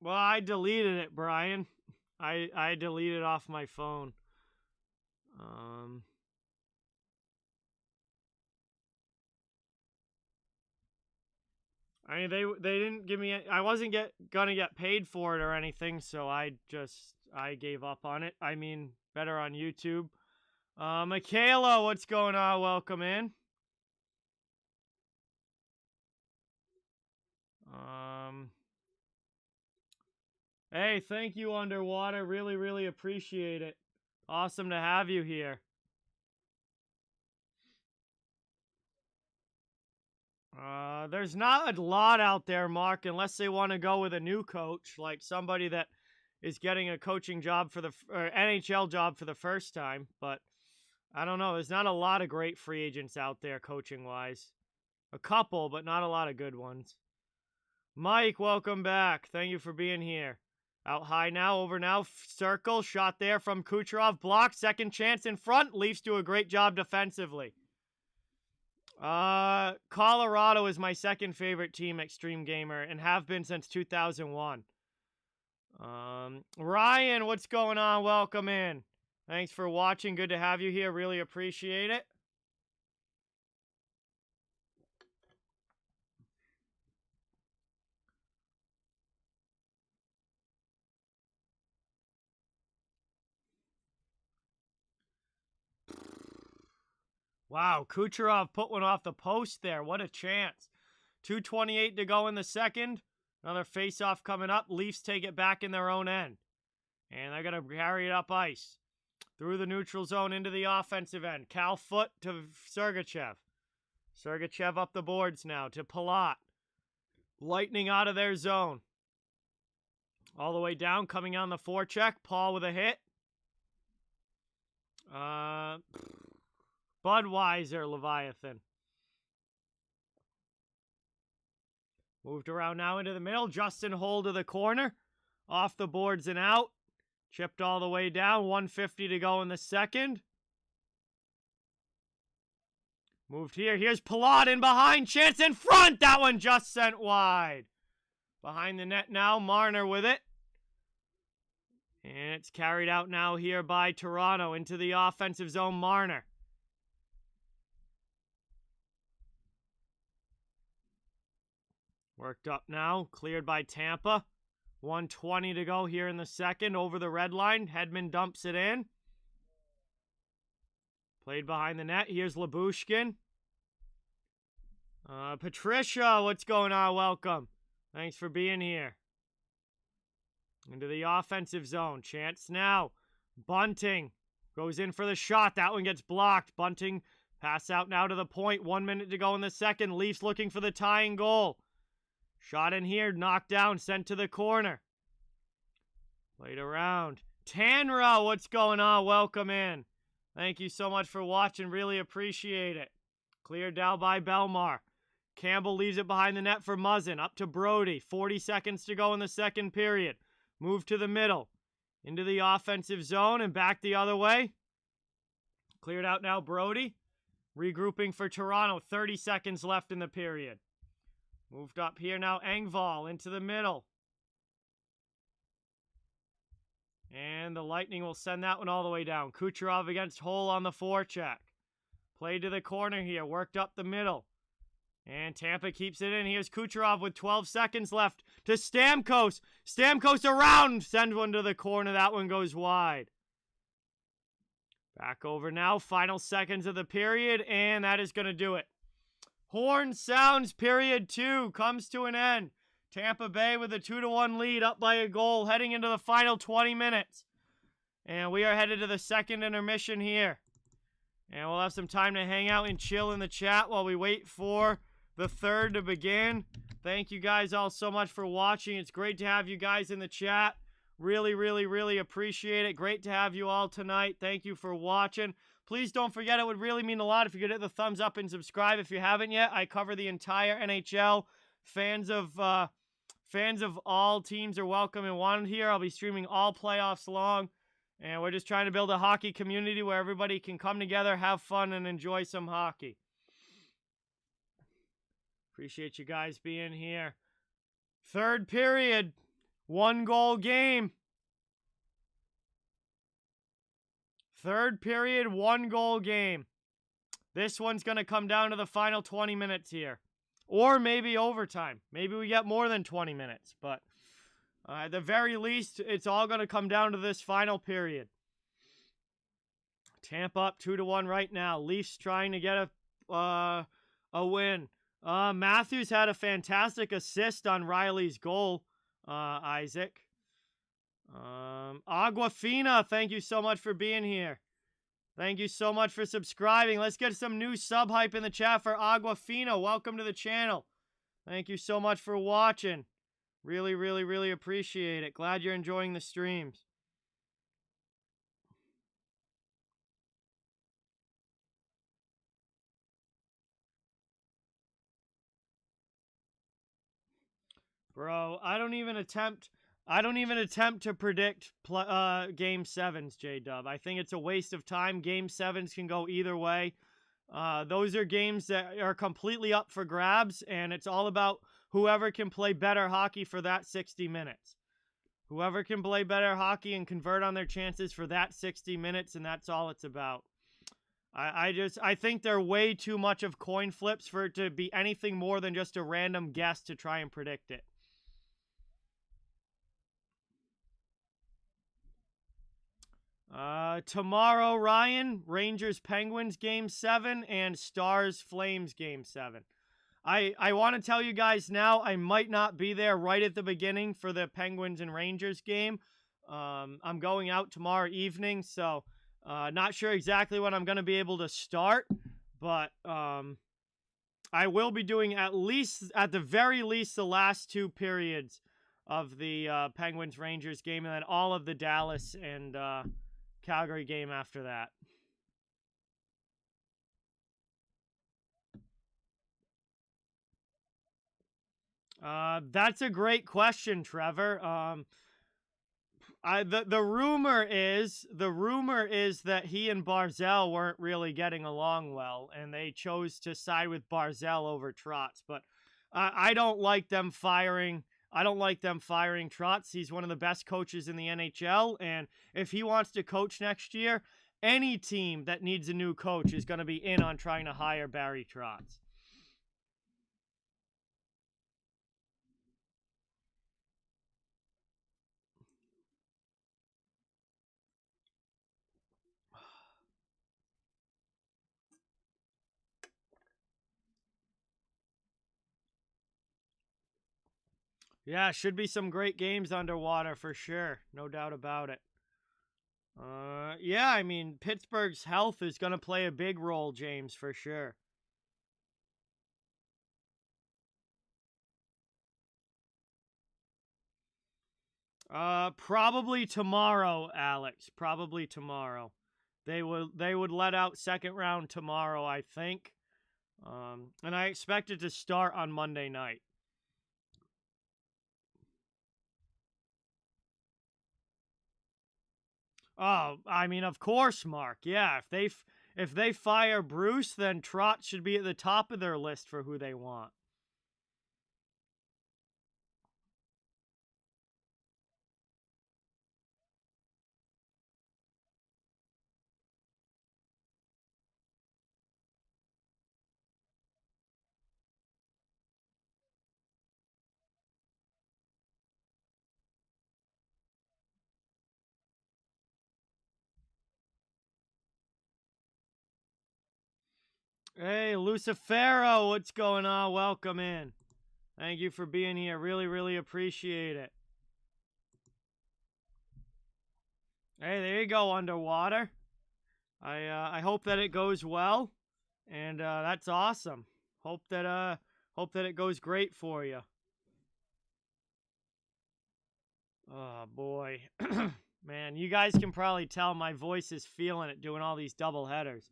Well, I deleted it, Brian. I deleted off my phone. I mean, they didn't give me, I wasn't gonna get paid for it or anything, so I gave up on it. I mean, better on YouTube. Michaela, what's going on? Welcome in. Hey, thank you, Underwater. Really, really appreciate it. Awesome to have you here. There's not a lot out there, Mark, unless they want to go with a new coach, like somebody that is getting a coaching job for the NHL job for the first time. But I don't know. There's not a lot of great free agents out there coaching-wise. A couple, but not a lot of good ones. Mike, welcome back. Thank you for being here. Out high now, over now, circle, shot there from Kucherov, blocked, second chance in front. Leafs do a great job defensively. Colorado is my second favorite team, Extreme Gamer, and have been since 2001. Ryan, what's going on? Welcome in. Thanks for watching. Good to have you here. Really appreciate it. Wow, Kucherov put one off the post there. What a chance. 2:28 to go in the second. Another face-off coming up. Leafs take it back in their own end. And they're going to carry it up ice. Through the neutral zone into the offensive end. Cal Foot to Sergachev. Sergachev up the boards now to Palat. Lightning out of their zone. All the way down, coming on the forecheck. Paul with a hit. Budweiser, Leviathan. Moved around now into the middle. Justin Hole to the corner. Off the boards and out. Chipped all the way down. 150 to go in the second. Moved here. Here's Palat in behind. Chance in front. That one just sent wide. Behind the net now. Marner with it. And it's carried out now here by Toronto into the offensive zone. Marner. Worked up now. Cleared by Tampa. 1:20 to go here in the second. Over the red line. Hedman dumps it in. Played behind the net. Here's Lyubushkin. Patricia, what's going on? Welcome. Thanks for being here. Into the offensive zone. Chance now. Bunting goes in for the shot. That one gets blocked. Bunting pass out now to the point. 1 minute to go in the second. Leafs looking for the tying goal. Shot in here. Knocked down. Sent to the corner. Played around. Tanra, what's going on? Welcome in. Thank you so much for watching. Really appreciate it. Cleared down by Belmar. Campbell leaves it behind the net for Muzzin. Up to Brody. 40 seconds to go in the second period. Move to the middle. Into the offensive zone and back the other way. Cleared out now Brody. Regrouping for Toronto. 30 seconds left in the period. Moved up here now Engvall into the middle. And the Lightning will send that one all the way down. Kucherov against Hole on the forecheck. Played to the corner here. Worked up the middle. And Tampa keeps it in. Here's Kucherov with 12 seconds left to Stamkos. Stamkos around. Send one to the corner. That one goes wide. Back over now. Final seconds of the period. And that is going to do it. Horn sounds. Period 2 comes to an end. Tampa Bay with a 2-1 lead, up by a goal, heading into the final 20 minutes. And we are headed to the second intermission here. And we'll have some time to hang out and chill in the chat while we wait for the third to begin. Thank you guys all so much for watching. It's great to have you guys in the chat. Really, really, really appreciate it. Great to have you all tonight. Thank you for watching. Please don't forget, it would really mean a lot if you could hit the thumbs up and subscribe if you haven't yet. I cover the entire NHL. Fans of all teams are welcome and wanted here. I'll be streaming all playoffs long. And we're just trying to build a hockey community where everybody can come together, have fun, and enjoy some hockey. Appreciate you guys being here. Third period. 1-goal game. Third period, 1-goal game. This one's going to come down to the final 20 minutes here. Or maybe overtime. Maybe we get more than 20 minutes. But at the very least, it's all going to come down to this final period. Tampa up 2-1 right now. Leafs trying to get a win. Matthews had a fantastic assist on Riley's goal, Isaac. Aguafina, thank you so much for being here. Thank you so much for subscribing. Let's get some new sub hype in the chat for Aguafina. Welcome to the channel. Thank you so much for watching. Really, really, really appreciate it. Glad you're enjoying the streams. Bro, I don't even attempt to predict Game 7s, J-Dub. I think it's a waste of time. Game 7s can go either way. Those are games that are completely up for grabs, and it's all about whoever can play better hockey for that 60 minutes. Whoever can play better hockey and convert on their chances for that 60 minutes, and that's all it's about. I think they're way too much of coin flips for it to be anything more than just a random guess to try and predict it. Tomorrow, Ryan, Rangers-Penguins Game 7 and Stars-Flames Game 7. I want to tell you guys now, I might not be there right at the beginning for the Penguins and Rangers game. I'm going out tomorrow evening, so not sure exactly when I'm going to be able to start, but I will be doing at the very least, the last 2 periods of the Penguins-Rangers game, and then all of the Dallas and Calgary game after that. That's a great question, Trevor. The rumor is that he and Barzal weren't really getting along well, and they chose to side with Barzal over Trotz. But I don't like them firing. I don't like them firing Trotz. He's one of the best coaches in the NHL, and if he wants to coach next year, any team that needs a new coach is going to be in on trying to hire Barry Trotz. Yeah, should be some great games underwater for sure. No doubt about it. Yeah, I mean, Pittsburgh's health is going to play a big role, James, for sure. Probably tomorrow, Alex. Probably tomorrow. They would let out second round tomorrow, I think. And I expect it to start on Monday night. Oh, I mean, of course, Mark. Yeah, if they fire Bruce, then Trotz should be at the top of their list for who they want. Hey, Lucifero, what's going on? Welcome in. Thank you for being here. Really, really appreciate it. Hey, there you go, underwater. I hope that it goes well, and that's awesome. Hope that it goes great for you. Oh boy, man, you guys can probably tell my voice is feeling it doing all these double headers.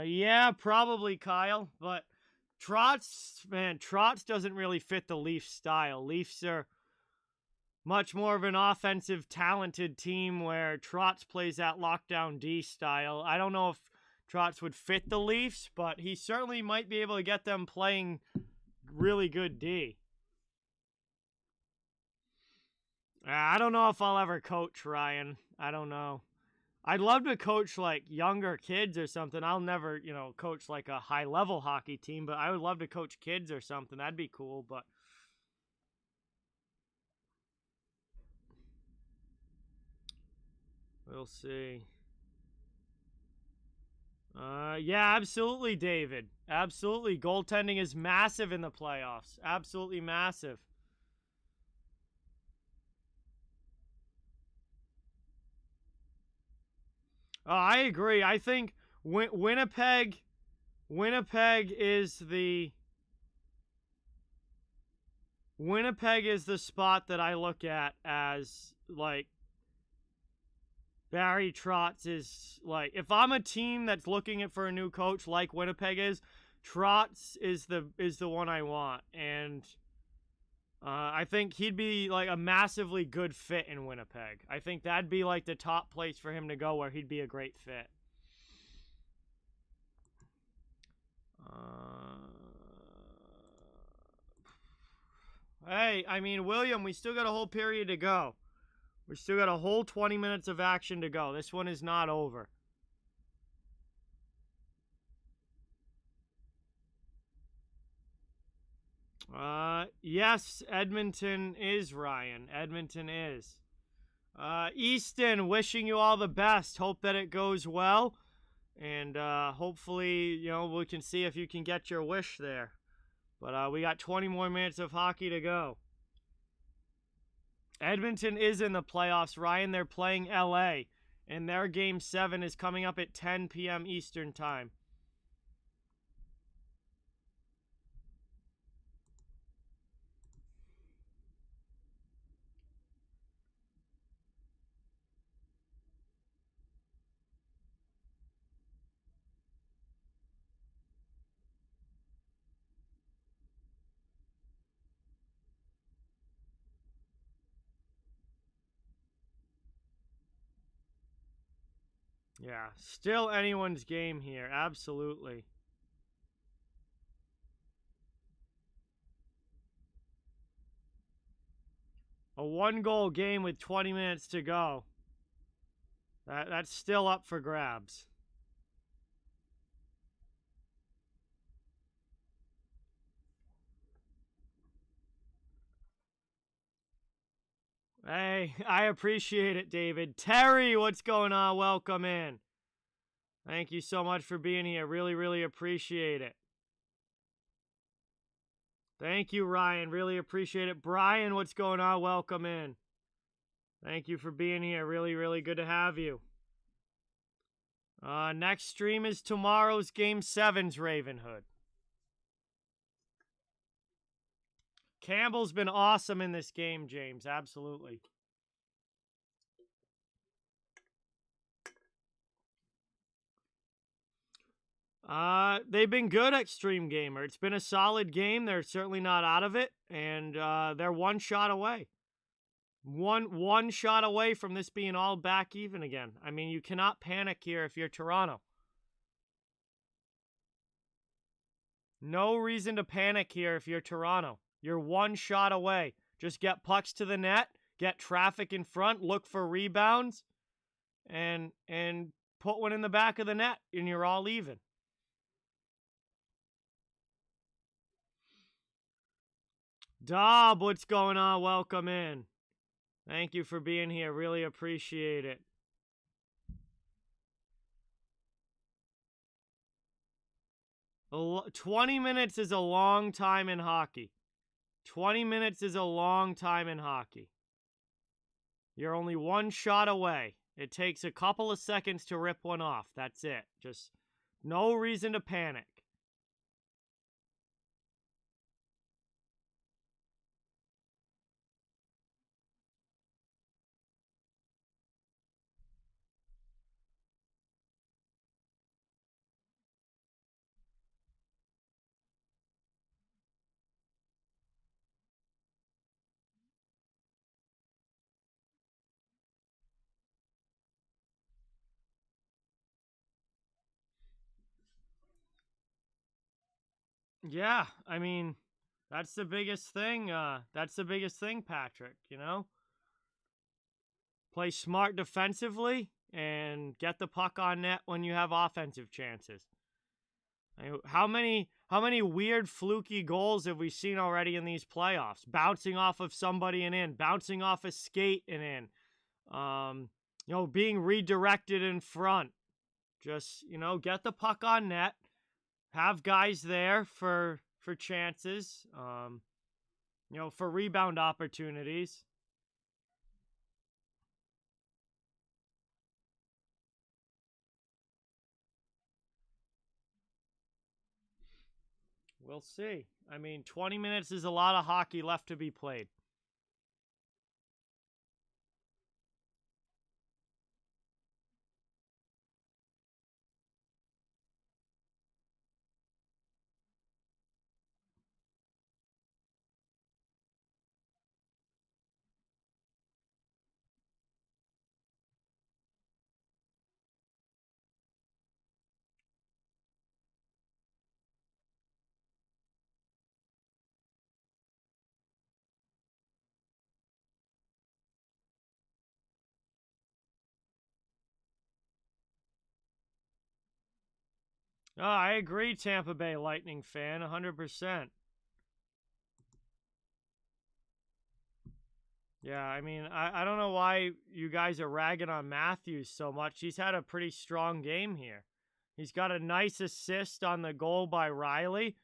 Yeah, probably Kyle, but Trotz doesn't really fit the Leafs style. Leafs are much more of an offensive, talented team where Trotz plays that lockdown D style. I don't know if Trotz would fit the Leafs, but he certainly might be able to get them playing really good D. I don't know if I'll ever coach, Ryan. I don't know. I'd love to coach like younger kids or something. I'll never, coach like a high level hockey team, but I would love to coach kids or something. That'd be cool, but we'll see. Yeah, absolutely, David. Absolutely. Goaltending is massive in the playoffs. Absolutely massive. I agree. I think Winnipeg is the spot that I look at as like Barry Trotz is like, if I'm a team that's looking for a new coach like Winnipeg is, Trotz is the one I want, and I think he'd be like a massively good fit in Winnipeg. I think that'd be like the top place for him to go where he'd be a great fit. Hey, I mean, William, we still got a whole period to go. We still got a whole 20 minutes of action to go. This one is not over. Yes, Edmonton is, Ryan. Edmonton is. Easton, wishing you all the best. Hope that it goes well. And hopefully, we can see if you can get your wish there. But we got 20 more minutes of hockey to go. Edmonton is in the playoffs, Ryan. They're playing LA. And their game 7 is coming up at 10 p.m. Eastern time. Yeah, still anyone's game here. Absolutely. A 1-goal game with 20 minutes to go. That's still up for grabs. Hey, I appreciate it, David. Terry, what's going on? Welcome in. Thank you so much for being here. Really, really appreciate it. Thank you, Ryan. Really appreciate it. Brian, what's going on? Welcome in. Thank you for being here. Really, really good to have you. Next stream is tomorrow's Game 7's Ravenhood. Campbell's been awesome in this game, James. Absolutely. They've been good at Stream Gamer. It's been a solid game. They're certainly not out of it, and they're one shot away. One shot away from this being all back even again. I mean, you cannot panic here if you're Toronto. No reason to panic here if you're Toronto. You're one shot away. Just get pucks to the net, get traffic in front, look for rebounds, and put one in the back of the net, and you're all even. Dob, what's going on? Welcome in. Thank you for being here. Really appreciate it. A 20 minutes is a long time in hockey. 20 minutes is a long time in hockey. You're only one shot away. It takes a couple of seconds to rip one off. That's it. Just no reason to panic. Yeah, I mean, that's the biggest thing. That's the biggest thing, Patrick, you know? Play smart defensively and get the puck on net when you have offensive chances. How many weird fluky goals have we seen already in these playoffs? Bouncing off of somebody and in, bouncing off a skate and in. Being redirected in front. Just, get the puck on net. Have guys there for chances. For rebound opportunities. We'll see. I mean, 20 minutes is a lot of hockey left to be played. Oh, I agree, Tampa Bay Lightning fan, 100%. Yeah, I mean, I don't know why you guys are ragging on Matthews so much. He's had a pretty strong game here. He's got a nice assist on the goal by Riley.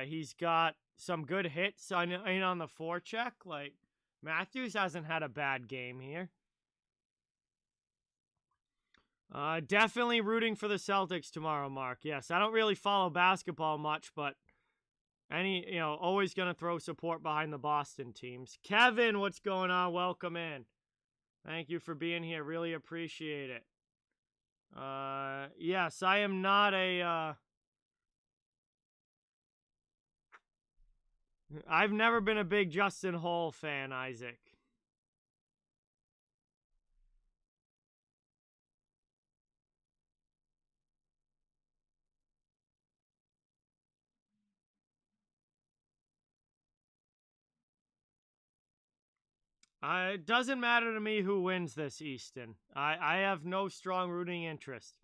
He's got some good hits on the forecheck. Like, Matthews hasn't had a bad game here. Definitely rooting for the Celtics tomorrow, Mark. Yes, I don't really follow basketball much, but always going to throw support behind the Boston teams. Kevin, what's going on? Welcome in. Thank you for being here. Really appreciate it. Yes, I am not I've never been a big Justin Hall fan, Isaac. It doesn't matter to me who wins this, Easton. I have no strong rooting interest.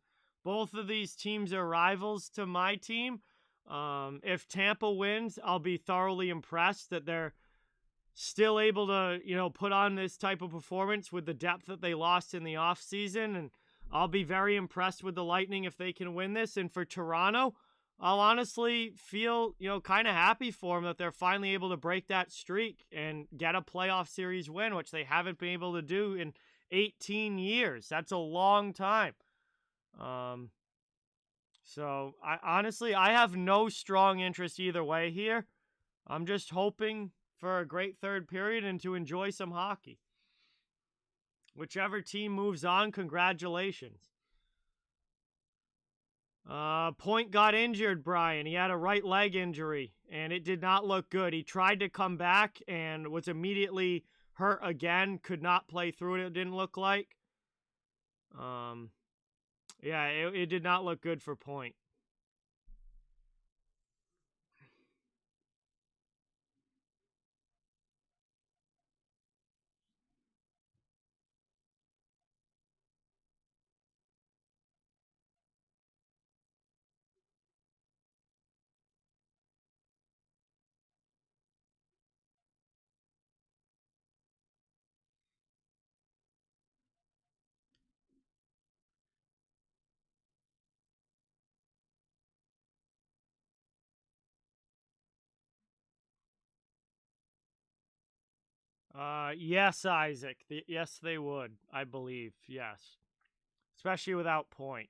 Both of these teams are rivals to my team. If Tampa wins, I'll be thoroughly impressed that they're still able to, put on this type of performance with the depth that they lost in the offseason. And I'll be very impressed with the Lightning if they can win this. And for Toronto, I'll honestly feel, kind of happy for them that they're finally able to break that streak and get a playoff series win, which they haven't been able to do in 18 years. That's a long time. So I have no strong interest either way here. I'm just hoping for a great third period and to enjoy some hockey. Whichever team moves on, congratulations. Point got injured, Brian. He had a right leg injury, and it did not look good. He tried to come back and was immediately hurt again. Could not play through it, it didn't look like. Yeah, it did not look good for Point. Yes, Isaac. Yes, they would. I believe. Yes, especially without Point.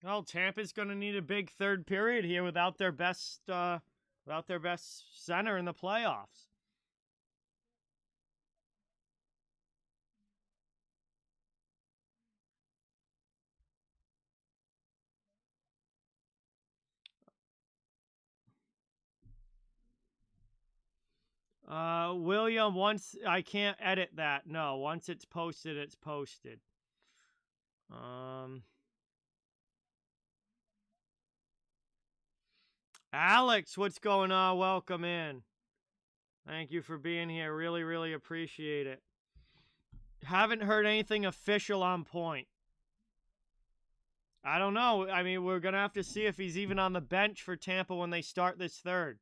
Well, Tampa's going to need a big third period here without their best center in the playoffs. William, once I can't edit that. No, once it's posted, it's posted. Alex, what's going on? Welcome in. Thank you for being here. Really, really appreciate it. Haven't heard anything official on Point. I don't know. I mean, we're going to have to see if he's even on the bench for Tampa when they start this third.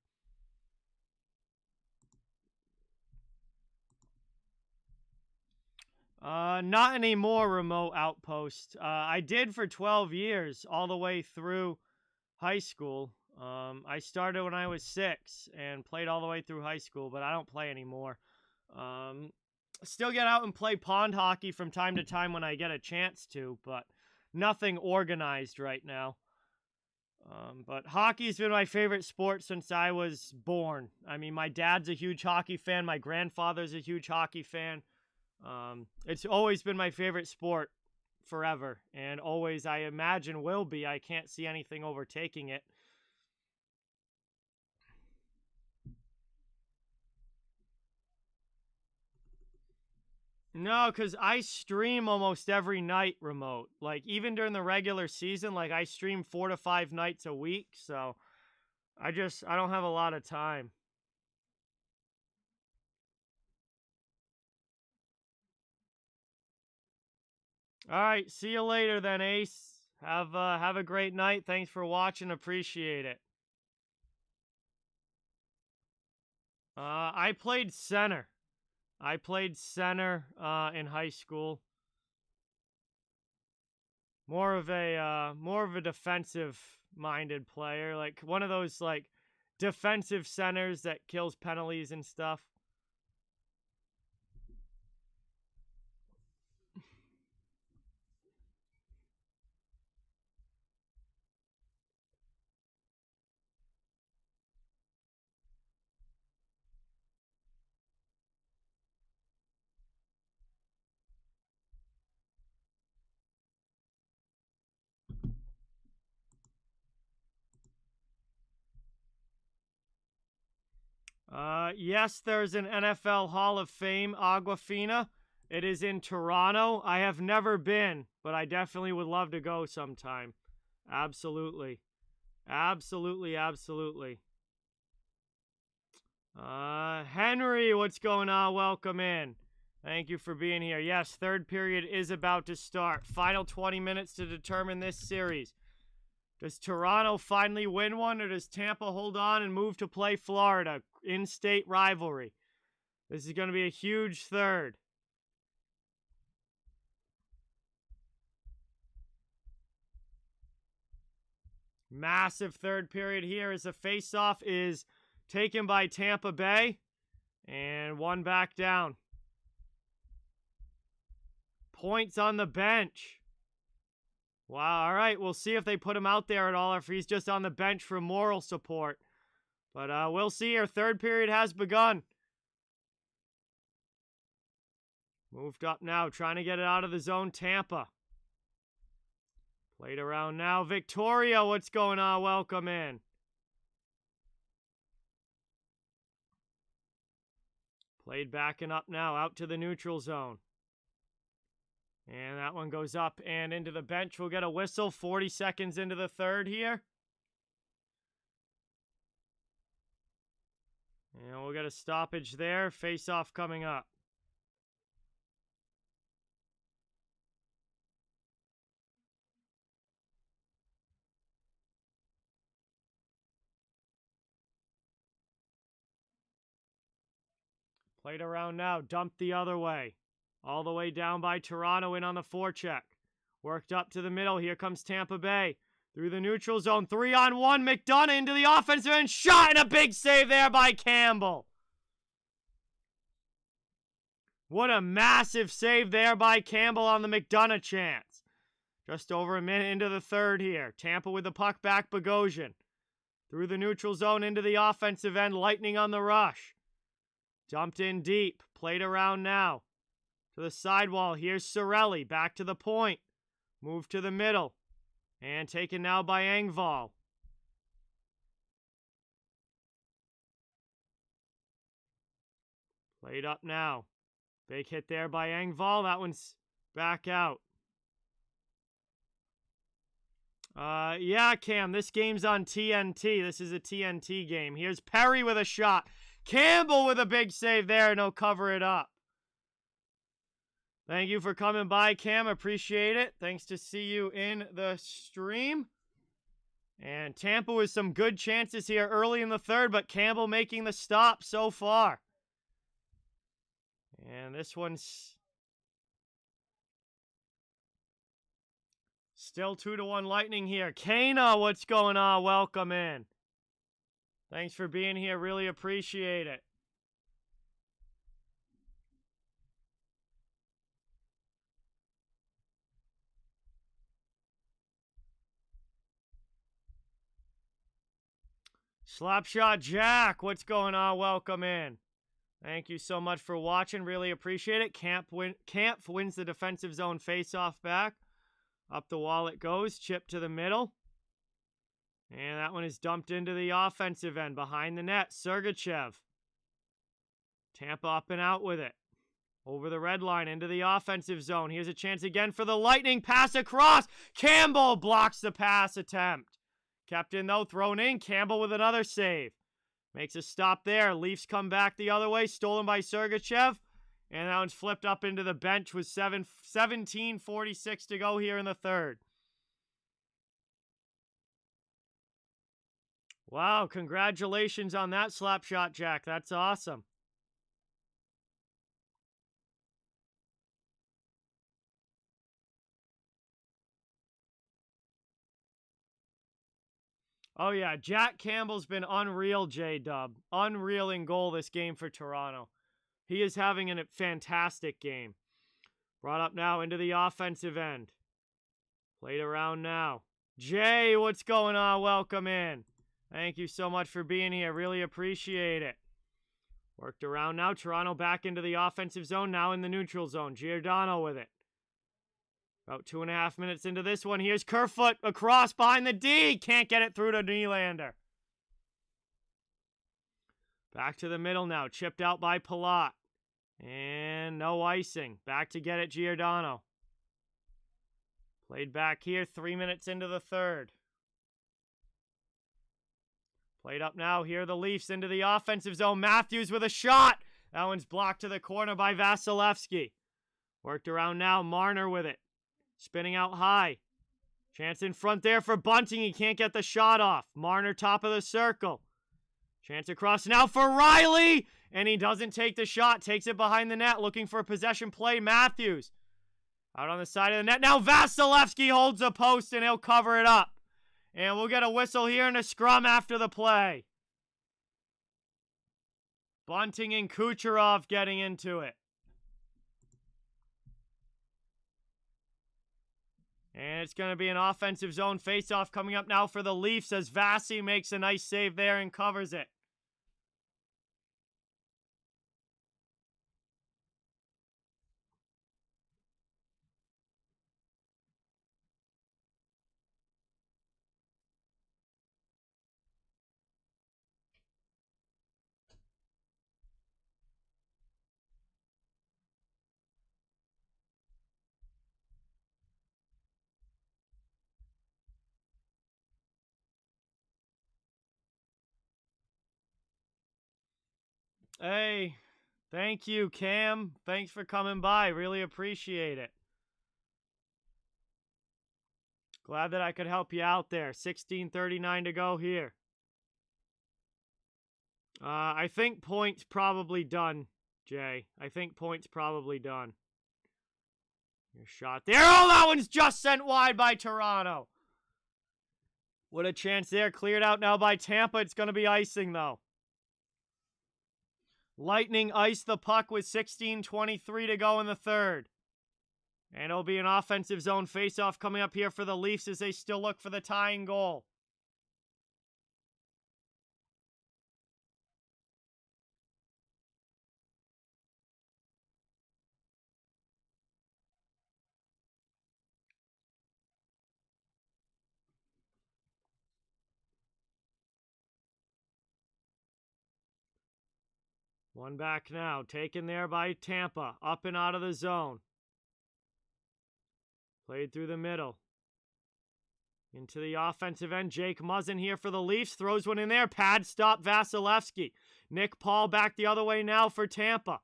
Not anymore, remote outpost. I did for 12 years, all the way through high school. I started when I was 6 and played all the way through high school, but I don't play anymore. Still get out and play pond hockey from time to time when I get a chance to, but nothing organized right now. But hockey's been my favorite sport since I was born. I mean, my dad's a huge hockey fan. My grandfather's a huge hockey fan. It's always been my favorite sport forever, and always, I imagine, will be. I can't see anything overtaking it. No, because I stream almost every night remote. Like, even during the regular season, like, I stream 4 to 5 nights a week, so I don't have a lot of time. All right, see you later then, Ace. Have a great night. Thanks for watching. Appreciate it. I played center. I played center in high school. More of a defensive minded player, like one of those like defensive centers that kills penalties and stuff. Yes, there's an NFL Hall of Fame, Aquafina. It is in Toronto. I have never been, but I definitely would love to go sometime. Absolutely. Absolutely, absolutely. Henry, what's going on? Welcome in. Thank you for being here. Yes, third period is about to start. Final 20 minutes to determine this series. Does Toronto finally win one, or does Tampa hold on and move to play Florida? In-state rivalry. This is going to be a huge third. Massive third period here as the face-off is taken by Tampa Bay. And one back down. Points on the bench. Wow, all right. We'll see if they put him out there at all or if he's just on the bench for moral support. But we'll see here. Third period has begun. Moved up now, trying to get it out of the zone, Tampa. Played around now. Victoria, what's going on? Welcome in. Played backing up now, out to the neutral zone. And that one goes up and into the bench. We'll get a whistle 40 seconds into the third here. And we'll get a stoppage there. Face-off coming up. Played around now. Dumped the other way. All the way down by Toronto in on the forecheck. Worked up to the middle. Here comes Tampa Bay. Through the neutral zone. 3-on-1. McDonough into the offensive end. Shot and a big save there by Campbell. What a massive save there by Campbell on the McDonough chance. Just over a minute into the third here. Tampa with the puck back. Bogosian. Through the neutral zone into the offensive end. Lightning on the rush. Dumped in deep. Played around now. To the sidewall. Here's Cirelli. Back to the point. Move to the middle. And taken now by Engvall. Played up now. Big hit there by Engvall. That one's back out. Yeah, Cam, this game's on TNT. This is a TNT game. Here's Perry with a shot. Campbell with a big save there, and he'll cover it up. Thank you for coming by, Cam. Appreciate it. Thanks to see you in the stream. And Tampa with some good chances here early in the third, but Campbell making the stop so far. And this one's still 2-1 Lightning here. Kana, what's going on? Welcome in. Thanks for being here. Really appreciate it. Slapshot Jack, what's going on? Welcome in. Thank you so much for watching. Really appreciate it. Kampf wins the defensive zone faceoff back. Up the wall it goes. Chip to the middle. And that one is dumped into the offensive end behind the net. Sergachev. Tampa up and out with it. Over the red line into the offensive zone. Here's a chance again for the Lightning. Pass across. Campbell blocks the pass attempt. Kept in though. Thrown in. Campbell with another save. Makes a stop there. Leafs come back the other way. Stolen by Sergachev. And that one's flipped up into the bench with 17:46 to go here in the third. Wow, congratulations on that slapshot, Jack. That's awesome. Oh, yeah, Jack Campbell's been unreal, J-Dub. Unreal in goal this game for Toronto. He is having a fantastic game. Brought up now into the offensive end. Played around now. Jay, what's going on? Welcome in. Thank you so much for being here. Really appreciate it. Worked around now. Toronto back into the offensive zone. Now in the neutral zone. Giordano with it. About 2.5 minutes into this one. Here's Kerfoot across behind the D. Can't get it through to Nylander. Back to the middle now. Chipped out by Palat. And no icing. Back to get it, Giordano. Played back here. 3 minutes into the third. Played up now. Here are the Leafs into the offensive zone. Matthews with a shot. That one's blocked to the corner by Vasilevsky. Worked around now. Marner with it. Spinning out high. Chance in front there for Bunting. He can't get the shot off. Marner top of the circle. Chance across now for Riley. And he doesn't take the shot. Takes it behind the net. Looking for a possession play. Matthews. Out on the side of the net. Now Vasilevsky holds the post and he'll cover it up. And we'll get a whistle here and a scrum after the play. Bunting and Kucherov getting into it. And it's going to be an offensive zone faceoff coming up now for the Leafs as Vasi makes a nice save there and covers it. Hey, thank you, Cam. Thanks for coming by. Really appreciate it. Glad that I could help you out there. 16:39 to go here. I think point's probably done, Jay. I think point's probably done. Your shot there. Oh, that one's just sent wide by Toronto. What a chance there. Cleared out now by Tampa. It's going to be icing, though. Lightning ice the puck with 16:23 to go in the third. And it'll be an offensive zone faceoff coming up here for the Leafs as they still look for the tying goal. One back now, taken there by Tampa, up and out of the zone. Played through the middle. Into the offensive end, Jake Muzzin here for the Leafs, throws one in there, pad stop Vasilevsky. Nick Paul back the other way now for Tampa.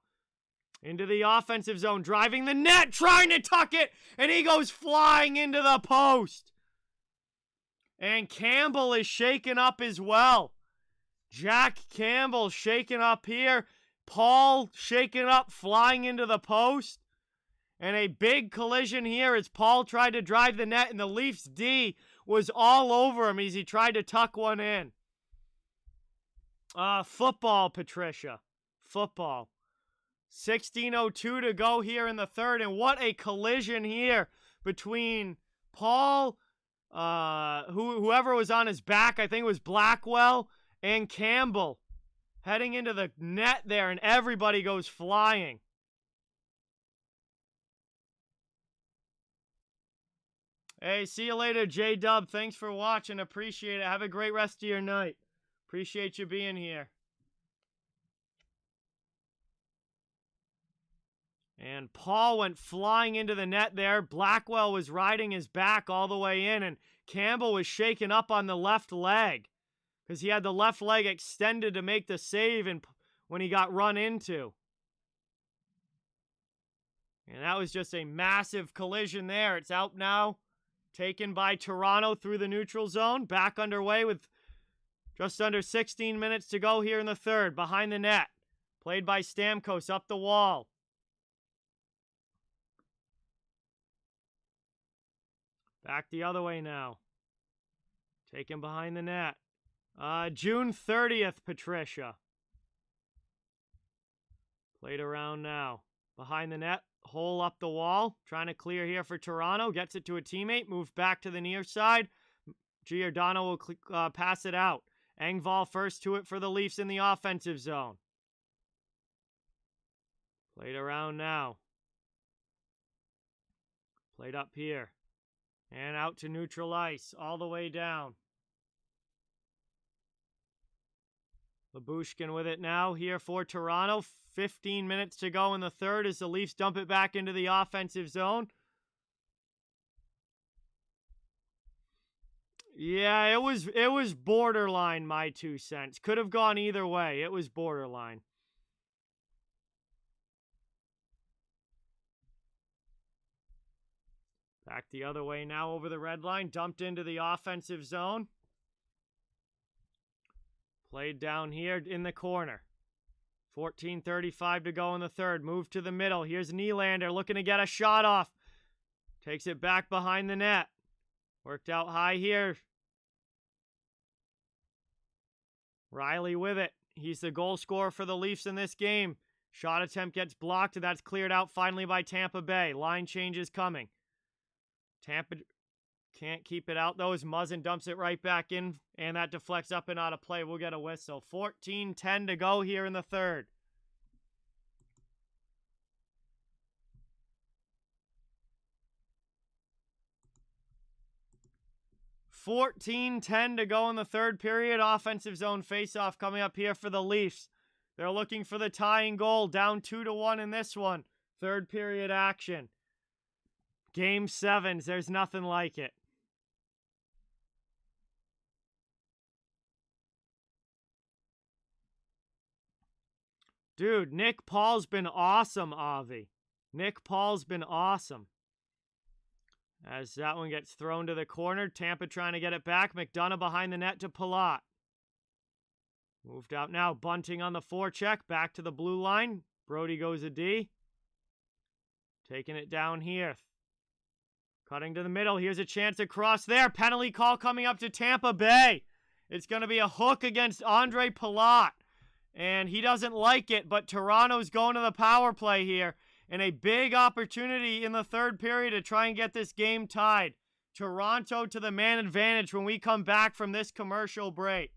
Into the offensive zone, driving the net, trying to tuck it, and he goes flying into the post. And Campbell is shaken up as well. Jack Campbell shaken up here. Paul shaken up, flying into the post. And a big collision here as Paul tried to drive the net, and the Leafs D was all over him as he tried to tuck one in. Football, Patricia. Football. 16:02 to go here in the third, and what a collision here between Paul, whoever was on his back, I think it was Blackwell, and Campbell. Heading into the net there, and everybody goes flying. Hey, see you later, J-Dub. Thanks for watching. Appreciate it. Have a great rest of your night. Appreciate you being here. And Paul went flying into the net there. Blackwell was riding his back all the way in, and Campbell was shaken up on the left leg, because he had the left leg extended to make the save and when he got run into. And that was just a massive collision there. It's out now. Taken by Toronto through the neutral zone. Back underway with just under 16 minutes to go here in the third. Behind the net. Played by Stamkos up the wall. Back the other way now. Taken behind the net. June 30th, Patricia. Played around now. Behind the net, hole up the wall. Trying to clear here for Toronto. Gets it to a teammate. Moves back to the near side. Giordano will pass it out. Engvall first to it for the Leafs in the offensive zone. Played around now. Played up here. And out to neutral ice. All the way down. Labushkin with it now here for Toronto. 15 minutes to go in the third as the Leafs dump it back into the offensive zone. Yeah, it was borderline, my 2 cents. Could have gone either way. It was borderline. Back the other way now over the red line. Dumped into the offensive zone. Played down here in the corner. 14:35 to go in the third. Move to the middle. Here's Nylander looking to get a shot off. Takes it back behind the net. Worked out high here. Riley with it. He's the goal scorer for the Leafs in this game. Shot attempt gets blocked, and that's cleared out finally by Tampa Bay. Line change is coming. Tampa can't keep it out, though, as Muzzin dumps it right back in, and that deflects up and out of play. We'll get a whistle. 14:10 to go here in the third. $14:10 to go in the third period. Offensive zone faceoff coming up here for the Leafs. They're looking for the tying goal. Down 2-1 in this one. Third period action. Game 7s. There's nothing like it. Dude, Nick Paul's been awesome, Avi. Nick Paul's been awesome. As that one gets thrown to the corner. Tampa trying to get it back. McDonough behind the net to Palat. Moved out now. Bunting on the forecheck. Back to the blue line. Brody goes a D. Taking it down here. Cutting to the middle. Here's a chance across there. Penalty call coming up to Tampa Bay. It's going to be a hook against Andre Palat. And he doesn't like it, but Toronto's going to the power play here. And a big opportunity in the third period to try and get this game tied. Toronto to the man advantage when we come back from this commercial break.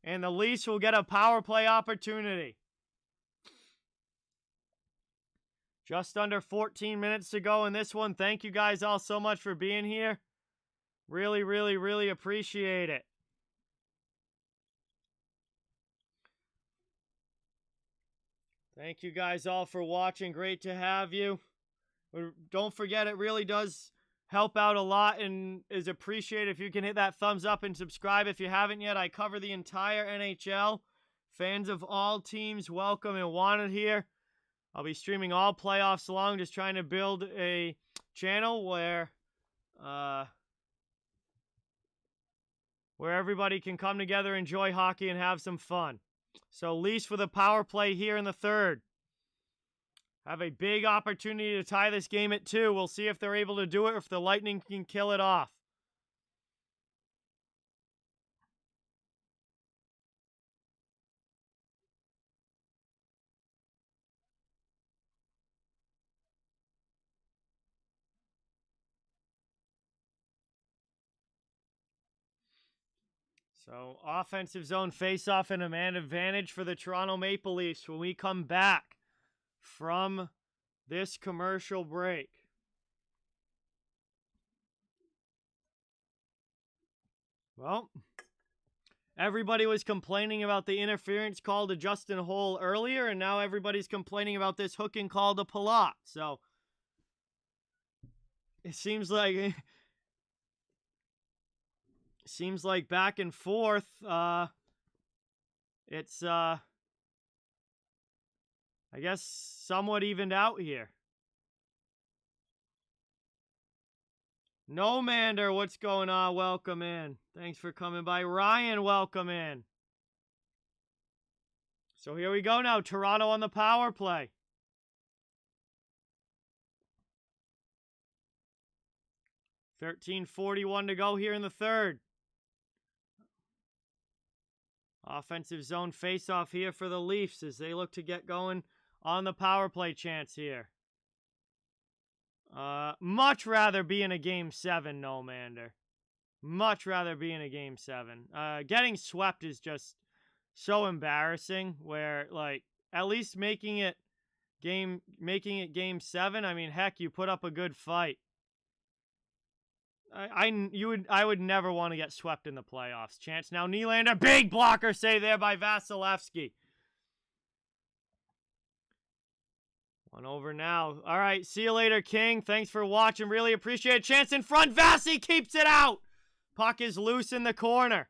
And the Leafs will get a power play opportunity. Just under 14 minutes to go in this one. Thank you guys all so much for being here. Really, really, really appreciate it. Thank you guys all for watching. Great to have you. Don't forget, it really does help out a lot and is appreciated if you can hit that thumbs up and subscribe if you haven't yet. I cover the entire NHL. Fans of all teams, welcome and wanted here. I'll be streaming all playoffs long, just trying to build a channel where everybody can come together, enjoy hockey, and have some fun. So Leafs for the power play here in the third. Have a big opportunity to tie this game at 2. We'll see if they're able to do it or if the Lightning can kill it off. So, offensive zone face-off and a man advantage for the Toronto Maple Leafs when we come back from this commercial break. Well, everybody was complaining about the interference call to Justin Holl earlier, and now everybody's complaining about this hooking call to Palat. So, it seems like... Seems like back and forth, it's, I guess, somewhat evened out here. No Mander, what's going on? Welcome in. Thanks for coming by. Ryan, welcome in. So here we go now. Toronto on the power play. $13:41 to go here in the third. Offensive zone face-off here for the Leafs as they look to get going on the power play chance here. Much rather be in a Game 7, no Mander. Much rather be in a Game 7. Getting swept is just so embarrassing where, like, at least making it Game 7, I mean, heck, you put up a good fight. I would never want to get swept in the playoffs. Chance now. Nylander, big blocker save there by Vasilevsky. One over now. All right, see you later, King. Thanks for watching. Really appreciate it. Chance in front. Vasi keeps it out. Puck is loose in the corner.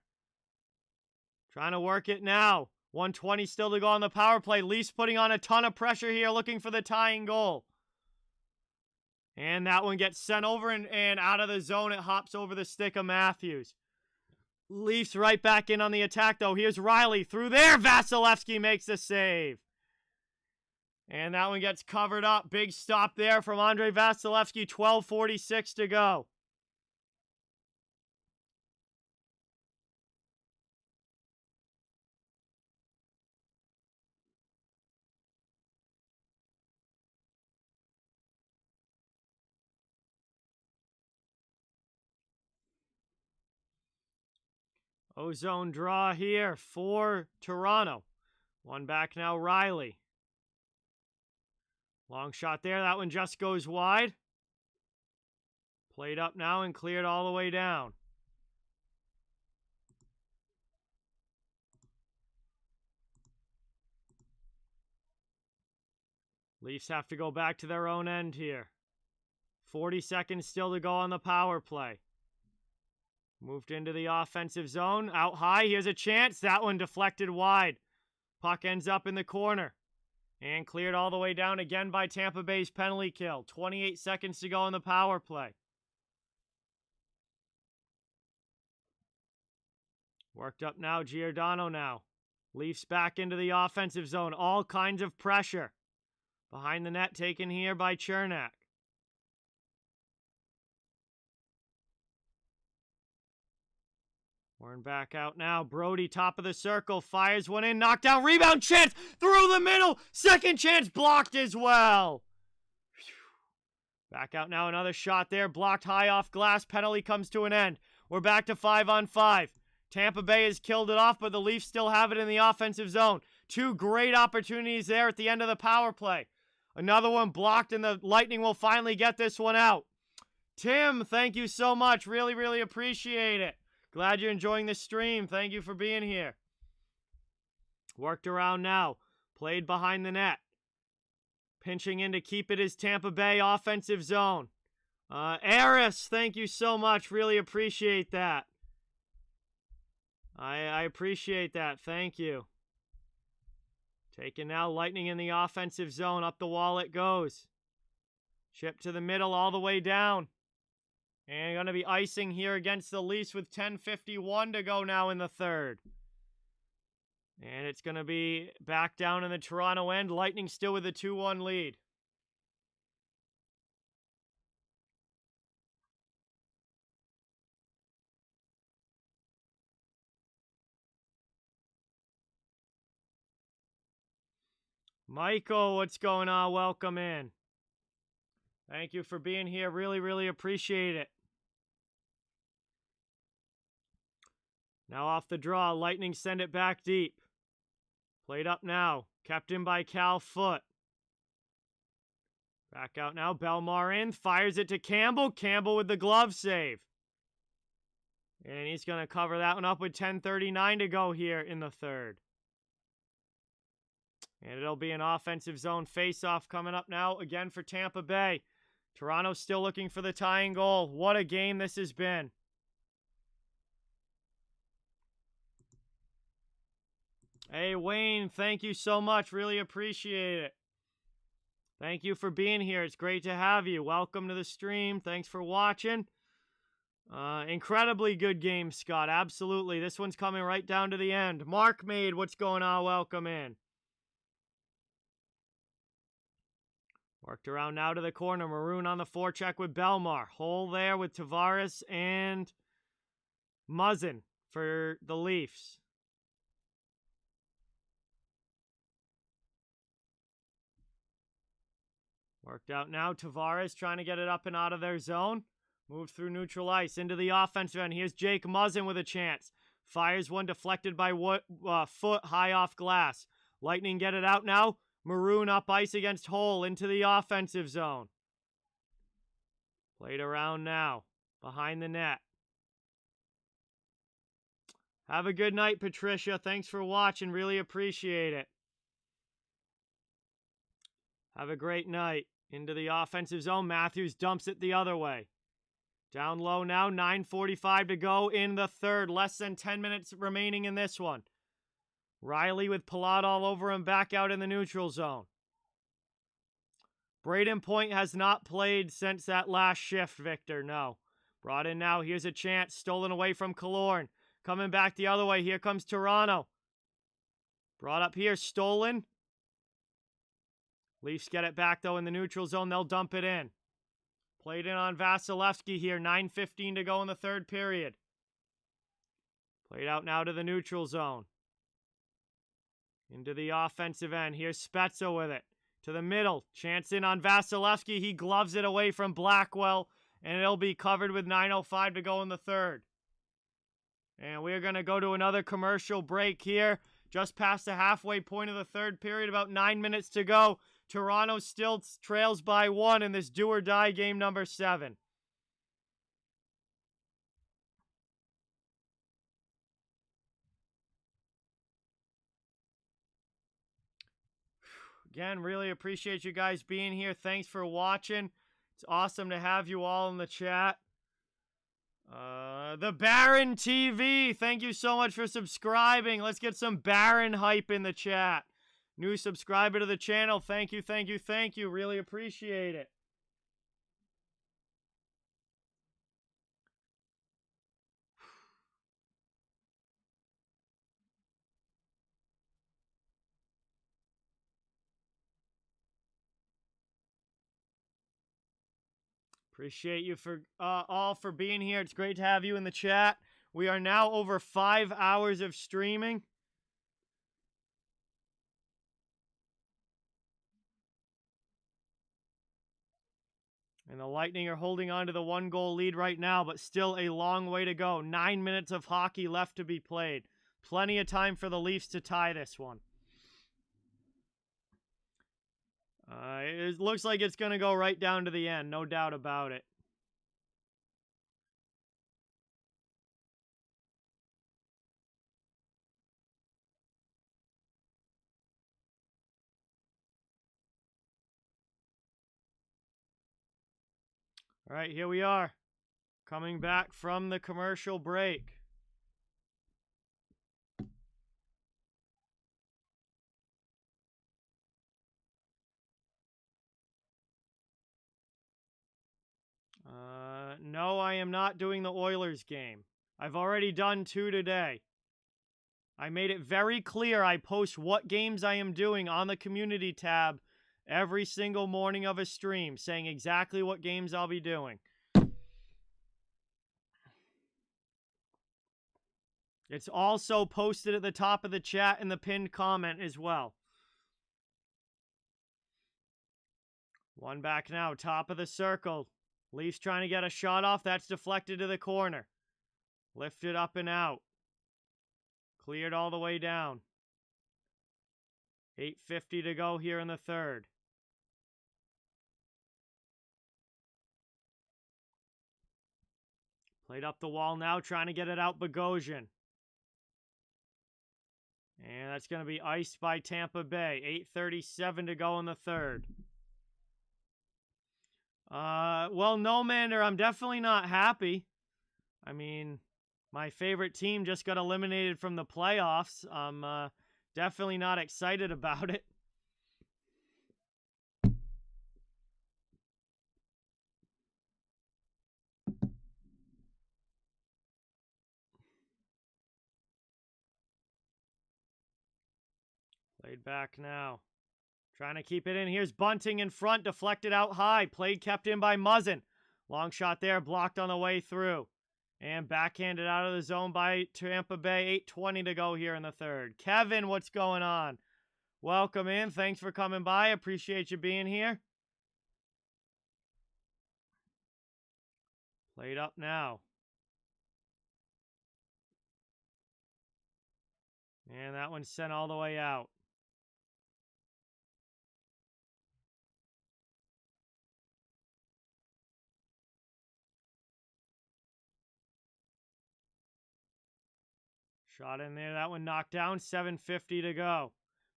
Trying to work it now. 1:20 still to go on the power play. Leafs putting on a ton of pressure here, looking for the tying goal. And that one gets sent over and out of the zone. It hops over the stick of Matthews. Leafs right back in on the attack, though. Here's Riley through there. Vasilevsky makes the save. And that one gets covered up. Big stop there from Andrei Vasilevsky. 12:46 to go. Ozone draw here for Toronto. One back now, Riley. Long shot there. That one just goes wide. Played up now and cleared all the way down. Leafs have to go back to their own end here. 40 seconds still to go on the power play. Moved into the offensive zone. Out high. Here's a chance. That one deflected wide. Puck ends up in the corner. And cleared all the way down again by Tampa Bay's penalty kill. 28 seconds to go on the power play. Worked up now. Giordano now. Leafs back into the offensive zone. All kinds of pressure. Behind the net taken here by Chernak. Warren back out now. Brody, top of the circle, fires one in, knockdown, rebound, chance, through the middle, second chance, blocked as well. Back out now, another shot there, blocked high off glass, penalty comes to an end. We're back to 5-on-5. Tampa Bay has killed it off, but the Leafs still have it in the offensive zone. Two great opportunities there at the end of the power play. Another one blocked, and the Lightning will finally get this one out. Tim, thank you so much. Really, really appreciate it. Glad you're enjoying the stream. Thank you for being here. Worked around now. Played behind the net. Pinching in to keep it is Tampa Bay offensive zone. Eris, thank you so much. Really appreciate that. I appreciate that. Thank you. Taking now, Lightning in the offensive zone. Up the wall it goes. Chip to the middle all the way down. And going to be icing here against the Leafs with 10:51 to go now in the third. And it's going to be back down in the Toronto end. Lightning still with a 2-1 lead. Michael, what's going on? Welcome in. Thank you for being here. Really, really appreciate it. Now off the draw, Lightning send it back deep. Played up now. Kept in by Cal Foote. Back out now. Belmar in. Fires it to Campbell. Campbell with the glove save. And he's going to cover that one up with 10:39 to go here in the third. And it'll be an offensive zone face-off coming up now again for Tampa Bay. Toronto still looking for the tying goal. What a game this has been. Hey, Wayne, thank you so much. Really appreciate it. Thank you for being here. It's great to have you. Welcome to the stream. Thanks for watching. Incredibly good game, Scott. Absolutely. This one's coming right down to the end. Mark Made, what's going on? Welcome in. Worked around now to the corner. Maroon on the forecheck with Belmar. Hole there with Tavares and Muzzin for the Leafs. Worked out now. Tavares trying to get it up and out of their zone. Moved through neutral ice into the offensive end. Here's Jake Muzzin with a chance. Fires one deflected by Foote high off glass. Lightning get it out now. Maroon up ice against Hole into the offensive zone. Played around now. Behind the net. Have a good night, Patricia. Thanks for watching. Really appreciate it. Have a great night. Into the offensive zone. Matthews dumps it the other way. Down low now, 9:45 to go in the third. Less than 10 minutes remaining in this one. Riley with Palat all over him, back out in the neutral zone. Braden Point has not played since that last shift, Victor. No. Brought in now. Here's a chance. Stolen away from Killorn. Coming back the other way. Here comes Toronto. Brought up here. Stolen. Leafs get it back, though, in the neutral zone. They'll dump it in. Played in on Vasilevsky here. 9:15 to go in the third period. Played out now to the neutral zone. Into the offensive end. Here's Spezza with it. To the middle. Chance in on Vasilevsky. He gloves it away from Blackwell. And it'll be covered with 9:05 to go in the third. And we're going to go to another commercial break here. Just past the halfway point of the third period. About 9 minutes to go. Toronto still trails by 1 in this do-or-die game number 7. Again, really appreciate you guys being here. Thanks for watching. It's awesome to have you all in the chat. The Baron TV, thank you so much for subscribing. Let's get some Baron hype in the chat. New subscriber to the channel. Thank you, thank you, thank you. Really appreciate it. Appreciate you for all for being here. It's great to have you in the chat. We are now over 5 hours of streaming. And the Lightning are holding on to the 1-goal lead right now, but still a long way to go. 9 minutes of hockey left to be played. Plenty of time for the Leafs to tie this one. It looks like it's going to go right down to the end, no doubt about it. All right, here we are. Coming back from the commercial break. No, I am not doing the Oilers game. I've already done 2 today. I made it very clear I post what games I am doing on the community tab every single morning of a stream, saying exactly what games I'll be doing. It's also posted at the top of the chat in the pinned comment as well. One back now, top of the circle. Leafs trying to get a shot off. That's deflected to the corner. Lifted up and out. Cleared all the way down. 8:50 to go here in the third. Played up the wall now, trying to get it out Bogosian. And that's going to be iced by Tampa Bay. 8:37 to go in the third. Well, no, Mander, I'm definitely not happy. I mean, my favorite team just got eliminated from the playoffs. I'm definitely not excited about it. Played back now. Trying to keep it in. Here's Bunting in front. Deflected out high. Played kept in by Muzzin. Long shot there. Blocked on the way through. And backhanded out of the zone by Tampa Bay. 8:20 to go here in the third. Kevin, what's going on? Welcome in. Thanks for coming by. Appreciate you being here. Played up now. And that one's sent all the way out. Shot in there. That one knocked down. 7:50 to go.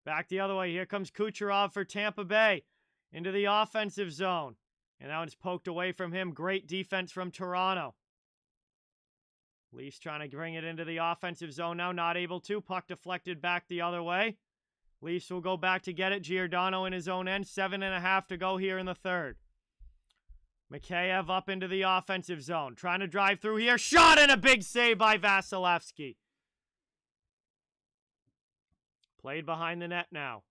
Back the other way. Here comes Kucherov for Tampa Bay. Into the offensive zone. And that one's poked away from him. Great defense from Toronto. Leafs trying to bring it into the offensive zone now. Not able to. Puck deflected back the other way. Leafs will go back to get it. Giordano in his own end. 7.5 to go here in the third. Mikheyev up into the offensive zone. Trying to drive through here. Shot and a big save by Vasilevsky. Played behind the net now.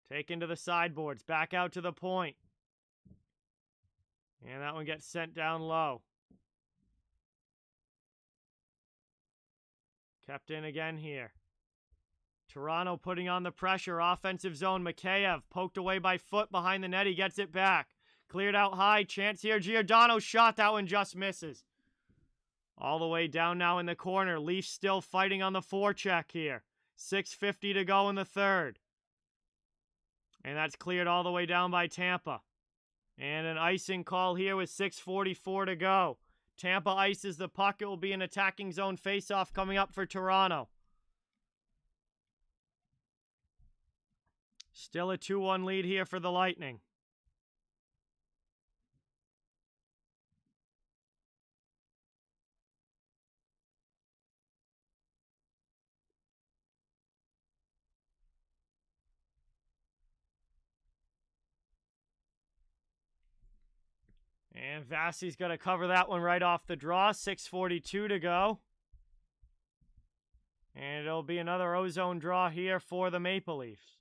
Taken to the sideboards. Back out to the point. And that one gets sent down low. Kept in again here. Toronto putting on the pressure. Offensive zone. Mikheyev poked away by Foot behind the net. He gets it back. Cleared out high. Chance here. Giordano shot. That one just misses. All the way down now in the corner. Leafs still fighting on the forecheck here. 6:50 to go in the third. And that's cleared all the way down by Tampa. And an icing call here with 6:44 to go. Tampa ices the puck. It will be an attacking zone faceoff coming up for Toronto. Still a 2-1 lead here for the Lightning. And Vasi's going to cover that one right off the draw. 6:42 to go. And it'll be another ozone draw here for the Maple Leafs.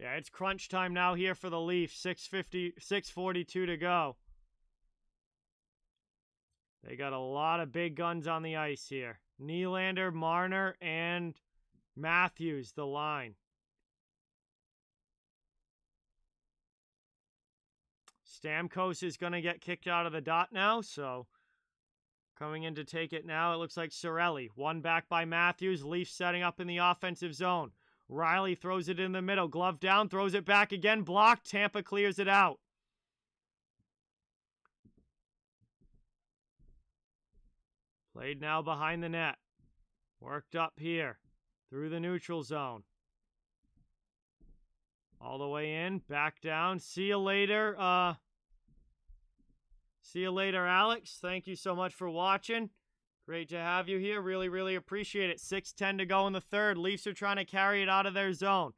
Yeah, it's crunch time now here for the Leafs. 6:42 to go. They got a lot of big guns on the ice here. Nylander, Marner, and Matthews, the line. Stamkos is going to get kicked out of the dot now, so coming in to take it now, it looks like Cirelli. One back by Matthews. Leafs setting up in the offensive zone. Riley throws it in the middle. Glove down, throws it back again. Blocked. Tampa clears it out. Played now behind the net. Worked up here. Through the neutral zone. All the way in. Back down. See you later. See you later, Alex. Thank you so much for watching. Great to have you here. Really, really appreciate it. 6:10 to go in the third. Leafs are trying to carry it out of their zone.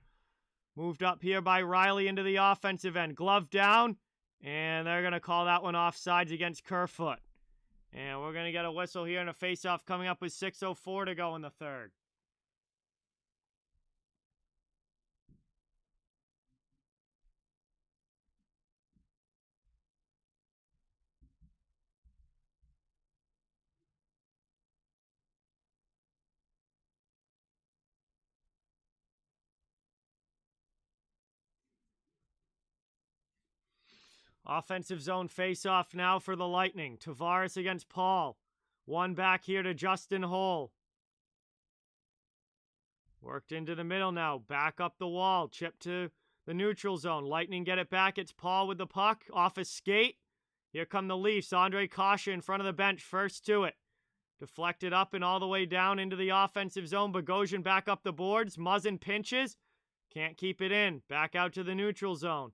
Moved up here by Riley into the offensive end. Glove down. And they're going to call that one offsides against Kerfoot. And we're going to get a whistle here and a face-off coming up with 6:04 to go in the third. Offensive zone face-off now for the Lightning. Tavares against Paul. One back here to Justin Holl. Worked into the middle now. Back up the wall. Chip to the neutral zone. Lightning get it back. It's Paul with the puck. Off a skate. Here come the Leafs. Andre Kasha in front of the bench. First to it. Deflected up and all the way down into the offensive zone. Bogosian back up the boards. Muzzin pinches. Can't keep it in. Back out to the neutral zone.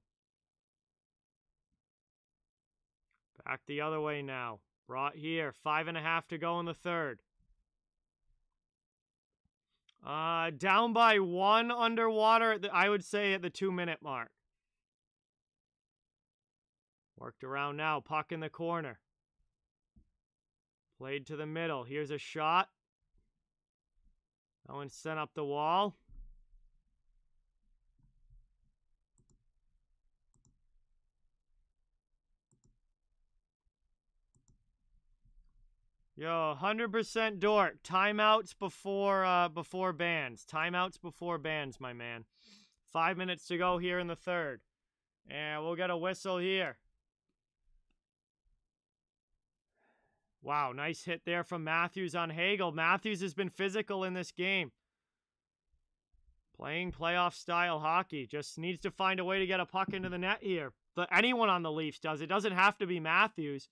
Back the other way now. Brought here. 5.5 to go in the third. Down by 1 underwater, I would say at the 2-minute mark. Worked around now. Puck in the corner. Played to the middle. Here's a shot. That one sent up the wall. Yo, 100% Dork. Timeouts before bans. Timeouts before bans, my man. 5 minutes to go here in the third. And we'll get a whistle here. Wow, nice hit there from Matthews on Hagel. Matthews has been physical in this game. Playing playoff-style hockey. Just needs to find a way to get a puck into the net here. Anyone on the Leafs does. It doesn't have to be Matthews.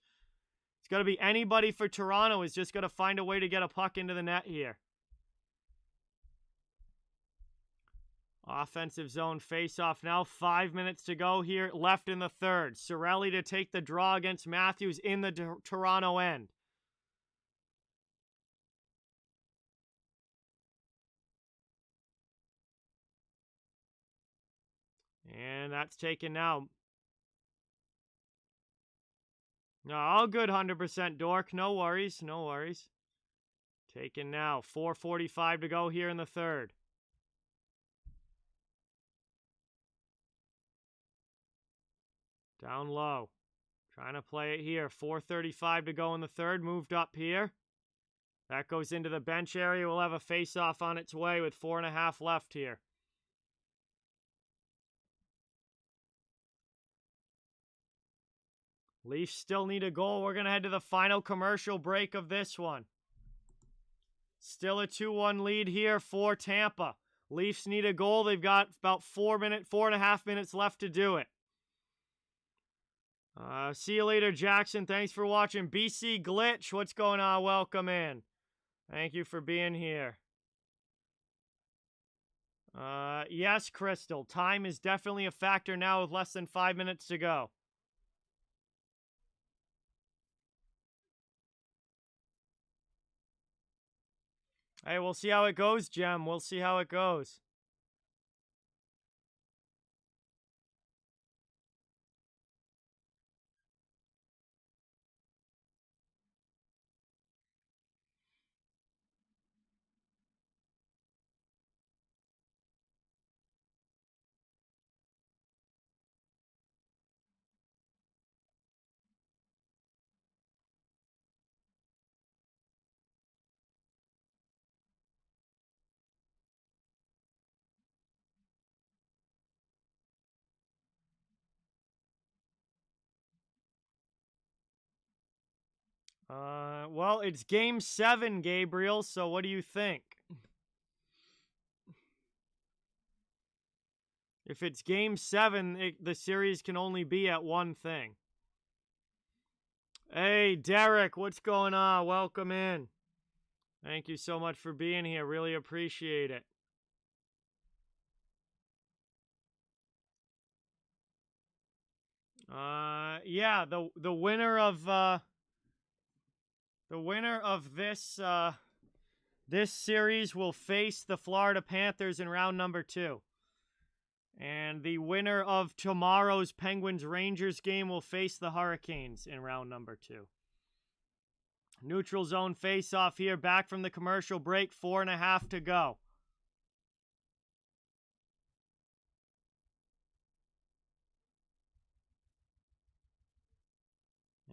It's going to be anybody for Toronto is just going to find a way to get a puck into the net here. Offensive zone face-off now. 5 minutes to go here. Left in the third. Cirelli to take the draw against Matthews in the Toronto end. And that's taken now. No, all good 100% Dork. No worries. No worries. Taken now. 4:45 to go here in the third. Down low. Trying to play it here. 4:35 to go in the third. Moved up here. That goes into the bench area. We'll have a face-off on its way with 4.5 left here. Leafs still need a goal. We're going to head to the final commercial break of this one. Still a 2-1 lead here for Tampa. Leafs need a goal. They've got about 4.5 minutes left to do it. See you later, Jackson. Thanks for watching. BC Glitch, what's going on? Welcome in. Thank you for being here. Yes, Crystal. Time is definitely a factor now with less than 5 minutes to go. Hey, we'll see how it goes, Jem. We'll see how it goes. Well, it's Game 7, Gabriel, so what do you think? If it's Game 7, the series can only be at one thing. Hey, Derek, what's going on? Welcome in. Thank you so much for being here. Really appreciate it. Yeah, the winner of this series will face the Florida Panthers in round number 2. And the winner of tomorrow's Penguins-Rangers game will face the Hurricanes in round number 2. Neutral zone face-off here. Back from the commercial break. 4.5 to go.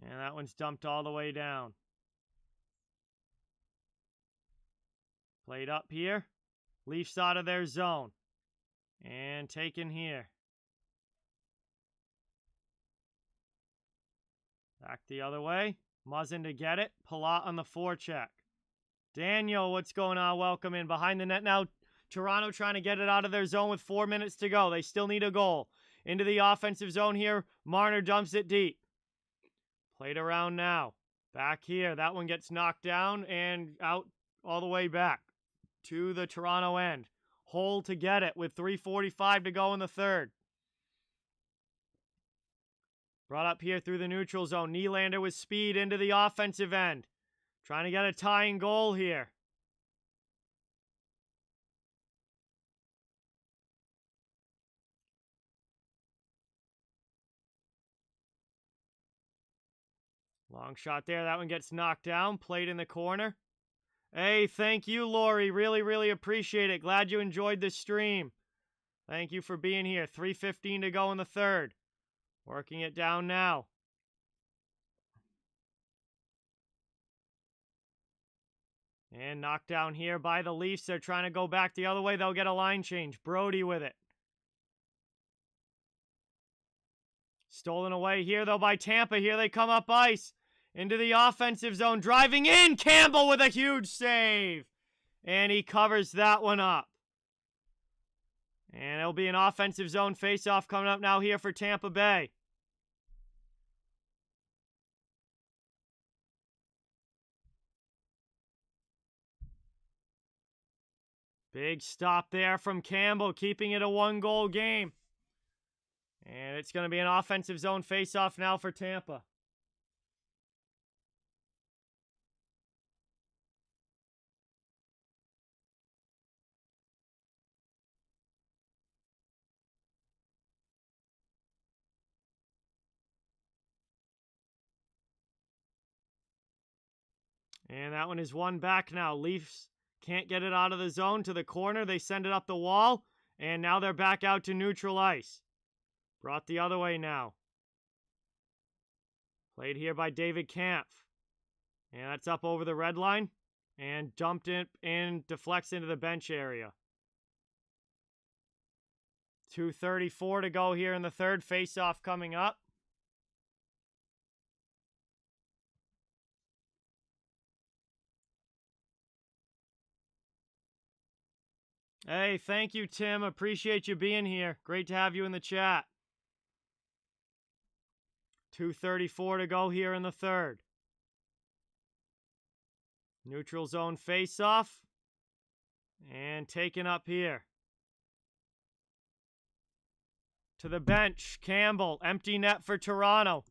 And that one's dumped all the way down. Played up here. Leafs out of their zone. And taken here. Back the other way. Muzzin to get it. Palat on the forecheck. Daniel, what's going on? Welcome in. Behind the net now. Toronto trying to get it out of their zone with 4 minutes to go. They still need a goal. Into the offensive zone here. Marner dumps it deep. Played around now. Back here. That one gets knocked down and out all the way back to the Toronto end. Hole to get it with 3:45 to go in the third. Brought up here through the neutral zone. Nylander with speed into the offensive end. Trying to get a tying goal here. Long shot there. That one gets knocked down. Played in the corner. Hey, thank you, Lori. Really, really appreciate it. Glad you enjoyed the stream. Thank you for being here. 3:15 to go in the third. Working it down now. And knocked down here by the Leafs. They're trying to go back the other way. They'll get a line change. Brody with it. Stolen away here, though, by Tampa. Here they come up ice. Into the offensive zone. Driving in. Campbell with a huge save. And he covers that one up. And it'll be an offensive zone face-off coming up now here for Tampa Bay. Big stop there from Campbell, keeping it a 1-goal game. And it's going to be an offensive zone face-off now for Tampa. And that one is one back now. Leafs can't get it out of the zone to the corner. They send it up the wall. And now they're back out to neutral ice. Brought the other way now. Played here by David Kampf. And that's up over the red line. And dumped it in, deflects into the bench area. 2:34 to go here in the third. Face-off coming up. Hey, thank you, Tim. Appreciate you being here. Great to have you in the chat. 2:34 to go here in the third. Neutral zone face-off. And taken up here. To the bench. Campbell. Empty net for Toronto.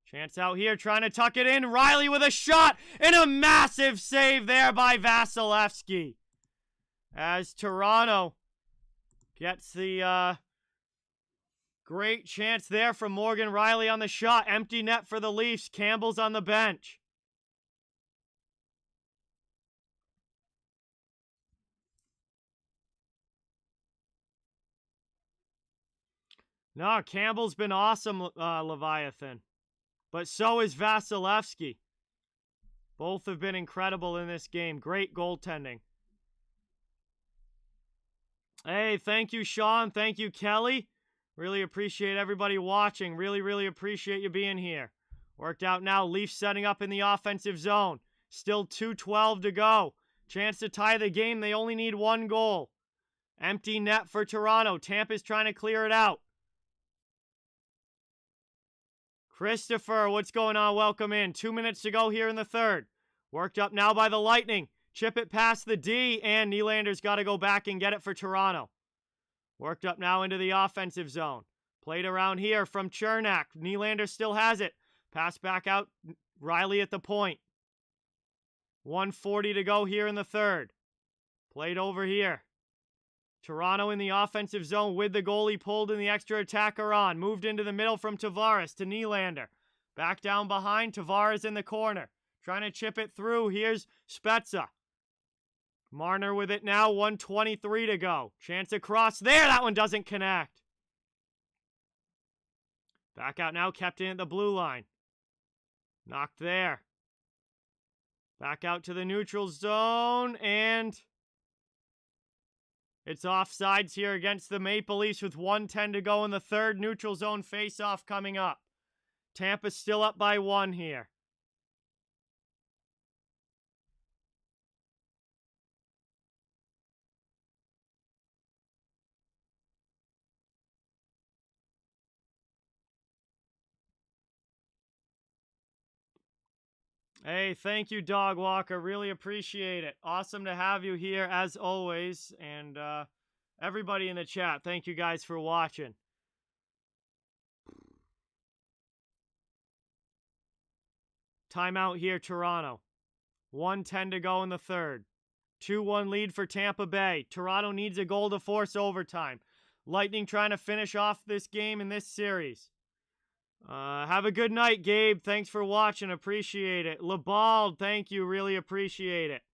Chance out here trying to tuck it in. Riley with a shot. And a massive save there by Vasilevsky. As Toronto gets the great chance there from Morgan Riley on the shot. Empty net for the Leafs. Campbell's on the bench. No, Campbell's been awesome, Leviathan. But so is Vasilevsky. Both have been incredible in this game. Great goaltending. Hey, thank you, Sean. Thank you, Kelly. Really appreciate everybody watching. Really appreciate you being here. Worked out now. Leafs setting up in the offensive zone. Still 2:12 to go. Chance to tie the game. They only need 1 goal. Empty net for Toronto. Tampa's trying to clear it out. Christopher, what's going on? Welcome in. 2 minutes to go here in the third. Worked up now by the Lightning. Chip it past the D, and Nylander's got to go back and get it for Toronto. Worked up now into the offensive zone. Played around here from Chernak. Nylander still has it. Pass back out. Riley at the point. 1:40 to go here in the third. Played over here. Toronto in the offensive zone with the goalie pulled and the extra attacker on. Moved into the middle from Tavares to Nylander. Back down behind. Tavares in the corner. Trying to chip it through. Here's Spezza. Marner with it now. 1:23 to go. Chance across there. That one doesn't connect. Back out now. Kept in at the blue line. Knocked there. Back out to the neutral zone. And it's offsides here against the Maple Leafs with 1:10 to go in the third. Neutral zone face-off coming up. Tampa's still up by 1 here. Hey, thank you, Dog Walker. Really appreciate it. Awesome to have you here as always. And everybody in the chat, thank you guys for watching. Timeout here, Toronto. 1:10 to go in the third. 2-1 lead for Tampa Bay. Toronto needs a goal to force overtime. Lightning trying to finish off this game in this series. Have a good night, Gabe. Thanks for watching. Appreciate it. Labald, thank you. Really appreciate it.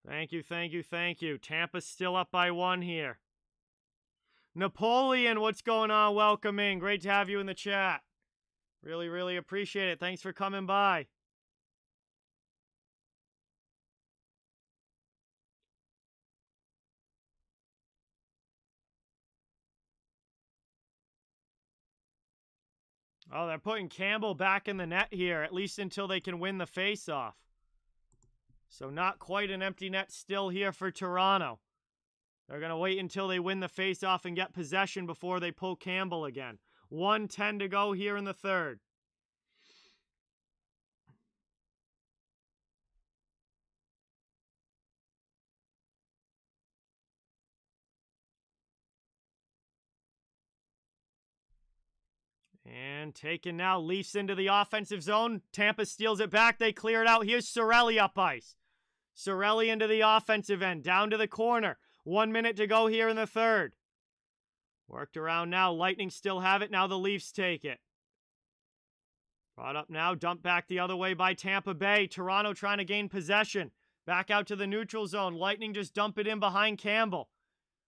Thank you. Tampa's still up by 1 here. Napoleon, what's going on? Welcome in. Great to have you in the chat. Really appreciate it. Thanks for coming by. Oh, they're putting Campbell back in the net here, at least until they can win the face-off. So not quite an empty net still here for Toronto. They're going to wait until they win the face-off and get possession before they pull Campbell again. 1:10 to go here in the third. And taken now. Leafs into the offensive zone. Tampa steals it back. They clear it out. Here's Cirelli up ice. Cirelli into the offensive end. Down to the corner. 1 minute to go here in the third. Worked around now. Lightning still have it. Now the Leafs take it. Brought up now. Dumped back the other way by Tampa Bay. Toronto trying to gain possession. Back out to the neutral zone. Lightning just dump it in behind Campbell.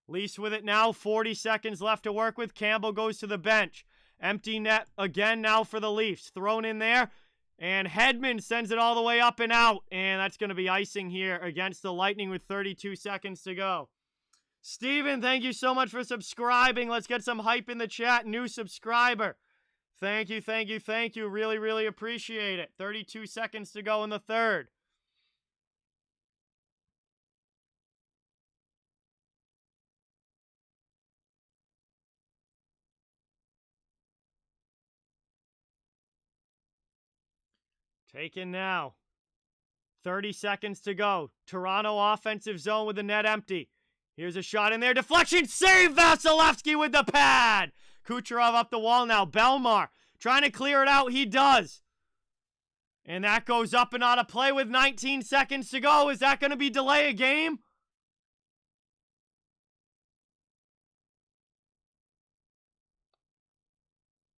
Leafs with it now. 40 seconds left to work with. Campbell goes to the bench. Empty net again now for the Leafs. Thrown in there. And Hedman sends it all the way up and out. And that's going to be icing here against the Lightning with 32 seconds to go. Steven, thank you so much for subscribing. Let's get some hype in the chat. New subscriber. Thank you, thank you, thank you. Really, really appreciate it. 32 seconds to go in the third. Taken now. 30 seconds to go. Toronto offensive zone with the net empty. Here's a shot in there. Deflection. Save Vasilevsky with the pad. Kucherov up the wall now. Belmar trying to clear it out. He does. And that goes up and out of play with 19 seconds to go. Is that going to be delay a game?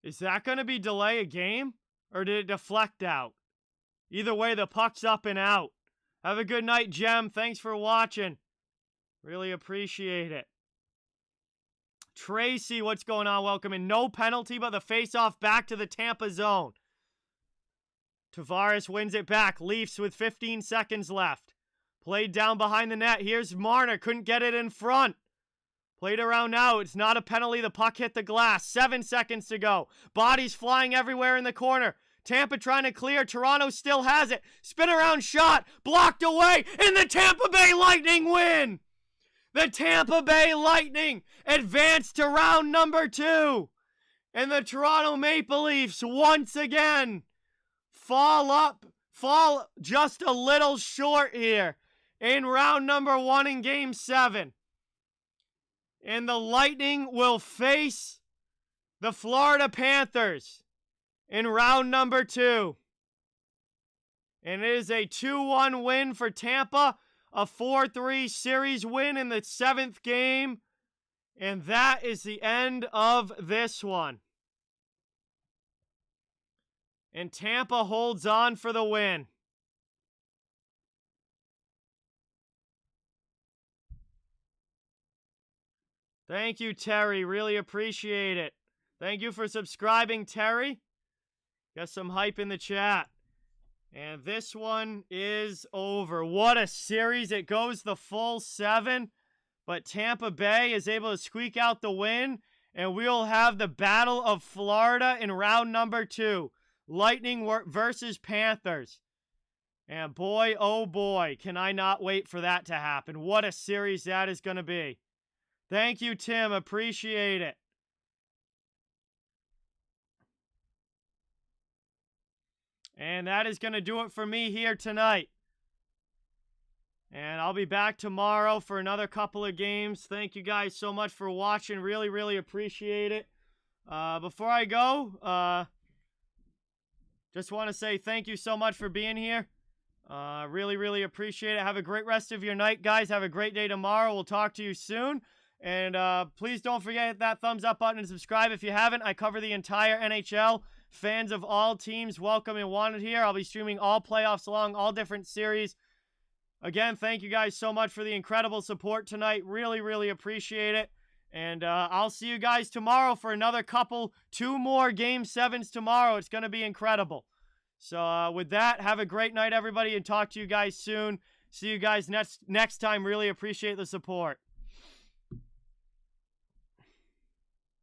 Is that going to be delay a game? Or did it deflect out? Either way, the puck's up and out. Have a good night, Jem. Thanks for watching. Really appreciate it. Tracy, what's going on? Welcome in. No penalty, but the face-off back to the Tampa zone. Tavares wins it back. Leafs with 15 seconds left. Played down behind the net. Here's Marner. Couldn't get it in front. Played around now. It's not a penalty. The puck hit the glass. 7 seconds to go. Bodies flying everywhere in the corner. Tampa trying to clear. Toronto still has it. Spin around shot. Blocked away. And the Tampa Bay Lightning win. The Tampa Bay Lightning advance to round number 2. And the Toronto Maple Leafs once again fall just a little short here in round number 1 in Game 7. And the Lightning will face the Florida Panthers in round number 2. And it is a 2-1 win for Tampa. A 4-3 series win in the 7th game. And that is the end of this one. And Tampa holds on for the win. Thank you, Terry. Really appreciate it. Thank you for subscribing, Terry. Got some hype in the chat. And this one is over. What a series. It goes the full 7. But Tampa Bay is able to squeak out the win. And we'll have the Battle of Florida in round number 2. Lightning versus Panthers. And boy, oh boy, can I not wait for that to happen. What a series that is going to be. Thank you, Tim. Appreciate it. And that is going to do it for me here tonight. And I'll be back tomorrow for another couple of games. Thank you guys so much for watching. Really, really appreciate it. Before I go, just want to say thank you so much for being here. Really, really appreciate it. Have a great rest of your night, guys. Have a great day tomorrow. We'll talk to you soon. And please don't forget to hit that thumbs up button and subscribe if you haven't. I cover the entire NHL. Fans of all teams, welcome and wanted here. I'll be streaming all playoffs along, all different series. Again, thank you guys so much for the incredible support tonight. Really, really appreciate it. And I'll see you guys tomorrow for another 2 more Game 7s tomorrow. It's going to be incredible. So with that, have a great night, everybody, and talk to you guys soon. See you guys next time. Really appreciate the support.